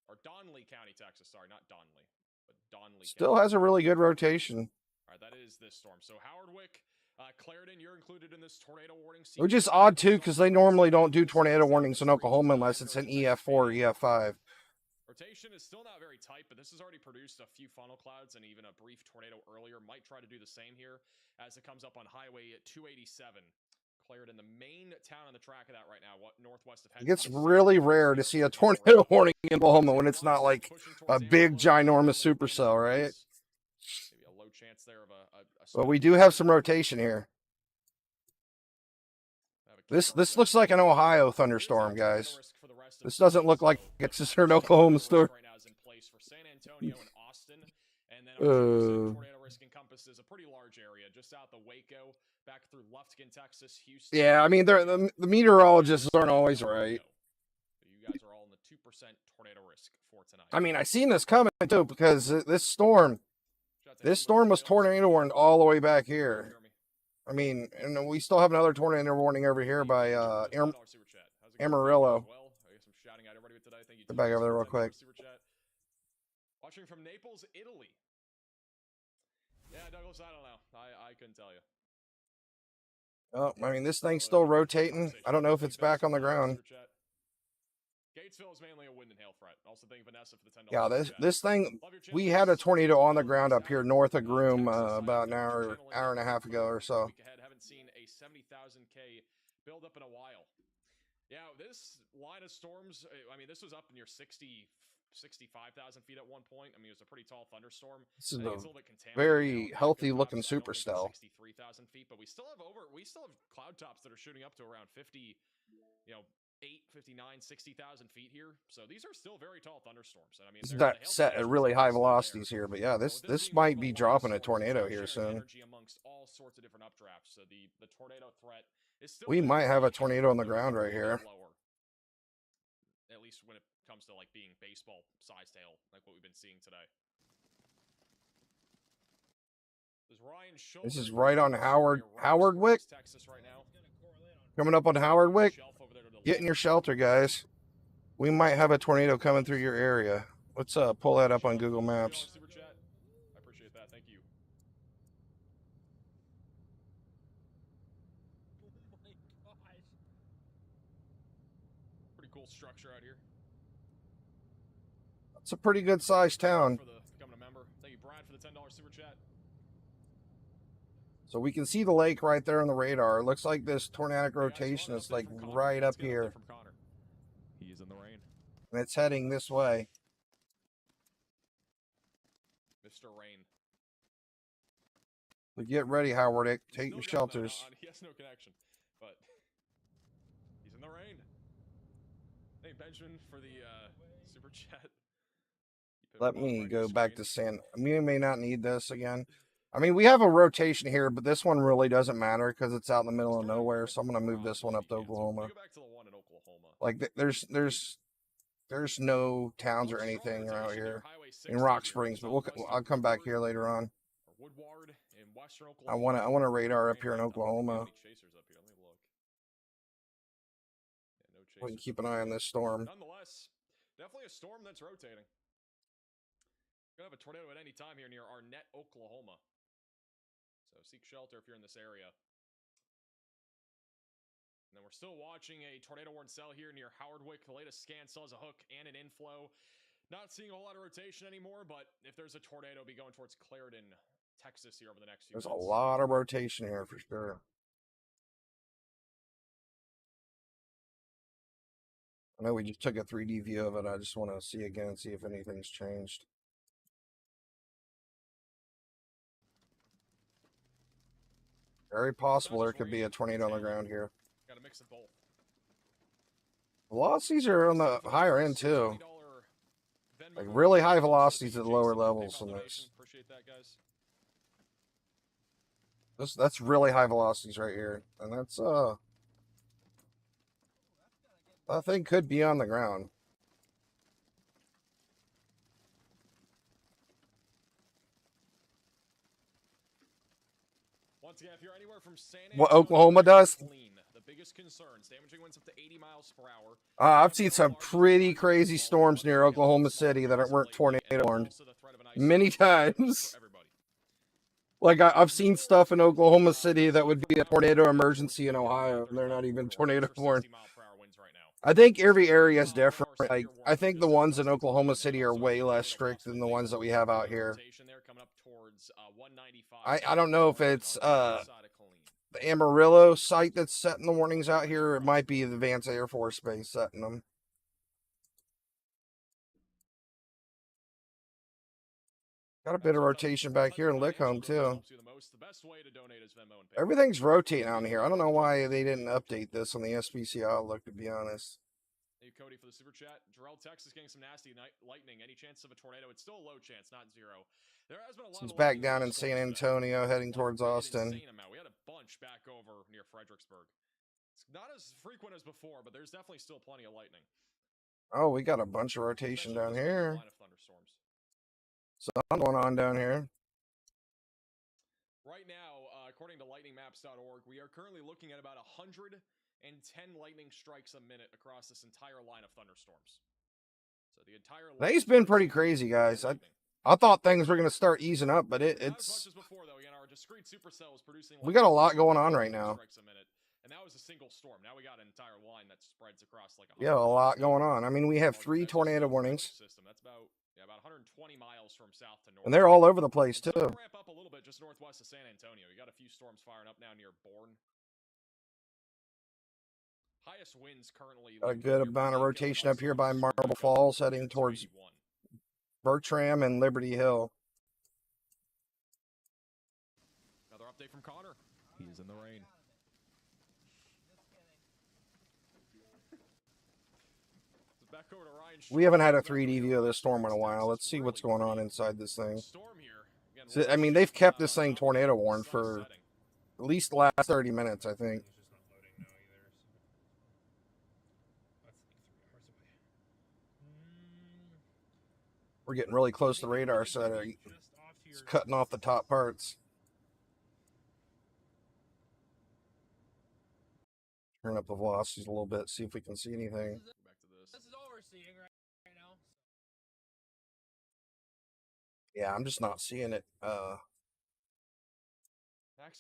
Or Donley County, Texas. Sorry, not Donley, but Donley. still County. has a really good rotation. All right, that is this storm. So Howardwick, Clarendon, you're included in this tornado warning. Which is odd too, because they normally don't do tornado warnings in Oklahoma unless it's an EF4 or EF5. Rotation is still not very tight, but this has already produced a few funnel clouds and even a brief tornado earlier. Might try to do the same here as it comes up on Highway 287. Clarendon, the main town on the track of that right now, northwest of Henry. It's really rare to see a tornado warning in Oklahoma when it's not like a big, ginormous supercell, right? Maybe a low chance there of a But we do have some rotation here. This looks like an Ohio thunderstorm, guys. This doesn't look like it's just an Oklahoma storm. Right now is in place for San Antonio and Austin, and then tornado risk encompasses a pretty large area just south of Waco, back through Lufkin, Texas, Houston. Yeah, I mean, the meteorologists aren't always right. You guys are all in the 2% tornado risk for tonight. I mean, I seen this coming too, because this storm was tornado warned all the way back here. I mean, and we still have another tornado warning over here by Amarillo. Get back over there real quick. Watching from Naples, Italy. Yeah, Douglas, I don't know. I couldn't tell you. Oh, I mean, this thing's still rotating. I don't know if it's back on the ground. Gatesville is mainly a wind and hail threat. Also thank Vanessa for the $10. Yeah, this thing, we had a tornado on the ground up here north of Groom about an hour and a half ago or so. Haven't seen a 70,000K build up in a while. Yeah, this line of storms, I mean, this was up near 65,000 feet at one point. I mean, it was a pretty tall thunderstorm. This is a very healthy looking supercell. 63,000 feet, but we still have cloud tops that are shooting up to around 50, 8, 59, 60,000 feet here. So these are still very tall thunderstorms. And I mean, This is not set at really high velocities here, but yeah, this might be dropping a tornado here soon. Amongst all sorts of different updrafts. So the tornado threat is still. We might have a tornado on the ground right here. At least when it comes to like being baseball sized hail, like what we've been seeing today. This is right on Howardwick. Texas right now. Coming up on Howardwick. Get in your shelter, guys. We might have a tornado coming through your area. Let's pull that up on Google Maps. Super chat. I appreciate that. Thank you. Oh my gosh. Pretty cool structure out here. It's a pretty good sized town. For becoming a member. Thank you, Brad, for the $10 super chat. So we can see the lake right there on the radar. It looks like this tornadic rotation is like right up here. He is in the rain. And it's heading this way. Mr. Rain. But get ready, Howard. Take your shelters. He has no connection, but he's in the rain. Thank Benjamin for the super chat. Let me go back to San. We may not need this again. I mean, we have a rotation here, but this one really doesn't matter because it's out in the middle of nowhere. So I'm going to move this one up to Oklahoma. Go back to the one in Oklahoma. Like there's no towns or anything around here in Rock Springs, but I'll come back here later on. Woodward in western I Oklahoma. want a radar up here in Oklahoma. Chasers up here. Let me look. Yeah, no We can chasers. keep an eye on this storm. Nonetheless, definitely a storm that's rotating. Gonna have a tornado at any time here near Arnett, Oklahoma. So seek shelter if you're in this area. And then we're still watching a tornado warning cell here near Howardwick. The latest scan still has a hook and an inflow. Not seeing a whole lot of rotation anymore, but if there's a tornado, it'll be going towards Clarendon, Texas here over the next few There's a minutes. lot of rotation here for sure. I know we just took a 3D view of it. I just want to see again, see if anything's changed. Very possible there could be a tornado on the ground here. Got a mix of both. Velocities are on the higher end too. Like really high velocities at the lower levels in this. Appreciate that, guys. That's really high velocities right here. And that's that thing could be on the ground. Once again, if you're anywhere from San What Antonio Oklahoma to does? Clean, the biggest concerns, damaging winds up to 80 miles per hour. I've seen some pretty crazy storms near Oklahoma City that weren't tornado warned many times. Like I've seen stuff in Oklahoma City that would be a tornado emergency in Ohio, and they're not even tornado warned. I think every area is different. Like I think the ones in Oklahoma City are way less strict than the ones that we have out here. I don't know if it's the Amarillo site that's setting the warnings out here. It might be the Vance Air Force Base setting them. Got a bit of rotation back here in Lickham too. Everything's rotating out here. I don't know why they didn't update this on the SPC Outlook, to be honest. Thank you, Cody, for the super chat. Jarrell, Texas getting some nasty lightning. Any chance of a tornado? It's still a low chance, not zero. There has been a lot It's of back down in San Antonio, heading towards Austin. We had a bunch back over near Fredericksburg. It's not as frequent as before, but there's definitely still plenty of lightning. Oh, we got a bunch of rotation down here. Something going on down here. Right now, according to lightningmaps.org, we are currently looking at about 110 lightning strikes a minute across this entire line of thunderstorms. So the entire Today's been pretty crazy, guys. I thought things were going to start easing up, but it's we got a lot going on right now. And that was a single storm. Now we got an entire line that spreads across like a lot going on. I mean, we have 3 tornado warnings. That's about 120 miles from south to north. And they're all over the place too. Ramp up a little bit just northwest of San Antonio. You got a few storms firing up now near Bourne. Highest winds currently. Got a good amount of rotation up here by Marble Falls, heading towards Bertram and Liberty Hill. Another update from Connor. He's in the rain. Back over to Ryan. We haven't had a 3D view of this storm in a while. Let's see what's going on inside this thing. So, I mean, they've kept this thing tornado warned for at least the last 30 minutes, I think. We're getting really close to the radar, so it's cutting off the top parts. Turn up the velocities a little bit, see if we can see anything. This is all we're seeing right now. Yeah, I'm just not seeing it.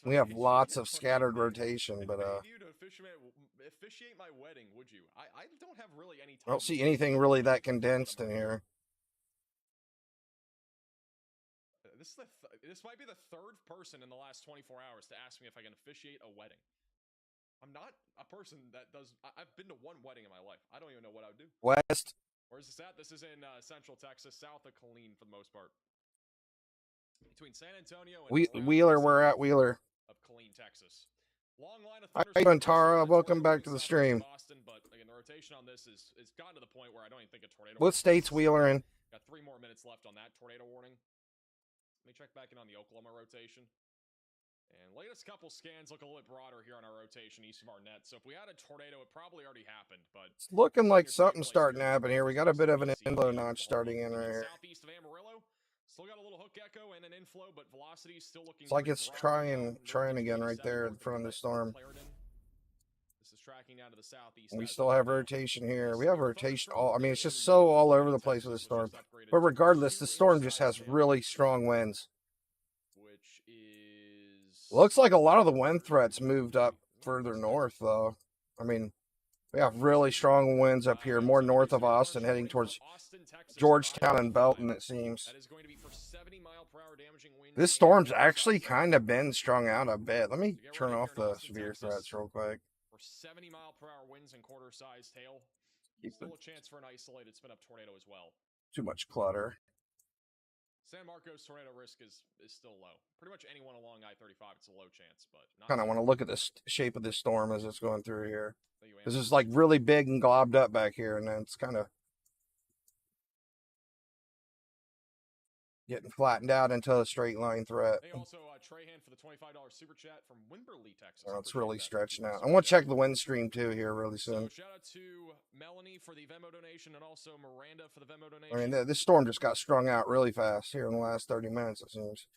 We have lots of scattered rotation, but officiate my wedding, would you? I don't have really any time. I don't see anything really that condensed in here. This might be the third person in the last 24 hours to ask me if I can officiate a wedding. I'm not a person that does. I've been to one wedding in my life. I don't even know what I would do. West. Where's this at? This is in Central Texas, south of Killeen for the most part. Between San Antonio and Wheeler, we're at Wheeler. Of Killeen, Texas. Long line of How you doing, Tara? Welcome back to the stream. Boston, but again, the rotation on this is gotten to the point where I don't even think a tornado. What state's Wheeler in? Got 3 more minutes left on that tornado warning. Let me check back in on the Oklahoma rotation. And latest couple scans look a little bit broader here on our rotation east of our net. So if we had a tornado, it probably already happened. But it's looking like something's starting to happen here. We got a bit of an inflow notch starting in right here. Southeast of Amarillo, still got a little hook echo and an inflow, but velocity is still looking. It's like it's trying again right there in front of the storm. This is tracking down to the southeast. And we still have rotation here. We have rotation all. I mean, it's just so all over the place with the storm. But regardless, the storm just has really strong winds. Looks like a lot of the wind threats moved up further north, though. I mean, we have really strong winds up here, more north of Austin, heading towards Georgetown and Belton, it seems. This storm's actually kind of been strung out a bit. Let me turn off the severe threats real quick. For 70-mile-per-hour winds and quarter-sized hail, still a chance for an isolated spin-up tornado as well. Too much clutter. San Marcos tornado risk is still low. Pretty much anyone along I-35, it's a low chance, but not. Kind of want to look at the shape of this storm as it's going through here. This is like really big and globbed up back here, and then it's kind of getting flattened out into a straight line threat. Hey, also, Trahan for the $25 super chat from Wimberley, Texas. Oh, it's Appreciate really that. stretching Super out. I super want to chat. check the wind stream too here really So soon. shout out to Melanie for the Venmo donation and also Miranda for the Venmo I donation. mean, this storm just got strung out really fast here in the last 30 minutes, it seems.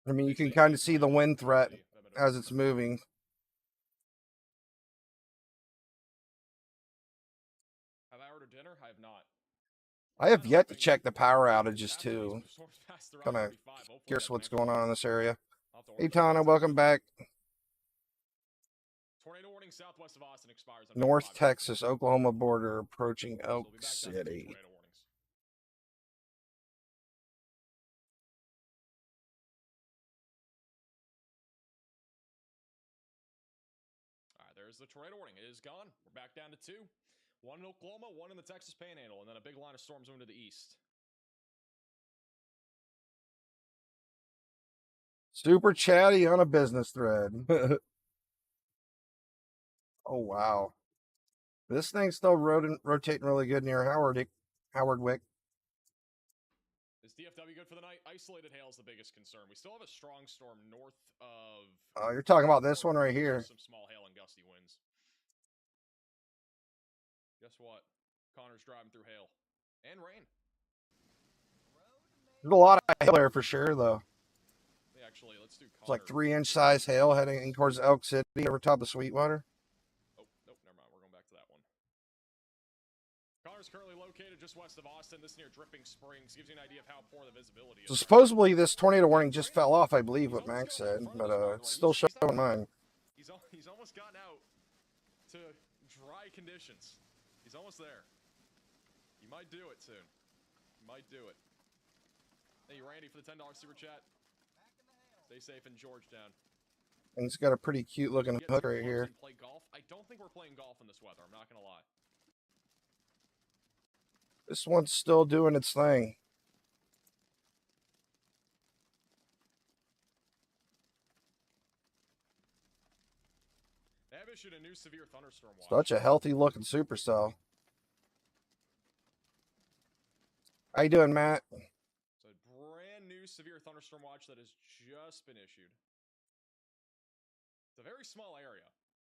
I mean, you can kind of see the wind threat as it's moving. Have I ordered dinner? I have not. I have yet to check the power outages too. Kind of curious what's going on in this area. Hey, Tana, welcome back. Tornado warning southwest of Austin expires on North 5. Texas, Oklahoma border approaching So we'll Elk be back down to 2 City. tornado warnings. All right, there's the tornado warning. It is gone. We're back down to 2. 1 in Oklahoma, 1 in the Texas Panhandle, and then a big line of storms moving to the east. Super chatty on a business thread. Oh, wow. This thing's still rotating really good near Howardwick. Is DFW good for the night? Isolated hail is the biggest concern. We still have a strong storm north of... Oh, you're talking about this one right here. Some small hail and gusty winds. Guess what? Connor's driving through hail and rain. There's a lot of hail there for sure, though. Hey, actually, let's do Connor. It's like 3-inch size hail heading towards Elk City over top of Sweetwater. Oh, nope, never mind. We're going back to that one. Connor's currently located just west of Austin. This near Dripping Springs. Gives you an idea of how poor the visibility is. So supposedly this tornado warning just fell off, I believe what Max said, but it's still showing mine. He's almost gotten out to dry conditions. He's almost there. You might do it soon. You might do it. Thank you, Randy, for the $10 super chat. Stay safe in Georgetown. And it's got a pretty cute looking hook right here. Play golf. I don't think we're playing golf in this weather. I'm not gonna lie. This one's still doing its thing. They have issued a new severe thunderstorm watch. Such a healthy looking supercell. How you doing, Matt? It's a brand new severe thunderstorm watch that has just been issued. It's a very small area,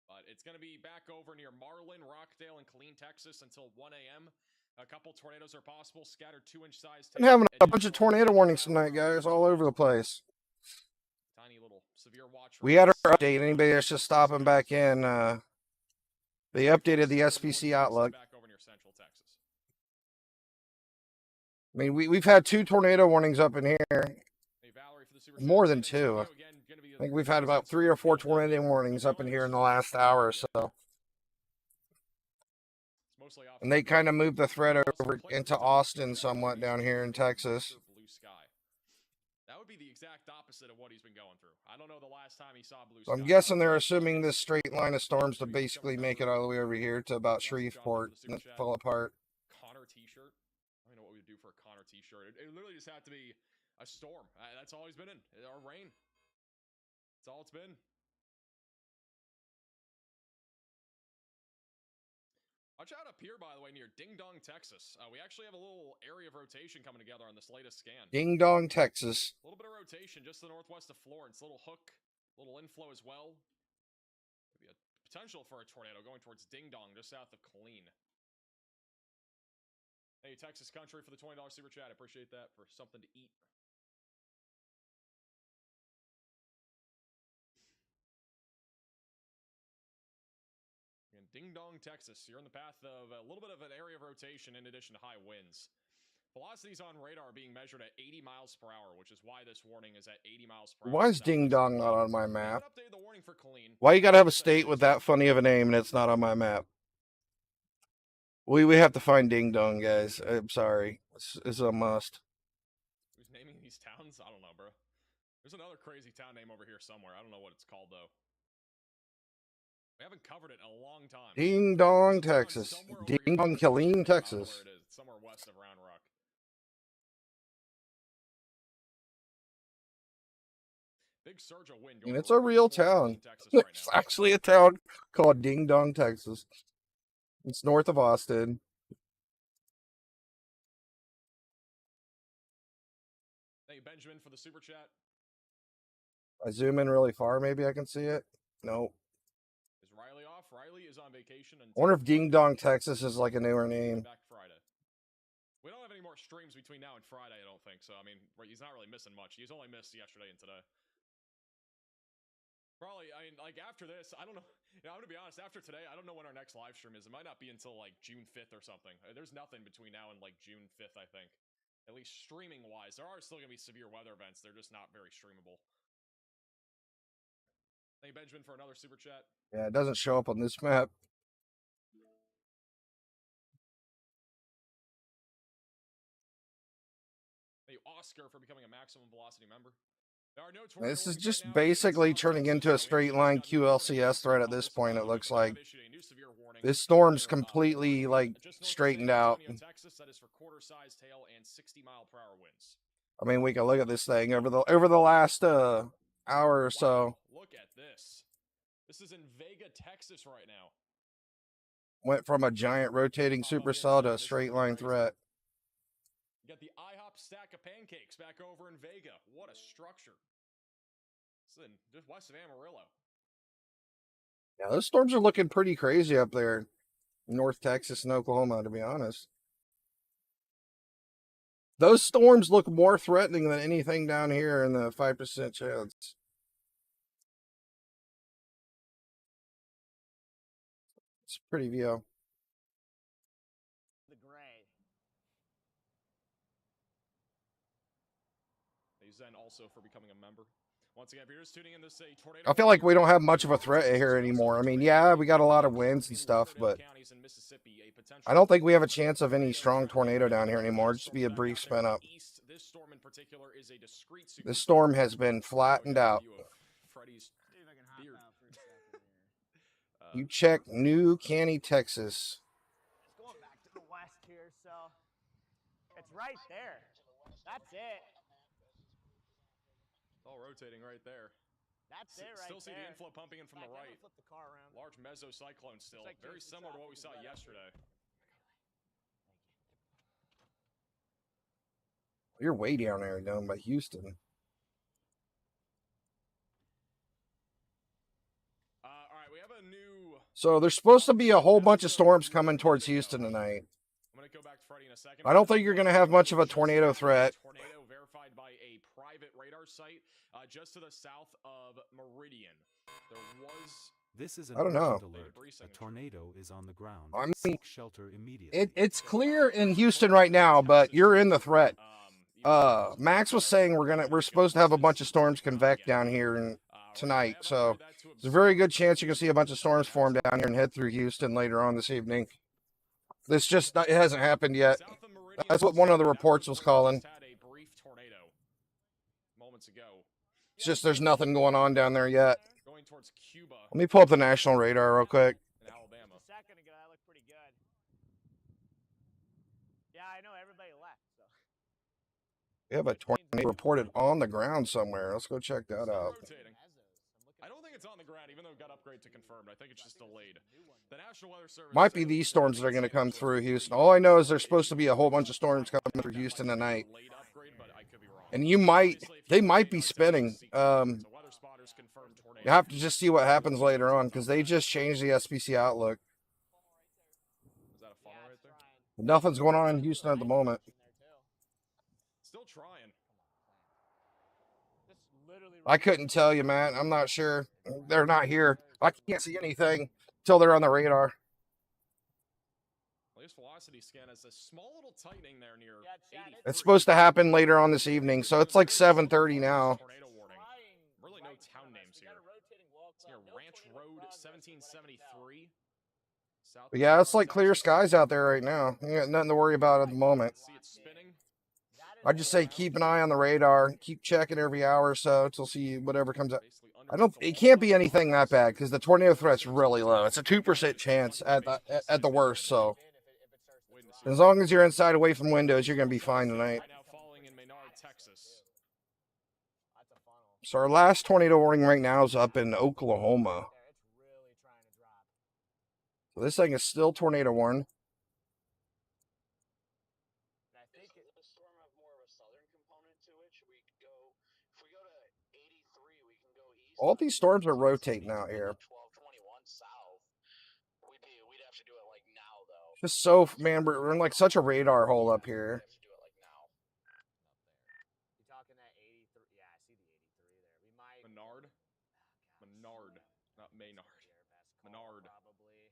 but it's going to be back over near Marlin, Rockdale, and Killeen, Texas until 1 a.m. A couple tornadoes are possible, scattered 2-inch size. I'm having a bunch of tornado warnings tonight, guys, all over the place. Tiny little severe watch. We had our update. Anybody that's just stopping back in, they updated the SPC outlook. Back over near Central Texas. I mean, we've had 2 tornado warnings up in here. Hey, Valerie, for the super More chat. than San Antonio 2. again, gonna be I think we've had about 3 or 4 tornado warnings up in here in the last hour or so. It's mostly off And they kind of moved the threat over into Austin somewhat down here in Texas. Blue sky. That would be the exact opposite of what he's been going through. I don't know the last time he saw blue So sky. I'm guessing they're assuming this straight line of storms to basically make it all the way over here to about Shreveport and then fall apart. Connor t-shirt. I don't know what we would do for a Connor t-shirt. It literally just had to be a storm. That's all he's been in. Or rain. That's all it's been. Watch out up here, by the way, near Ding Dong, Texas. We actually have a little area of rotation coming together on this latest scan. Ding Dong, Texas. A little bit of rotation just to the northwest of Florence. Little hook, little inflow as well. Maybe a potential for a tornado going towards Ding Dong, just south of Killeen. Hey, Texas Country, for the $20 super chat. I appreciate that for something to eat. In Ding Dong, Texas, you're in the path of a little bit of an area of rotation in addition to high winds. Velocities on radar are being measured at 80 miles per hour, which is why this warning is at 80 miles per hour. Why is Ding Dong not on my We map? haven't updated the warning for Killeen. Why you gotta have a state with that funny of a name and it's not on my map? We have to find Ding Dong, guys. I'm sorry. It's a must. Who's naming these towns? I don't know, bro. There's another crazy town name over here somewhere. I don't know what it's called, though. We haven't covered it in a long time. Ding Dong, It's a town Texas. somewhere over Ding here. Dong, I don't know Killeen, Texas. where it is. It's somewhere west of Round Rock. Big surge of wind. And going it's a right real towards town. Texas right It's now. actually a town called Ding Dong, Texas. It's north of Austin. Thank you, Benjamin, for the super chat. I zoom in really far, maybe I can see it. Nope. Is Riley off? Riley is on vacation. I wonder if Ding Dong, Texas is like a newer name. Back Friday. We don't have any more streams between now and Friday, I don't think. So, I mean, he's not really missing much. He's only missed yesterday and today. Probably, I mean, like, after this, I don't know. You know, I'm going to be honest, after today, I don't know when our next live stream is. It might not be until, like, June 5th or something. There's nothing between now and, like, June 5th, I think. At least streaming-wise. There are still going to be severe weather events. They're just not very streamable. Thank you, Benjamin, for another super chat. Yeah, it doesn't show up on this map. Thank you, Oscar, for becoming a maximum velocity member. There are no This is tornado just warnings right now. basically South turning Texas, into a so we straight actually line just got new QLCS thread at this point, it looks like. issued a new severe warning This storm's for, completely, like, just north of straightened San out. Antonio, Texas, that is for quarter-sized hail and 60-mile-per-hour winds. I mean, we can look at this thing over the last hour or so. Wow, look at this. This is in Vega, Texas right now. Went from a giant rotating supercell to a This is straight pretty line crazy. threat. You got the IHOP stack of pancakes back over in Vega. What a structure. This is in just west of Amarillo. Yeah, those storms are looking pretty crazy up there in North Texas and Oklahoma, to be honest. Those storms look more threatening than anything down here in the 5% chance. It's a pretty view. The gray. Thank you, Zen, also for becoming a member. Once again, if you're just tuning in, this is a tornado. I feel like we don't have much of a threat here anymore. I mean, yeah, we got a lot of winds and stuff, but I don't think we have a chance of any strong tornado down here anymore. Just be a brief spin up. This storm in particular is a discrete This storm has been flattened out. Freddy's See if I can hop beard. out for a second here. You check New Caney, Texas. It's going back to the west here, so it's right there. That's it. It's all rotating right there. That's it right Still see there. the inflow pumping in from the In fact, I'm right. gonna flip the car around. Large mesocyclone still. Looks like Very Houston similar to what we South saw is right up yesterday. You're way down there, down by Houston. All right, we have a new. So there's supposed to be a whole bunch of storms coming towards Houston tonight. I'm going to go back to Freddy in a second. I don't think you're going to have much of a tornado threat. Tornado verified by a private radar site just to the south of Meridian. There was. This is an I don't know. urgent alert. A tornado is on the ground. I mean, Seek shelter immediately. It's clear in Houston right now, but you're in the threat. Max was saying we're supposed to have a bunch of storms convect down here tonight, so there's a very good chance you're gonna see a bunch of storms form down here and head through Houston later on this evening. This just it hasn't happened yet. That's what one of the reports was calling. It's just there's nothing going on down there yet. Going towards Cuba. Let me pull up the national radar real quick. In Alabama. A second ago, that looked pretty good. Yeah, I know everybody left. So. We have a tornado reported on the ground somewhere. Let's go check that out. Rotating. I don't think it's on the ground, even though it got upgraded to confirmed. I think it's just delayed. The National Weather Service Might be these storms that are going to come through Houston. All I know is there's supposed to be a whole bunch of storms coming through Houston tonight. And they might be spinning. You have to just see what happens later on because they just changed the SPC outlook. Is that a funnel right there? Nothing's going on in Houston at the moment. Still trying. I couldn't tell you, man. I'm not sure. They're not here. I can't see anything until they're on the radar. Latest velocity scan has a small little tightening there near 80. It's supposed to happen later on this evening, so it's like 7:30 now. Tornado warning. Really no town names here. It's near Ranch Road 1773. But yeah, it's like clear skies out there right now. You got nothing to worry about at the moment. See it spinning. I just say keep an eye on the radar. Keep checking every hour or so till see whatever comes up. It can't be anything that bad because the tornado threat's really low. It's a 2% chance at the worst. So as long as you're inside away from windows, you're gonna be fine tonight. Right now falling in Menard, Texas. So our last tornado warning right now is up in Oklahoma. There, it's really trying to drop. So this thing is still tornado warned. And I think it, The storm have more of a southern component to it. Should we go? If we go to 83, we can go east. All these storms are So it's rotating out here. 1221 south. We'd have to do it like now though. Just so, man, we're in like such a radar hole up here. We'd have to do it like now. you talking that 83? Yeah, I see the 83 there. We might. Menard? Menard, not Maynard. Menard. Probably.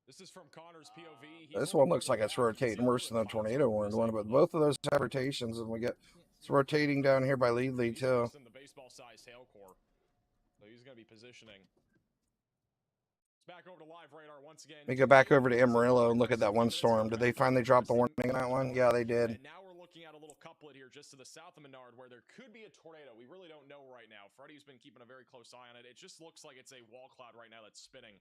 This is from Connor's POV. He's This only one looks like it's rotating worse than the tornado warned one, but both of those have rotations, and we get it's rotating down here by Leadley too. In the baseball-sized hail core, so he's going to be positioning. It's back over to live radar once again. Let me go back over to Amarillo and look at that one storm. Did they finally drop the warning on that one? Yeah, they did. And now we're looking at a little couplet here just to the south of Menard where there could be a tornado. We really don't know right now. Freddie's been keeping a very close eye on it. It just looks like it's a wall cloud right now that's spinning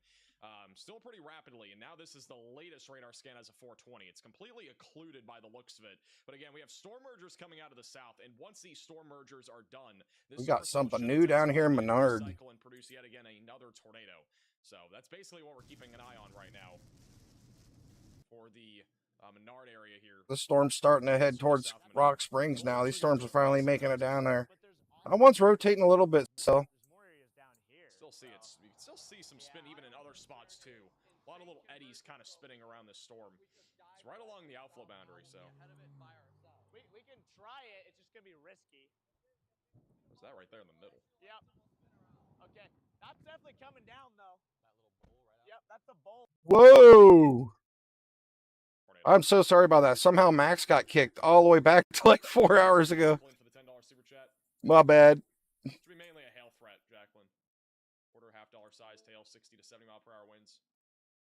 still pretty rapidly. And now this is the latest radar scan as a 420. It's completely occluded by the looks of it. But again, we have storm mergers coming out of the south. And once these storm mergers are done, We got something new down here in Menard. Cycle and produce yet again another tornado. So that's basically what we're keeping an eye on right now for the Menard area here. The storm's starting to head towards Rock Springs now. These storms are finally making it down there. That one's rotating a little bit, so. There's more areas down here. Still see it. You can still see some spin even in other spots too. A lot of little eddies kind of spinning around this storm. It's right along the outflow boundary, so. We can try it. It's just gonna be risky. What's that right there in the middle? Yep. Okay. That's definitely coming down though. That little bowl right Yep, that's a bowl. Whoa! Tornado. I'm so sorry about that. Somehow Max got kicked all the way back to like 4 hours ago. For the $10 super chat. My bad. Should be mainly a hail threat, Jacqueline. Quarter $half sized hail, 60 to 70 mile per hour winds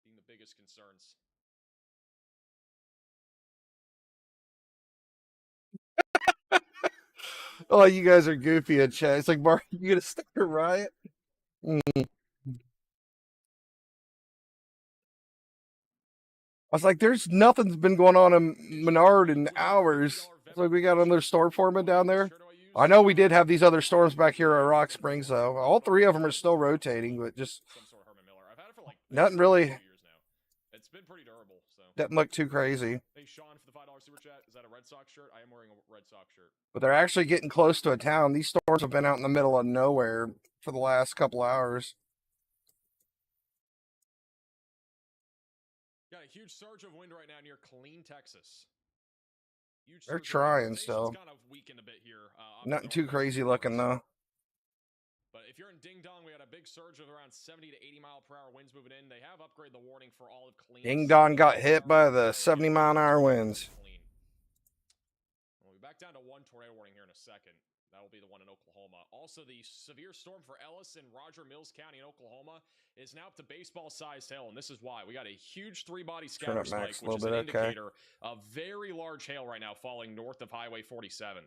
being the biggest concerns. Oh, you guys are goofy in chat. It's like, Mark, you gonna start a riot? I was like, there's nothing's been going on in Menard in hours. It's like we got another storm forming down there. I know we did have these other storms back here at Rock Springs, though. All three of them are still rotating, but just Some sort of Herman Miller. I've had it for like nothing really 2 years now. It's been pretty durable, so. doesn't look too crazy. Hey, Sean, for the $5 super chat. Is that a Red Sox shirt? I am wearing a Red Sox shirt. But they're actually getting close to a town. These storms have been out in the middle of nowhere for the last couple hours. Got a huge surge of wind right now near Killeen, Texas. Huge They're surge of trying wind. still. Station's kind of weakened a bit here. Up Nothing north. too crazy looking, though. But if you're in Ding Dong, we had a big surge of around 70 to 80 mile per hour winds moving in. They have upgraded the warning for all of Killeen. Ding Dong got hit by the 70-mile-an-hour winds. We'll be back down to one tornado warning here in a second. That will be the one in Oklahoma. Also, the severe storm for Ellis in Roger Mills County in Oklahoma is now up to baseball-sized hail, and this is why. We got a huge three-body Turn scatter up spike, max a which is little an bit, okay. indicator of very large hail right now falling north of Highway 47.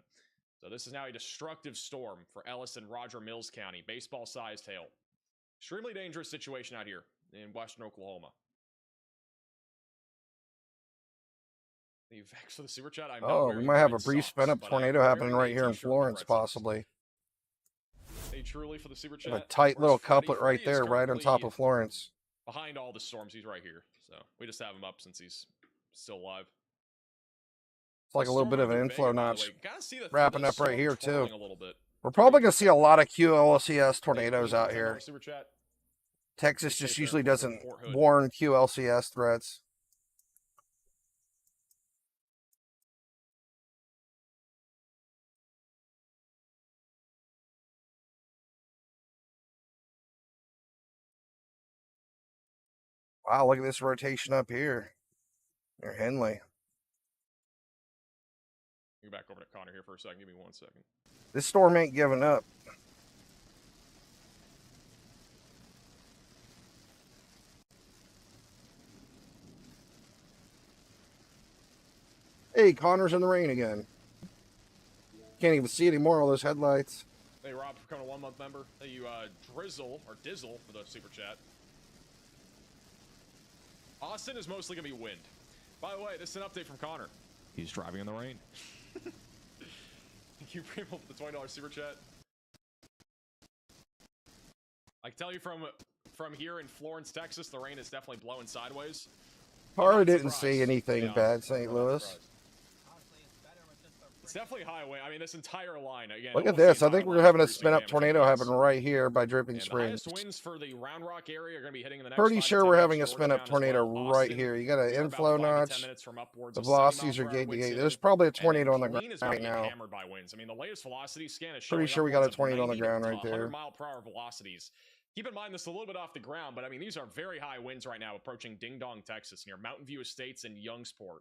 So this is now a destructive storm for Ellis and Roger Mills County, baseball-sized hail. Extremely dangerous situation out here in western Oklahoma. Thanks for the super chat. I'm not Oh, we wearing might have a red brief socks, spin-up but tornado I'm happening wearing right a here in t-shirt with Florence, red socks. possibly. Hey, truly for the super chat. A tight Where's little Freddie? couplet right Freddie is there, right on top currently of Florence. behind all the storms. He's right here. So we just have him up since he's still alive. It's like a little bit of an inflow notch wrapping up right here, too. A little bit. We're probably going to see a lot of QLCS tornadoes out here. Super chat. Texas just usually doesn't warn QLCS threats. Wow, look at this rotation up here. Near Henley. Go back over to Connor here for a second. Give me 1 second. This storm ain't giving up. Hey, Connor's in the rain again. Can't even see anymore, all those headlights. Hey, Rob, for becoming a 1 month member. Hey, you Drizzle or Dizzle for the super chat. Austin is mostly going to be wind. By the way, this is an update from Connor. He's driving in the rain. Thank you, Primo, for the $20 super chat. I can tell you from here in Florence, Texas, the rain is definitely blowing sideways. Car Not didn't surprised, see anything to be bad, honest. St. Not Louis. surprised. Honestly, it's better with just a It's definitely high wind. I mean, this entire line again. Look at almost the this. I entire think we're line is having a producing spin up damage tornado winds. happen right here by Dripping And the Springs. highest winds for the Round Rock area are going to be hitting in the next Pretty 5 to sure 10 we're minutes. having a spin up Georgetown as tornado well. right Austin, here. You got an we are inflow about 5 to 10 notch. minutes from upwards The of 70 mile velocities are per hour gate to winds gate. hitting. There's probably a And then tornado on the Killeen is ground going right to be now. hammered by winds. I mean, the latest velocity scan is showing Pretty sure we got a upwards of tornado on the 90 ground to right 100 there. mile per hour velocities. Keep in mind, this is a little bit off the ground, but I mean, these are very high winds right now approaching Ding Dong, Texas, near Mountain View Estates and Youngsport.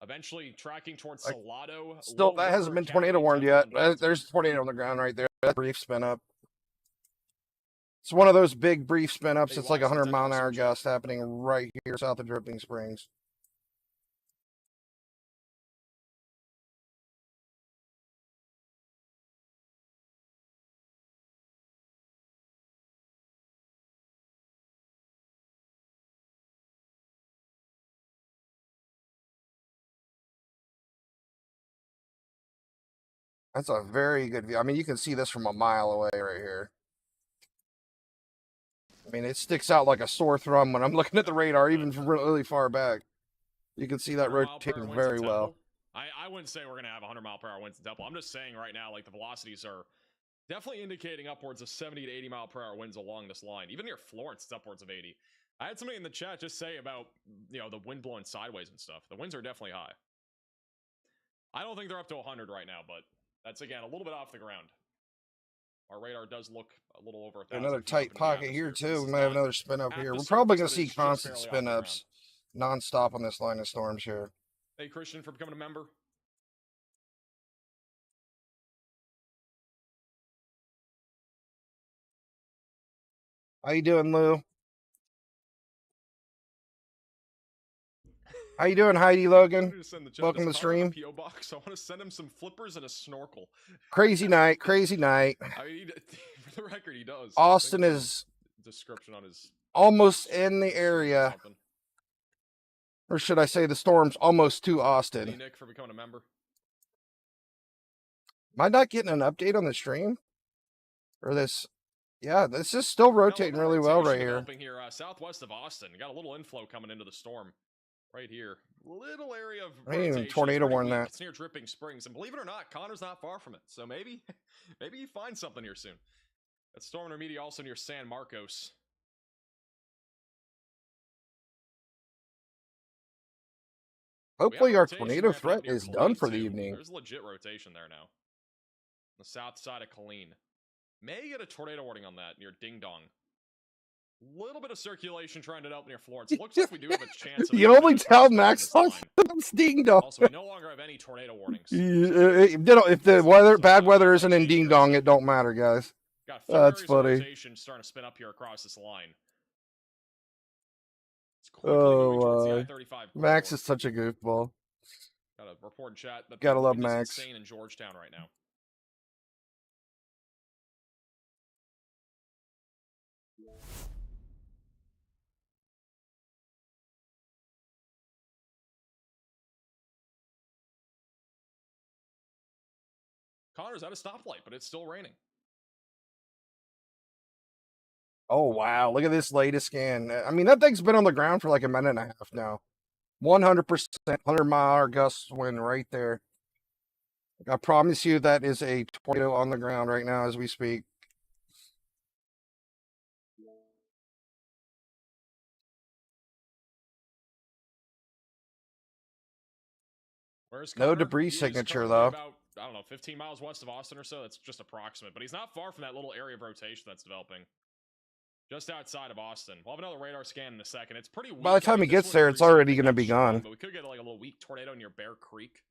Eventually tracking towards Like, Salado. Still, Little that hasn't River been tornado Academy, warned Temple, yet. and Dalton. There's a tornado on the ground right there. That brief spin up. It's one of those big brief spin ups. Hey, It's like a Wise, 100 mile an technical hour super chat. gust happening right here south of Dripping Springs. That's a very good view. I mean, you can see this from a mile away right here. I mean, it sticks out like a sore thumb when I'm looking at the radar, even from really far back. You can see that 100 mile per hour rotating winds at very well. Temple. I wouldn't say we're going to have 100 mile per hour winds at Temple. I'm just saying right now, like the velocities are definitely indicating upwards of 70 to 80 mile per hour winds along this line. Even near Florence, it's upwards of 80. I had somebody in the chat just say about, you know, the wind blowing sideways and stuff. The winds are definitely high. I don't think they're up to 100 right now, but that's, again, a little bit off the ground. Our radar does look a little over 1,000 Another feet up tight into the pocket here, atmosphere, but too. this We is might have not another spin up at here. the We're probably going surface, to but see it's just constant barely off spin the ups nonstop on this line of storms here. Hey, Christian, for becoming a member. How you doing, Lou? How you doing, Heidi Logan? Welcome to the stream. PO box. I want to send him some flippers and a snorkel. Crazy night, crazy night. I mean, for the record, he does. Austin is description on his almost in the area. Or should I say the storm's almost to Austin. Hey, Nick, for becoming a member. Am I not getting an update on the stream? Or this? Yeah, this is still rotating really well right here. Here southwest of Austin. Got a little inflow coming into the storm. Right here. Little area of I ain't even rotation. tornado It's pretty warn weak. that. It's near Dripping Springs. And believe it or not, Connor's not far from it. So maybe you find something here soon. That storm intermediate also near San Marcos. Hopefully our tornado threat is done for the evening. There's legit rotation there now. The south side of Killeen. May get a tornado warning on that near Ding Dong. Little bit of circulation trying to help near Florence. Looks like we do have a chance. You can only tell Max it's Ding Dong. Also, we no longer have any tornado warnings. If the bad weather isn't in Ding Dong, it don't matter, guys. That's funny. Rotation starting to spin up here across this line. Oh, Max is such a goofball. Got a report in chat. That Gotta the love wind is Max. insane in Georgetown right now. Connor's at a stoplight, but it's still raining. Oh, wow. Look at this latest scan. I mean, that thing's been on the ground for like a minute and a half now. 100%, 100 mile an hour gust wind right there. I promise you that is a tornado on the ground right now as we speak. Where's No Connor? debris He is signature, currently though. About, I don't know, 15 miles west of Austin or so. That's just approximate, but he's not far from that little area of rotation that's developing. Just outside of Austin. We'll have another radar scan in a second. It's pretty weak. By the time he gets there, it's already going to be gone. But we could get like a little weak tornado near Bear Creek.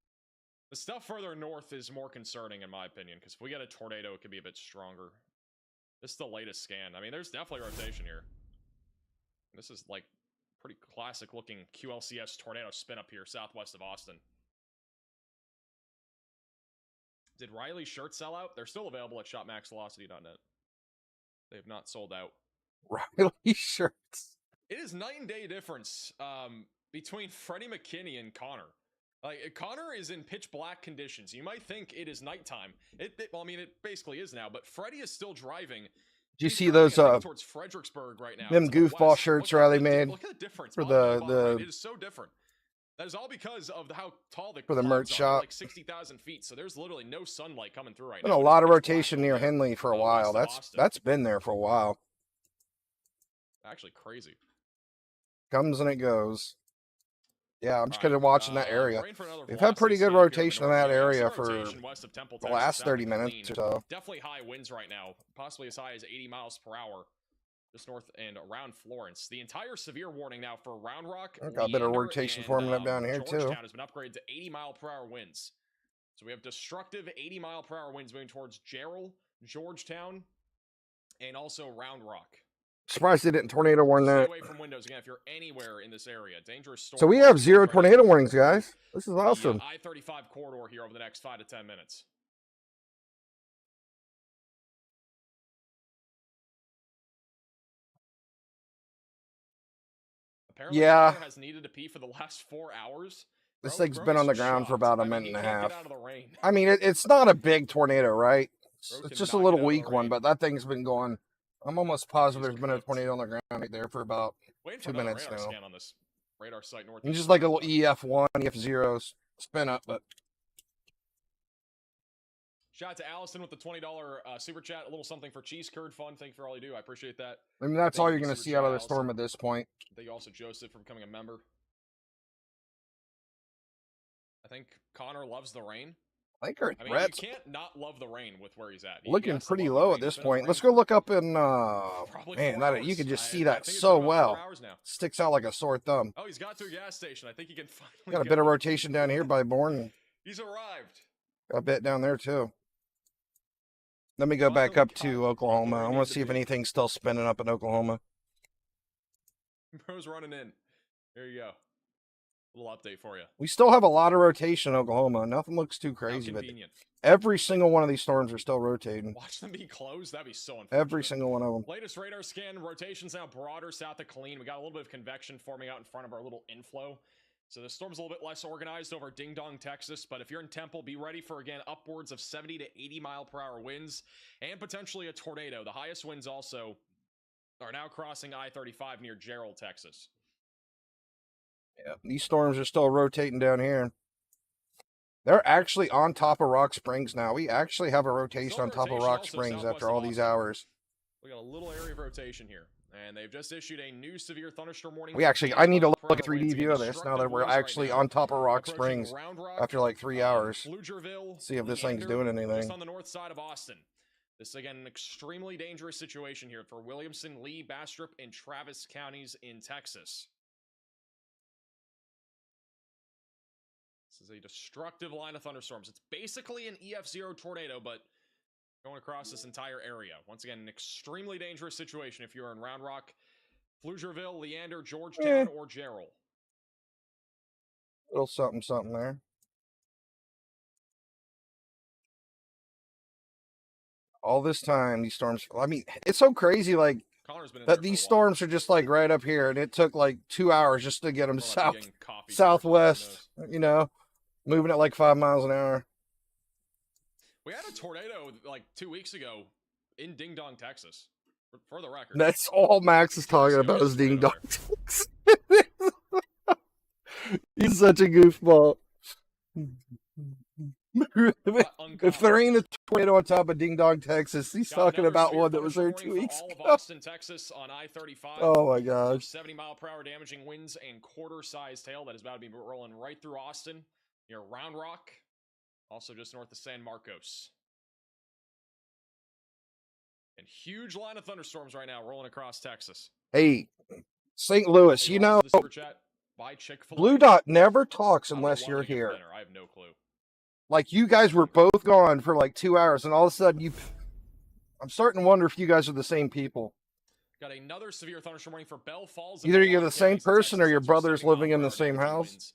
The stuff further north is more concerning in my opinion, because if we get a tornado, it could be a bit stronger. This is the latest scan. I mean, there's definitely rotation here. This is like pretty classic looking QLCS tornado spin up here southwest of Austin. Did Riley's shirts sell out? They're still available at shopmaxvelocity.net. They have not sold out. Riley shirts. It is night and day difference between Freddie McKinney and Connor. Like, Connor is in pitch black conditions. You might think it is nighttime. Well, I mean, it basically is now, but Freddie is still driving Did you Keep see driving, those I think, towards Fredericksburg right now. them to the goofball west. shirts Look Riley at made look at the difference for bottom right, the bottom right. the It is so different. That is all because of how tall the for the clouds merch are. They're shop? like 60,000 feet, so there's literally no sunlight coming through right Been now. a It is lot of pitch black rotation over near there, Henley for a west while. of Austin. That's been there for a while. Actually crazy. Comes and it goes. Yeah, I'm just All kind right, of watching that we're area. in for another We've had pretty velocity good scan here in the rotation in north. that Again, we have area some for rotation west of Temple, the Texas, last out 30 in minutes McLean. or so. Definitely high winds right now, possibly as high as 80 miles per hour, just north and around Florence. The entire severe warning now for Round Rock, I've got a bit of Leander, rotation and forming up down here too. Georgetown has been upgraded to 80 mile per hour winds. So we have destructive 80 mile per hour winds moving towards Gerald, Georgetown, and also Round Rock. Surprised they didn't tornado warn Stay that. away from windows again if you're anywhere in this area. Dangerous storm. So we have 0 tornado warnings, guys. This is awesome. The I-35 corridor here over the next 5 to 10 minutes. Apparently, Yeah. Connor has needed to pee for the last 4 hours. This Bro- thing's bro been is on the ground for shocked. about a I mean, minute he and a can't half. Get out of the rain. I mean, it's not a big tornado, right? Bro It's just a cannot little get out of the weak one, rain. but that thing's been going. I'm almost positive He's there's been a cooked. tornado on the ground right there for about Waiting for 2 another minutes radar now. scan on this radar site north. It's just like a little EF1, EF0 spin up, but Shout out to Allison with the $20 super chat. A little something for cheese curd fun. Thank you for all you do. I appreciate that. I mean that's Thank all you you're for gonna super see chat, out of the Allison. storm at this point. Thank you also, Joseph, for becoming a member. I think Connor loves the rain. I think our I mean, threats you can't not love the rain with where he's at. He looking has to pretty love the low rain. at this He's been in the point. rain Let's go for look up in probably man, 4 that hours. you can just I see that think it's so been about 4 well. hours now. Sticks out like a sore thumb. Oh, he's got to a gas station. I think he can finally Got a go. bit of rotation down here by Bourne. He's arrived. Got a bit down there too. Let me go back up to Oklahoma. I want to see if anything's still spinning up in Oklahoma. Bro's running in. There you go. Little update for you. We still have a lot of rotation in Oklahoma. Nothing looks too How crazy, but convenient. every single one of these storms are still rotating. Watch them be closed. That'd be so unfortunate. Every single one of them. Latest radar scan. Rotation's now broader south of Killeen. We got a little bit of convection forming out in front of our little inflow. So the storm's a little bit less organized over Ding Dong, Texas. But if you're in Temple, be ready for, again, upwards of 70 to 80 mile per hour winds and potentially a tornado. The highest winds also are now crossing I-35 near Gerald, Texas. Yeah, these storms are still rotating down here. They're actually on top of Rock Springs now. We actually have a rotation on top of rotation Rock also Springs southwest after of all these Austin. hours. We got a little area of rotation here. And they've just issued a new severe thunderstorm warning. We for actually, 80 I need to mile per look at hour 3D winds view and of this now that destructive we're winds right actually now. on top of Rock Approaching Springs Round Rock, after like 3 hours. Pflugerville, See if this thing's Leander, doing anything. Just on the north side of Austin. This is, again, an extremely dangerous situation here for Williamson, Lee, Bastrop, and Travis counties in Texas. This is a destructive line of thunderstorms. It's basically an EF0 tornado, but going across this entire area. Once again, an extremely dangerous situation if you're in Round Rock, Pflugerville, Leander, Georgetown, or Gerald. Little something, something there. All this time, these storms. I mean, it's so crazy, like Connor's been in that. there These for a while. storms are just like right up here, and it took like 2 hours just to get them Or like south, getting coffee here, southwest. who knows. You know, moving at like 5 miles an hour. We had a tornado like 2 weeks ago in Ding Dong, Texas. For the record. That's all Max is talking Yeah, about there's is a Ding tornado Dong. He's such a goofball. If there ain't a tornado on top of Ding Dong, Texas, he's Got talking another about severe one that was there thunderstorm 2 warning weeks for all of ago. Austin, Texas on I-35. Oh my For gosh. 70 mile per hour damaging winds and quarter-sized hail that is about to be rolling right through Austin near Round Rock, also just north of San Marcos. And huge line of thunderstorms right now rolling across Texas. Hey, St. Louis, Hey, you also know, the super chat by Chick-fil-A. Blue Dot never talks I don't know unless what you're we get for here. dinner. I have no clue. Like, you guys were both gone for like 2 hours, and all of a sudden I'm starting to wonder if you guys are the same people. Got another severe thunderstorm warning for Bell Falls. Either you're the Belmont same counties in person or Texas. your That's brother's 70 mile living in per the hour same damaging house. winds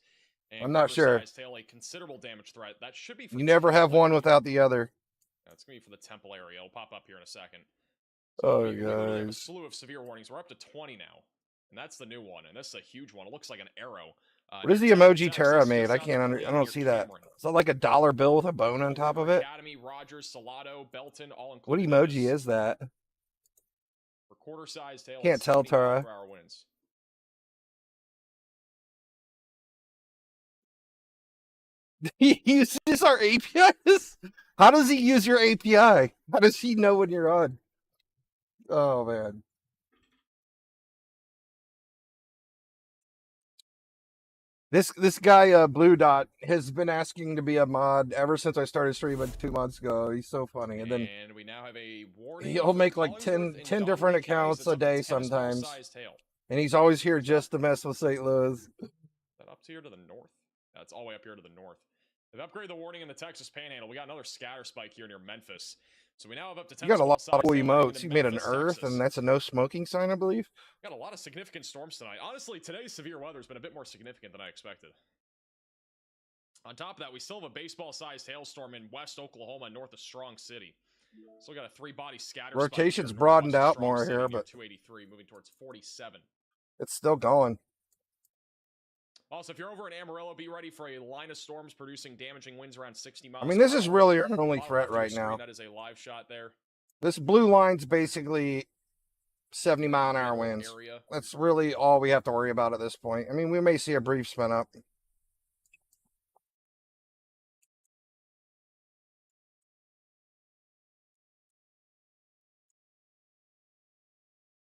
and I'm not sure. quarter-sized hail, a considerable damage threat. That should be for You never have Chick-fil-A. one without the other. That's going to be for the Temple area. It'll pop up here in a second. Oh, we literally have a guys. slew of severe warnings. We're up to 20 now. And that's the new one. And this is a huge one. It looks like an arrow. What is the near Temple, emoji Texas, Tara just made? I south of can't Killeen I don't near see that. Cameron. Is that like a dollar bill with a bone on top of it? Academy, Rogers, Salado, Belton, all What included. emoji is that? quarter-sized hail. Can't at tell, 70 Tara. mile-per-hour winds. He uses our APIs? How does he use your API? How does he know when you're on? Oh, man. This guy, Blue Dot, has been asking to be a mod ever since I started streaming 2 months ago. He's so funny. And then we now have a warning. he'll for make like Collingsworth 10 and 10 different Donley counties accounts that's a up to day tennis sometimes. ball-sized hail. And he's always here just to mess with St. Louis. Is that up here to the north? That's all the way up here to the north. They've upgraded the warning in the Texas Panhandle. We got another scatter spike here near Memphis. So we now have up to 10 You got a lot of cool hail emotes. in You made an Memphis, earth, Texas. and that's a no smoking sign, I believe. Got a lot of significant storms tonight. Honestly, today's severe weather has been a bit more significant than I expected. On top of that, we still have a baseball-sized hailstorm in West Oklahoma, north of Strong City. Still got a 3-body scatter. Rotation's spike here broadened northwest of out Strong more City here, near but 283, moving towards 47. it's still going. Also, if you're over in Amarillo, be ready for a line of storms producing damaging winds around 60 miles I mean, this per is hour. really our only Bottom threat left of your right screen, now. That is a live shot there. This blue line's basically 70-mile-an-hour winds. Area. That's really all we have to worry about at this point. I mean, we may see a brief spin up.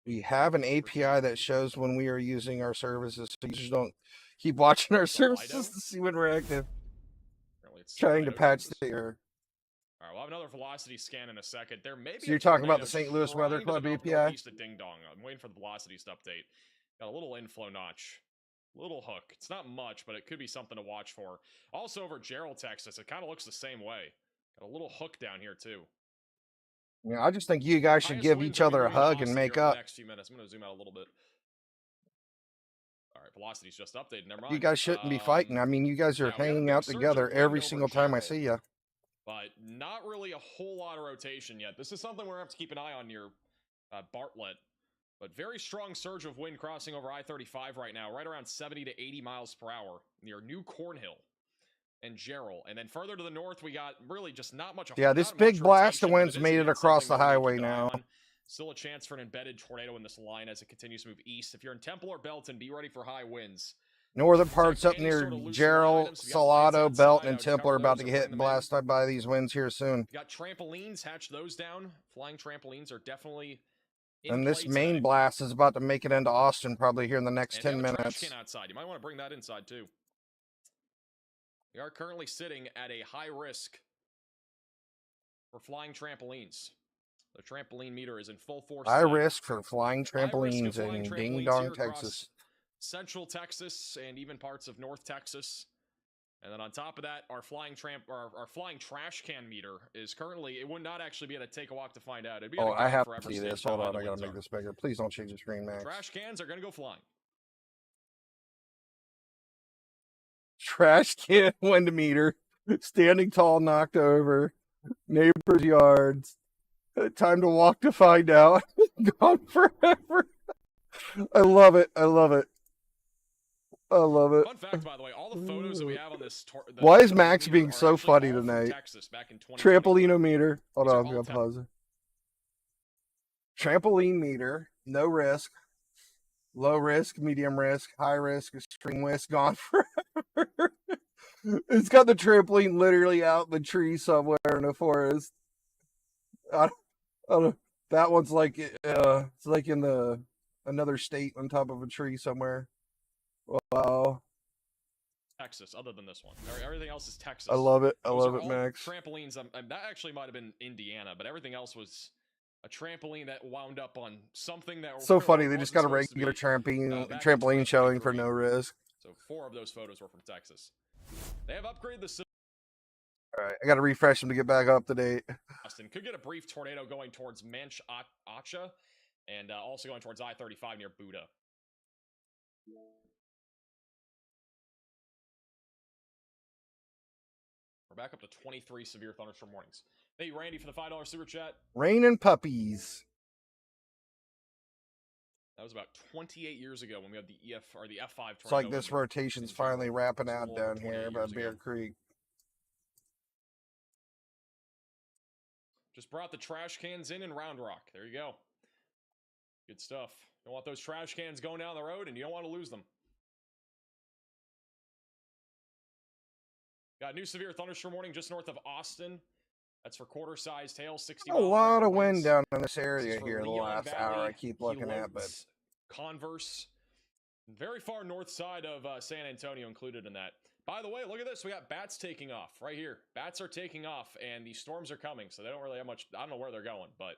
We have an API that shows when we are using our services, so you just don't keep watching our services to see when we're active. Trying to patch the error. All right, we'll have another velocity scan in a second. There may be. So you're talking about the St. Louis Weather Club API? Northeast of Ding Dong. I'm waiting for the velocities to update. Got a little inflow notch, little hook. It's not much, but it could be something to watch for. Also over Gerald, Texas, it kind of looks the same way. Got a little hook down here too. Yeah, I just think you guys should give each other a hug and make up. Next few minutes, I'm going to zoom out a little bit. All right, velocity's just updated. Never mind. You guys shouldn't be fighting. I mean, you guys are hanging out together every single time I see you. But not really a whole lot of rotation yet. This is something we're going to have to keep an eye on near Bartlett. But very strong surge of wind crossing over I-35 right now, right around 70 to 80 miles per hour near New Cornhill and Gerald. And then further to the north, we got really just not much. Yeah, this big blast of winds made it across the highway now. Still a chance for an embedded tornado in this line as it continues to move east. If you're in Temple or Belton, be ready for high winds. Northern parts up near Gerald, Salado, Belton, and Temple are about to get hit and blasted by these winds here soon. You got trampolines, hatch those down. Flying trampolines are definitely and this main blast is about to make it into Austin probably here in the next 10 minutes. Trash can outside. You might want to bring that inside too. We are currently sitting at a high risk for flying trampolines. The trampoline meter is in full force. High risk for flying trampolines in Ding Dong, Texas. Central Texas and even parts of North Texas. And then on top of that, our flying trash can meter is currently, it would not actually be able to take a walk to find out. It'd be I have to see this. Hold on, I gotta make this bigger. Please don't change the screen, Max. Trash cans are gonna go flying. Trash can wind meter, standing tall, knocked over, neighbors' yards. Time to walk to find out. Gone forever. I love it. I love it. I love it. Fun fact, by the way, all the photos that we have on this. Why is Max being so funny tonight? Trampoline meter. Hold on, I'm gonna pause it. Trampoline meter. No risk. Low risk, medium risk, high risk, extreme risk. Gone forever. It's got the trampoline literally out in the tree somewhere in the forest. I don't, that one's like it's like in another state on top of a tree somewhere. Wow. Texas, other than this one. Everything else is Texas. I love it. I Those love are it, all Max. Trampolines. That actually might have been Indiana, but everything else was a trampoline that wound up on something that. So funny. They just got a regular trampoline showing for no risk. So 4 of those photos were from Texas. They have upgraded the system. All right, I got to refresh them to get back up to date. Austin could get a brief tornado going towards Manch Acha and also going towards I-35 near Buda. We're back up to 23 severe thunderstorm warnings. Thank you, Randy, for the $5 super chat. Rain and puppies. That was about 28 years ago when we had the the F5 tornado. It's like this rotation's finally wrapping out down here by Bear Creek. Just brought the trash cans in Round Rock. There you go. Good stuff. You don't want those trash cans going down the road, and you don't want to lose them. Got a new severe thunderstorm warning just north of Austin. That's for quarter-sized hail, 60 A mile per lot hour of wind winds. down in this This is area for here the Leon last Valley, hour. I keep looking at, but Helotes, Converse, very far north side of San Antonio included in that. By the way, look at this. We got bats taking off right here. Bats are taking off, and these storms are coming, so they don't really have much. I don't know where they're going, but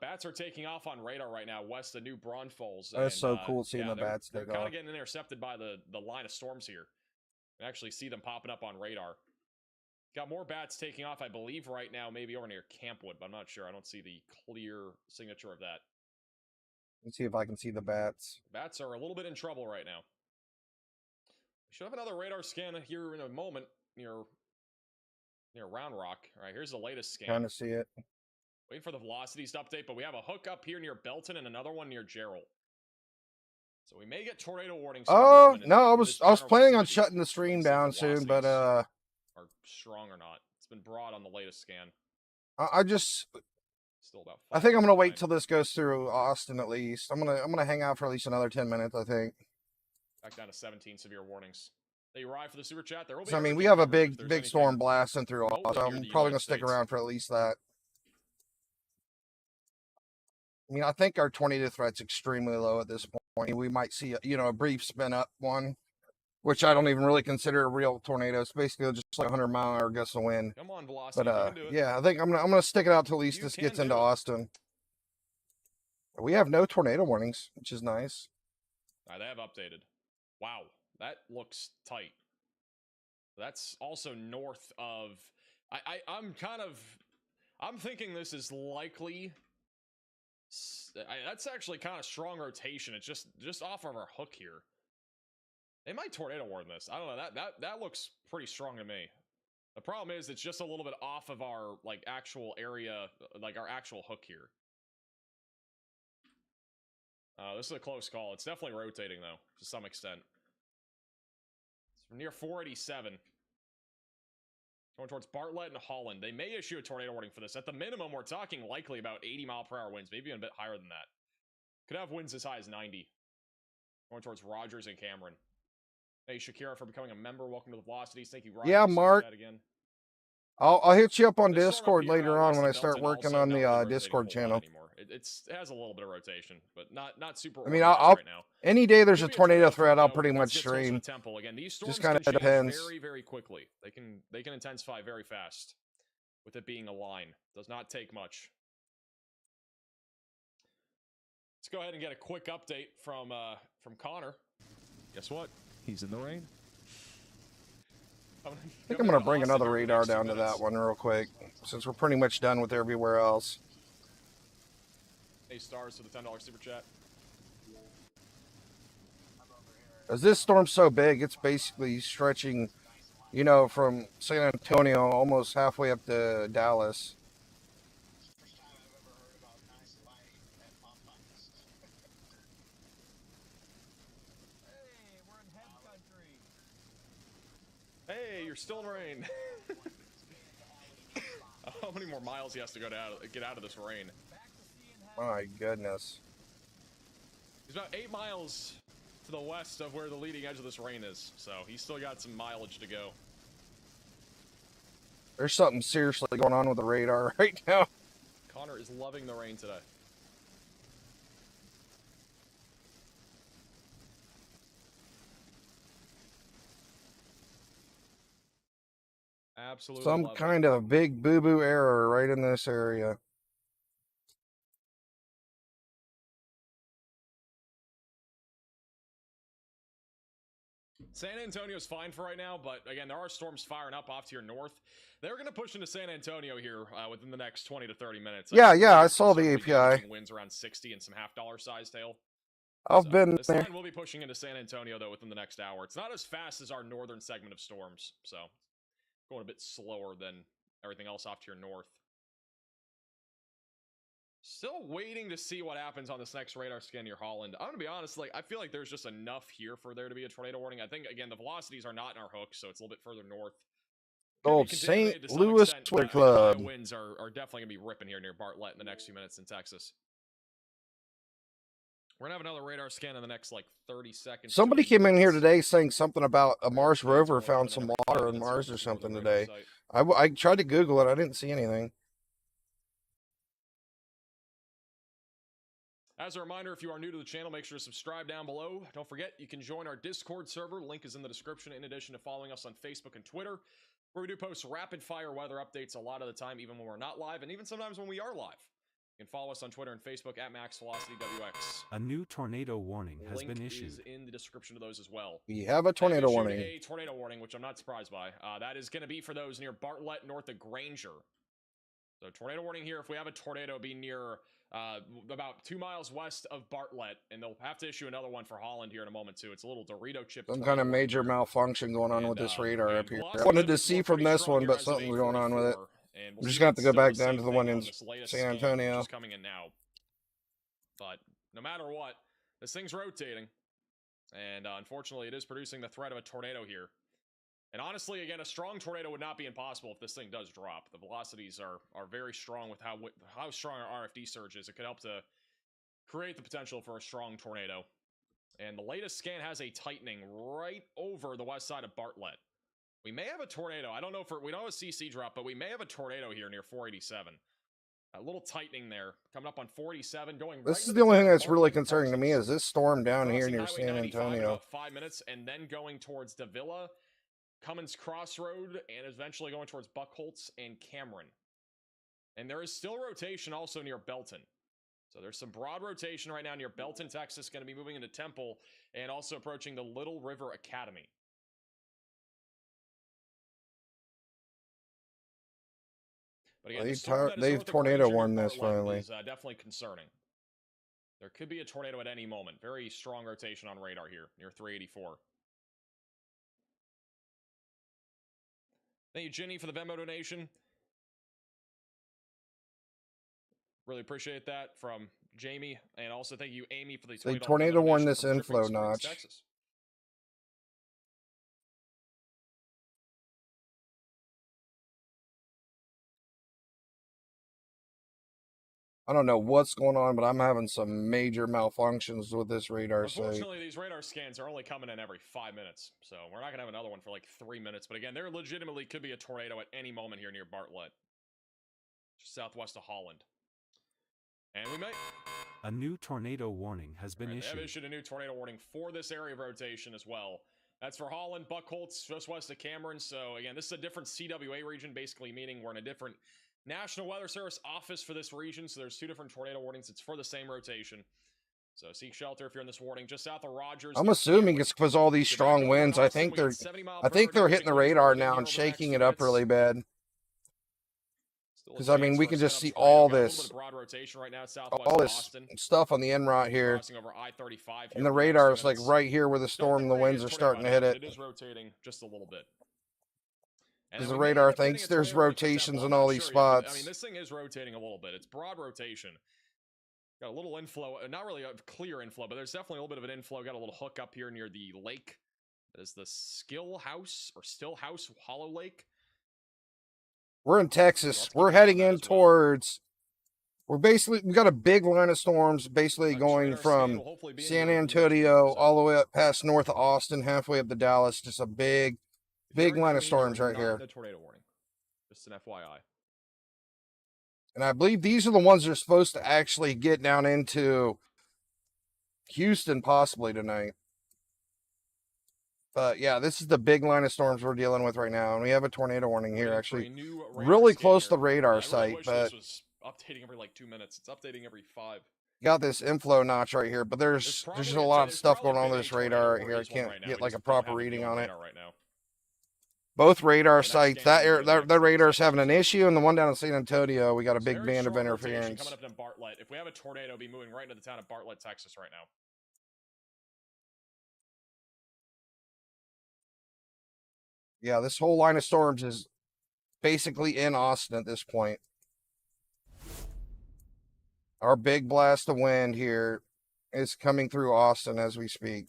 bats are taking off on radar right now west of New Braunfels. that's and, so cool seeing yeah, the bats they're take kind off. of getting intercepted by the line of storms here. You can actually see them popping up on radar. Got more bats taking off, I believe, right now, maybe over near Campwood, but I'm not sure. I don't see the clear signature of that. Let's see if I can see the bats. Bats are a little bit in trouble right now. We should have another radar scan here in a moment near Round Rock. All right, here's the latest scan. Trying to see it. Waiting for the velocities to update, but we have a hook up here near Belton and another one near Gerald. So we may get tornado warnings. Oh no, I was planning on shutting the stream down soon, but are strong or not. It's been broad on the latest scan. I just Still about. I think I'm gonna wait till this goes through Austin at least. I'm gonna hang out for at least another 10 minutes. I think. Back down to 17 severe warnings. They arrive for the super chat. There will be. So, I mean, we have a big storm blasting through remotely Austin. near I'm the probably United gonna stick States. around for at least that. I mean, I think our tornado threat's extremely low at this point. We might see a brief spin up one, which I don't even really consider a real tornado. It's basically just like 100-mile-an-hour gust of wind. Come on, velocity. But you can do it. yeah, I think I'm gonna stick it out till at least You this can gets do into it. Austin. We have no tornado warnings, which is nice. All right, they have updated. Wow, that looks tight. That's also north of. I'm thinking this is likely. That's actually kind of strong rotation. It's just off of our hook here. They might tornado warn this. I don't know. That looks pretty strong to me. The problem is it's just a little bit off of our actual area, our actual hook here. This is a close call. It's definitely rotating though, to some extent. It's near 487. Going towards Bartlett and Holland. They may issue a tornado warning for this. At the minimum, we're talking likely about 80-mile-per-hour winds, maybe even a bit higher than that. Could have winds as high as 90. Going towards Rogers and Cameron. Hey, Shakira, for becoming a member. Welcome to the Velocities. Thank you, Rogers. Yeah, Mark. Again. I'll hit you up on This Discord storm up here, later on west when I of start Belton, working also on not the really rotating a Discord whole lot channel. anymore. It has a little bit of rotation, but not super. I mean, organized right now. any day there's a Could be tornado threat, I'll though. pretty Let's much get closer to stream. Temple. Again, these storms Just kind can of change depends. very, very quickly. They can intensify very fast with it being a line. Does not take much. Let's go ahead and get a quick update from Connor. Guess what? He's in the rain. I think I'm going to bring another radar down to that one real quick, since we're pretty much done with everywhere else. $8 for the $10 super chat. As this storm's so big, it's basically stretching, from San Antonio almost halfway up to Dallas. First time I've ever heard about nice light at Popeyes. Hey, we're in head country. Hey, you're still in rain. How many more miles he has to go to get out of this rain? My goodness. He's about 8 miles to the west of where the leading edge of this rain is, so he's still got some mileage to go. There's something seriously going on with the radar right now. Connor is loving the rain today. Absolutely. Some kind of big boo-boo error right in this area. San Antonio's fine for right now, but again, there are storms firing up off to your north. They're going to push into San Antonio here within the next 20 to 30 minutes. Yeah, I saw the API. Winds around 60 and some $half size hail. I've been this there. line will be pushing into San Antonio though within the next hour. It's not as fast as our northern segment of storms, so going a bit slower than everything else off to your north. Still waiting to see what happens on this next radar scan near Holland. I'm gonna be honest, I feel like there's just enough here for there to be a tornado warning. I think again the velocities are not in our hook, so it's a little bit further north. Old St. Louis Switter Club. Winds are definitely gonna be ripping here near Bartlett in the next few minutes in Texas. We're gonna have another radar scan in the next like 30 seconds. to Somebody 80 came in here minutes. today saying something about a Mars Updates rover will come found in some every 5 water on minutes Mars here or before the something radar today. site. I tried to Google it. I didn't see anything. As a reminder, if you are new to the channel, make sure to subscribe down below. Don't forget, you can join our Discord server. Link is in the description, in addition to following us on Facebook and Twitter, where we do post rapid-fire weather updates a lot of the time, even when we're not live, and even sometimes when we are live. You can follow us on Twitter and Facebook at MaxVelocityWX. A new tornado warning has Link been is issued. in the description of those as well. We have a tornado I've issued warning. a tornado warning, which I'm not surprised by. That is going to be for those near Bartlett, north of Granger. So tornado warning here. If we have a tornado, be near about 2 miles west of Bartlett, and they'll have to issue another one for Holland here in a moment too. It's a little Dorito chip. Some kind of major malfunction going on with this radar up here. I wanted to see from this one, but something's going on with it. And I'm just gonna have to go back down to the one in San Antonio. Which is coming in now. But no matter what, this thing's rotating, and unfortunately, it is producing the threat of a tornado here. And honestly, again, a strong tornado would not be impossible if this thing does drop. The velocities are very strong with how strong our RFD surge is. It could help to create the potential for a strong tornado. And the latest scan has a tightening right over the west side of Bartlett. We may have a tornado. I don't know if we don't have a CC drop, but we may have a tornado here near 487. A little tightening there, coming up on 47, going. This is the only thing that's really concerning to me is this storm down here near San Antonio. About 5 minutes, and then going towards Davila, Cummins Crossroad, and eventually going towards Buckholtz and Cameron. And there is still rotation also near Belton. So there's some broad rotation right now near Belton, Texas, going to be moving into Temple, and also approaching the Little River Academy. But again, they've tornado warned this finally. Is definitely concerning. There could be a tornado at any moment. Very strong rotation on radar here near 384. Thank you, Ginny, for the Venmo donation. Really appreciate that from Jamie, and also thank you, Amy, for the $20 tornado warned this from inflow Springs, notch. Texas. I don't know what's going on, but I'm having some major malfunctions with this radar site. Unfortunately, these radar scans are only coming in every 5 minutes, so we're not going to have another one for like 3 minutes. But again, there legitimately could be a tornado at any moment here near Bartlett, just southwest of Holland. And we may... A new tornado warning has been They issued. have issued a new tornado warning for this area of rotation as well. That's for Holland, Buckholtz, just west of Cameron. So again, this is a different CWA region, basically meaning we're in a different National Weather Service office for this region. So there's 2 different tornado warnings. It's for the same rotation. So seek shelter if you're in this warning. Just south of Rogers. I'm assuming it's because all these strong winds. I think they're hitting the radar now and shaking it up really bad. Because I mean, we can just see all this stuff on the end right here, and the radar is like right here where the storm, the winds are starting to hit it. It is rotating just a little bit. Because the radar thinks there's rotations in all these spots. I mean, this thing is rotating a little bit. It's broad rotation. Got a little inflow, not really a clear inflow, but there's definitely a little bit of an inflow. Got a little hook up here near the lake. That is the Still House Hollow Lake. We're in Texas. We're heading in towards. We've got a big line of storms basically going from San Antonio all the way up past north of Austin, halfway up to Dallas. Just a big line of storms right here. The tornado warning. Just an FYI. And I believe these are the ones that are supposed to actually get down into Houston possibly tonight. But yeah, this is the big line of storms we're dealing with right now. And we have a tornado warning here, actually. Really close to the radar site, but this was updating every like 2 minutes. It's updating every 5. Got this inflow notch right here, but there's just a lot of stuff going on with this radar right here. I can't get like a proper reading on it. Both radar sites, that radar's having an issue, and the one down in San Antonio, we got a big band of interference. Coming up in Bartlett. If we have a tornado, it'll be moving right into the town of Bartlett, Texas right now. Yeah, this whole line of storms is basically in Austin at this point. Our big blast of wind here is coming through Austin as we speak.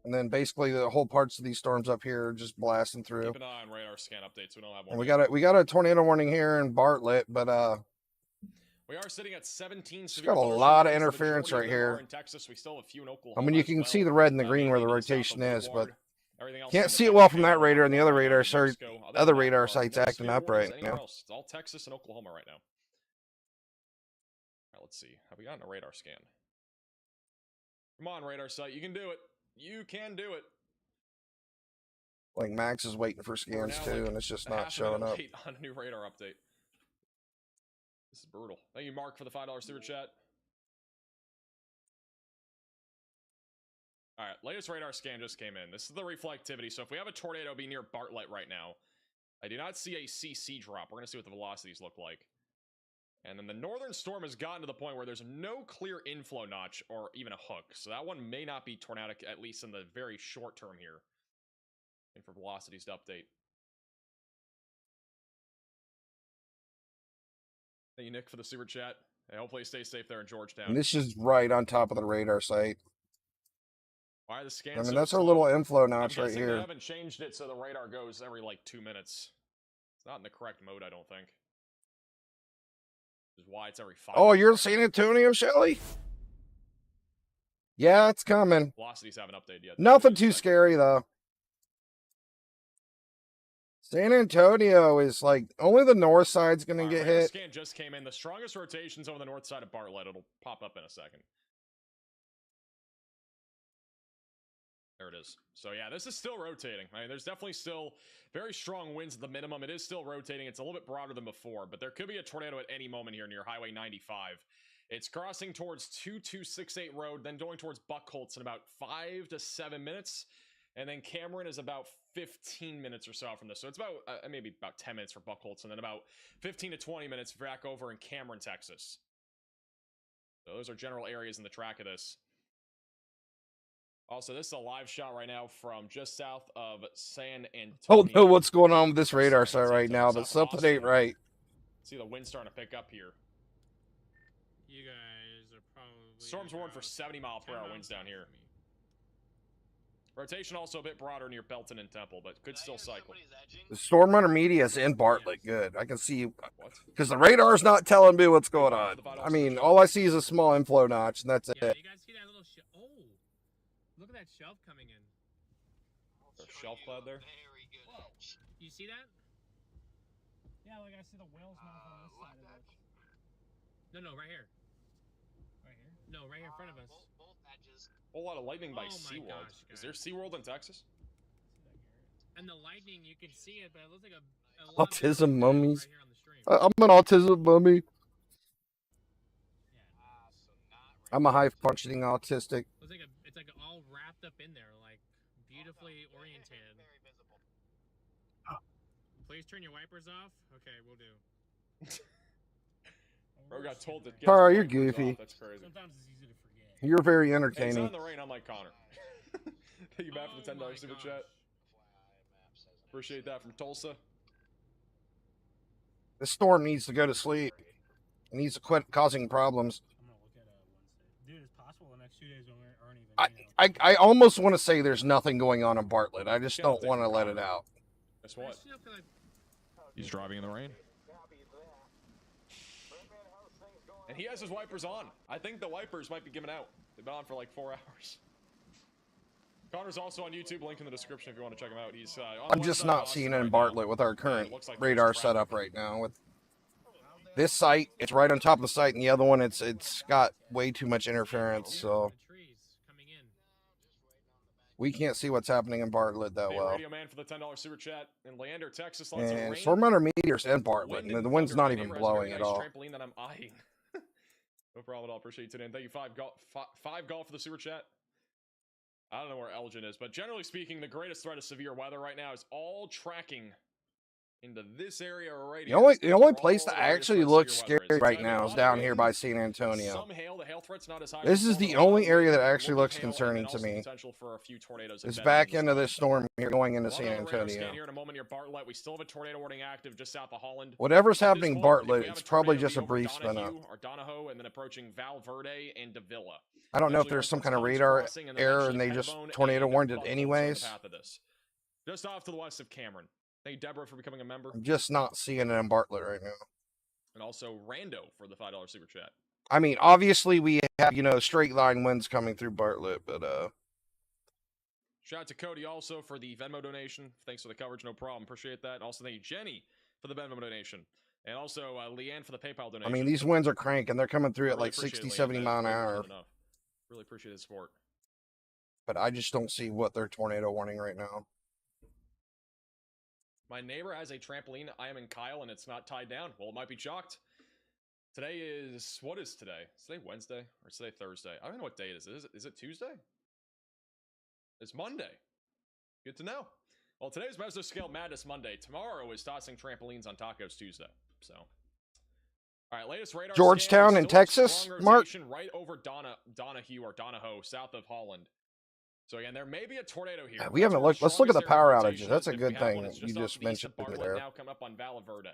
And then basically the whole parts of these storms up here are just blasting through. Keep an eye on radar scan updates. We don't have one. And yet. we got a tornado warning here in Bartlett, but We are sitting at 17 it's severe got a thunderstorm lot of warnings. The interference majority right of them are here. in Texas. We still have a few in I Oklahoma mean, you as can well. see the red and the green where the Mainly to the rotation south of is, but Woodward. Everything else can't in the see it Texas well from that Panhandle, radar, and the other Oregon, radar New site, Mexico. Other other than that, radar there are sites no acting severe up warnings right anywhere now. else. It's all Texas and Oklahoma right now. All right, let's see. Have we gotten a radar scan? Come on, radar site. You can do it. You can do it. Like Max is waiting for We're scans now, too, like, and it's just a not half a minute showing up. late on a new radar update. This is brutal. Thank you, Mark, for the $5 super chat. All right, latest radar scan just came in. This is the reflectivity. So if we have a tornado be near Bartlett right now, I do not see a CC drop. We're going to see what the velocities look like. And then the northern storm has gotten to the point where there's no clear inflow notch or even a hook. So that one may not be tornadic, at least in the very short term here. And for velocities to update. Thank you, Nick, for the super chat. Hey, hopefully you stay safe there in Georgetown. And this is right on top of the radar site. Why are the scans I mean, so that's our slow? little inflow I'm notch right guessing they here. haven't changed it so the radar goes every like 2 minutes. It's not in the correct mode, I don't think. Which is why it's every 5 Oh, minutes you're in right San now. Antonio, Shelly? Yeah, it's coming. Velocities haven't updated yet. Nothing Just too a second. scary, though. San Antonio is like, only the north side's going to All get right, radar hit. scan just came in. The strongest rotation's over the north side of Bartlett. It'll pop up in a second. There it is. So yeah, this is still rotating. I mean, there's definitely still very strong winds at the minimum. It is still rotating. It's a little bit broader than before, but there could be a tornado at any moment here near Highway 95. It's crossing towards 2268 Road, then going towards Buckholz in about 5 to 7 minutes. And then Cameron is about 15 minutes or so out from this. So it's about maybe about 10 minutes for Buckholz, and then about 15 to 20 minutes back over in Cameron, Texas. So those are general areas in the track of this. Also, this is a live shot right now from just south of San Antonio. Don't know what's going on with this Sorry, radar not site San right Antonio, now, but south of something ain't Austin. right. See the wind starting to pick up here. You guys are probably Storms warned for about 70-mile-per-hour 10 winds down miles here. south of me. Rotation also a bit broader near Belton and Temple, but could still cycle. The storm runner media is in Bartlett. Good. I can see, What? because the radar's not telling me what's going on. The I mean, all I see is a small inflow notch, and that's Yeah, it. you guys see that little shelf? Oh, look at that shelf coming in. There's a shelf cloud there? Very good edge. You see that? Yeah, like I see the whales mouth on this side of it. No, right here. Right here. No, right here in front of us. Both edges. A whole lot of lightning by Oh my SeaWorld. gosh, Is there guys. SeaWorld in Texas? See that, Garrett? And the lightning, you can see it, but it looks like a lot of Autism different mummies. right here on the stream. I'm an autism mummy. So not I'm a high-functioning autistic. Looks like it's like all wrapped up in there, like beautifully oriented. very visible. Please turn your wipers off. Okay, we'll do. Bro got told to get Carl, his you're wipers goofy. off. That's crazy. Sometimes it's easy to forget. You're very Hey, it's entertaining. not in the rain, unlike Connor. Thank you, Matt, for the Oh $10 my super gosh. chat. Appreciate that from Tulsa. This storm needs to go to sleep. It needs to quit causing problems. I'm gonna look at Wednesday. Dude, it's possible the next 2 days aren't even. I almost want to say there's nothing going on in Bartlett. I just don't want to let it out. Guess I what? still feel like He's driving in the rain. And he has his wipers on. I think the wipers might be giving out. They've been on for like 4 hours. Connor's also on YouTube. Link in the description if you want to check him out. He's on the I'm west just side of not Austin seeing it right in now. Bartlett with our And current it looks like there's radar traffic. setup right now. With this site, it's right on top of the site, and the other one, it's got way too much interference, so the trees coming in. we can't see what's happening in Bartlett that Hey, well. Radio Man for the $10 super chat. In Leander, Texas, lots of And rain. storm runner meteor's in Bartlett, Wind and the and wind's thunder. not My even neighbor has a very blowing at nice all. Trampoline that I'm eyeing. No problem at all. Appreciate you today. And thank you, five golf for the super chat. I don't know where Elgin is, but generally speaking, the greatest threat of severe weather right now is all tracking into this area right here. The only We're place all that the greatest actually threat of looks severe weather scary is. right It's gonna be a now lot is of down here wind, by San Antonio. some hail. The hail threat's not as high. This as is the normal, only area that but actually little looks hail and concerning then to also me. potential for a few tornadoes It's embedded back in into the this sky. storm here going into We'll San have a radar Antonio. scan here in a moment near Bartlett. We still have a tornado warning active just south of Holland. Whatever's At this happening moment, if we Bartlett, have it's a probably tornado just be a over brief spin up. Donahue or Donahoe and then approaching Val Verde and Davila. I don't know if Eventually there's going some towards kind of Cones radar Crossing, and then error eventually and they just Pettibone tornado and warned it Buffalo's in the anyways. path of this. Just off to the west of Cameron. Thank you, Deborah, for becoming a member. I'm just not seeing it in Bartlett right now. And also Rando for the $5 super chat. I mean, obviously we have, you know, straight line winds coming through Bartlett, but Shout out to Cody also for the Venmo donation. Thanks for the coverage, no problem. Appreciate that. And also thank you, Jenny, for the Venmo donation. And also Leanne for the PayPal donation. I mean, these winds are cranking. They're coming through I at really like appreciate 60, it, Leanne. 70 That mile is an way more hour. than enough. Really appreciate the support. But I just don't see what they're tornado warning right now. My neighbor has a trampoline. I am in Kyle, and it's not tied down. Well, it might be chalked. Today is... What is today? Is today Wednesday? Or is today Thursday? I don't know what day it is. Is it Tuesday? It's Monday. Good to know. Well, today's Mesoscale Madness Monday. Tomorrow is tossing trampolines on Tacos Tuesday. So... All right, latest radar Georgetown scan, in Texas, strong Mark? rotation right over Donahue or Donahoe, south of Holland. So again, there may be a tornado here. We That's haven't where looked. Let's look at the strongest area power of outages. rotation That's is, a and if we good have thing one, it's you just off just to the east of mentioned Bartlett, there. now coming up on Valle Verde.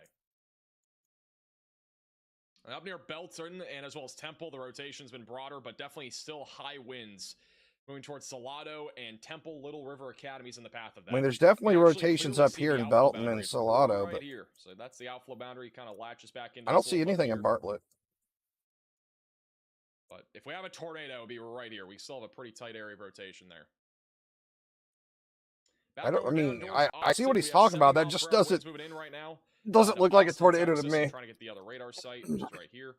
And up near Belton and as well as Temple, the rotation's been broader, but definitely still high winds moving towards Salado and Temple. Little River Academy's in the path of that. I mean, there's definitely You can actually rotations clearly up see here the in outflow Belton and boundary Salado, right but here. So that's the outflow boundary, kind of latches back into I don't this see little hook anything in here. Bartlett. But if we have a tornado, it would be right here. We still have a pretty tight area of rotation there. I don't. I Back over down mean, towards I see what Austin, he's we have talking 70 about. That mile just per hour winds doesn't moving in right now. doesn't look like a Austin, tornado Texas, to me. I'm trying to get the other radar site, which is right here.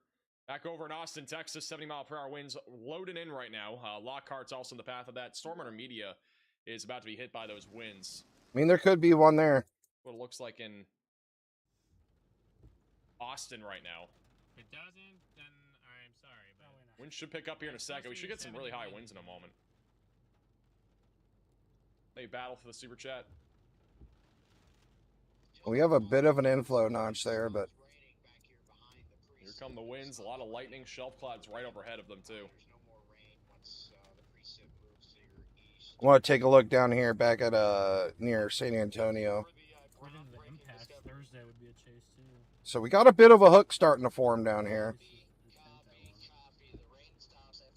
Back over in Austin, Texas, 70 mile per hour winds loading in right now. Lockhart's also in the path of that. Storm Intermedia is about to be hit by those winds. I mean, there could be one there. What it looks like in Austin right now. If it doesn't, then I'm sorry, but Winds should pick up here in a second. We should get some really high winds in a moment. They battle for the super chat. We have a bit of an inflow notch there, but Here come the winds. A lot of lightning. Shelf clouds right overhead of them, too. I want to take a look down here back at near San Antonio. Right into the impasse. Thursday would be a chase too. So we got a bit of a hook starting to form down here.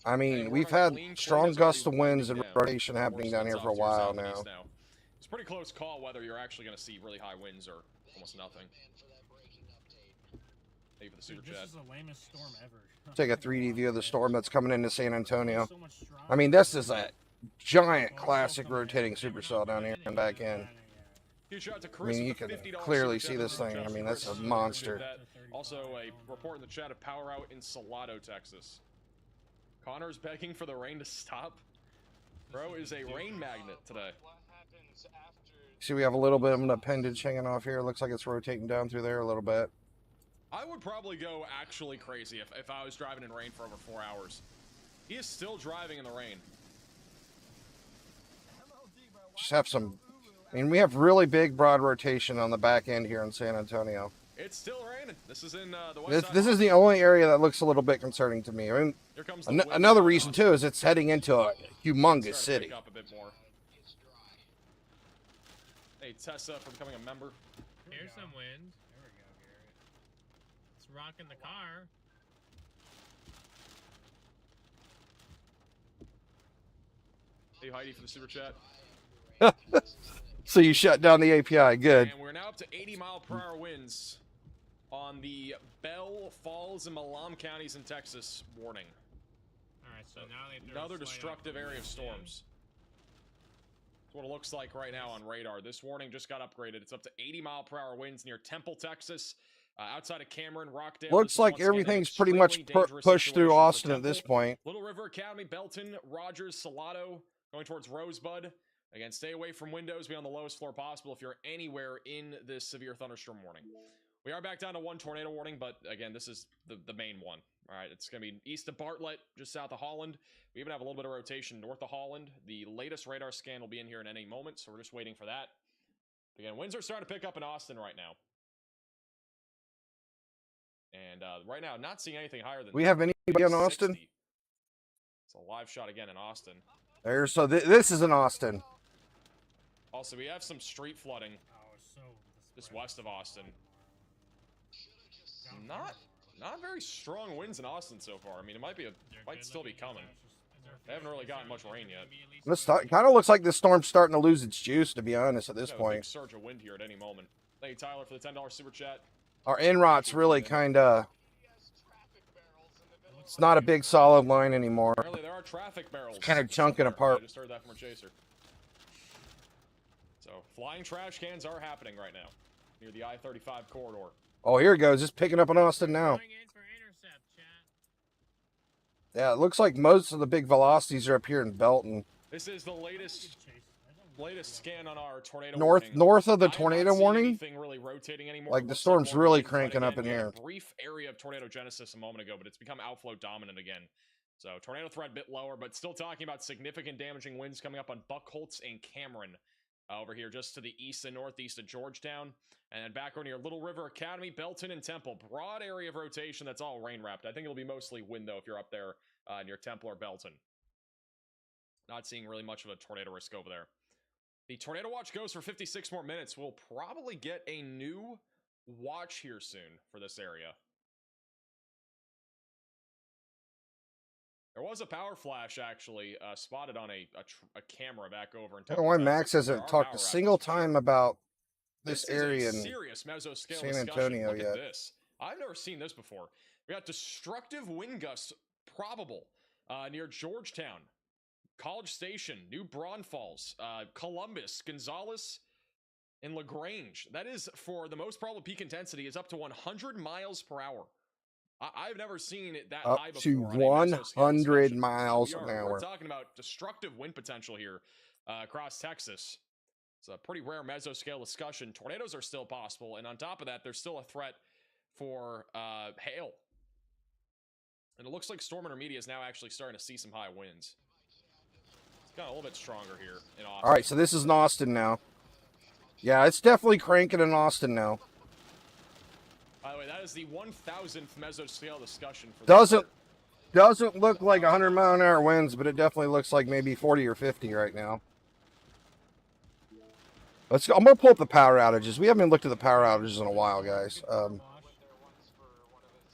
I mean, we've had strong gusts of winds and rotation happening down here for a while now. It's a pretty close call whether you're actually going to see really high winds or almost nothing. Thank you for the super Dude, chat. this is the lamest storm ever. Take a 3D view of the storm that's coming into San Antonio. So much stronger. I mean, this is a giant classic rotating supercell down here and back in. Huge shout out to I Chris mean, you with the can $50 clearly super see chat. this thing. I mean, that's a Chris, monster. appreciate that. Also, a report in the chat of power out in Salado, Texas. Connor's begging for the rain to stop. Bro is a rain magnet today. See, we have a little bit of an appendage hanging off here. Looks like it's rotating down through there a little bit. I would probably go actually crazy if I was driving in rain for over 4 hours. He is still driving in the rain. Just have some. I mean, we have really big, broad rotation on the back end here in San Antonio. It's still raining. This is in the west side. This is the only area that looks a little bit concerning to me. I mean, Here comes the wind another down reason on. too is it's heading into a humongous Starting to pick city. up a bit more. Hey, Tessa for becoming a member. here's some wind. There we go, Garrett. It's rocking the car. Hey, Heidi for the super chat. So you shut down the API. Good. And we're now up to 80 mile per hour winds on the Bell, Falls, and Malam counties in Texas warning. All right, so now they throw Another a slight destructive area of upward wind in. storms. That's what it looks like right now on radar. This warning just got upgraded. It's up to 80 mile per hour winds near Temple, Texas. Outside of Cameron, Rockdale. This Looks is like once again an everything's pretty much extremely dangerous pushed through situation for Austin at this Temple, point. Little River Academy, Belton, Rogers, Salado, going towards Rosebud. Again, stay away from windows. Be on the lowest floor possible if you're anywhere in this severe thunderstorm warning. We are back down to one tornado warning, but again, this is the main one. All right, it's going to be east of Bartlett, just south of Holland. We even have a little bit of rotation north of Holland. The latest radar scan will be in here in any moment, so we're just waiting for that. Again, winds are starting to pick up in Austin right now. And right now, not seeing anything higher than We have anybody in Austin? 60. It's a live shot again in Austin. There's so this is in Austin. Also, we have some street flooding Oh, so just west of Austin. Not very strong winds in Austin so far. I mean, it might They're might good still be looking, coming. it's They haven't really gotten much rain yet. This kind of looks like this storm's starting to lose its juice, to be honest, at this We have a big point. surge of wind here at any moment. Thank you, Tyler, for the $10 super chat. Our inrot's really kind of... It's not a big solid line anymore. Apparently there are traffic barrels. It's kind of chunking somewhere. apart. I just heard that from a chaser. So, flying trash cans are happening right now near the I-35 corridor. Oh, here it goes. Just picking up in Austin now. Going in for intercept, chat. Yeah, it looks like most of the big velocities are up here in Belton. This is the latest scan on our tornado North warning. of the I have not tornado seen warning. anything really rotating anymore. Like It the looks storm's more really winds, but cranking again, up in we had here. a brief area of tornado genesis a moment ago, but it's become outflow dominant again. So tornado threat a bit lower, but still talking about significant damaging winds coming up on Buckholtz and Cameron over here just to the east and northeast of Georgetown. And then back over near Little River Academy, Belton, and Temple. Broad area of rotation that's all rain wrapped. I think it'll be mostly wind though if you're up there near Temple or Belton. Not seeing really much of a tornado risk over there. The tornado watch goes for 56 more minutes. We'll probably get a new watch here soon for this area. There was a power flash actually spotted on a camera back over in I don't know why Texas. Max There hasn't are talked power a single outages for sure. time about this This area is a in serious mesoscale San discussion. Antonio Look yet. at this. I've never seen this before. We got destructive wind gusts probable near Georgetown, College Station, New Braunfels, Columbus, Gonzales, and LaGrange. That is, for the most probable peak intensity, is up to 100 miles per hour. I've never seen it that Up high before. to on a mesoscale 100 discussion. miles So an we're hour. talking about destructive wind potential here across Texas. It's a pretty rare mesoscale discussion. Tornadoes are still possible, and on top of that, there's still a threat for hail. And it looks like storm intermedia is now actually starting to see some high winds. It's got a little bit stronger here in Austin. All right, so this is in Austin now. Yeah, it's definitely cranking in Austin now. By the way, that is the 1,000th mesoscale discussion for Doesn't look like 100-mile-an-hour winds, but it definitely looks like maybe 40 or 50 right now. Let's go. I'm gonna pull up the power outages. We haven't looked at the power outages in a while, guys.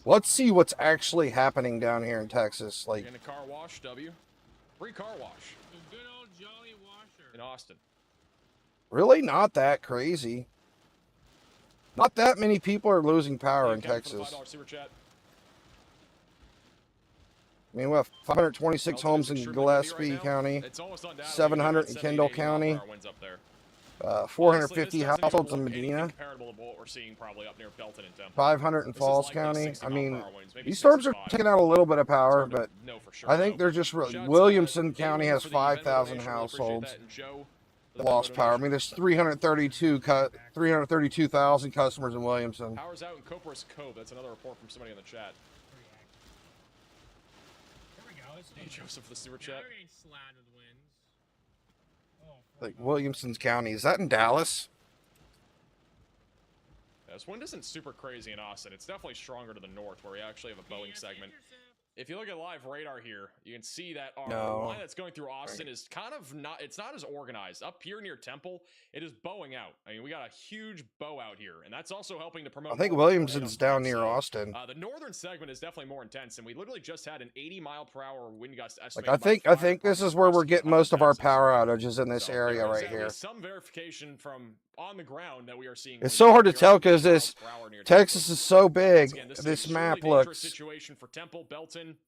Let's see what's actually happening down here in Texas. Like, in a car wash, free car wash The good old Jolly Washer. in Austin. really not that crazy. Not that many people are losing power in Kevin for the Texas. $5 super chat. I mean, we have 526 Belton is homes in extremely windy right Gillespie now. County, It's almost undoubtedly 700 in 70, Kendall 80 mile per County, hour winds up there. 450 Honestly, this doesn't even households in look anything Medina, comparable to what we're seeing probably up near Belton and Temple. 500 in This is Falls likely County. 60 I mile per mean, hour winds, maybe these storms are 65. taking out a little bit of It's power, hard to but know for sure, I think though. they're just really... Shouts to Williamson Taylor County has for the event 5,000 donation. Really appreciate households that. And Joe for the lost power. I donation. mean, there's 332,000 customers in Williamson. Power's out in Copper's Cove. That's another report from somebody in the chat. There we go. It's Hey, Joseph for the super Now chat. we're getting slammed with winds. Like, Williamson's County. Is that in Dallas? Yeah, this wind isn't super crazy in Austin. It's definitely stronger to the north where we actually have a Boeing segment. If you look at live radar here, you can see that our No. line that's going through Austin is kind of not, it's not as organized. Up here near Temple, it is bowing out. I mean, we got a huge bow out here, and that's also helping to promote. I think more tornado Williamson's down threats. near So, Austin. the northern segment is definitely more intense, and we literally just had an 80-mile-per-hour wind gust Like, estimated. I think this is where we're getting most of our power outages in this So area there is right at here. least some verification from on the ground that we are seeing. It's winds so hard to up here tell up to 'cause 80 this miles per hour near Texas Temple. is so big. Again, this is This an map extremely dangerous looks... situation for Temple, Belton,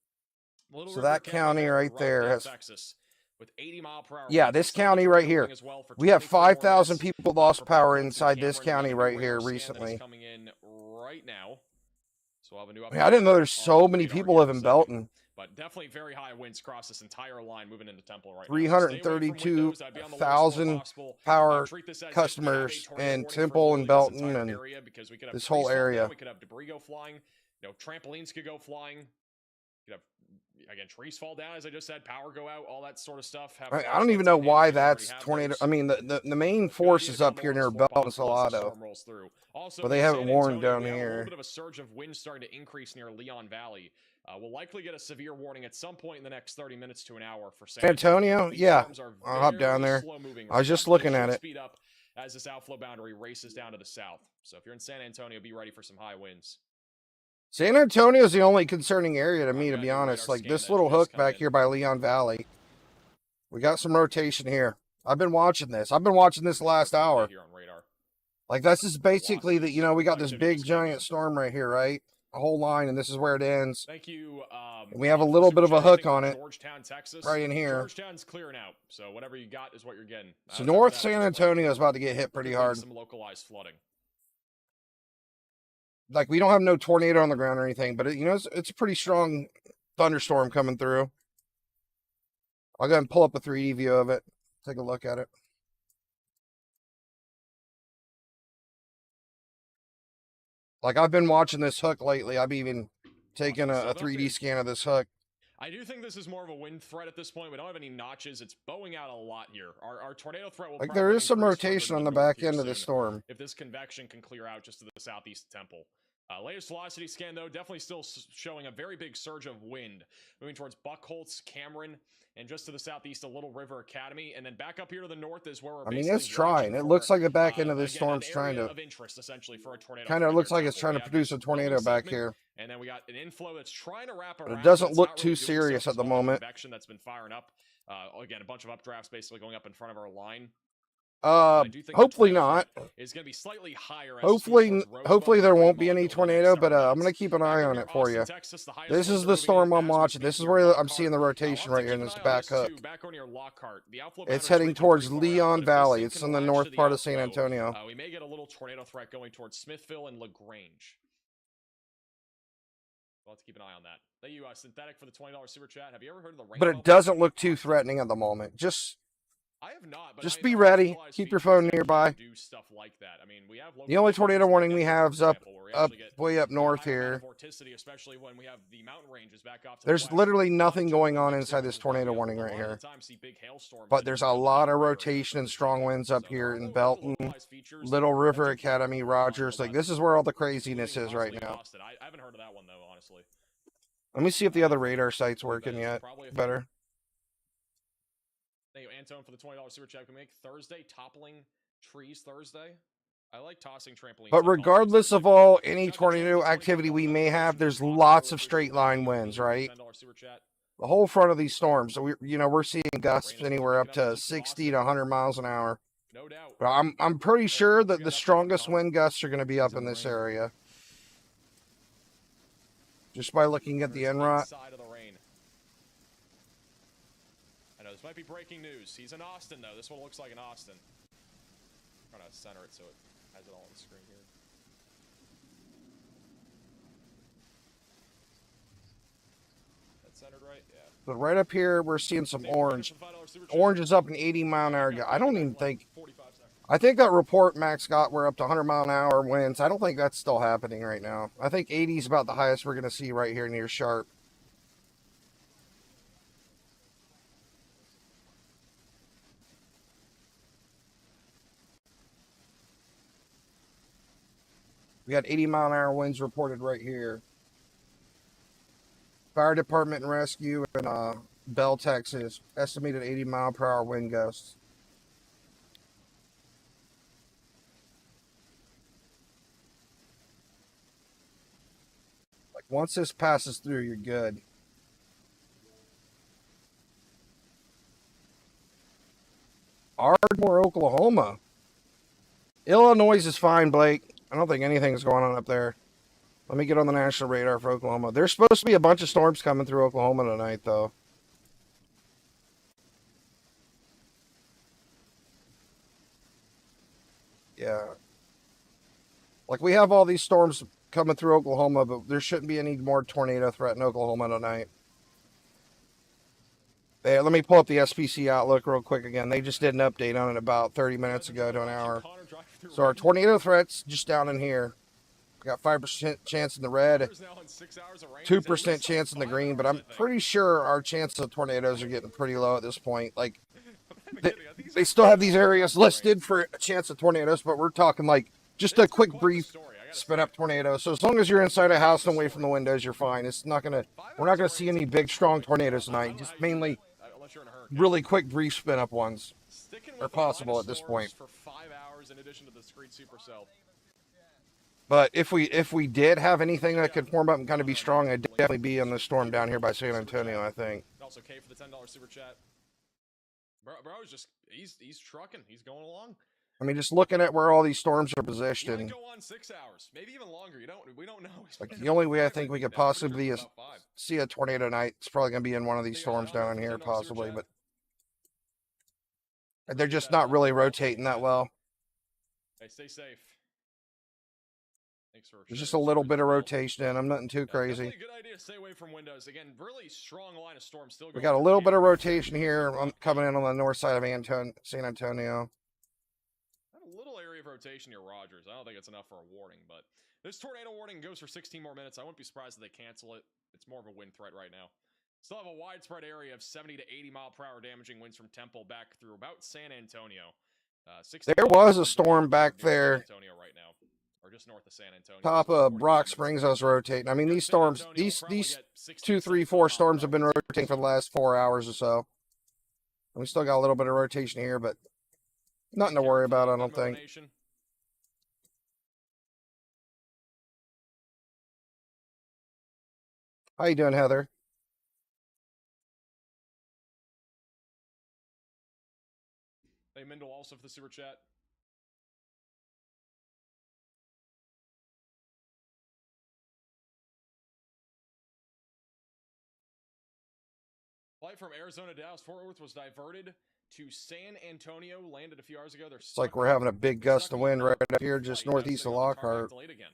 Little So River that county there, right there Roswell, has... Texas, with 80-mile-per-hour Yeah, winds. this Still county winds right are here. building as well for We have 24 more 5,000 minutes, people lost for power Buckholtz and inside this Cameron. county We got a right new here radar scan that is recently. coming in right now. So we'll have a new I mean, I didn't know there's update so on many radar people here live in a in second. Belton. But definitely very high winds across this entire line moving into Temple right now. So stay away from windows. I'd be on the lowest level 32,000 possible. power Treat this as if we have a customers tornado in warning for Temple and literally this Belton entire and area, because we could have this trees whole fall down, area. we could have debris go flying. You know, trampolines could go flying. You could have, again, trees fall down, as I just said, power go out, all that sort of stuff. Have I don't even know why that's tornado. I mean, the main force is up here near Belton Salado, Also, but they in haven't San warned Antonio, down we have a little here. bit of a surge of wind starting to increase near Leon Valley. We'll likely get a severe warning at some point in the next 30 minutes to an hour for San Antonio? These Yeah, storms are I'll hop down very there. slow-moving I was just right now. looking They at should it. speed up as this outflow boundary races down to the south. So if you're in San Antonio, be ready for some high winds. San Antonio is the only concerning area to me, to got be your honest. radar Like scan this that little is hook coming back in. here by Leon Valley. We got some rotation here. I've been watching this. I've been watching this last hour. Here on radar. Like this is basically that, you know, we got this big giant storm right here, right? A whole line, and this is where it ends. Thank you. And we have a for little super bit of a chatting hook from on it Georgetown, Texas. right in here. Georgetown's clearing out, so whatever you got is what you're getting. So Outside North of that, San just Antonio is about to get hit pretty could lead to hard. Some localized flooding. Like we don't have no tornado on the ground or anything, but you know, it's a pretty strong thunderstorm coming through. I'll go ahead and pull up a 3D view of it. Take a look at it. Like I've been watching this hook lately. I've even taken a 3D scan of this hook. I do think this is more of a wind threat at this point. We don't have any notches. It's bowing out a lot here. Our tornado threat will Like probably there is some increase further rotation to on the north back here end of this soon storm. if this convection can clear out just to the southeast Temple. Latest velocity scan, though, definitely still showing a very big surge of wind moving towards Buckholz, Cameron, and just to the southeast, a Little River Academy, and then back up here to the north is where we're. I mean, it's trying. It looks like the back end of this again, storm's an trying area to. of interest, essentially, for a tornado. Kind of looks like it's trying to produce a tornado back here. And then we got an inflow that's trying to wrap around. But it doesn't it's look not too really doing serious so. at the It's all moment. convection that's been firing up. Again, a bunch of updrafts basically going up in front of our line. I do think Hopefully the tornado not. threat is going to be slightly higher. As Hopefully there won't be any tornado, but I'm gonna keep an eye on it for you. This is the storm I'm watching. This is where I'm seeing the rotation right here in this back hook. It's heading towards Leon Valley. It's in the north part of San Antonio. We may get a little tornado threat going towards Smithville and LaGrange. We'll have to keep an eye on that. Thank you, Synthetic, for the $20 super chat. Have you ever heard of the rain? But it doesn't look too threatening at the moment. I have not, but Just be ready. Keep your phone nearby. Do stuff like that. I mean, we have The only tornado warning we have is way up north here. Especially when we have the mountain ranges back off to There's the west. literally nothing going on inside this tornado warning right here. But there's a lot of rotation and strong winds up here in Belton, Little River Academy, Rogers. Like this is where all the craziness is right now. I haven't heard of that one though, honestly. Let me see if the other radar site's working yet. Better. Thank you, Antone, for the $20 super chat. Can we make Thursday toppling trees Thursday? I like tossing trampolines. But regardless of all any tornado activity we may have, there's lots of straight line winds, right? The whole front of these storms. So we're seeing gusts anywhere up to 60 to 100 miles an hour. No doubt. But I'm pretty sure that the strongest wind gusts are going to be up in this area. Just by looking at the NROT. I know this might be breaking news. He's in Austin, though. This one looks like in Austin. I'm trying to center it so it has it all on the screen here. That's centered right? Yeah. But right up here, we're seeing some orange. Orange is up an 80-mile-an-hour. I don't even think. I think that report Max got, we're up to 100-mile-an-hour winds. I don't think that's still happening right now. I think 80 is about the highest we're going to see right here near Sharp. We got 80-mile-an-hour winds reported right here. Fire Department and Rescue in Bell, Texas. Estimated 80-mile-per-hour wind gusts. Like once this passes through, you're good. Ardmore, Oklahoma. Illinois is fine, Blake. I don't think anything's going on up there. Let me get on the national radar for Oklahoma. There's supposed to be a bunch of storms coming through Oklahoma tonight, though. Yeah. Like, we have all these storms coming through Oklahoma, but there shouldn't be any more tornado threat in Oklahoma tonight. Hey, let me pull up the SPC Outlook real quick again. They just did an update on it about 30 minutes ago to an hour. So our tornado threat's just down in here. We got 5% chance in the red, 2% chance in the green, but I'm pretty sure our chances of tornadoes are getting pretty low at this point. Like, they still have these areas listed for a chance of tornadoes, but we're talking like just a quick, brief spin up tornado. So as long as you're inside a house and away from the windows, you're fine. It's not gonna, we're not gonna see any big, strong tornadoes tonight. Just mainly really quick, brief spin up ones are possible at this point. For 5 hours in addition to the discrete supercell. But if we did have anything that could form up and kind of be strong, it'd definitely be in the storm down here by San Antonio, I think. Also, K for the $10 super chat. Bro's just he's trucking. He's going along. I mean, just looking at where all these storms are He might positioned, go on 6 hours, maybe even longer. We don't know. like the only way I think we could possibly see a tornado night is probably going to be in one of these storms down here, possibly. But they're just not really rotating that well. Hey, stay safe. Thanks for There's just a little bit of rotation in. I'm nothing too crazy. Definitely a good idea to stay away from windows. Again, really strong line of storm still. We got a little bit of rotation here coming in on the north side of San Antonio. A little area of rotation near Rogers. I don't think it's enough for a warning, but this tornado warning goes for 16 more minutes. I wouldn't be surprised if they cancel it. It's more of a wind threat right now. Still have a widespread area of 70 to 80 mile per hour damaging winds from Temple back through about San Antonio. There was a storm back there. San Antonio right now, or just north of San Antonio. Top of Rock Springs, I was rotating. I mean, these storms, these 2, 3, 4 storms have been rotating for the last 4 hours or so. And we still got a little bit of rotation here, but nothing to worry about, I don't think. How you doing, Heather? Hey, Mindle also for the super chat. Flight from Arizona to Dallas Fort Worth was diverted to San Antonio. Landed a few hours ago. It's like we're having a big gust of wind right up here, just northeast of Lockhart. Delayed again.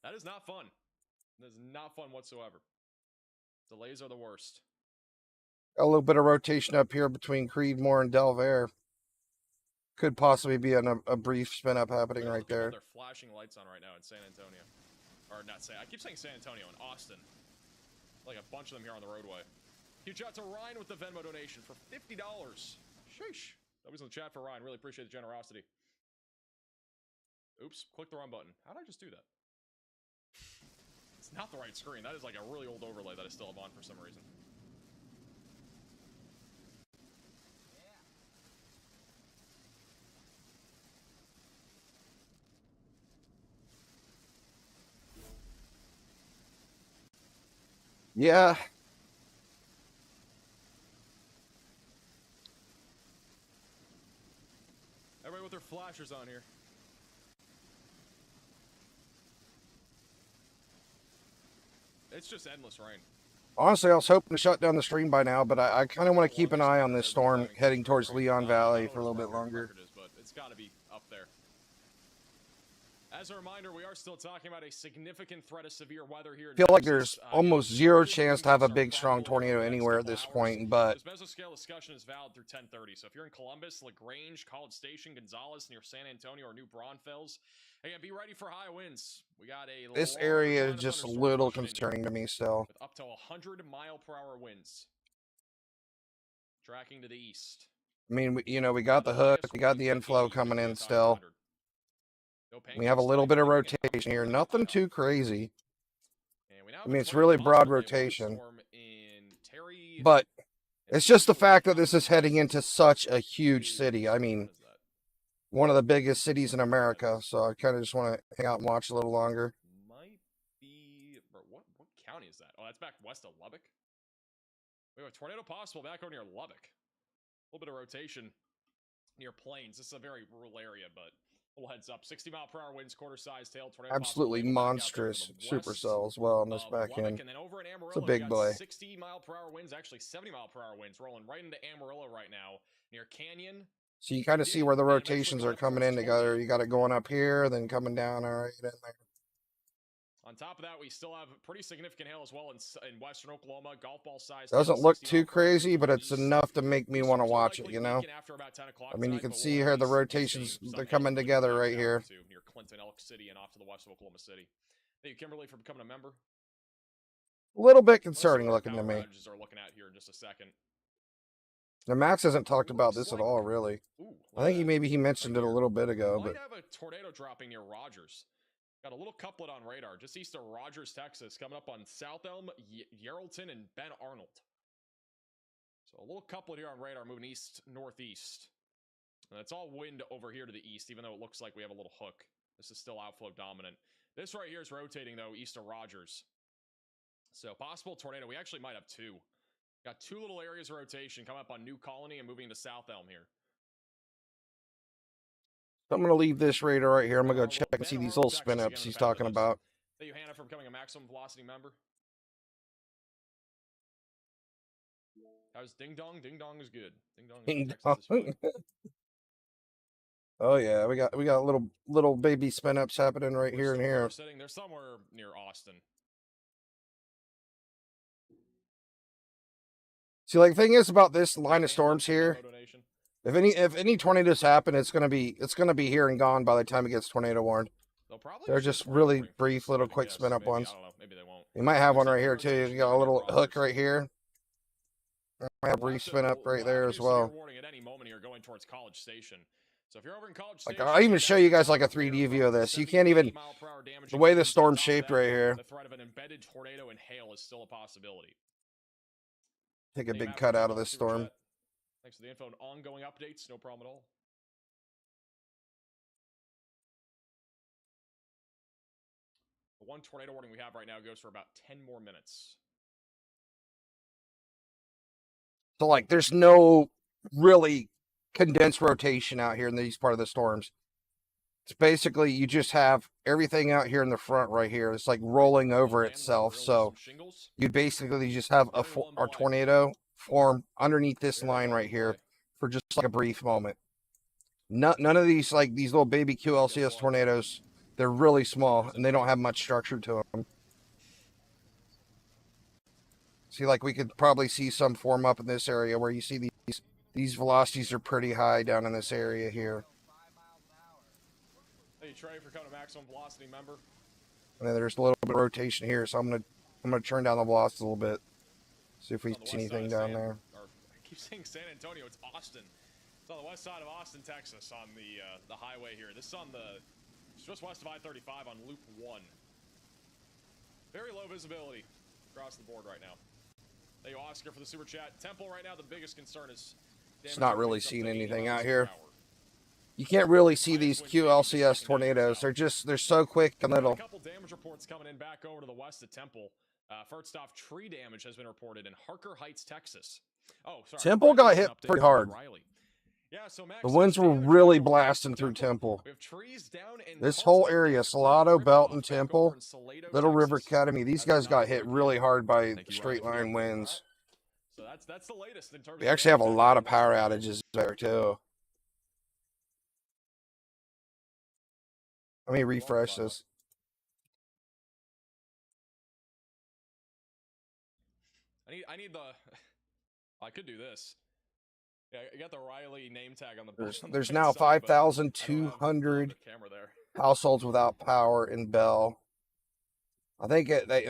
That is not fun. That is not fun whatsoever. Delays are the worst. Got a little bit of rotation up here between Creedmoor and Delaware. Could possibly be a brief spin up happening right there. They're flashing lights on right now in San Antonio, or not say. I keep saying San Antonio in Austin. Like a bunch of them here on the roadway. Huge out to Ryan with the Venmo donation for $50. Sheesh. That was in the chat for Ryan. Really appreciate the generosity. Oops, click the wrong button. How did I just do that? It's not the right screen. That is like a really old overlay that I still have on for some reason. Yeah. Everybody with their flashers on here. It's just endless rain. Honestly, I was hoping to shut down the stream by now, but I kind of want to keep an eye on this storm heading towards Leon Valley for a little bit longer. But it's got to be up there. As a reminder, we are still talking about a significant threat of severe weather here. I feel like there's almost zero chance to have a big, strong tornado anywhere at this point, but this mesoscale discussion is valid through 10:30. So if you're in Columbus, LaGrange, College Station, Gonzales, near San Antonio, or New Braunfels, again, be ready for high winds. We got a this area is just a little concerning to me still. With up to 100 mile per hour winds. Tracking to the east. I mean, we got the hook, we got the inflow coming in still. We have a little bit of rotation here, nothing too crazy. I mean, it's really broad rotation. But it's just the fact that this is heading into such a huge city. I mean, one of the biggest cities in America. So I kind of just want to hang out and watch a little longer. Might be, what county is that? Oh, that's back west of Lubbock. We have a tornado possible back over near Lubbock. A little bit of rotation near Plains. This is a very rural area, but a little heads up. 60 mile per hour winds, quarter size tail tornado. Absolutely monstrous supercell as well on this back end. And then over in Amarillo, it's a big boy. 60 mile per hour winds, actually 70 mile per hour winds, rolling right into Amarillo right now near Canyon. So you kind of see where the rotations are coming in together. You got it going up here, then coming down all right in there. On top of that, we still have pretty significant hail as well in western Oklahoma. Golf ball size. Doesn't look too crazy, but it's enough to make me want to watch it, you know? I mean, you can see here the rotations, they're coming together right here. Near Clinton, Elk City, and off to the west of Oklahoma City. Thank you, Kimberly, for becoming a member. A little bit concerning looking to me. Are looking at here in just a second. Now, Max hasn't talked about this at all, really. I think he mentioned it a little bit ago, but might have a tornado dropping near Rogers. Got a little couplet on radar just east of Rogers, Texas, coming up on South Elm, Yarrelton, and Ben Arnold. So a little couplet here on radar moving east, northeast. And it's all wind over here to the east, even though it looks like we have a little hook. This is still outflow dominant. This right here is rotating, though, east of Rogers. So possible tornado. We actually might have two. Got two little areas of rotation coming up on New Colony and moving to South Elm here. I'm going to leave this radar right here. I'm going to go check and see these little spin ups he's talking about. Thank you, Hannah, for becoming a maximum velocity member. How's Ding Dong? Ding Dong is good. Ding Dong is Ding Texas is fine. Oh yeah, we got little baby spin ups happening right here and here. Sitting. They're somewhere near Austin. See, like, the thing is about this line of storms here, if any tornadoes happen, it's gonna be here and gone by the time it gets tornado warned. They're just really brief, little quick spin up ones. Maybe they won't. You might have one right here too. You got a little hook right here. I have a brief spin up right there as well. Warning at any moment here going towards College Station. So if you're over in College Like, Station, I'll even show you guys like a 3D view of this. You can't even, the way the storm's shaped right here. The threat of an embedded tornado and hail is still a possibility. Take a big cut out of this storm. Thanks for the info and ongoing updates. No problem at all. The one tornado warning we have right now goes for about 10 more minutes. So, like, there's no really condensed rotation out here in these part of the storms. It's basically, you just have everything out here in the front right here. It's like rolling over itself. So you basically just have a tornado form underneath this line right here for just like a brief moment. None of these, like these little baby QLCS tornadoes, they're really small and they don't have much structure to them. See, like, we could probably see some form up in this area where you see these velocities are pretty high down in this area here. Hey, Trey, for coming to maximum velocity member. And then there's a little bit of rotation here, so I'm gonna turn down the velocity a little bit. See if we see anything down there. I keep saying San Antonio, it's Austin. It's on the west side of Austin, Texas, on the highway here. This is on it's just west of I-35 on Loop 1. Very low visibility across the board right now. Thank you, Oscar, for the super chat. Temple right now, the biggest concern is it's not really seeing anything out here. You can't really see these QLCS tornadoes. They're so quick and little. A couple damage reports coming in back over to the west of Temple. First off, tree damage has been reported in Harker Heights, Texas. Oh, sorry. Temple got hit pretty hard. Yeah, so Max, the winds were really blasting through Temple. We have trees down in this whole area, Salado, Belton, Temple, Little River Academy, these guys got hit really hard by straight line winds. So that's the latest in terms they actually have a lot of power outages there too. Let me refresh this. I need the. I could do this. Yeah, I got the Riley name tag on the. There's now 5,200 households without power in Bell. I think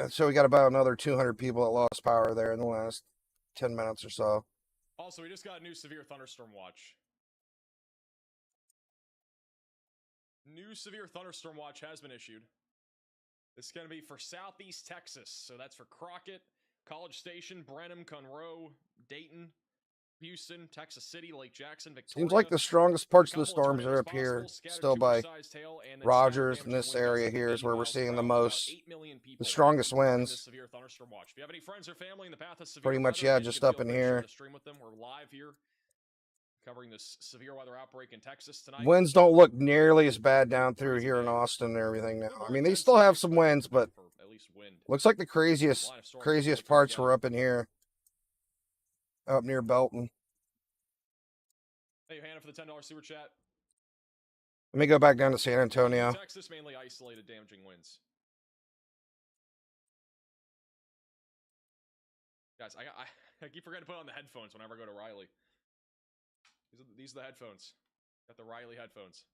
so. We got about another 200 people that lost power there in the last 10 minutes or so. Also, we just got a new severe thunderstorm watch. New severe thunderstorm watch has been issued. This is going to be for Southeast Texas. So that's for Crockett, College Station, Brenham, Conroe, Dayton, Houston, Texas City, Lake Jackson, Victoria. Seems like the strongest parts of the storms are up here, still by Rogers, and this area here is where we're seeing the most, the strongest winds. Pretty much, yeah, just up in here. We're live here, covering this severe weather outbreak in Texas tonight. Winds don't look nearly as bad down through here in Austin and everything now. I mean, they still have some winds, but looks like the craziest parts were up in here. Up near Belton. Thank you, Hannah, for the $10 super chat. Let me go back down to San Antonio. Texas, mainly isolated damaging winds. Guys, I keep forgetting to put on the headphones whenever I go to Riley. These are the headphones. Got the Riley headphones.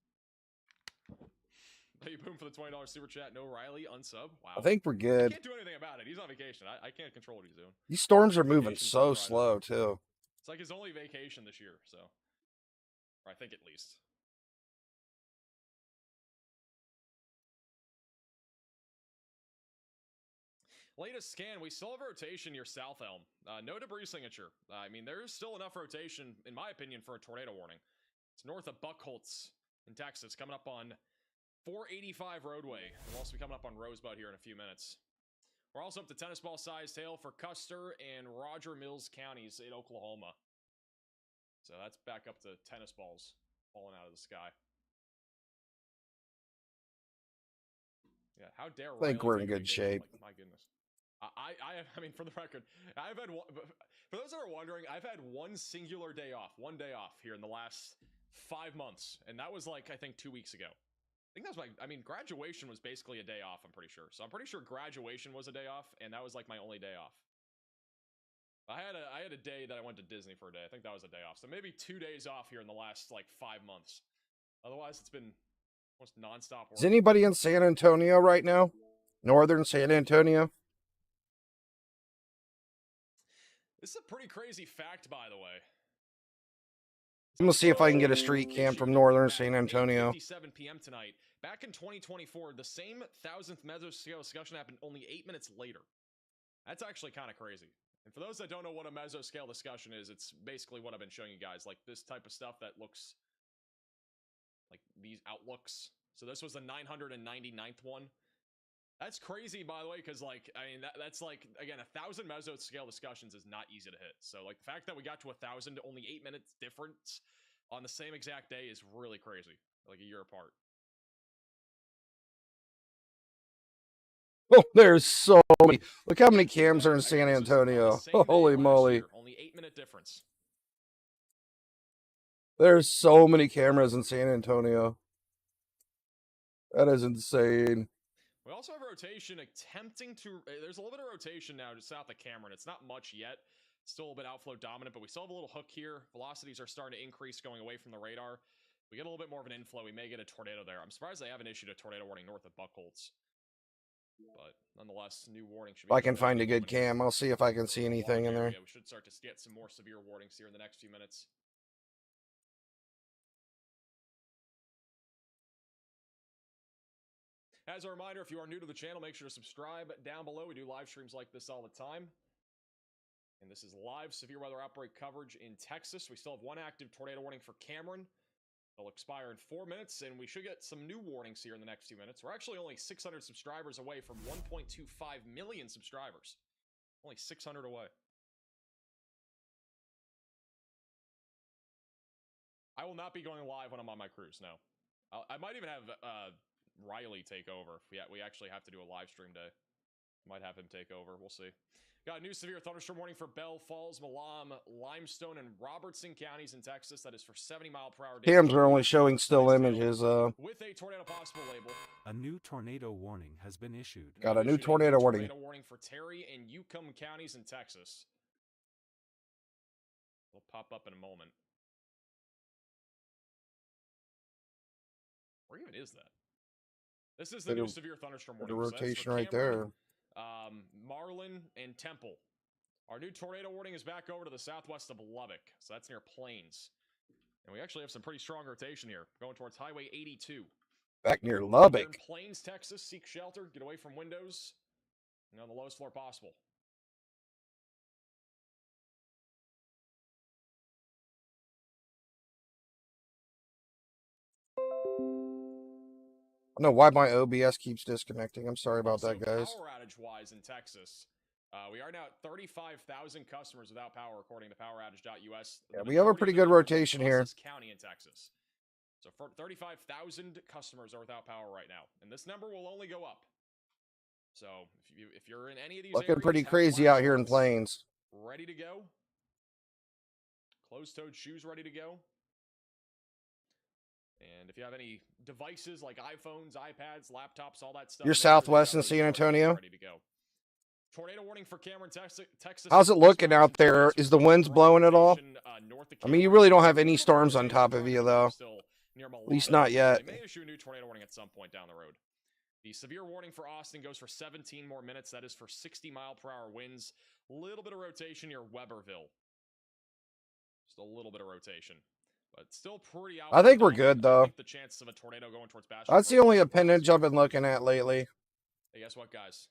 Thank you, Boom, for the $20 super chat. No Riley, unsub. Wow. I think we're good. I can't do anything about it. He's on vacation. I can't control what he's doing. These storms are moving so slow, too. It's like his only vacation this year, so. Or I think at least. Latest scan, we still have rotation near South Elm. No debris signature. I mean, there's still enough rotation, in my opinion, for a tornado warning. It's north of Buckholtz in Texas, coming up on 485 roadway. We'll also be coming up on Rosebud here in a few minutes. We're also up to tennis ball sized hail for Custer and Roger Mills counties in Oklahoma. So that's back up to tennis balls falling out of the sky. Yeah, how dare I think Riley we're in take a good vacation? shape. Like, my goodness. I mean, for the record, I've had one, for those that are wondering, I've had one singular day off, here in the last 5 months, and that was like I think 2 weeks ago. I think that was I mean, graduation was basically a day off. I'm pretty sure. So I'm pretty sure graduation was a day off, and that was like my only day off. I had a day that I went to Disney for a day. I think that was a day off. So maybe 2 days off here in the last like 5 months. Otherwise, it's been almost nonstop work. Is anybody in San Antonio right now? Northern San Antonio? This is a pretty crazy fact, by the way. I'm gonna see if I can get a street cam from Northern San Antonio. 8:57 p.m. tonight. Back in 2024, the same 1000th mesoscale discussion happened only 8 minutes later. That's actually kind of crazy. And for those that don't know what a mesoscale discussion is, it's basically what I've been showing you guys, like this type of stuff that looks like these outlooks. So this was the 999th one. That's crazy, by the way, because like I mean that's like again 1000 mesoscale discussions is not easy to hit. So like the fact that we got to 1000 only 8 minutes difference on the same exact day is really crazy. Like a year apart. Oh, there's so many. Look how many cams are in San Antonio. Holy moly. Only 8 minute difference. There's so many cameras in San Antonio. That is insane. We also have rotation attempting to. There's a little bit of rotation now just south of Cameron. It's not much yet. It's still a bit outflow dominant, but we still have a little hook here. Velocities are starting to increase going away from the radar. We get a little bit more of an inflow. We may get a tornado there. I'm surprised they haven't issued a tornado warning north of Buckholz. But nonetheless, new warning should be. If I can find a good cam, I'll see if I can see anything in there. Yeah, we should start to get some more severe warnings here in the next few minutes. As a reminder, if you are new to the channel, make sure to subscribe down below. We do live streams like this all the time. And this is live severe weather outbreak coverage in Texas. We still have one active tornado warning for Cameron. They'll expire in 4 minutes, and we should get some new warnings here in the next few minutes. We're actually only 600 subscribers away from 1.25 million subscribers. Only 600 away. I will not be going live when I'm on my cruise, no. I might even have Riley take over. We actually have to do a live stream day. Might have him take over. We'll see. Got a new severe thunderstorm warning for Bell Falls, Malam, Limestone, and Robertson counties in Texas. That is for 70-mile-per-hour. Cams are only showing still images. With a tornado possible label. A new tornado warning has been issued. Got a new tornado warning. Tornado warning for Terry and Yukon counties in Texas. It'll pop up in a moment. Where even is that? This is the new severe thunderstorm warning. The rotation right there. Marlin and Temple. Our new tornado warning is back over to the southwest of Lubbock. So that's near Plains. And we actually have some pretty strong rotation here. Going towards Highway 82. Back near Lubbock. In Plains, Texas. Seek shelter. Get away from windows. And on the lowest floor possible. I don't know why my OBS keeps disconnecting. I'm sorry about that, guys. Power outage-wise in Texas, we are now at 35,000 customers without power, according to PowerOutage.us. Yeah, we have a pretty good rotation here. County in Texas. So for 35,000 customers are without power right now, and this number will only go up. So if you're in any of these looking areas, pretty crazy out here in Plains. Ready to go. Closed-toed shoes ready to go. And if you have any devices like iPhones, iPads, laptops, all that stuff. You're southwest in San Antonio? Ready to go. Tornado warning for Cameron, Texas. How's it looking out there? Is the winds blowing at all? I mean, you really don't have any storms on top of you, though. At least not yet. They may issue a new tornado warning at some point down the road. The severe warning for Austin goes for 17 more minutes. That is for 60-mile-per-hour winds. A little bit of rotation near Weberville. Just a little bit of rotation. But still pretty out. I think we're good, though. I think the chances of a tornado going towards Bastrop. That's the only appendage I've been looking at lately. Hey, guess what, guys?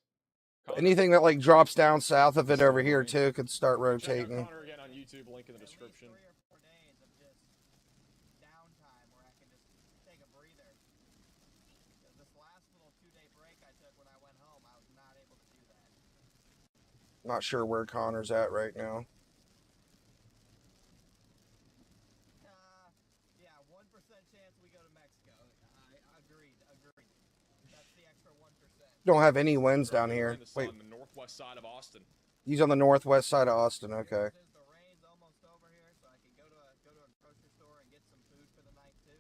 Anything that like drops down south of it over here too could start rotating. Connor again on YouTube, link in the description. 3 or 4 days of just downtime where I can just take a breather. Because Not sure where Connor's at right now. Yeah, 1% chance we go to Mexico. I agreed. That's the extra 1%. Don't have any winds down here. Wait, On the northwest side of Austin. he's on the northwest side of Austin. Okay. The rain's almost over here, so I can go to a grocery store and get some food for the night too.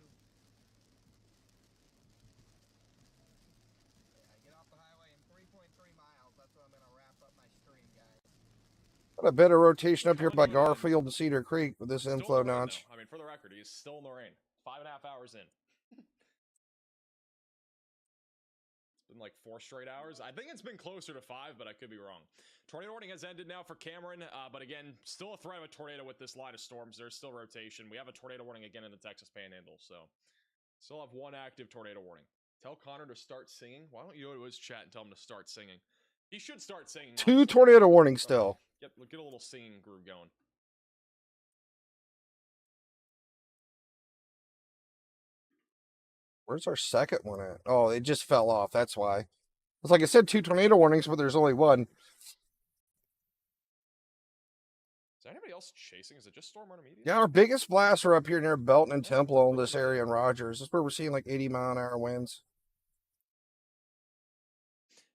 Yeah, I get off the highway in 3.3 miles. That's where I'm gonna wrap up my stream, guys. Got a bit of rotation up here by Garfield and Cedar Creek with this Still in inflow the rain, notch. though. I mean, for the record, he's still in the rain. 5.5 hours in. It's been like 4 straight hours. I think it's been closer to 5, but I could be wrong. Tornado warning has ended now for Cameron, but again, still a threat of a tornado with this line of storms. There's still rotation. We have a tornado warning again in the Texas Panhandle, so still have 1 active tornado warning. Tell Connor to start singing. Why don't you go to his chat and tell him to start singing? He should start singing. 2 tornado warnings still. Get a little singing groove going. Where's our second one at? Oh, it just fell off. That's why. It's like I said, 2 tornado warnings, but there's only 1. Is there anybody else chasing? Is it just Storm Intermediate? Yeah, our biggest blasts are up here near Belton and Temple in this area in Rogers. That's where we're seeing like 80-mile-an-hour winds.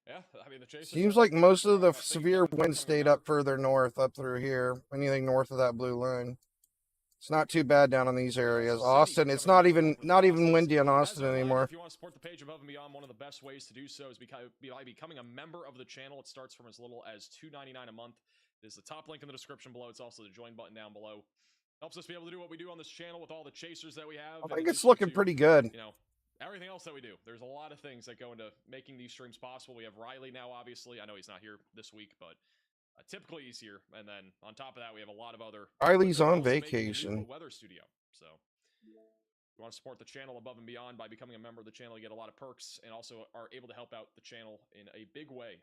Yeah, I mean, the chasers Seems are- like most of the I think severe definitely winds coming stayed down. up further north, up through here. Anything north of that blue line. It's not too bad down in these areas. Austin, it's not even windy in Austin anymore. If you want to support the page above and beyond, one of the best ways to do so is by becoming a member of the channel. It starts from as little as $2.99 a month. There's the top link in the description below. It's also the join button down below. Helps us be able to do what we do on this channel with all the chasers that we have. I think in it's addition looking to, pretty good. You know, everything else that we do. There's a lot of things that go into making these streams possible. We have Riley now, obviously. I know he's not here this week, but typically he's here. And then on top of that, we have a lot of other... Riley's we're on also making a new vacation. weather studio. So if you want to support the channel above and beyond by becoming a member of the channel, you get a lot of perks and also are able to help out the channel in a big way.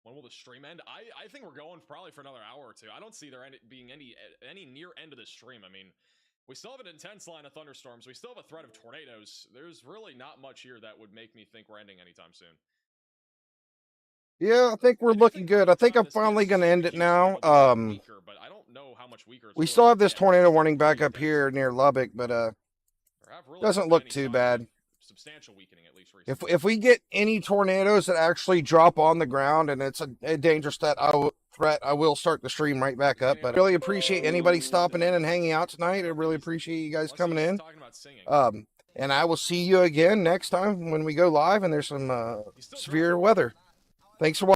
When will the stream end? I think we're going probably for another hour or 2. I don't see there being any near end of the stream. I mean, we still have an intense line of thunderstorms. We still have a threat of tornadoes. There's really not much here that would make me think we're ending anytime soon. Yeah, I think we're looking good. I think I'm finally going to end it now. Weaker, but I don't know how much weaker. We still have this tornado warning back up here near Lubbock, but doesn't look too bad. Substantial weakening, at least recently. If we get any tornadoes that actually drop on the ground and it's a dangerous threat, I will start the stream right back up. But I really appreciate anybody stopping in and hanging out tonight. I really appreciate you guys coming in. And I will see you again next time when we go live and there's some severe weather. Thanks for watching.